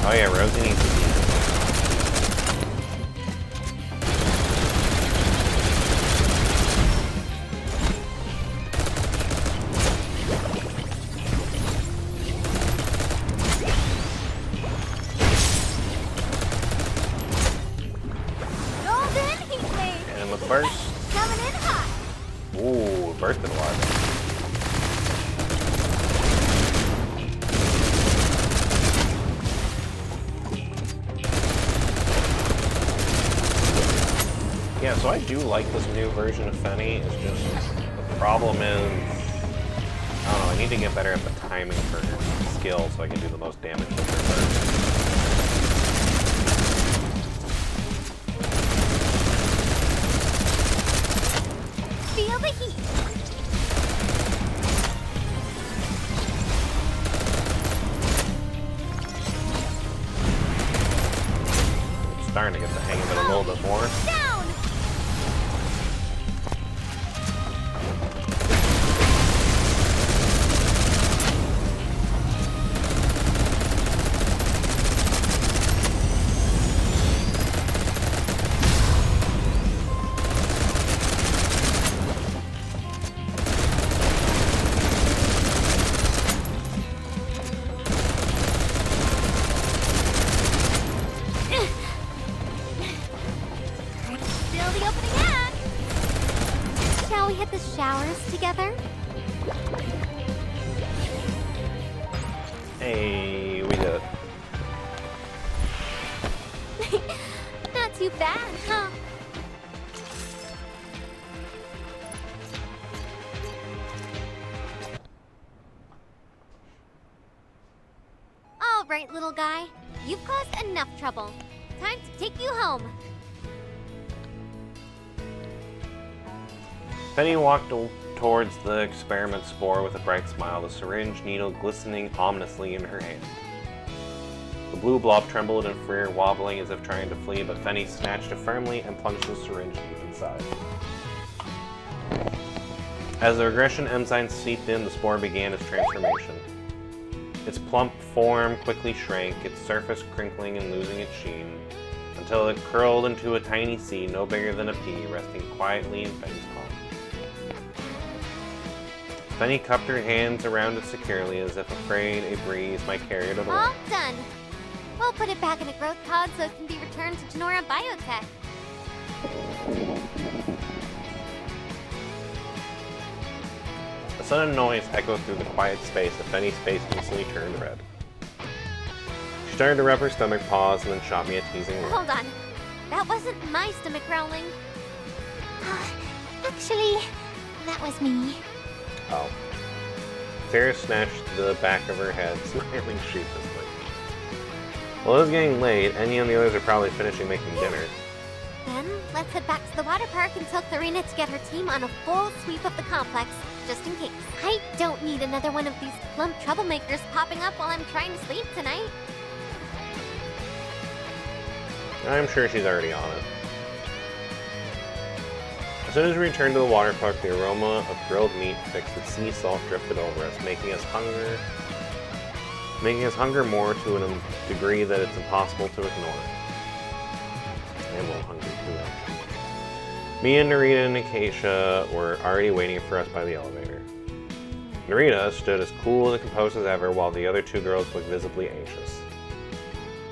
A: Oh yeah, Rosie needs to be.
B: Golden heat wave.
A: And with burst.
B: Coming in hot.
A: Ooh, burst in a lot. Yeah, so I do like this new version of Fenny. It's just the problem is, I don't know, I need to get better at the timing for skill so I can do the most damage with her first.
B: Feel the heat.
A: Starting to get the hang of it a little bit more.
B: Down! Together?
A: Hey, we did it.
B: Not too bad, huh? All right, little guy. You've caused enough trouble. Time to take you home.
A: Penny walked towards the experiment spore with a bright smile, the syringe needle glistening ominously in her hand. The blue blob trembled in fear, wobbling as if trying to flee, but Fenny snatched it firmly and plunged the syringe deep inside. As the regression enzyme seeped in, the spore began its transformation. Its plump form quickly shrank, its surface crinkling and losing its sheen, until it curled into a tiny seed no bigger than a pea, resting quietly in Fenny's palm. Fenny cupped her hands around it securely, as if afraid a breeze might carry it away.
B: All done. We'll put it back in a growth pod so it can be returned to Genora Biotech.
A: A sudden noise echoed through the quiet space, and Fenny's face instantly turned red. She started to rub her stomach, paused, and then shot me a teasing look.
B: Hold on. That wasn't my stomach growling. Actually, that was me.
A: Oh. Sarah snatched the back of her head, smiling sheepishly. Well, it was getting late. Enya and the others are probably finishing making dinner.
B: Then, let's head back to the water park and tell Clarina to get her team on a full sweep of the complex, just in case. I don't need another one of these plump troublemakers popping up while I'm trying to sleep tonight.
A: I'm sure she's already on it. As soon as we returned to the water park, the aroma of grilled meat fixed with sea salt drifted over us, making us hunger more to a degree that it's impossible to ignore. I am a little hungry too, actually. Me and Narita and Acacia were already waiting for us by the elevator. Narita stood as cool and composed as ever, while the other two girls looked visibly anxious.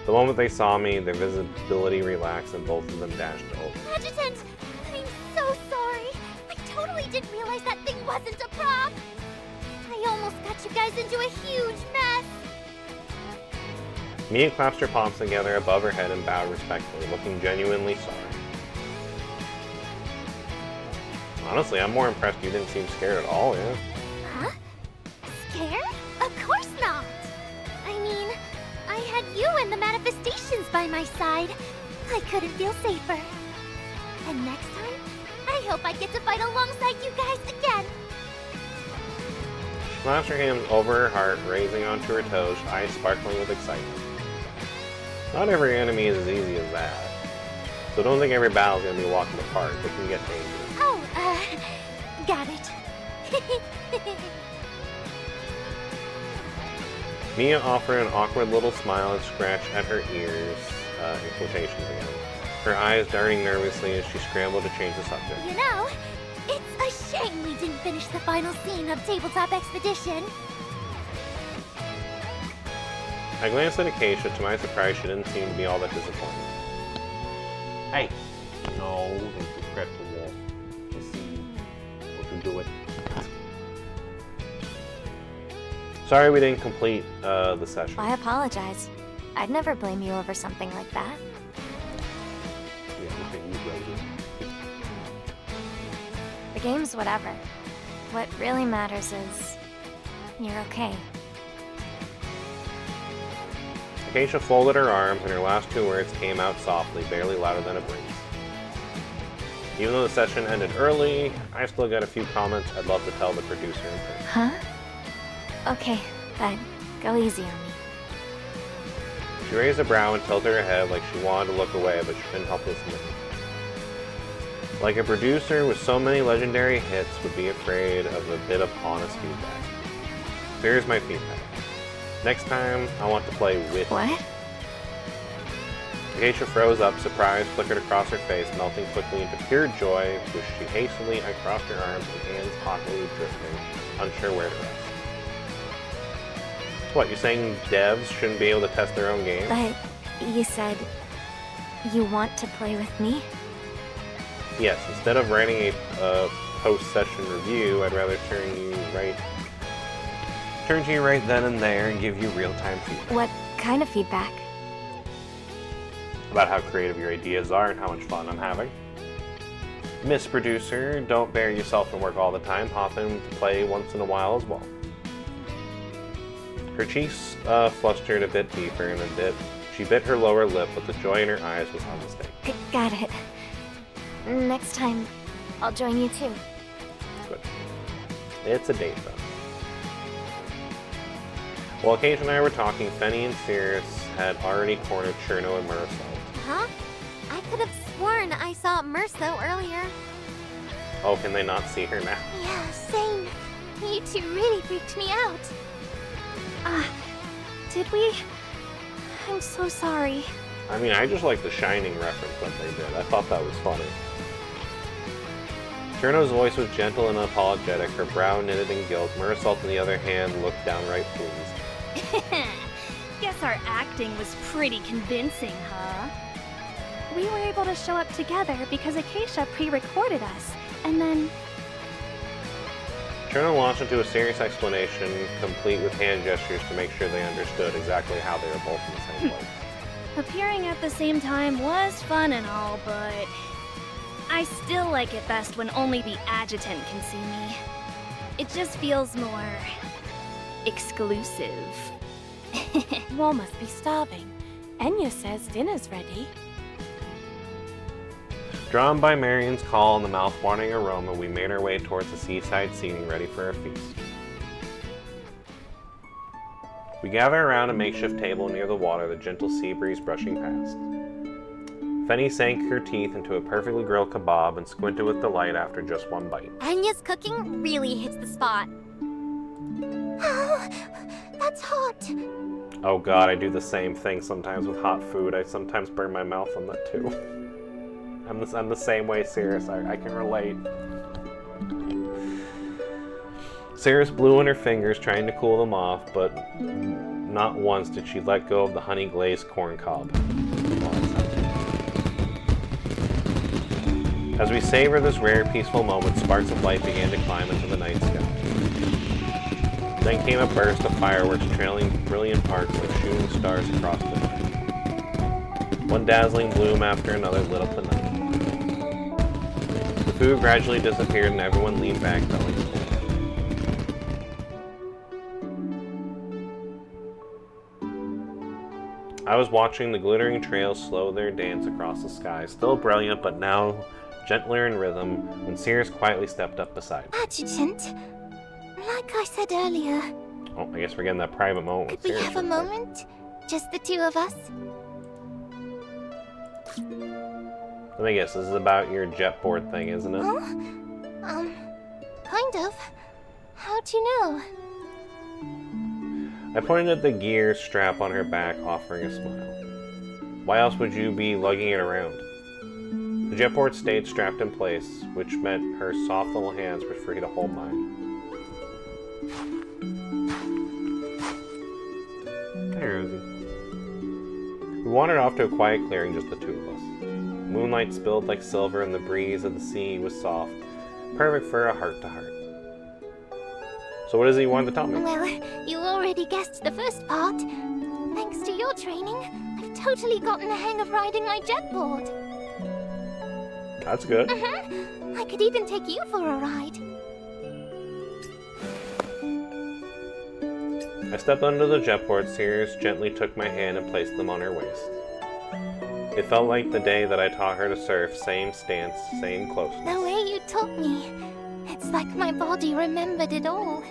A: The moment they saw me, their visibility relaxed and both of them dashed over.
B: Adjutant! I'm so sorry! I totally didn't realize that thing wasn't a prop! I almost got you guys into a huge mess!
A: Mia clasped her palms together above her head and bowed respectfully, looking genuinely sorry. Honestly, I'm more impressed you didn't seem scared at all, yeah?
B: Huh? Scared? Of course not! I mean, I had you and the manifestations by my side. I couldn't feel safer. And next time, I hope I get to fight alongside you guys again!
A: She clasped her hands over her heart, raising onto her toes, eyes sparkling with excitement. Not every enemy is as easy as that. So don't think every battle's gonna be a walk in the park. It can get dangerous.
B: Oh, got it.
A: Mia offered an awkward little smile and scratched at her ears, in quotations again. Her eyes darting nervously as she scrambled to change the subject.
B: You know, it's a shame we didn't finish the final scene of Tabletop Expedition.
A: I glanced at Acacia. To my surprise, she didn't seem to be all that disappointed. Hey! No, don't you scratch the wall. I see what you do it. Sorry we didn't complete the session.
E: I apologize. I'd never blame you over something like that.
A: Yeah, look at you, Rosie.
E: The game's whatever. What really matters is you're okay.
A: Acacia folded her arms, and her last two words came out softly, barely louder than a breeze. Even though the session ended early, I still got a few comments I'd love to tell the producer in person.
E: Huh? Okay, but go easy on me.
A: She raised a brow and tilted her head like she wanted to look away, but she couldn't help listening. Like a producer with so many legendary hits would be afraid of a bit of honest feedback. So here's my feedback. Next time, I want to play with
E: What?
A: you. Acacia froze up, surprise flickered across her face, melting quickly into pure joy, which she hastily uncrossed her arms and hands awkwardly drifting, unsure where to rest. What, you're saying devs shouldn't be able to test their own games?
E: But you said you want to play with me?
A: Yes, instead of writing a post-session review, I'd rather turn to you right then and there and give you real-time feedback.
E: What kind of feedback?
A: About how creative your ideas are and how much fun I'm having. Miss Producer, don't bury yourself in work all the time. Hop in to play once in a while as well. Her cheeks flustered a bit deeper and she bit her lower lip, but the joy in her eyes was unmistakable.
E: Got it. Next time, I'll join you too.
A: Good. It's a date then. While Acacia and I were talking, Fenny and Cirrus had already cornered Cherno and Marisol.
B: Huh? I could have sworn I saw Merso earlier.
A: Oh, can they not see her now?
G: Yeah, same. You two really freaked me out.
C: Did we? I'm so sorry.
A: I mean, I just like the Shining reference that they did. I thought that was funny. Cherno's voice was gentle and unapologetic, her brow knitted in guilt. Marisol, on the other hand, looked downright pleased.
H: Guess our acting was pretty convincing, huh?
C: We were able to show up together because Acacia pre-recorded us, and then...
A: Cherno launched into a serious explanation, complete with hand gestures to make sure they understood exactly how they were both in the same place.
H: Appearing at the same time was fun and all, but I still like it best when only the adjutant can see me. It just feels more exclusive.
I: You all must be starving. Enya says dinner's ready.
A: Drawn by Marion's call and the mouth-watering aroma, we made our way towards the seaside seating ready for a feast. We gather around a makeshift table near the water, the gentle sea breeze brushing past. Fenny sank her teeth into a perfectly grilled kebab and squinted with delight after just one bite.
B: Anya's cooking really hits the spot.
G: Oh, that's hot.
A: Oh god, I do the same thing sometimes with hot food. I sometimes burn my mouth on that too. I'm the same way, Cirrus. I can relate. Cirrus blew on her fingers, trying to cool them off, but not once did she let go of the honey-glazed corn cob. As we savor this rare, peaceful moment, sparks of light began to climb into the night sky. Then came a burst of fireworks trailing brilliant arcs like shooting stars across the night. One dazzling bloom after another lit up the night. The food gradually disappeared and everyone leaned back, belly full. I was watching the glittering trails slow their dance across the sky, still brilliant but now gentler in rhythm, when Cirrus quietly stepped up beside me.
G: Adjutant, like I said earlier,
A: Oh, I guess we're getting that private moment with
G: could we
A: Cirrus
G: have a
A: real quick.
G: moment? Just the two of us?
A: Let me guess, this is about your jetboard thing, isn't it?
G: Huh? Kind of. How'd you know?
A: I pointed at the gear strap on her back, offering a smile. Why else would you be lugging it around? The jetboard stayed strapped in place, which meant her soft little hands were free to hold mine. Hey, Rosie. We wandered off to a quiet clearing, just the two of us. Moonlight spilled like silver and the breeze of the sea was soft, perfect for a heart-to-heart. So what is it you wanted to tell me?
G: Well, you already guessed the first part. Thanks to your training, I've totally gotten the hang of riding my jetboard.
A: That's good.
G: I could even take you for a ride.
A: I stepped under the jetboard. Cirrus gently took my hand and placed them on her waist. It felt like the day that I taught her to surf, same stance, same closeness.
G: The way you taught me, it's like my body remembered it all.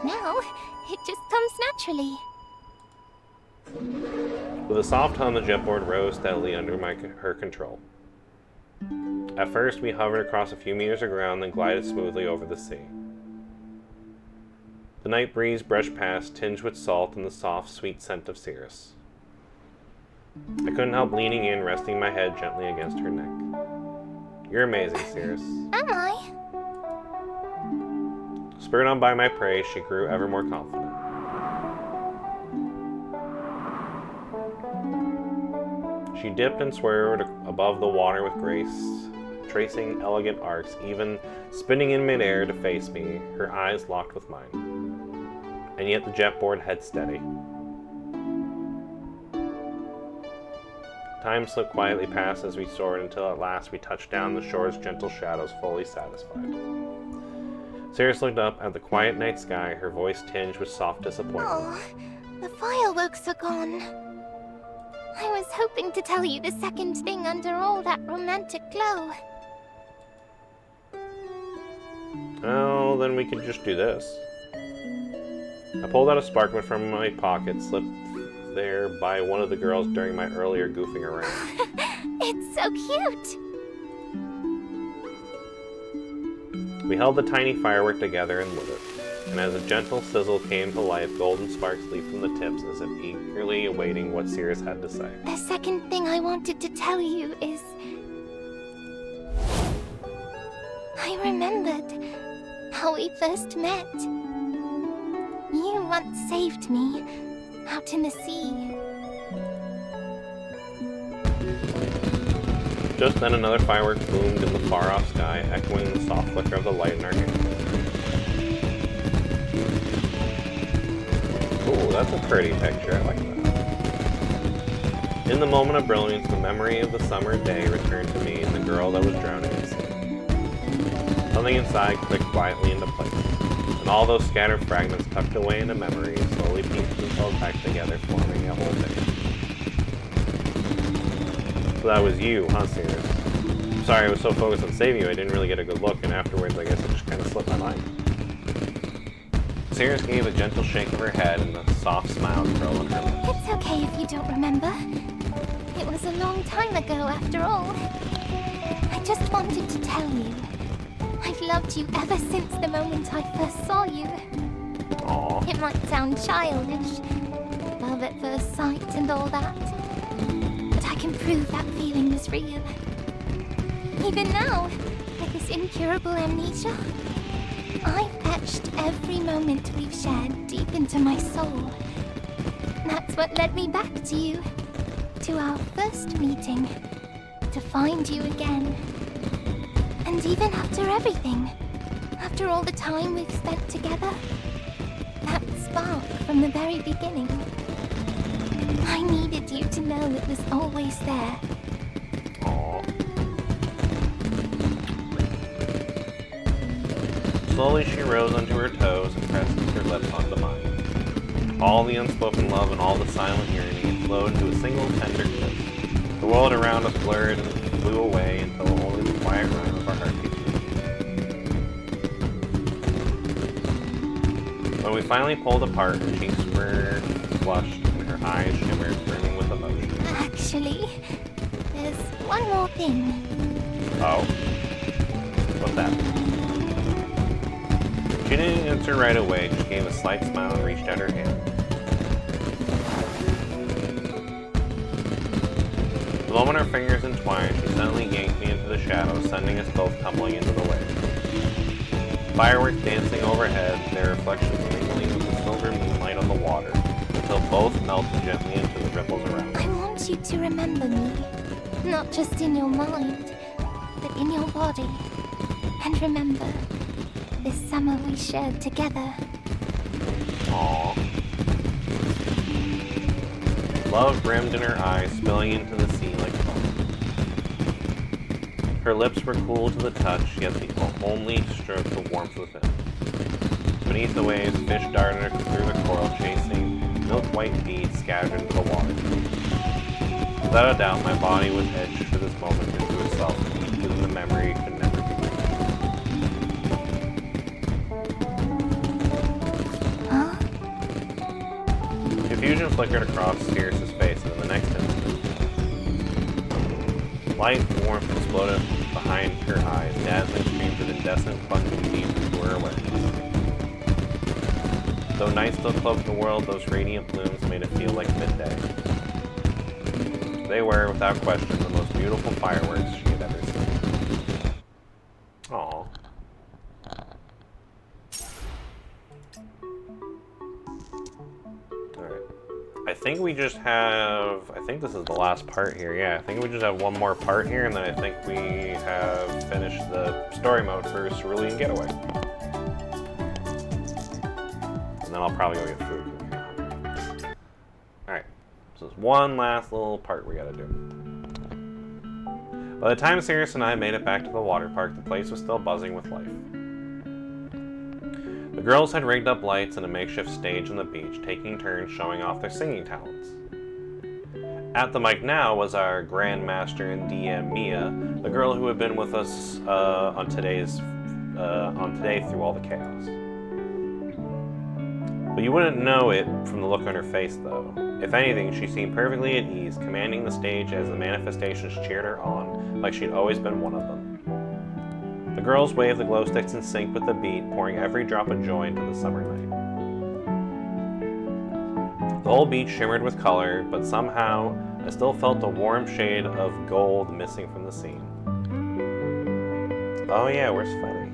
G: Now, it just comes naturally.
A: With a soft hum, the jetboard rose steadily under her control. At first, we hovered across a few meters of ground, then glided smoothly over the sea. The night breeze brushed past, tinged with salt and the soft, sweet scent of Cirrus. I couldn't help leaning in, resting my head gently against her neck. You're amazing, Cirrus.
G: Am I?
A: Spurred on by my praise, she grew ever more confident. She dipped and swerved above the water with grace, tracing elegant arcs, even spinning in midair to face me, her eyes locked with mine. And yet the jetboard held steady. Time slipped quietly past as we soared until at last we touched down the shore's gentle shadows, fully satisfied. Cirrus looked up at the quiet night sky, her voice tinged with soft disappointment.
G: Oh, the fireworks are gone. I was hoping to tell you the second thing under all that romantic glow.
A: Oh, then we could just do this. I pulled out a sparkman from my pocket, slipped there by one of the girls during my earlier goofing around.
G: It's so cute!
A: We held the tiny firework together and lit it, and as a gentle sizzle came to life, golden sparks leaped from the tips as if eagerly awaiting what Cirrus had to say.
G: The second thing I wanted to tell you is... I remembered how we first met. You once saved me out in the sea.
A: Just then another firework boomed in the far-off sky, echoing the soft flicker of the light in our hands. Ooh, that's a pretty picture, I like that. In the moment of brilliance, the memory of the summer day returned to me and the girl that was drowning in the sea. Something inside clicked quietly into place, and all those scattered fragments tucked away into memory slowly pieced themselves back together, forming a whole thing. So that was you, huh, Cirrus? I'm sorry, I was so focused on saving you, I didn't really get a good look, and afterwards I guess it just kind of slipped my mind. Cirrus gave a gentle shake of her head and a soft smile curled on her lips.
G: It's okay if you don't remember. It was a long time ago, after all. I just wanted to tell you. I've loved you ever since the moment I first saw you.
A: Aww.
G: It might sound childish, love at first sight and all that, but I can prove that feeling was real. Even now, with this incurable amnesia, I've etched every moment we've shared deep into my soul. That's what led me back to you, to our first meeting, to find you again. And even after everything, after all the time we've spent together, that spark from the very beginning, I needed you to know it was always there.
A: Aww. Slowly she rose onto her toes and pressed her lips onto mine. All the unspoken love and all the silent yearning flowed into a single tender kiss. The world around us blurred and flew away until only the quiet rhyme of our heartbeats. When we finally pulled apart, her cheeks were flushed and her eyes shimmered, brimming with emotion.
G: Actually, there's one more thing.
A: Oh? What's that? She didn't answer right away, just gave a slight smile and reached out her hand. The moment our fingers entwined, she suddenly yanked me into the shadows, sending us both tumbling into the waves. Fireworks dancing overhead, their reflections mingling with the silver moonlight on the water, until both melted gently into the ripples around us.
G: I want you to remember me, not just in your mind, but in your body. And remember, this summer we shared together.
A: Aww. Love brimmed in her eyes, spilling into the sea like foam. Her lips were cool to the touch, yet the only stroke the warmth within. Beneath the waves, fish darted through the coral, chasing milk-white beads scattered into the water. Without a doubt, my body was etched for this moment into itself, giving the memory could never be reached.
E: Huh?
A: Confusion flickered across Sirius's face, and in the next instant, light warmth exploded behind her eyes, dazzling streams of incandescent plunging deep into her awareness. Though night still cloaked the world, those radiant blooms made it feel like midday. They were, without question, the most beautiful fireworks she had ever seen. Aww. Alright. I think we just have... I think this is the last part here. Yeah, I think we just have one more part here, and then I think we have finished the story mode for Cerulean Getaway. And then I'll probably go get food. Alright. So there's one last little part we gotta do. By the time Sirius and I made it back to the water park, the place was still buzzing with life. The girls had rigged up lights and a makeshift stage on the beach, taking turns showing off their singing talents. At the mic now was our Grandmaster and DM Mia, the girl who had been with us on today through all the chaos. But you wouldn't know it from the look on her face, though. If anything, she seemed perfectly at ease, commanding the stage as the manifestations cheered her on, like she'd always been one of them. The girls waved the glow sticks in sync with the beat, pouring every drop of joy into the summer night. The whole beach shimmered with color, but somehow I still felt a warm shade of gold missing from the scene. Oh yeah, where's Fenny?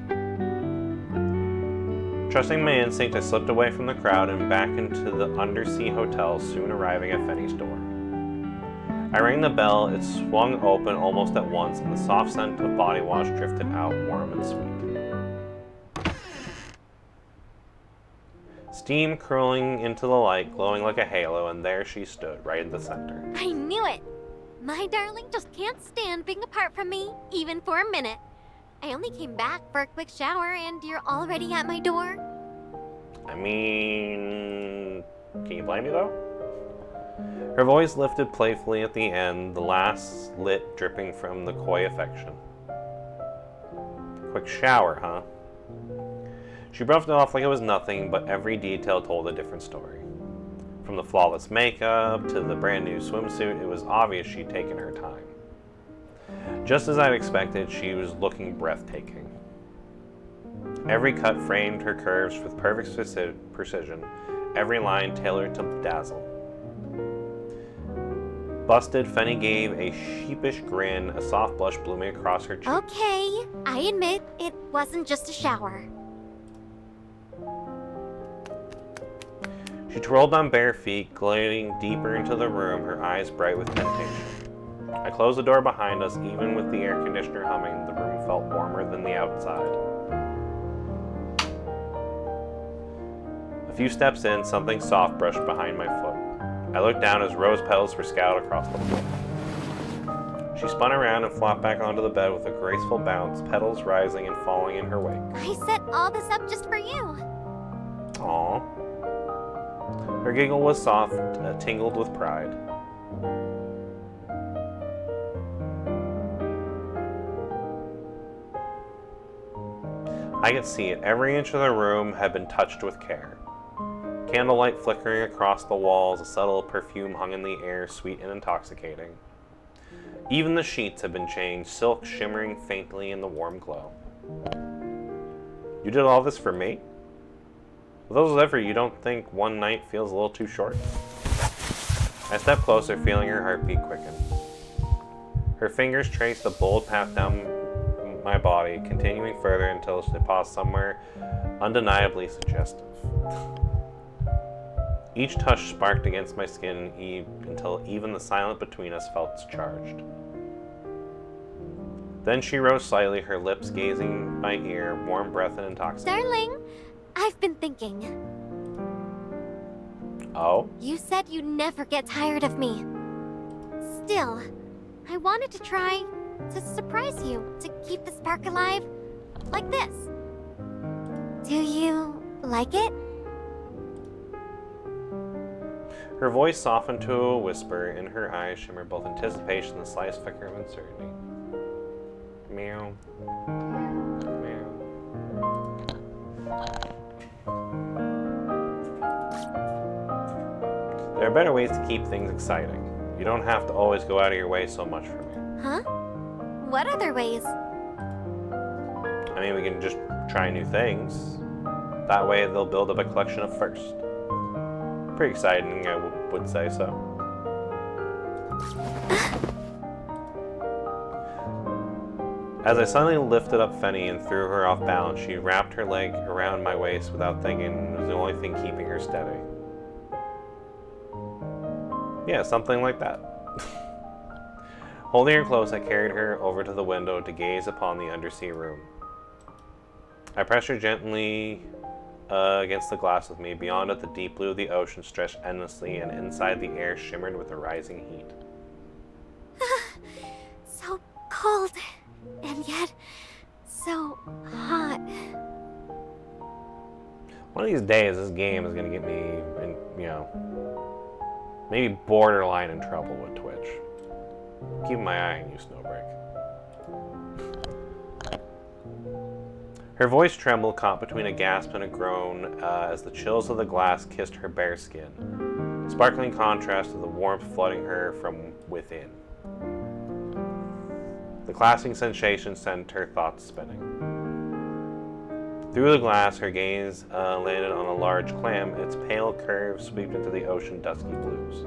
A: Trusting my instinct, I slipped away from the crowd and back into the undersea hotel, soon arriving at Fenny's door. I rang the bell, it swung open almost at once, and the soft scent of body wash drifted out, warm and sweet. Steam curling into the light, glowing like a halo, and there she stood, right in the center.
B: I knew it! My darling just can't stand being apart from me, even for a minute. I only came back for a quick shower, and you're already at my door?
A: I mean... can you blame me, though? Her voice lifted playfully at the end, the last lit dripping from the coy affection. Quick shower, huh? She brushed it off like it was nothing, but every detail told a different story. From the flawless makeup to the brand new swimsuit, it was obvious she'd taken her time. Just as I'd expected, she was looking breathtaking. Every cut framed her curves with perfect precision, every line tailored to dazzle. Busted, Fenny gave a sheepish grin, a soft blush blooming across her cheek.
B: Okay, I admit it wasn't just a shower.
A: She twirled on bare feet, gliding deeper into the room, her eyes bright with temptation. I closed the door behind us. Even with the air conditioner humming, the room felt warmer than the outside. A few steps in, something soft brushed behind my foot. I looked down as rose petals were scattered across the floor. She spun around and flopped back onto the bed with a graceful bounce, petals rising and falling in her wake.
B: I set all this up just for you.
A: Aww. Her giggle was soft, tingled with pride. I could see it. Every inch of the room had been touched with care. Candlelight flickering across the walls, a subtle perfume hung in the air, sweet and intoxicating. Even the sheets had been changed, silk shimmering faintly in the warm glow. You did all this for me? With those ever, you don't think one night feels a little too short? I stepped closer, feeling her heartbeat quicken. Her fingers traced a bold path down my body, continuing further until she paused somewhere undeniably suggestive. Each touch sparked against my skin until even the silence between us felt charged. Then she rose slightly, her lips gazing my ear, warm breath and intoxicating.
B: Darling, I've been thinking.
A: Oh?
B: You said you'd never get tired of me. Still, I wanted to try to surprise you, to keep the spark alive, like this. Do you like it?
A: Her voice softened to a whisper. In her eyes shimmered both anticipation and the slightest flicker of uncertainty. Meow. Meow. There are better ways to keep things exciting. You don't have to always go out of your way so much for me.
B: Huh? What other ways?
A: I mean, we can just try new things. That way they'll build up a collection of firsts. Pretty exciting, I would say so. As I suddenly lifted up Fenny and threw her off balance, she wrapped her leg around my waist without thinking. It was the only thing keeping her steady. Yeah, something like that. Holding her close, I carried her over to the window to gaze upon the undersea room. I pressed her gently against the glass with me. Beyond it, the deep blue of the ocean stretched endlessly, and inside the air shimmered with the rising heat.
B: So cold, and yet so hot.
A: One of these days, this game is going to get me, maybe borderline in trouble with Twitch. Keep my eye on you, SnowBreak. Her voice trembled, caught between a gasp and a groan, as the chills of the glass kissed her bare skin, sparkling contrast to the warmth flooding her from within. The clashing sensation sent her thoughts spinning. Through the glass, her gaze landed on a large clam, its pale curves swept into the ocean dusky blues.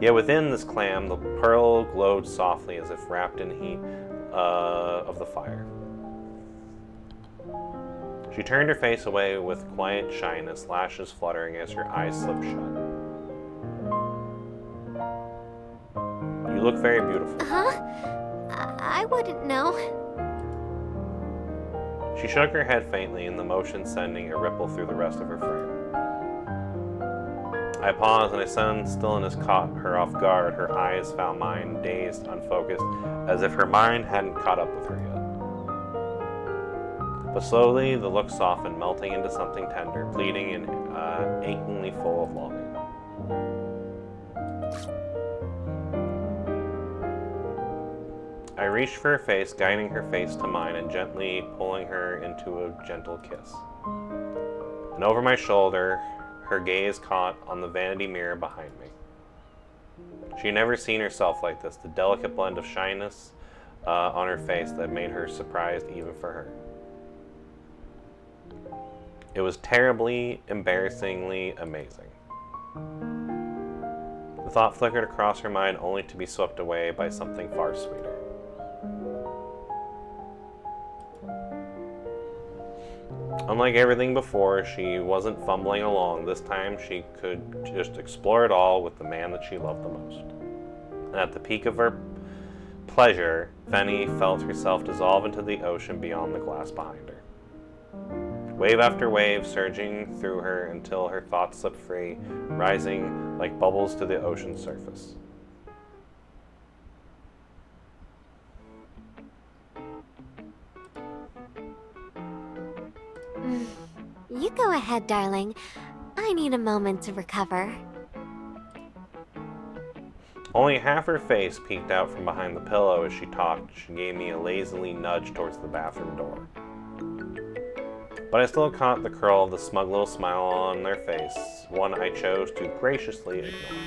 A: Yet within this clam, the pearl glowed softly as if wrapped in heat of the fire. She turned her face away with quiet shyness, lashes fluttering as her eyes slipped shut. You look very beautiful.
B: Huh? I wouldn't know.
A: She shook her head faintly, in the motion sending a ripple through the rest of her frame. I paused, and a sudden stillness caught her off guard. Her eyes found mine, dazed, unfocused, as if her mind hadn't caught up with her yet. But slowly, the look softened, melting into something tender, pleading and achingly full of longing. I reached for her face, guiding her face to mine and gently pulling her into a gentle kiss. And over my shoulder, her gaze caught on the vanity mirror behind me. She had never seen herself like this, the delicate blend of shyness on her face that made her surprised even for her. It was terribly, embarrassingly amazing. The thought flickered across her mind only to be swept away by something far sweeter. Unlike everything before, she wasn't fumbling along. This time she could just explore it all with the man that she loved the most. And at the peak of her pleasure, Fenny felt herself dissolve into the ocean beyond the glass behind her. Wave after wave surging through her until her thoughts slipped free, rising like bubbles to the ocean's surface.
B: You go ahead, darling. I need a moment to recover.
A: Only half her face peeked out from behind the pillow as she talked. She gave me a lazily nudge towards the bathroom door. But I still caught the curl of the smug little smile on their face, one I chose to graciously ignore.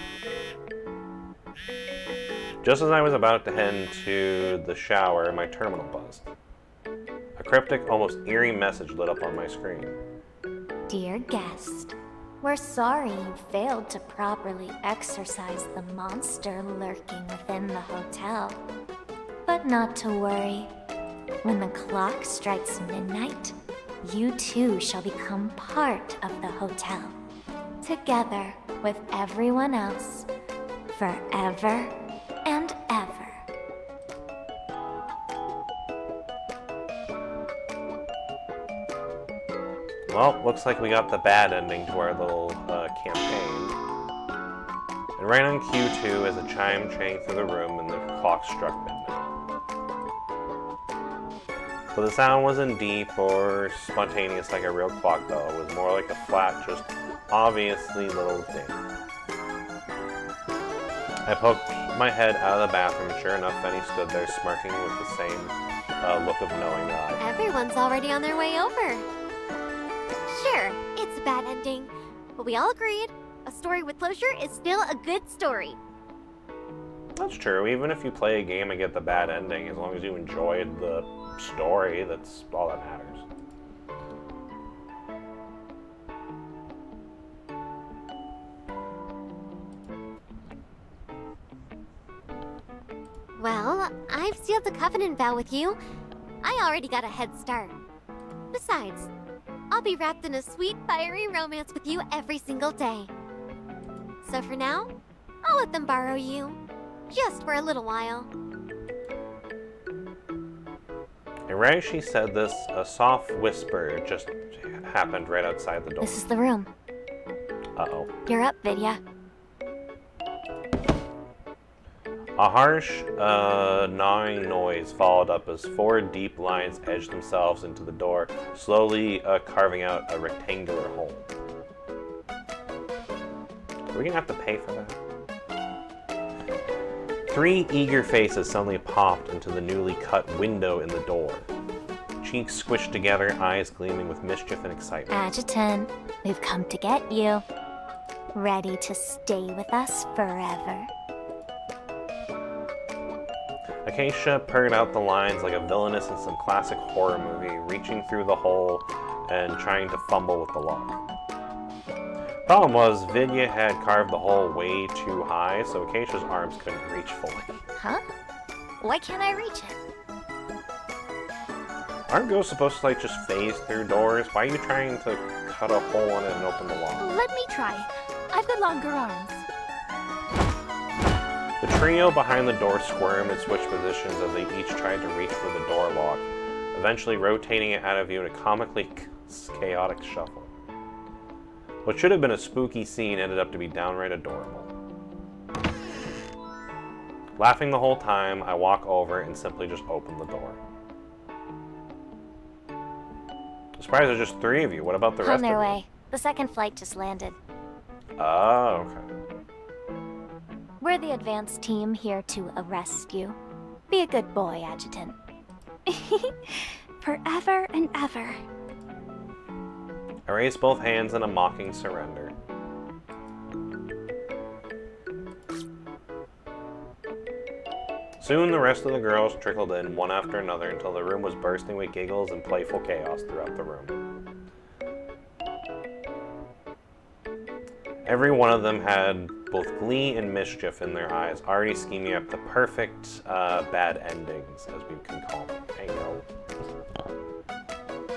A: Just as I was about to head into the shower, my terminal buzzed. A cryptic, almost eerie message lit up on my screen.
E: Dear guest, we're sorry you failed to properly exorcise the monster lurking within the hotel. But not to worry. When the clock strikes midnight, you too shall become part of the hotel, together with everyone else, forever and ever.
A: Well, looks like we got the bad ending to our little campaign. And right on Q2 as a chime rang through the room and the clock struck midnight. But the sound wasn't deep or spontaneous like a real clock bell. It was more like a flat, just obviously little ding. I poked my head out of the bathroom, and sure enough, Benny stood there smirking with the same look of knowing eye.
B: Everyone's already on their way over. Sure, it's a bad ending, but we all agreed a story with closure is still a good story.
A: That's true. Even if you play a game and get the bad ending, as long as you enjoyed the story, that's all that matters.
B: Well, I've sealed the covenant vow with you. I already got a head start. Besides, I'll be wrapped in a sweet, fiery romance with you every single day. So for now, I'll let them borrow you. Just for a little while.
A: And right as she said this, a soft whisper just happened right outside the door.
E: This is the room.
A: Uh-oh.
E: You're up, Vidya.
A: A harsh, gnawing noise followed up as 4 deep lines edged themselves into the door, slowly carving out a rectangular hole. Are we gonna have to pay for that? 3 eager faces suddenly popped into the newly cut window in the door. Cheeks squished together, eyes gleaming with mischief and excitement.
E: Adjutant, we've come to get you. Ready to stay with us forever?
A: Acacia purred out the lines like a villainess in some classic horror movie, reaching through the hole and trying to fumble with the lock. Problem was, Vidya had carved the hole way too high, so Acacia's arms couldn't reach fully.
E: Huh? Why can't I reach it?
A: Aren't ghosts supposed to, like, just phase through doors? Why are you trying to cut a hole in it and open the lock?
I: Let me try. I've got longer arms.
A: The trio behind the door squirmed and switched positions as they each tried to reach for the door lock, eventually rotating it out of view in a comically chaotic shuffle. What should have been a spooky scene ended up to be downright adorable. Laughing the whole time, I walk over and simply just open the door. I'm surprised there's just 3 of you. What about the rest
E: On their
A: of you?
E: way. The second flight just landed.
A: Oh, okay.
E: We're the advanced team here to arrest you. Be a good boy, Adjutant.
H: Forever and ever.
A: I raised both hands in a mocking surrender. Soon the rest of the girls trickled in, one after another, until the room was bursting with giggles and playful chaos throughout the room. Every one of them had both glee and mischief in their eyes, already scheming up the perfect bad endings, as we can call them. I know.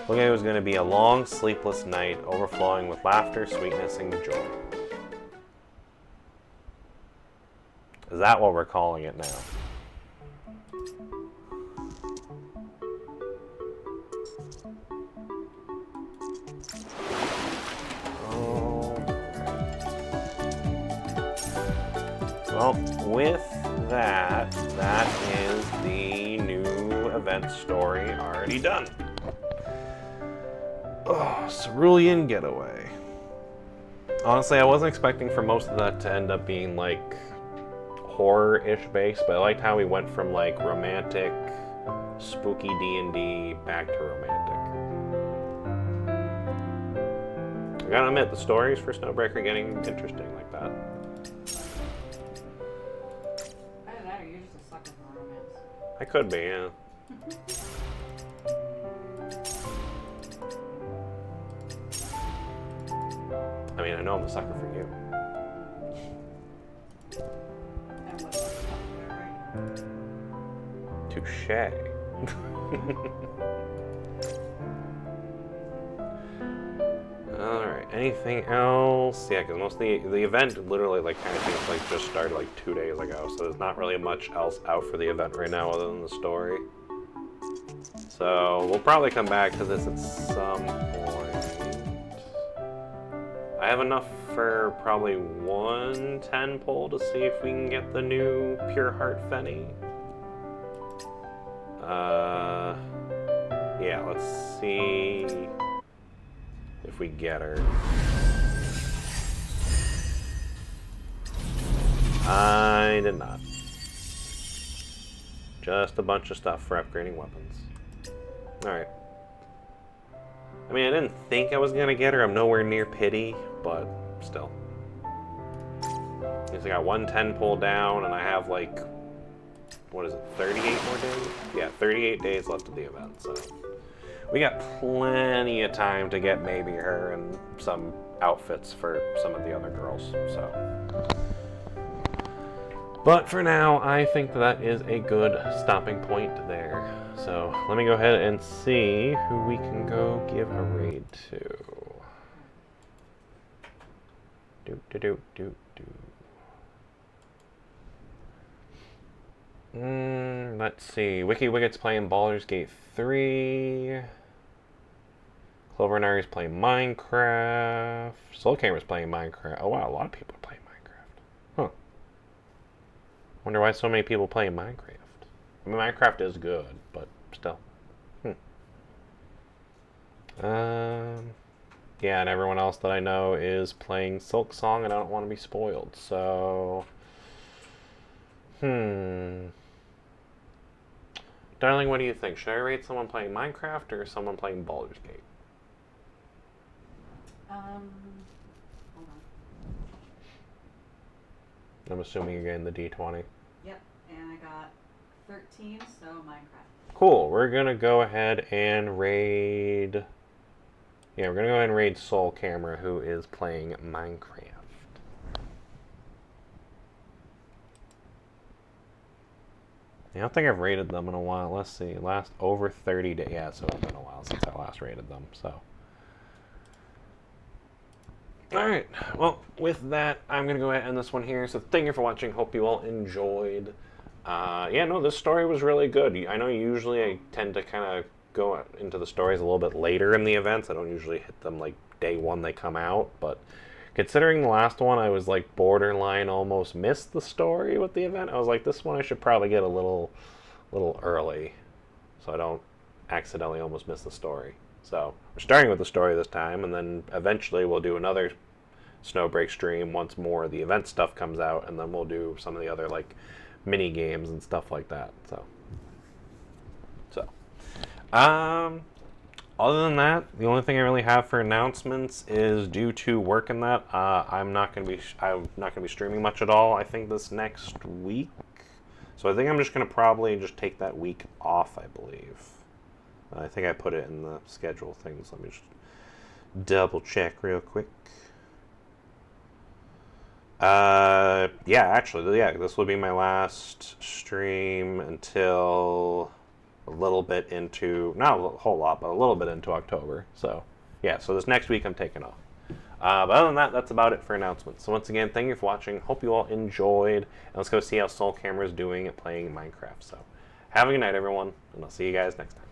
A: Looked like it was going to be a long, sleepless night, overflowing with laughter, sweetness, and joy. Is that what we're calling it now? Well, with that, that is the new event story already done. Oh, Cerulean Getaway. Honestly, I wasn't expecting for most of that to end up being like horror-ish based, but I liked how we went from like romantic, spooky D&D back to romantic. I gotta admit, the stories for SnowBreak are getting interesting like that.
D: Either that or you're just a sucker for romance.
A: I could be, yeah. I mean, I know I'm a sucker for you.
D: And what's the stuff right?
A: Touche. Alright, anything else? Yeah, because most of the event literally like kind of things like just started like 2 days ago, so there's not really much else out for the event right now other than the story. So we'll probably come back to this at some point. I have enough for probably 1 10 pull to see if we can get the new Pure Heart Fenny. Yeah, let's see if we get her. I did not. Just a bunch of stuff for upgrading weapons. Alright. I mean, I didn't think I was going to get her. I'm nowhere near pity, but still. At least I got 110 pulled down, and I have, like, what is it, 38 more days? Yeah, 38 days left of the event, so we got plenty of time to get maybe her and some outfits for some of the other girls, so. But for now, I think that is a good stopping point there. So let me go ahead and see who we can go give a raid to. Let's see. Wiki Wicket's playing Baldur's Gate 3. Clover and Ari's playing Minecraft. Soul Camera's playing Minecraft. Oh wow, a lot of people are playing Minecraft. Huh. Wonder why so many people play Minecraft. I mean, Minecraft is good, but still. Yeah, and everyone else that I know is playing Silk Song, and I don't want to be spoiled, so... Darling, what do you think? Should I rate someone playing Minecraft or someone playing Baldur's Gate?
D: Hold on.
A: I'm assuming you're getting the D20.
D: Yep, and I got 13, so Minecraft.
A: Cool, we're gonna go ahead and raid... Yeah, we're gonna go ahead and raid Soul Camera, who is playing Minecraft. I don't think I've raided them in a while. Let's see, last over 30 days. Yeah, so it's been a while since I last raided them, so... Alright, well, with that, I'm going to go ahead and end this one here. So thank you for watching. Hope you all enjoyed. Yeah, no, this story was really good. I know usually I tend to kind of go into the stories a little bit later in the events. I don't usually hit them like day one they come out. But considering the last one, I was like borderline almost missed the story with the event. I was like, this one I should probably get a little early so I don't accidentally almost miss the story. So we're starting with the story this time, and then eventually we'll do another SnowBreak stream once more the event stuff comes out, and then we'll do some of the other like mini games and stuff like that. So other than that, the only thing I really have for announcements is due to work in that, I'm not gonna be streaming much at all. I think this next week, so I think I'm just gonna probably just take that week off. I believe. I think I put it in the schedule things. Let me just double check real quick. Yeah, actually, yeah, this will be my last stream until a little bit into, not a whole lot, but a little bit into October. So, yeah, so this next week I'm taking off. But other than that, that's about it for announcements. So once again, thank you for watching. Hope you all enjoyed. And let's go see how Soul Camera is doing at playing Minecraft. So, have a good night, everyone, and I'll see you guys next time.